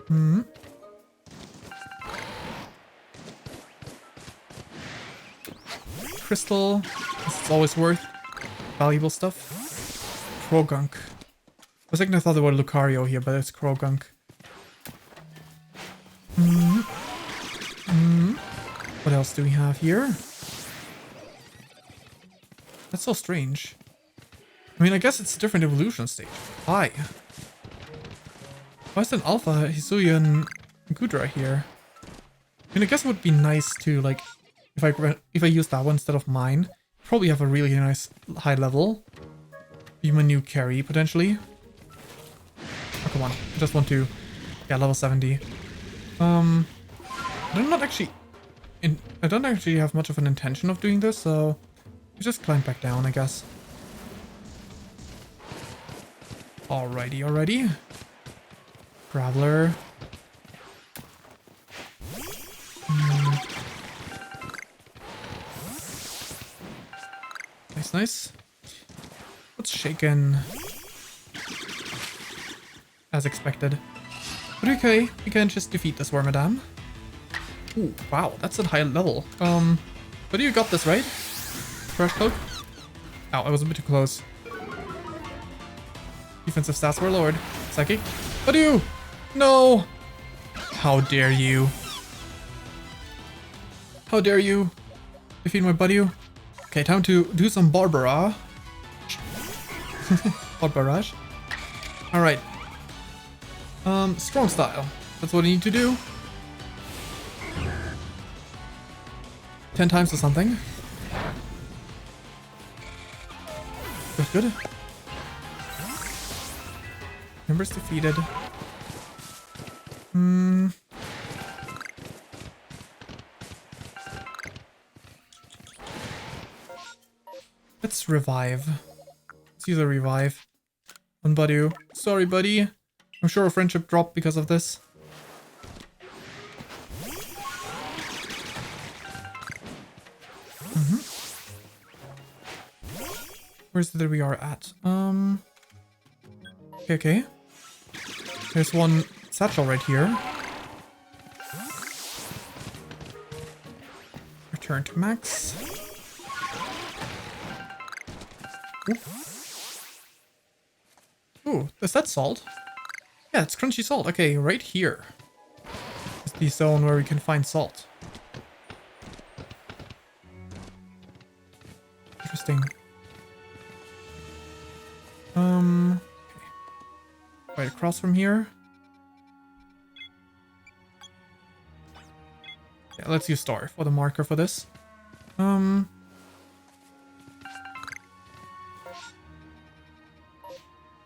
Hmm. Crystal. This is always worth. Valuable stuff. Krogunk. For a second I thought there were Lucario here, but it's Krogunk. What else do we have here? That's so strange. I mean, I guess it's a different evolution stage. Why? Why is an Alpha Hisuian Gudra here? I mean, I guess it would be nice to, like, if I use that one instead of mine, probably have a really nice high level. Be my new carry, potentially. Oh, come on. I just want to... Yeah, level 70. I don't actually have much of an intention of doing this, so... I just climb back down, I guess. Alrighty, alrighty. Graveler. Nice, nice. What's shaken? As expected. But okay, we can just defeat this Wormadam. Ooh, wow, that's a high level. But you got this, right? Fresh Cloak? Ow, I was a bit too close. Defensive stats were lowered. Psychic. Badoo! No! How dare you? How dare you? Defeat my Badoo. Okay, time to do some Barbara. Barbarage. Alright. Strong style. That's what I need to do. 10 times or something. Good, good. Members defeated. Let's revive. Let's use a revive. On Badoo. Sorry, buddy. I'm sure our friendship dropped because of this. Where's the we are at? Okay. There's one satchel right here. Return to max. Ooh, is that salt? Yeah, it's crunchy salt. Okay, right here is the zone where we can find salt. Interesting. Okay. Right across from here. Yeah, let's use star for the marker for this.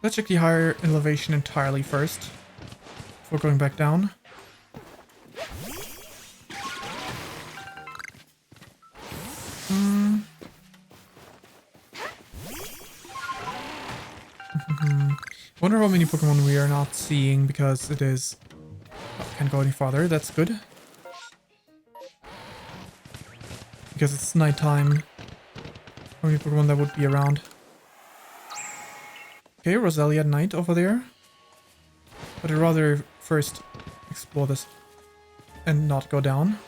Let's check the higher elevation entirely first before going back down. Wonder how many Pokemon we are not seeing because it is... Oh, can't go any farther, that's good. Because it's nighttime. How many Pokemon that would be around? Okay, Roselia at night over there. But I'd rather first explore this and not go down.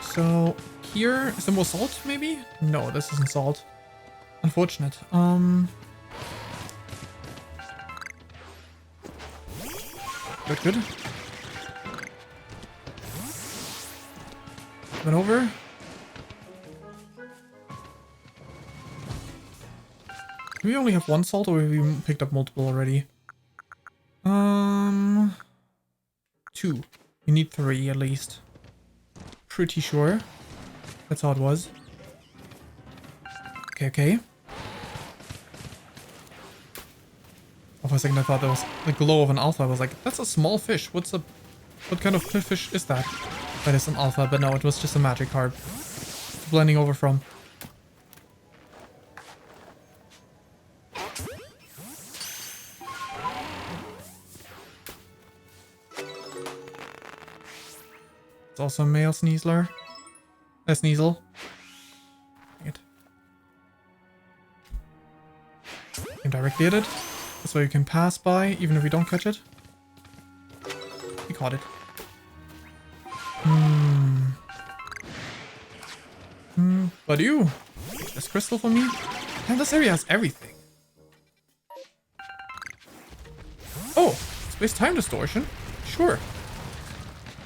So here is there more salt maybe? No, this isn't salt. Unfortunate. Good. Went over. Do we only have one salt or have we picked up multiple already? 2. We need 3 at least. Pretty sure. That's how it was. Okay. Oh, for a second I thought that was the glow of an alpha. I was like, that's a small fish. What kind of fish is that? That is an alpha, but no, it was just a magic carp. Blending over from. It's also a male Sneasler. A Sneasel. Dang it. Aim directly at it. This way you can pass by, even if we don't catch it. We caught it. But you take this crystal for me. And this area has everything. Oh, space-time distortion. Sure.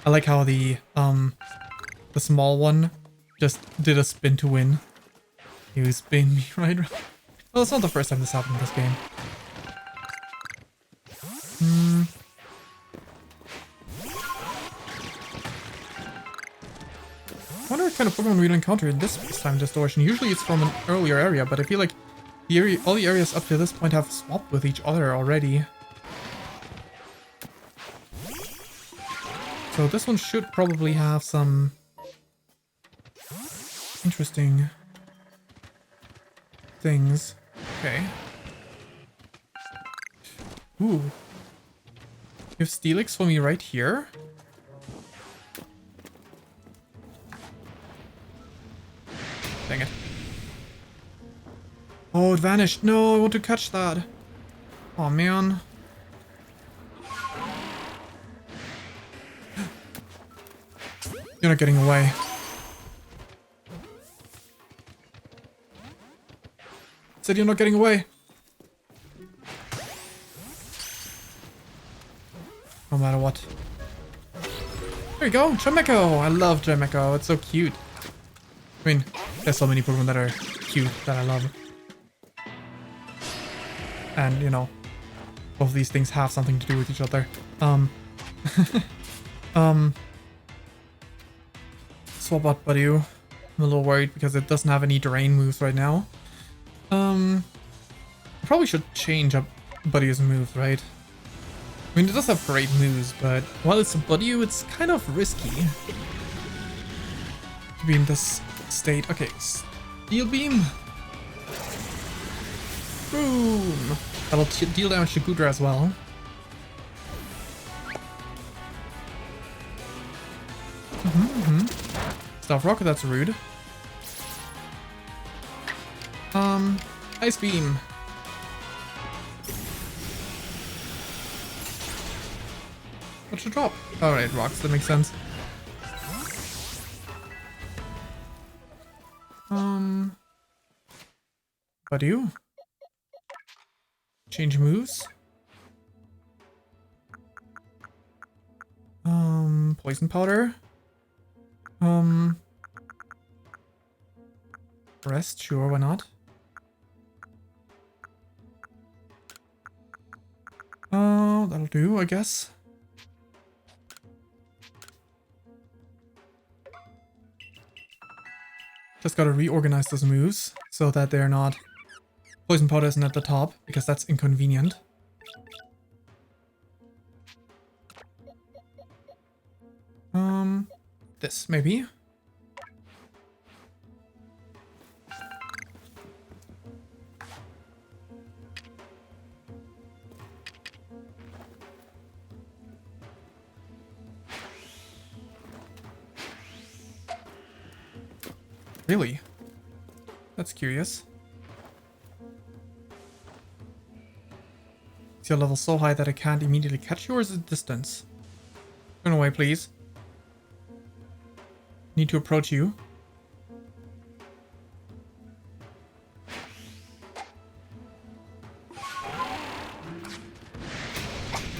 I like how the small one just did a spin to win. You spin me right around. Well, it's not the first time this happened in this game. I wonder what kind of Pokemon we'd encounter in this space-time distortion. Usually it's from an earlier area, but I feel like all the areas up to this point have swapped with each other already. So this one should probably have some interesting things. Okay. Ooh. You have Steelix for me right here? Dang it. Oh, it vanished. No, I want to catch that. Oh, man. You're not getting away. Said you're not getting away. No matter what. There you go, Jameco. I love Jameco. It's so cute. I mean, there's so many Pokemon that are cute that I love. And, you know, both of these things have something to do with each other. Swap out Buddy. I'm a little worried because it doesn't have any drain moves right now. I probably should change up Buddy's moves, right? I mean, it does have great moves, but while it's a Buddy, it's kind of risky to be in this state. Okay, Steel Beam. Boom! That'll deal damage to Goodra as well. Stuff Rocket, that's rude. Ice beam. What should drop? Alright, rocks, that makes sense. What do you? Change moves? Poison powder? Rest, sure, why not? That'll do, I guess. Just gotta reorganize those moves so that they're not... Poison powder isn't at the top, because that's inconvenient. This, maybe? Really? That's curious. Is your level so high that I can't immediately catch you, or is it distance? Turn away, please. Need to approach you.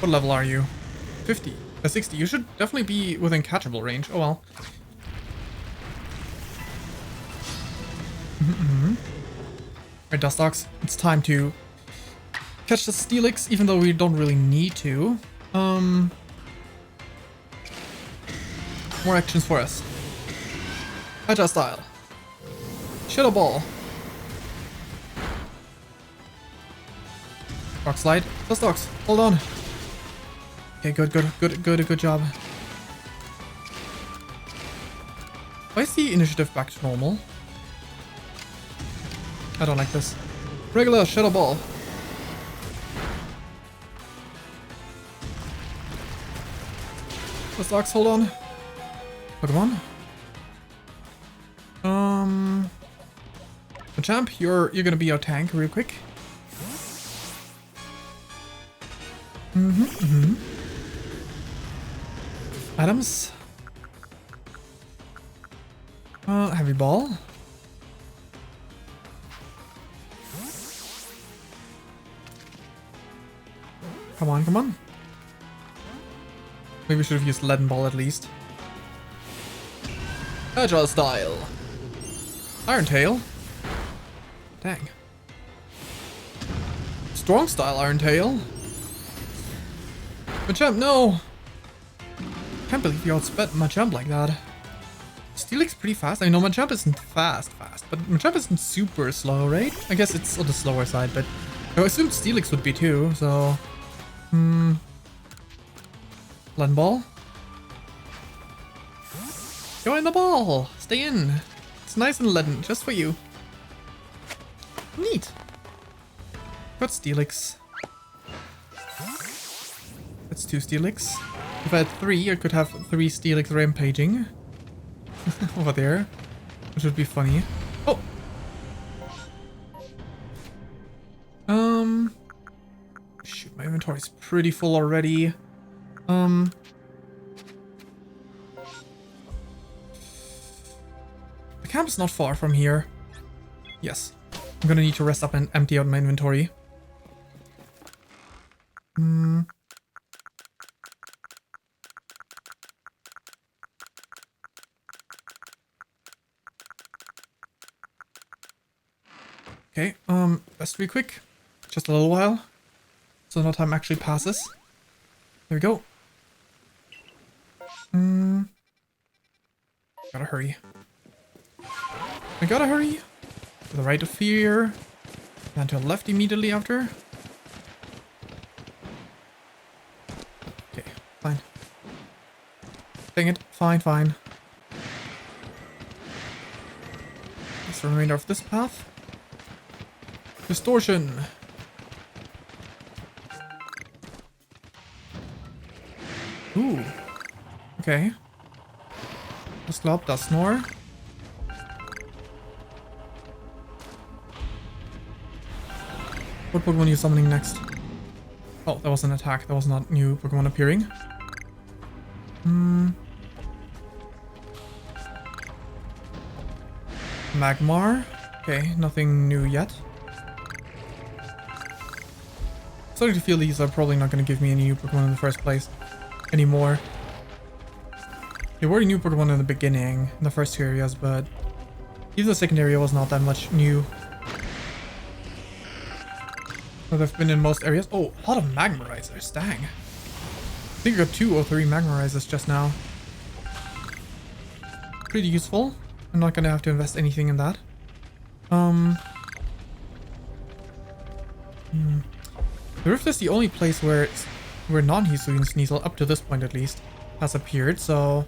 What level are you? 50. 60. You should definitely be within catchable range. Oh well. Alright, Dustox. It's time to catch the Steelix, even though we don't really need to. More actions for us. Agile style. Shadow ball. Rock slide. Dustox, hold on. Okay, good job. Why is the initiative back to normal? I don't like this. Regular shadow ball. Dustox, hold on. Pokemon. Champ, you're gonna be our tank real quick. Adams. Heavy ball. Come on. Maybe we should have used leaden ball at least. Agile style. Iron tail. Dang. Strong style Iron tail. Machamp, no! Can't believe you outsped Machamp like that. Steelix pretty fast. I know Machamp isn't fast, but Machamp isn't super slow, right? I guess it's on the slower side, but I assumed Steelix would be too, so... Leaden ball? Go in the ball! Stay in! It's nice and leaden, just for you. Neat! Got Steelix. That's 2 Steelix. If I had 3, I could have 3 Steelix rampaging. Over there. Which would be funny. Oh! Shoot, my inventory's pretty full already. The camp is not far from here. Yes. I'm gonna need to rest up and empty out my inventory. Okay, rest real quick. Just a little while. So no time actually passes. There we go. Gotta hurry. I gotta hurry. To the right of here. And to the left immediately after. Okay, fine. Dang it. Fine. That's the remainder of this path. Distortion. Ooh. Okay. Das Glaub, das Snore. What Pokemon are you summoning next? Oh, that was an attack. That was not new Pokemon appearing. Magmar. Okay, nothing new yet. Starting to feel these are probably not going to give me any new Pokemon in the first place anymore. There were new Pokemon in the beginning, in the first two areas, but even the second area was not that much new. But they've been in most areas. Oh, a lot of Magmarizers, dang. I think I got 2 or 3 Magmarizers just now. Pretty useful. I'm not going to have to invest anything in that. The Rift is the only place where non-Hisuian Sneasel, up to this point at least, has appeared, so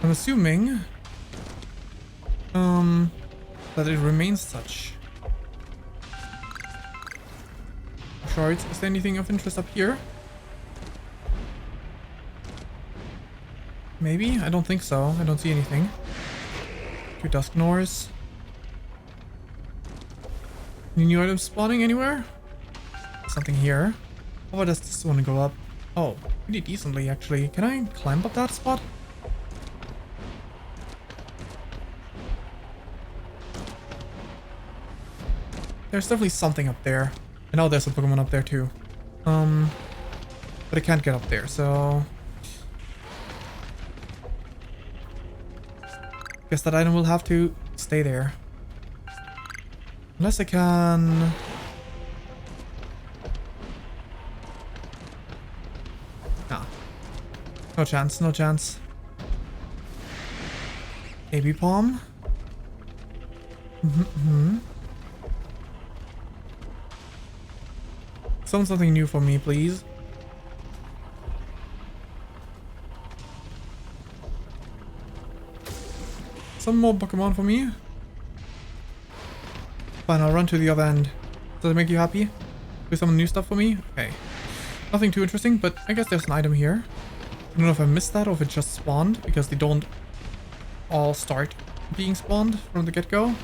I'm assuming that it remains such. Shards, is there anything of interest up here? Maybe? I don't think so. I don't see anything. 2 Dusknors. Any new items spawning anywhere? Something here. How far does this one go up? Oh, pretty decently actually. Can I climb up that spot? There's definitely something up there. I know there's a Pokemon up there too. But I can't get up there, so guess that item will have to stay there. Unless I can... Nah. No chance, no chance. AB Palm? Summon something new for me, please. Some more Pokemon for me. Fine, I'll run to the other end. Does that make you happy? Do some new stuff for me? Okay. Nothing too interesting, but I guess there's an item here. I don't know if I missed that or if it just spawned, because they don't all start being spawned from the get-go.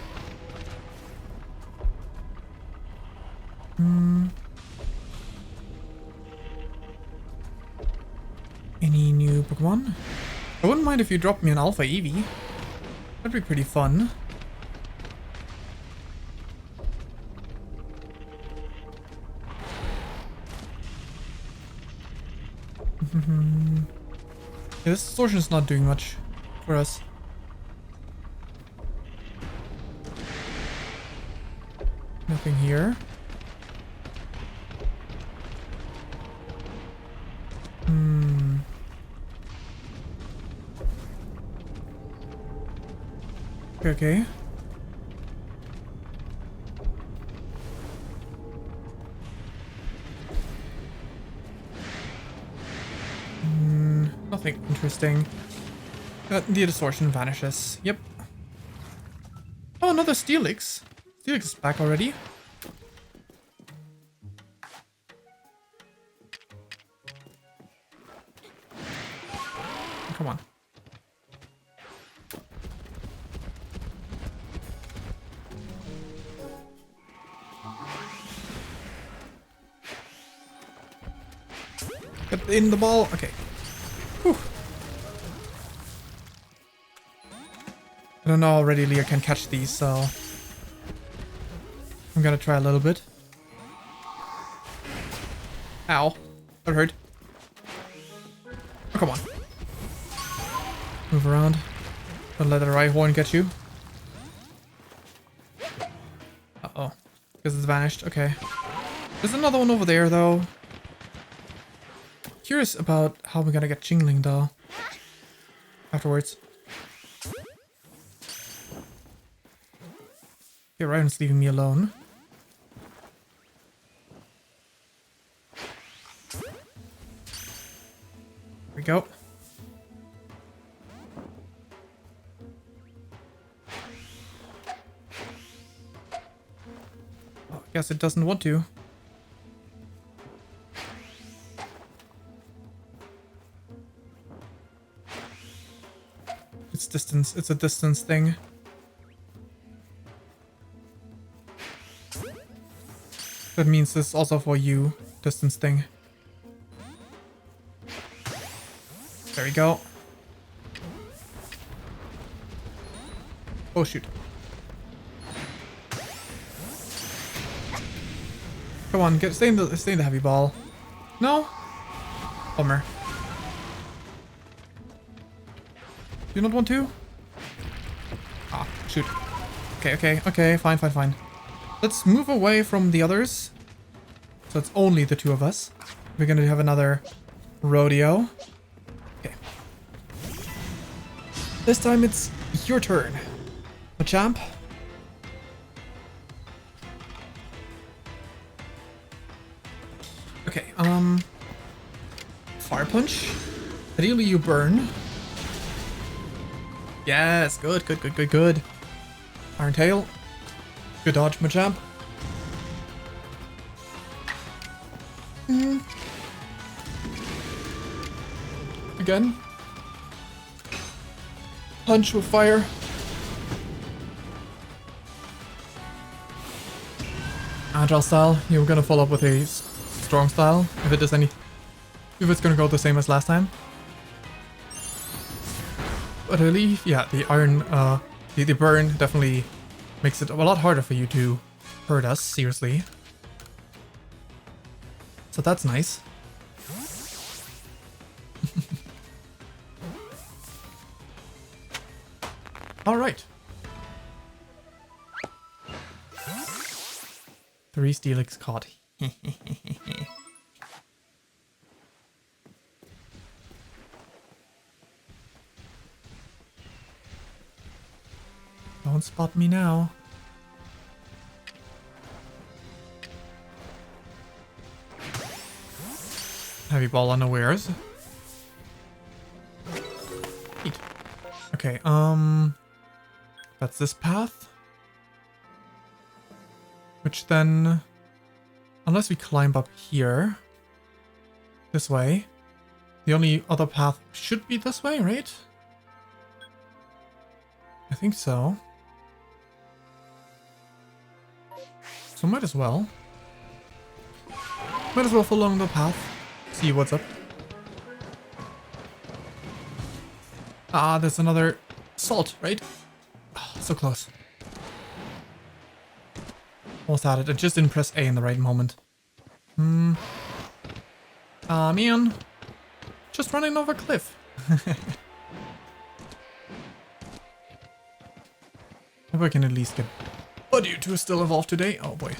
Any new Pokemon? I wouldn't mind if you dropped me an Alpha Eevee. That'd be pretty fun. Yeah, this distortion is not doing much for us. Nothing here. Okay. Nothing interesting. The distortion vanishes. Yep. Oh, another Steelix. Steelix is back already. Come on. Get in the ball. Okay. Whew. I don't know how readily I can catch these, so I'm gonna try a little bit. Ow. That hurt. Oh, come on. Move around. Don't let the Rhyhorn get you. Uh-oh. Because it's vanished. Okay. There's another one over there, though. Curious about how we're gonna get Chingling, though. Afterwards. Okay, Ryan's leaving me alone. Here we go. Oh, I guess it doesn't want to. It's distance. It's a distance thing. That means this is also for you, distance thing. There we go. Oh shoot. Come on, stay in the heavy ball. No? Bummer. Do you not want to? Ah, shoot. Okay, fine. Let's move away from the others. So it's only the two of us. We're gonna have another rodeo. Okay. This time it's your turn, Machamp. Okay, Fire Punch. Ideally you burn. Yes, good. Iron Tail. Good dodge, Machamp. Again. Punch with fire. Agile style. You were gonna follow up with a strong style if it does any. If it's gonna go the same as last time. But I believe, yeah, the iron, the burn definitely makes it a lot harder for you to hurt us, seriously. So that's nice. Alright. 3 Steelix caught. Don't spot me now. Heavy ball unawares. Neat. Okay, that's this path. Which then, unless we climb up here, this way, the only other path should be this way, right? I think so. So might as well. Might as well follow along the path. See what's up. Ah, there's another salt, right? Oh, so close. Almost had it. I just didn't press A in the right moment. Ah, man. Just running over a cliff. Hope I can at least get Buddy to still evolve today. Oh boy.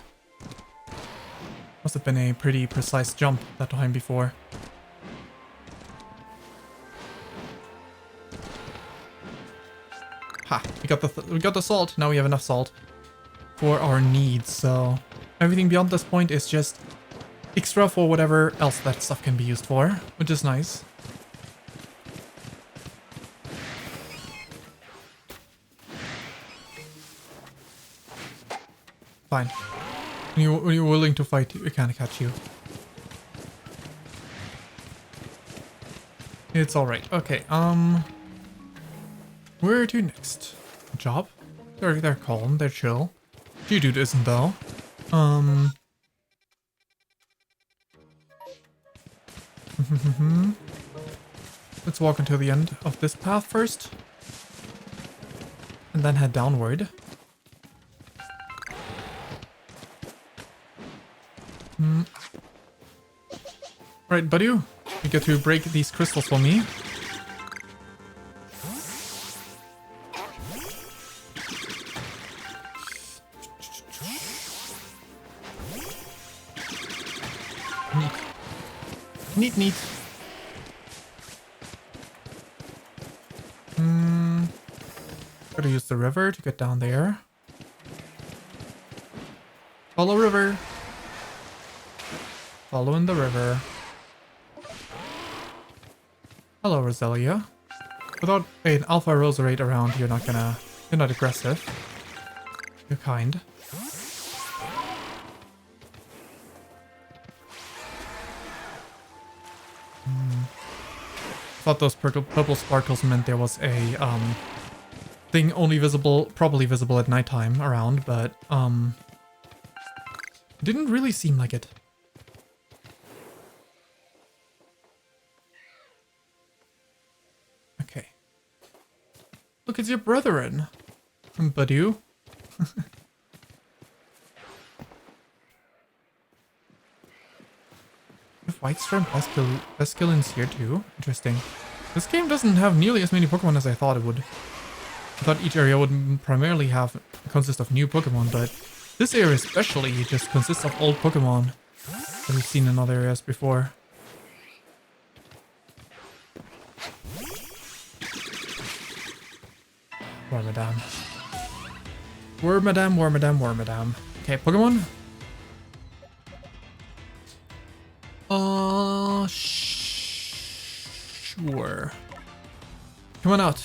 Must have been a pretty precise jump that time before. Ha! We got the salt. Now we have enough salt for our needs. So everything beyond this point is just extra for whatever else that stuff can be used for, which is nice. Fine. When you're willing to fight, we can't catch you. It's alright. Okay, where to next? Job? They're calm, they're chill. Geodude isn't though. Let's walk until the end of this path first. And then head downward. Right, buddy, you get to break these crystals for me. Neat. Gotta use the river to get down there. Follow river. Following the river. Hello, Roselia. Without an Alpha Roserade around, you're not aggressive. You're kind. Thought those purple sparkles meant there was a thing only visible, probably visible at nighttime around, but Didn't really seem like it. Okay. Look, it's your brethren. Badu. If White Strand best skill in here too? Interesting. This game doesn't have nearly as many Pokemon as I thought it would. I thought each area would primarily consist of new Pokemon, but this area especially just consists of old Pokemon that we've seen in other areas before. Wormadam. Wormadam, Wormadam, Wormadam. Okay, Pokemon. Sure. Come on out.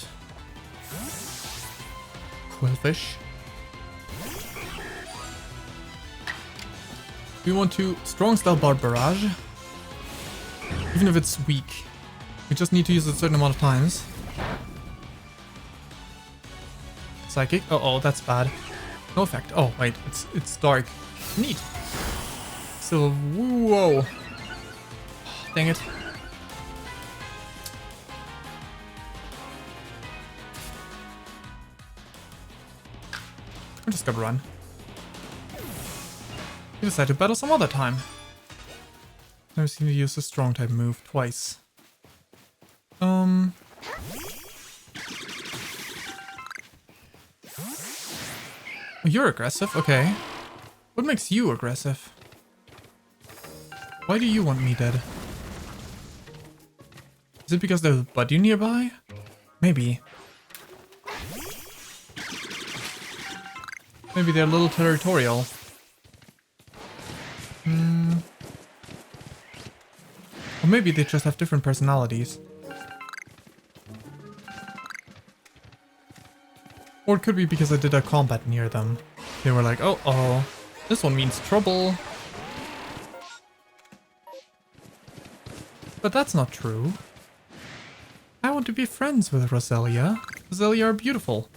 Quillfish. We want to strong style barrage. Even if it's weak. We just need to use it a certain amount of times. Psychic. Uh-oh, that's bad. No effect. Oh, wait, it's dark. Neat. So, whoa. Dang it. I'm just gonna run. You decide to battle some other time. Never seen you use a strong type move twice. Oh, you're aggressive? Okay. What makes you aggressive? Why do you want me dead? Is it because there's a Badu nearby? Maybe. Maybe they're a little territorial. Or maybe they just have different personalities. Or it could be because I did a combat near them. They were like, oh, this one means trouble. But that's not true. I want to be friends with Roselia. Roselia are beautiful.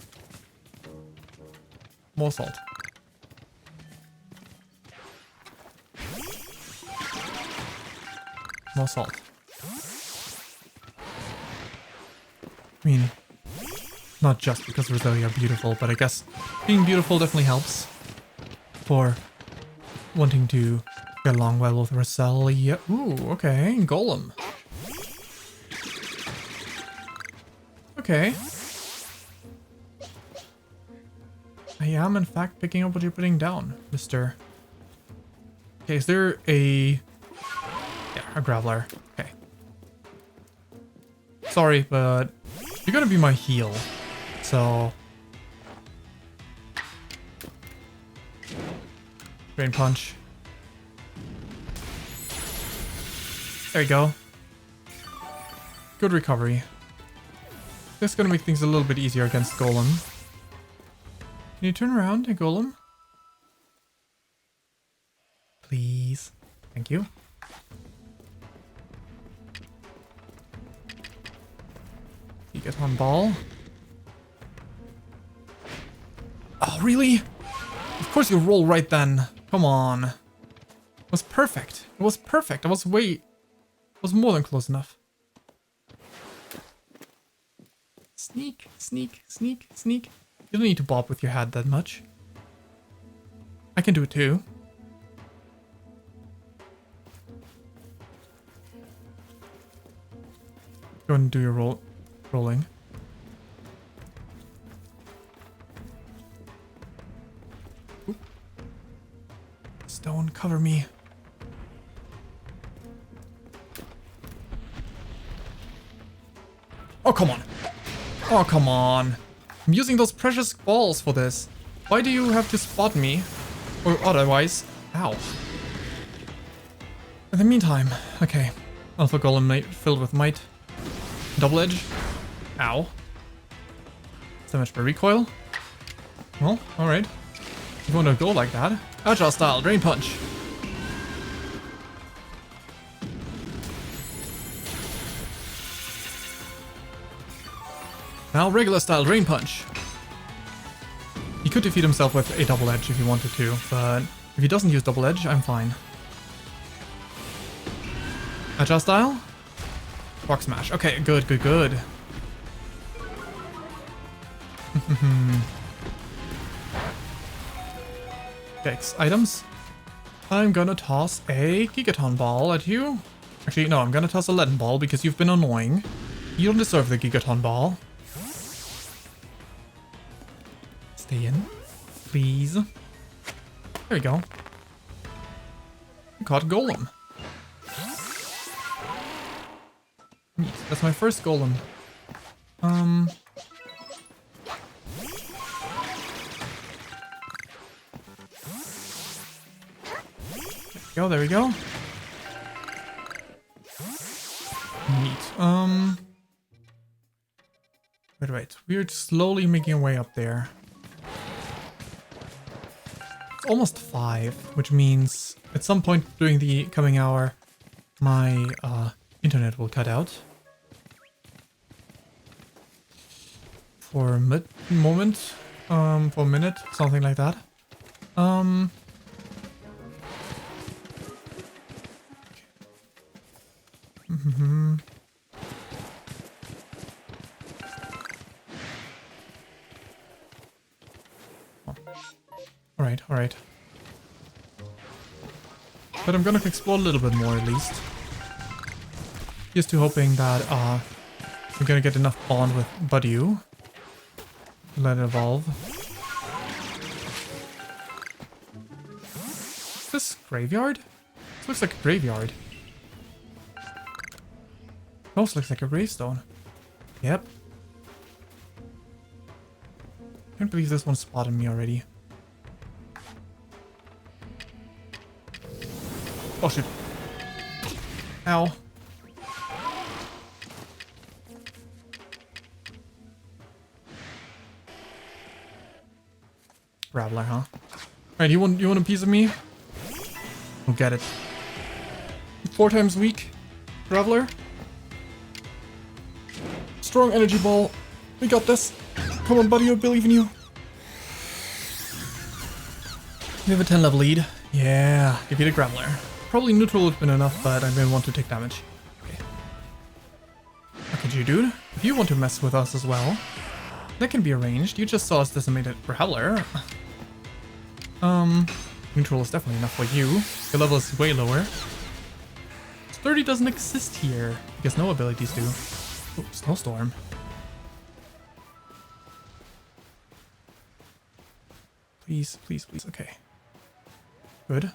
More salt. More salt. I mean, not just because Roselia are beautiful, but I guess being beautiful definitely helps for wanting to get along well with Roselia. Ooh, okay, Golem. Okay. I am in fact picking up what you're putting down, mister. Okay, is there a... Yeah, a Graveler. Okay. Sorry, but you're gonna be my heal. So... Drain Punch. There you go. Good recovery. This is gonna make things a little bit easier against Golem. Can you turn around, Golem? Please. Thank you. You get one ball. Oh, really? Of course you roll right then. Come on. It was perfect. It was perfect. I was more than close enough. Sneak, sneak, sneak, sneak. You don't need to bob with your head that much. I can do it too. Go and do your rolling. Oop. Stone, cover me. Oh, come on. Oh, come on. I'm using those precious balls for this. Why do you have to spot me? Or otherwise... Ow. In the meantime... Okay. Alpha Golem filled with might. Double edge. Ow. Damage by recoil. Well, alright. If you want to go like that. Agile style, Drain Punch. Now regular style Drain Punch. He could defeat himself with a double edge if he wanted to, but If he doesn't use double edge, I'm fine. Agile style? Rock smash. Okay, good, good, good. Dex items. I'm gonna toss a Gigaton ball at you. Actually, no, I'm gonna toss a Leaden ball because you've been annoying. You don't deserve the Gigaton ball. Stay in, please. There we go. I caught Golem. Neat. That's my first Golem. There we go. Neat. Wait. We're slowly making our way up there. It's almost 5, which means at some point during the coming hour, my internet will cut out. For a moment, for a minute, something like that. Alright. But I'm gonna explore a little bit more at least. Just to hoping that we're gonna get enough bond with Buddy. Let it evolve. Is this graveyard? This looks like a graveyard. It also looks like a gravestone. Yep. Can't believe this one spotted me already. Oh shit. Ow. Rattler, huh? Alright, you want a piece of me? We'll get it. 4 times weak. Traveler. Strong energy ball. We got this. Come on, buddy, I believe in you. We have a 10 level lead. Yeah, defeat a Graveler. Probably neutral would have been enough, but I didn't want to take damage. Okay. Look at you, dude. If you want to mess with us as well, that can be arranged. You just saw us decimate a Graveler. Neutral is definitely enough for you. Your level is way lower. Sturdy doesn't exist here, because no abilities do. Oh, Snowstorm. Please, please, please. Okay. Good.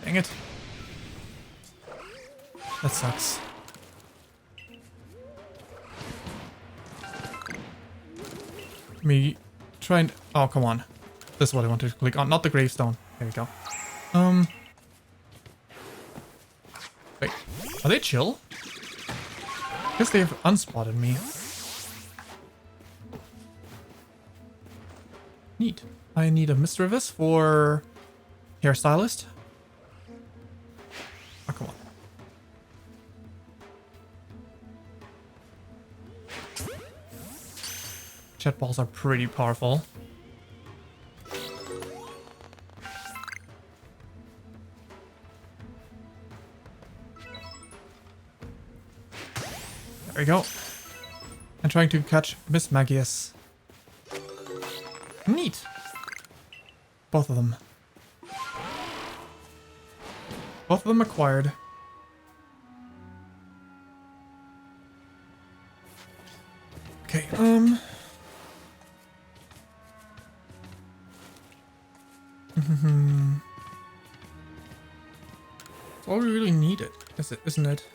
Dang it. That sucks. Me try and... Oh, come on. This is what I wanted to click on. Not the gravestone. There we go. Wait. Are they chill? I guess they've unspotted me. Neat. I need a Mischievous for hairstylist. Oh, come on. Jet balls are pretty powerful. There we go. I'm trying to catch Miss Magius. Neat. Both of them. Both of them acquired. Okay, It's all we really needed, isn't it?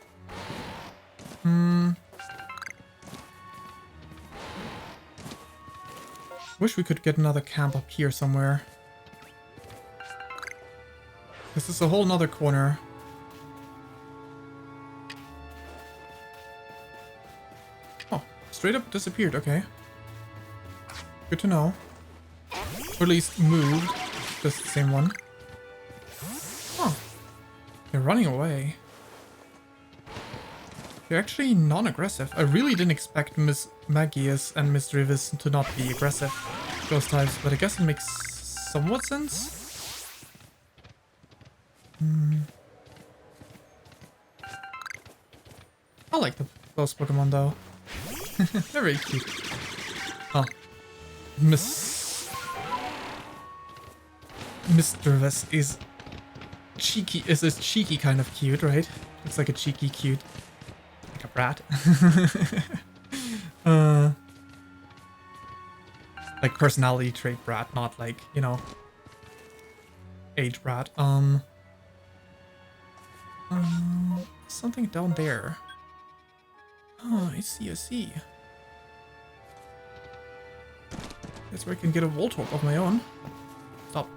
Wish we could get another camp up here somewhere. This is a whole nother corner. Oh, straight up disappeared, okay. Good to know. Or at least moved. Just the same one. Oh. They're running away. They're actually non-aggressive. I really didn't expect Miss Magius and Miss Drivis to not be aggressive ghost types, but I guess it makes somewhat sense. I like those Pokemon though. They're very cute. Oh. Miss Drivis is cheeky, is a cheeky kind of cute, right? Looks like a cheeky cute. Like a brat. Like personality trait brat, not like, you know, age brat. Something down there. Oh, I see, I see. That's where I can get a Voltorb of my own. Stop.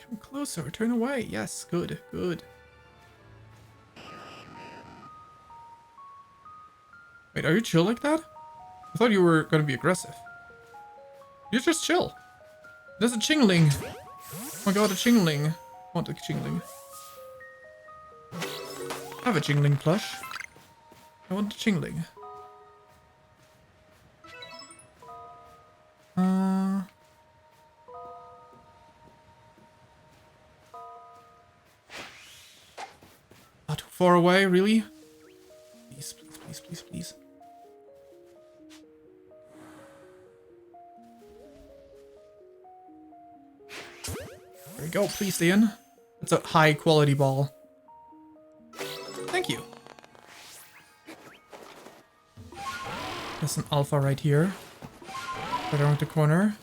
Come closer, turn away. Yes, good, good. Wait, are you chill like that? I thought you were gonna be aggressive. You're just chill. There's a Chingling. Oh my god, a Chingling. I want a Chingling. I have a Chingling plush. I want a Chingling. Not too far away, really? Please, please, please, please, please. There we go, please stay in. It's a high quality ball. Thank you. There's an alpha right here. Right around the corner.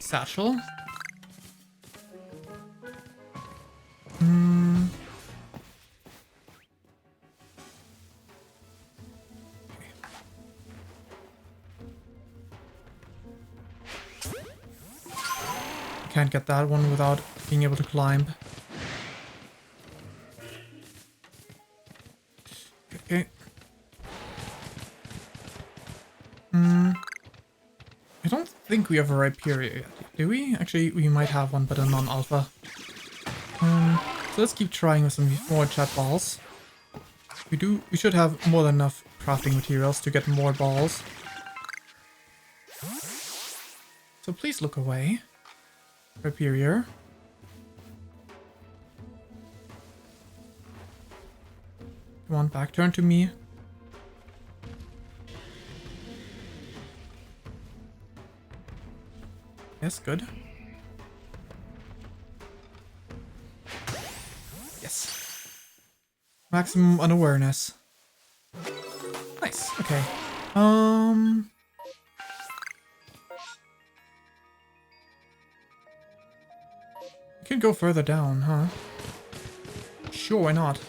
Satchel. Can't get that one without being able to climb. Okay. I don't think we have a Rhyperior yet. Do we? Actually, we might have one, but a non-alpha. So let's keep trying with some more chat balls. We should have more than enough crafting materials to get more balls. So please look away. Rhyperior. Come on, back turn to me. Yes, good. Yes. Maximum unawareness. Nice, okay. You can go further down, huh? Sure, why not?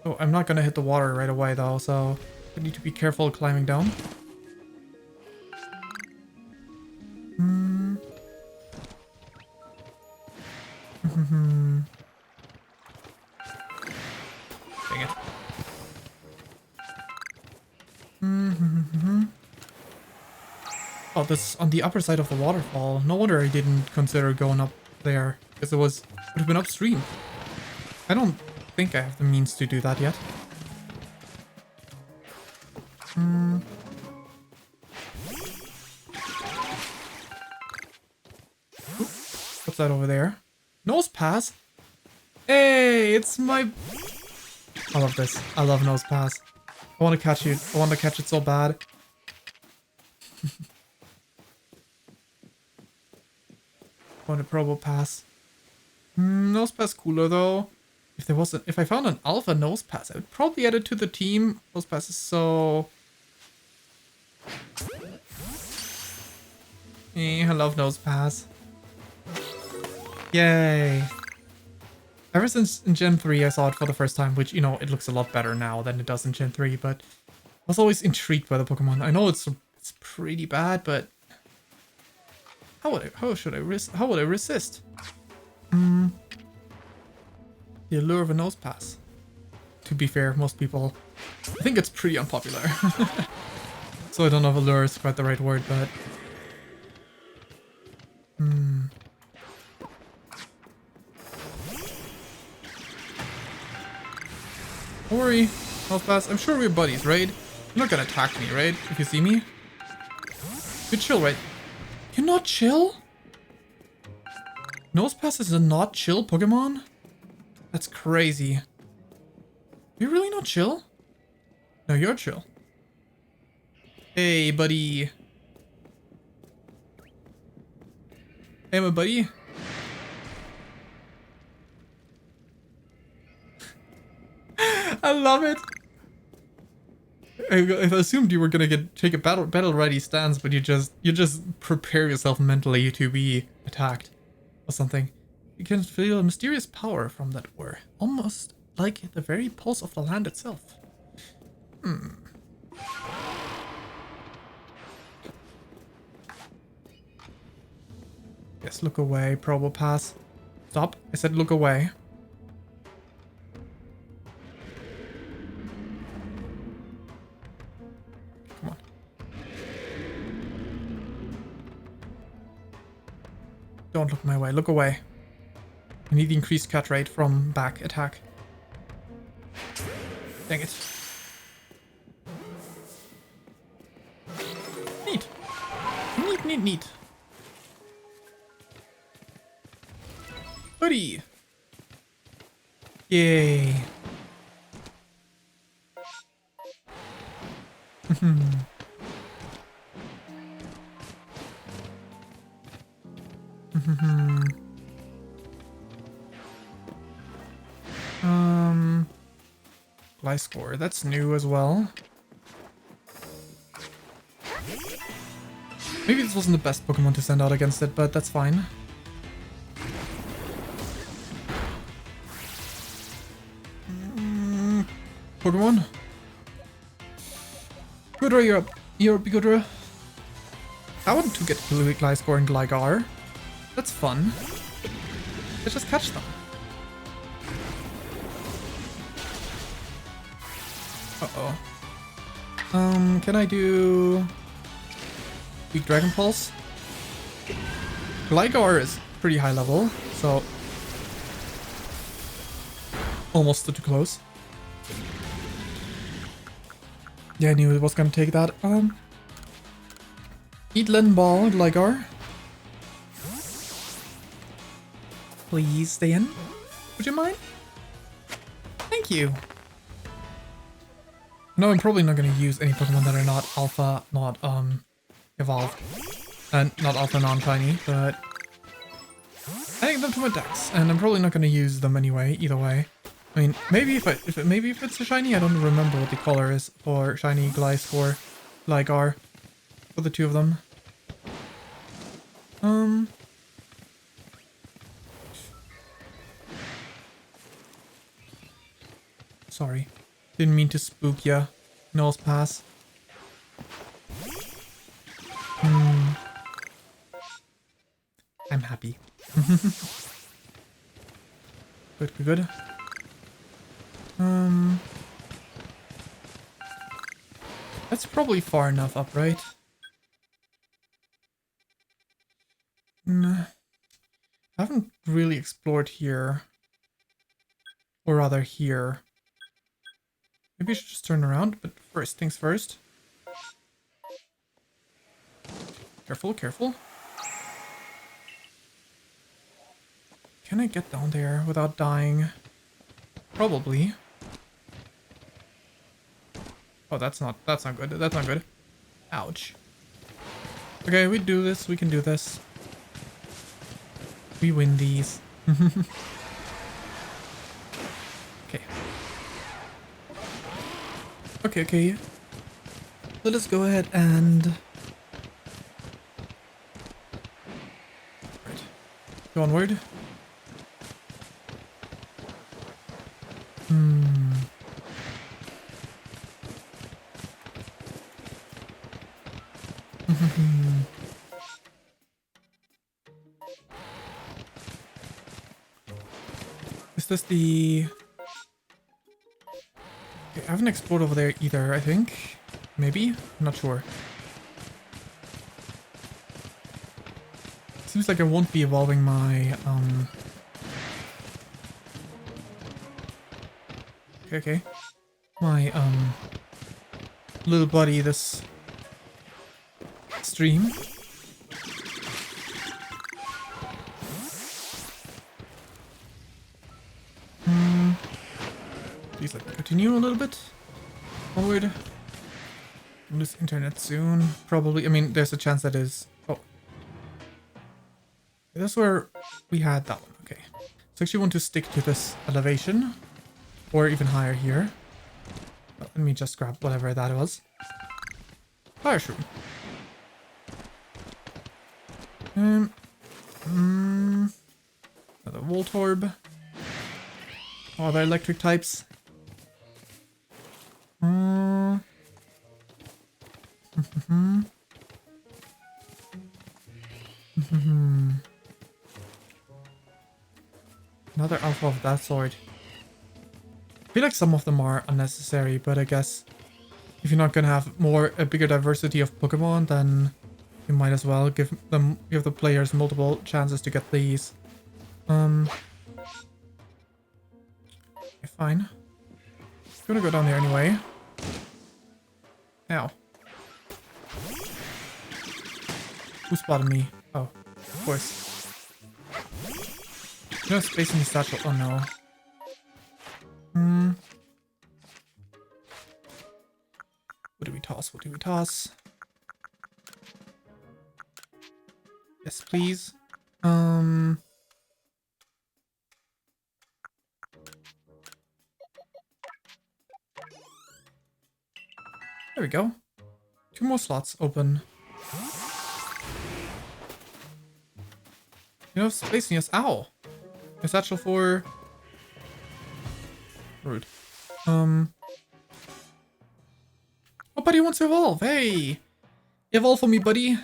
Oh, I'm not gonna hit the water right away though, so I need to be careful climbing down. Dang it. Oh, this on the upper side of the waterfall. No wonder I didn't consider going up there, because it would have been upstream. I don't think I have the means to do that yet. What's that over there? Nose pass? Hey, it's my... I love this. I love nose pass. I want to catch you. I want to catch it so bad. I want a Probo pass. Nose pass cooler though. If I found an alpha nose pass, I would probably add it to the team. Nose pass is so... I love nose pass. Yay. Ever since in Gen 3 I saw it for the first time, which, you know, it looks a lot better now than it does in Gen 3, but I was always intrigued by the Pokemon. I know it's pretty bad, but How would I resist? The allure of a nose pass. To be fair, most people, I think it's pretty unpopular. So I don't know if allure is quite the right word, but don't worry, nose pass. I'm sure we're buddies, right? You're not gonna attack me, right? If you see me, you're chill, right? You're not chill? Nosepass is a not chill Pokemon? That's crazy. You're really not chill? No, you're chill. Hey, buddy. Hey, my buddy. I love it. I assumed you were gonna take a battle ready stance, but you just prepare yourself mentally to be attacked or something. You can feel a mysterious power from that ore, almost like the very pulse of the land itself. Yes, look away, Probopass. Stop! I said look away. Don't look my way, look away. I need the increased cut rate from back attack. Dang it. Neat. Neat, neat, neat. Buddy. Yay. Gliscor, that's new as well. Maybe this wasn't the best Pokemon to send out against it, but that's fine. Pokemon? Goodra, you're up. You're up, Goodra. I want to get Gliscor and Gligar. That's fun. Let's just catch them. Uh-oh. Can I do Weak Dragon Pulse? Gligar is pretty high level, so almost too close. Yeah, I knew it was gonna take that. Eatland Ball, Gligar. Please stay in. Would you mind? Thank you. No, I'm probably not going to use any Pokemon that are not alpha, not evolved. And not alpha non-shiny, but adding them to my decks. And I'm probably not going to use them anyway, either way. I mean, maybe if it's a shiny, I don't remember what the color is for shiny Gliscor, Gligar, for the two of them. Sorry. Didn't mean to spook ya. Nose pass. I'm happy. Good, good, good. That's probably far enough up, right? I haven't really explored here. Or rather here. Maybe I should just turn around, but first things first. Careful, careful. Can I get down there without dying? Probably. Oh, that's not good. That's not good. Ouch. Okay, we do this. We can do this. We win these. Okay. Okay, okay. Let us go ahead and... Right. Go onward. Is this the... Okay, I haven't explored over there either, I think. Maybe? I'm not sure. Seems like I won't be evolving my, Okay. My, little buddy this stream. Please let me continue a little bit forward. Lose internet soon. Probably. I mean, there's a chance that is. Oh. That's where we had that one. Okay. So actually want to stick to this elevation. Or even higher here. Oh, let me just grab whatever that was. Fire shroom. Another Voltorb. Oh, they're electric types. Another alpha of that sort. I feel like some of them are unnecessary, but I guess if you're not gonna have a bigger diversity of Pokemon, then you might as well give the players multiple chances to get these. Okay, fine. I'm gonna go down there anyway. Ow. Who spotted me? Oh, of course. No space in the satchel. Oh no. What do we toss? What do we toss? Yes, please. There we go. 2 more slots open. You know, space in us. Ow! A satchel for... Rude. Oh, buddy wants to evolve. Hey! Evolve for me, buddy.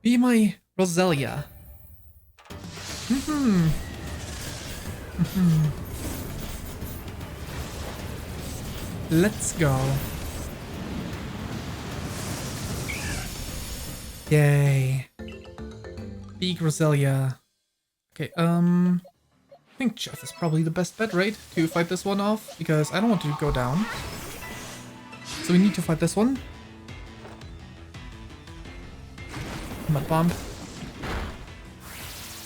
Be my Roselia. Let's go. Yay. Big Roselia. Okay, I think Jeff is probably the best bet, right? To fight this one off, because I don't want to go down. So we need to fight this one. Mud Bomb.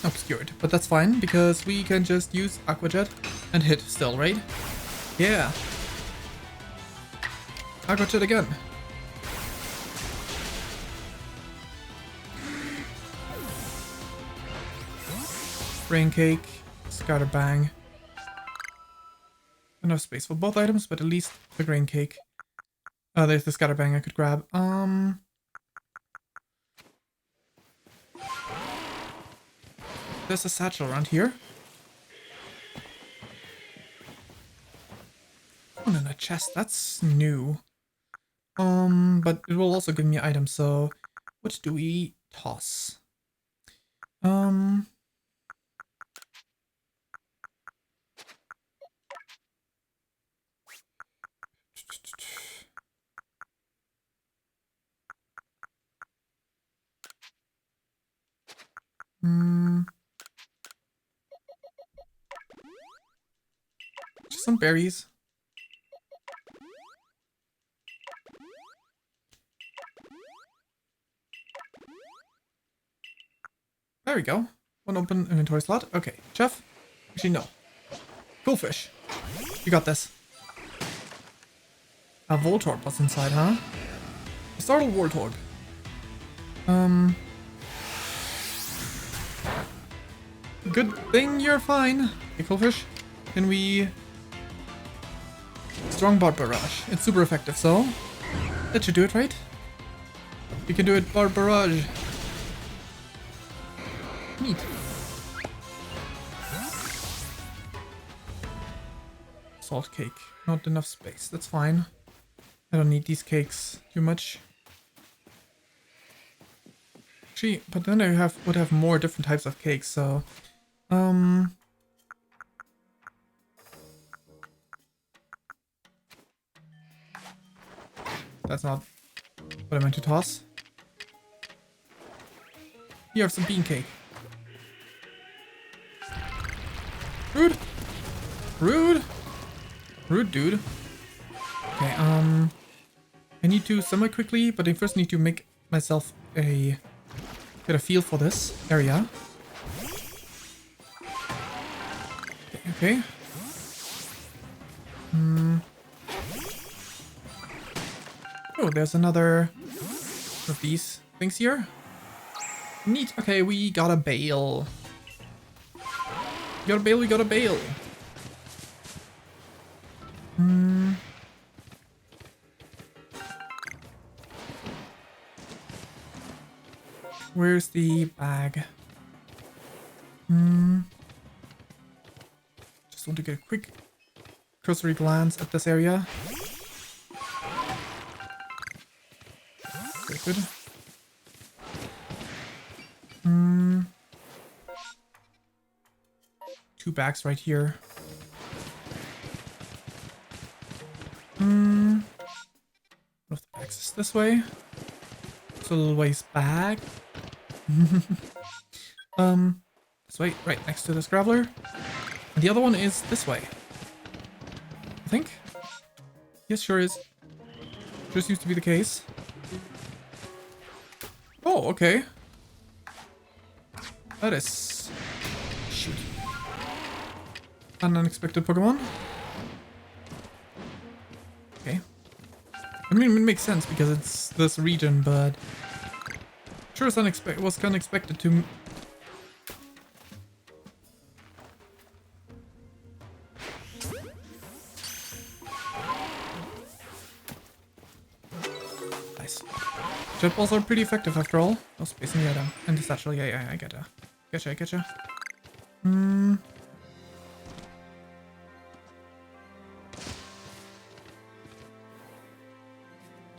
Obscured, but that's fine, because we can just use Aqua Jet and hit still, right? Yeah. Aqua Jet again. Rain Cake, Scatterbang. Enough space for both items, but at least the Grain Cake. There's the Scatterbang I could grab. There's a satchel around here. Oh, and a chest. That's new. But it will also give me items. So, what do we toss? Just some berries. There we go. One open inventory slot. Okay, Jeff. Actually, no. Cool fish. You got this. A Voltorb was inside, huh? A startled Voltorb. Good thing you're fine. Okay, cool fish. Can we... Strong Barb Barrage. It's super effective, so... That should do it, right? You can do it, Barb Barrage. Neat. Salt cake. Not enough space. That's fine. I don't need these cakes too much. Actually, but then I would have more different types of cakes, so... That's not what I meant to toss. You have some bean cake. Rude. Rude. Rude, dude. Okay, I need to summon quickly, but I first need to make myself get a feel for this area. Okay. Oh, there's another of these things here. Neat. Okay, we got a bale. We got a bale, we got a bale. Where's the bag? Just want to get a quick cursory glance at this area. Very good. Two bags right here. One of the bags is this way. It's a little ways back. This way, right next to this graveler. And the other one is this way. I think. Yes, sure is. Sure seems to be the case. Oh, okay. That is... Shoot. An unexpected Pokemon. Okay. I mean, it makes sense because it's this region, but... Sure was unexpected to... Nice. Jet balls are pretty effective after all. No space in the item. And the satchel, yeah, I getcha. Getcha.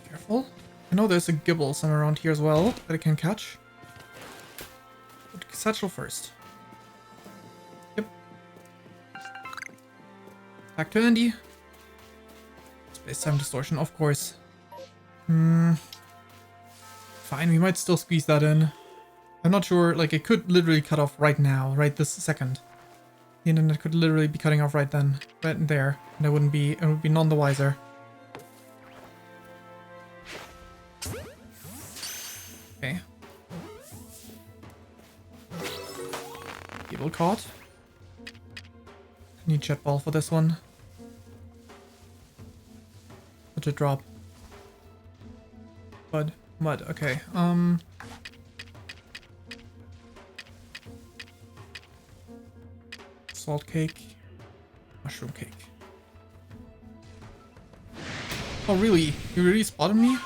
Careful. I know there's a Gibble somewhere around here as well that I can catch. But satchel first. Yep. Back to Andy. Space-time distortion, of course. Fine, we might still squeeze that in. I'm not sure, like, it could literally cut off right now, right this second. The internet could literally be cutting off right then, right there, and it would be none the wiser. Okay. Evil caught. I need jet ball for this one. What'd it drop? Mud, okay. Salt cake. Mushroom cake. Oh really? You really spotted me?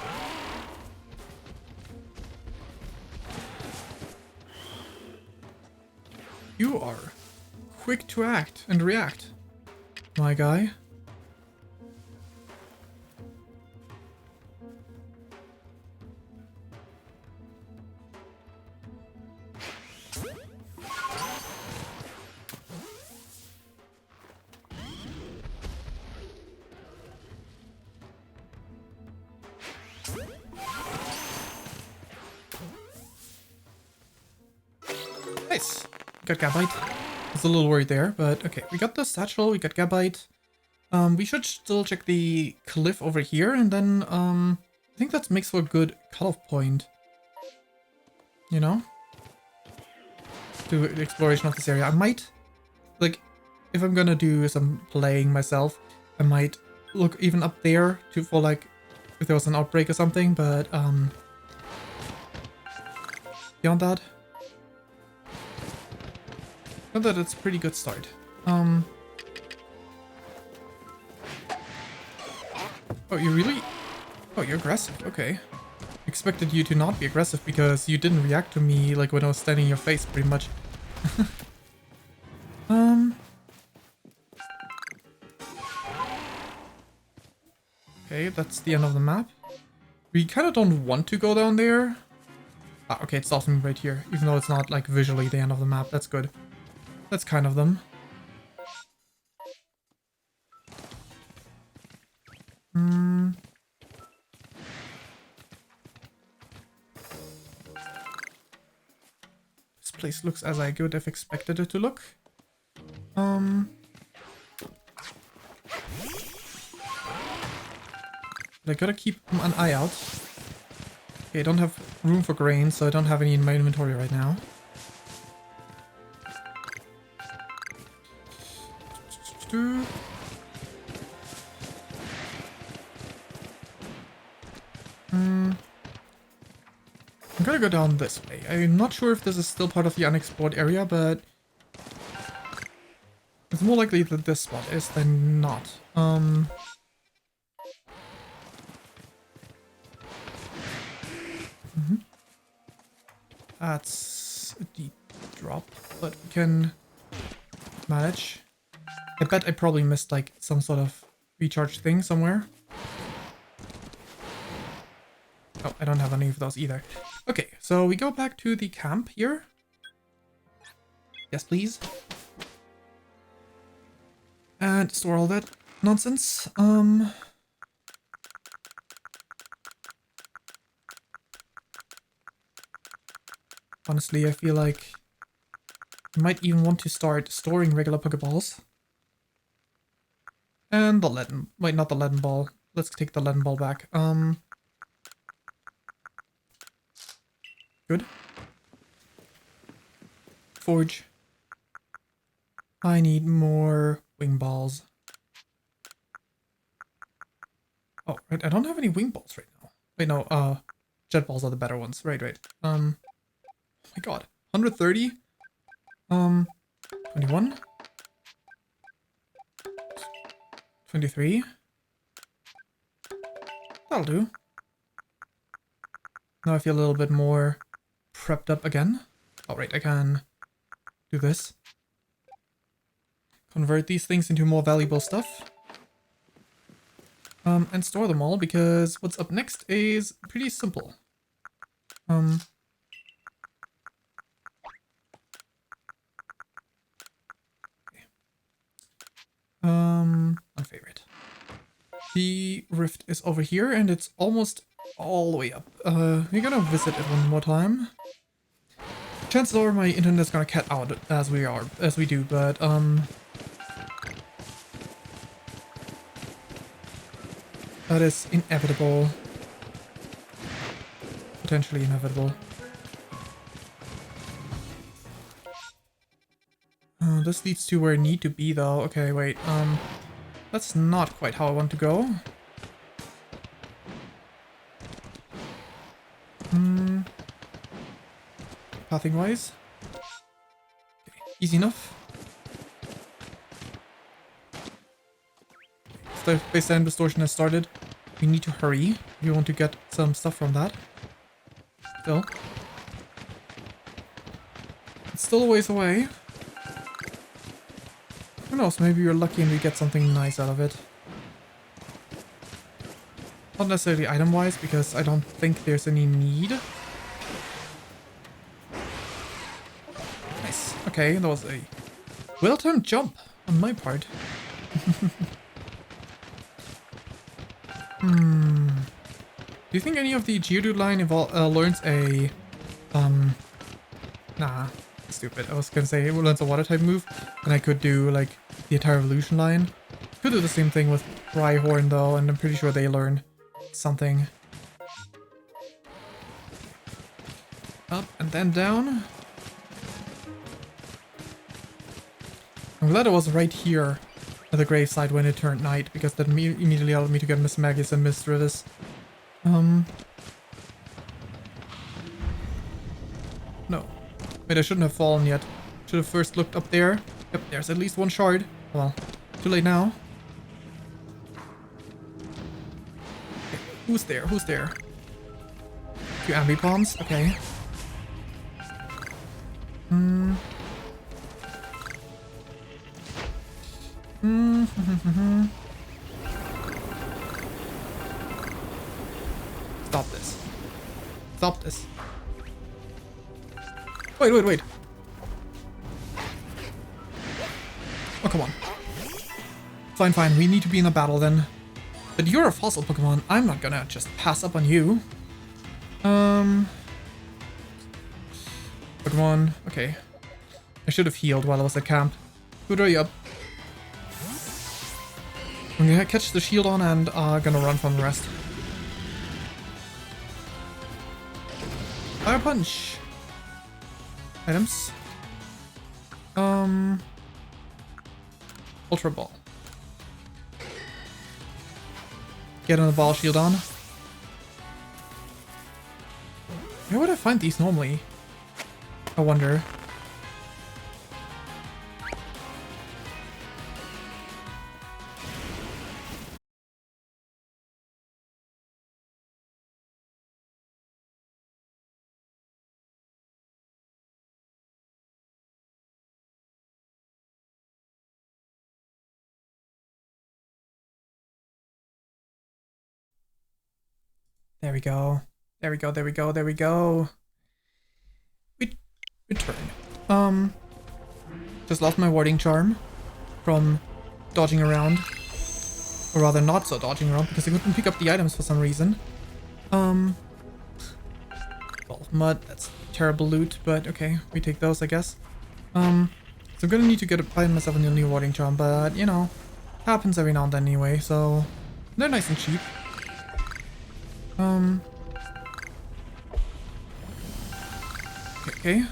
You are quick to act and react, my guy. Nice. Got Gabite. I was a little worried there, but okay. We got the satchel, we got Gabite. We should still check the cliff over here, and then I think that makes for a good cutoff point. You know? To the exploration of this area. I might, like, if I'm gonna do some playing myself, I might look even up there for like if there was an outbreak or something, but beyond that. Not that it's a pretty good start. Oh, you really? Oh, you're aggressive. Okay. Expected you to not be aggressive because you didn't react to me like when I was standing in your face, pretty much. Okay, that's the end of the map. We kind of don't want to go down there. Ah, okay, it's stopping right here, even though it's not like visually the end of the map. That's good. That's kind of them. place looks as I could have expected it to look. But I gotta keep an eye out. Okay, I don't have room for grain, so I don't have any in my inventory right now. I'm gonna go down this way. I'm not sure if this is still part of the unexplored area, but it's more likely that this spot is than not. That's a deep drop, but we can manage. I bet I probably missed like some sort of recharge thing somewhere. Oh, I don't have any of those either. Okay, so we go back to the camp here. Yes, please. And store all that nonsense. Honestly, I feel like I might even want to start storing regular Pokeballs. And the leaden... Wait, not the leaden ball. Let's take the leaden ball back. Good. Forge. I need more wing balls. Oh, right, I don't have any wing balls right now. Wait, no, jet balls are the better ones. Right. Oh my god. 130? 21? 23? That'll do. Now I feel a little bit more prepped up again. Alright, I can do this. Convert these things into more valuable stuff. And store them all, because what's up next is pretty simple. My favorite. The rift is over here, and it's almost all the way up. We're gonna visit it one more time. Chances are my internet's gonna cat out as we do, but that is inevitable. Potentially inevitable. This leads to where I need to be though. Okay, wait, that's not quite how I want to go. Pathing wise. Okay, easy enough. The baseline distortion has started. We need to hurry if we want to get some stuff from that. Still. It's still a ways away. Who knows, maybe we're lucky and we get something nice out of it. Not necessarily item-wise, because I don't think there's any need. Nice. Okay, that was a well-timed jump on my part. Do you think any of the Geodude line learns a... Nah, stupid. I was gonna say it learns a water-type move, and I could do, like, the entire evolution line. Could do the same thing with Rhyhorn, though, and I'm pretty sure they learn something. Up and then down. I'm glad I was right here at the graveside when it turned night, because that immediately allowed me to get Miss Magus and Miss Rivis. No. Wait, I shouldn't have fallen yet. Should have first looked up there. Yep, there's at least one shard. Well, too late now. Okay, who's there? Who's there? Two Ambipoms? Okay. Stop this. Stop this. Wait. Oh, come on. Fine. We need to be in a battle then. But you're a fossil Pokemon. I'm not gonna just pass up on you. Pokemon Pokemon. Okay. I should have healed while I was at camp. Good, hurry up. I'm gonna catch the shield on and gonna run from the rest. Fire punch. Items. Ultra ball. Get on the ball shield on. Where would I find these normally? I wonder. There we go. There we go, there we go, there we go. Return. Just lost my warding charm from dodging around. Or rather not so dodging around because I couldn't pick up the items for some reason. Ball of mud, that's terrible loot, but okay, we take those I guess. So I'm gonna need to find myself a new warding charm, but you know, happens every now and then anyway, so they're nice and cheap. Okay.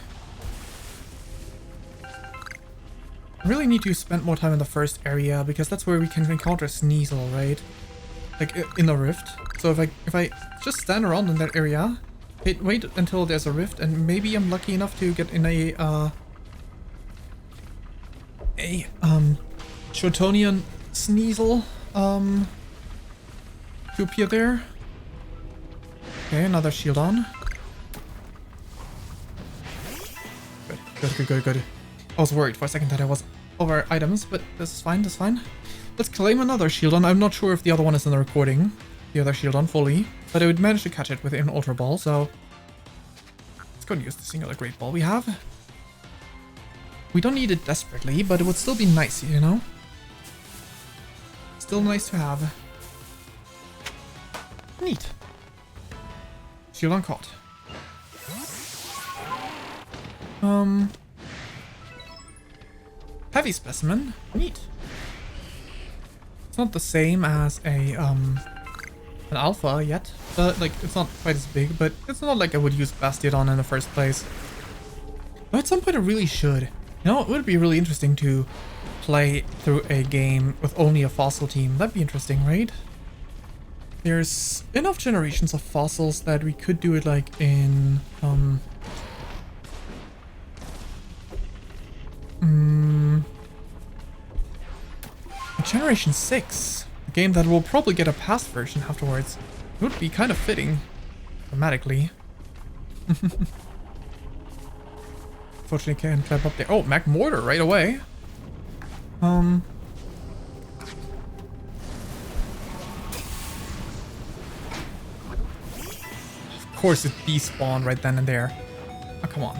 I really need to spend more time in the first area because that's where we can encounter Sneasel, right? Like in the rift. So if I just stand around in that area, wait until there's a rift, and maybe I'm lucky enough to get in a Chotonian Sneasel to appear there. Okay, another shield on. Good. I was worried for a second that I was over items, but this is fine, that's fine. Let's claim another shield on. I'm not sure if the other one is in the recording, the other shield on fully, but I would manage to catch it with an Ultra Ball, so let's go and use the singular Great Ball we have. We don't need it desperately, but it would still be nice, you know? Still nice to have. Neat. Shield on caught. Heavy specimen. Neat. It's not the same as a an alpha yet. Like it's not quite as big, but it's not like I would use Bastiodon in the first place. But at some point I really should. You know, it would be really interesting to play through a game with only a fossil team. That'd be interesting, right? There's enough generations of fossils that we could do it like in Generation 6, a game that will probably get a past version afterwards. It would be kind of fitting, thematically. Fortunately, can't climb up there. Oh, Mag Mortar right away. Of course, it despawned right then and there. Oh, come on.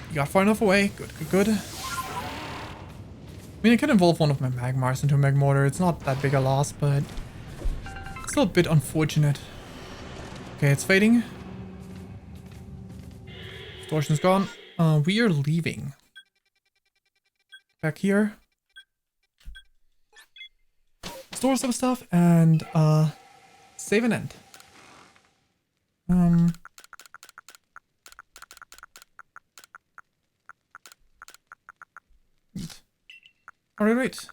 You got far enough away. Good. I mean, I can evolve one of my Magmars into a Magmortar. It's not that big a loss, but it's still a bit unfortunate. Okay, it's fading. Distortion's gone. We are leaving. Back here. Store some stuff and save and end. Alright.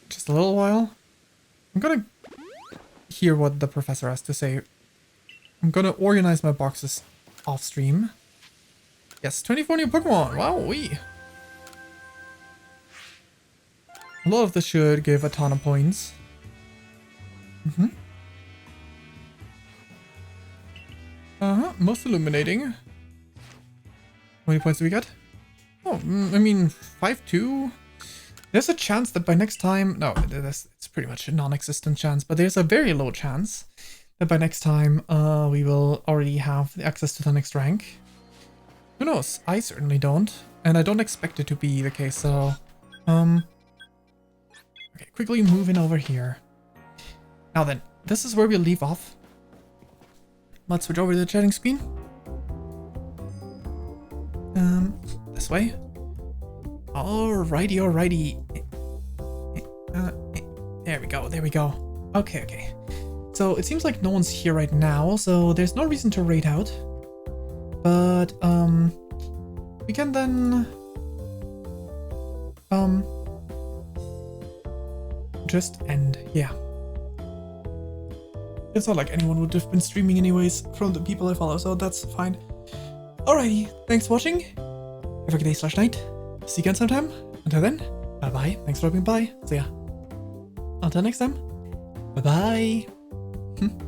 Just a little while. I'm gonna hear what the professor has to say. I'm gonna organize my boxes off stream. Yes, 24 new Pokemon. Wow-wee. A lot of this should give a ton of points. Most illuminating. How many points do we get? Oh, I mean, 5-2. There's a chance that by next time... No, it's pretty much a non-existent chance, but there's a very low chance that by next time we will already have access to the next rank. Who knows? I certainly don't, and I don't expect it to be the case, so... Okay, quickly moving over here.
Now then, this is where we'll leave off. Let's switch over to the chatting screen. This way. Alrighty. There we go. Okay. So it seems like no one's here right now, so there's no reason to raid out. But, we can then, just end, yeah. It's not like anyone would have been streaming anyways from the people I follow, so that's fine. Alrighty, thanks for watching. Have a good day / night. See you again sometime. Until then, bye bye. Thanks for dropping by. See ya. Until next time. Bye bye.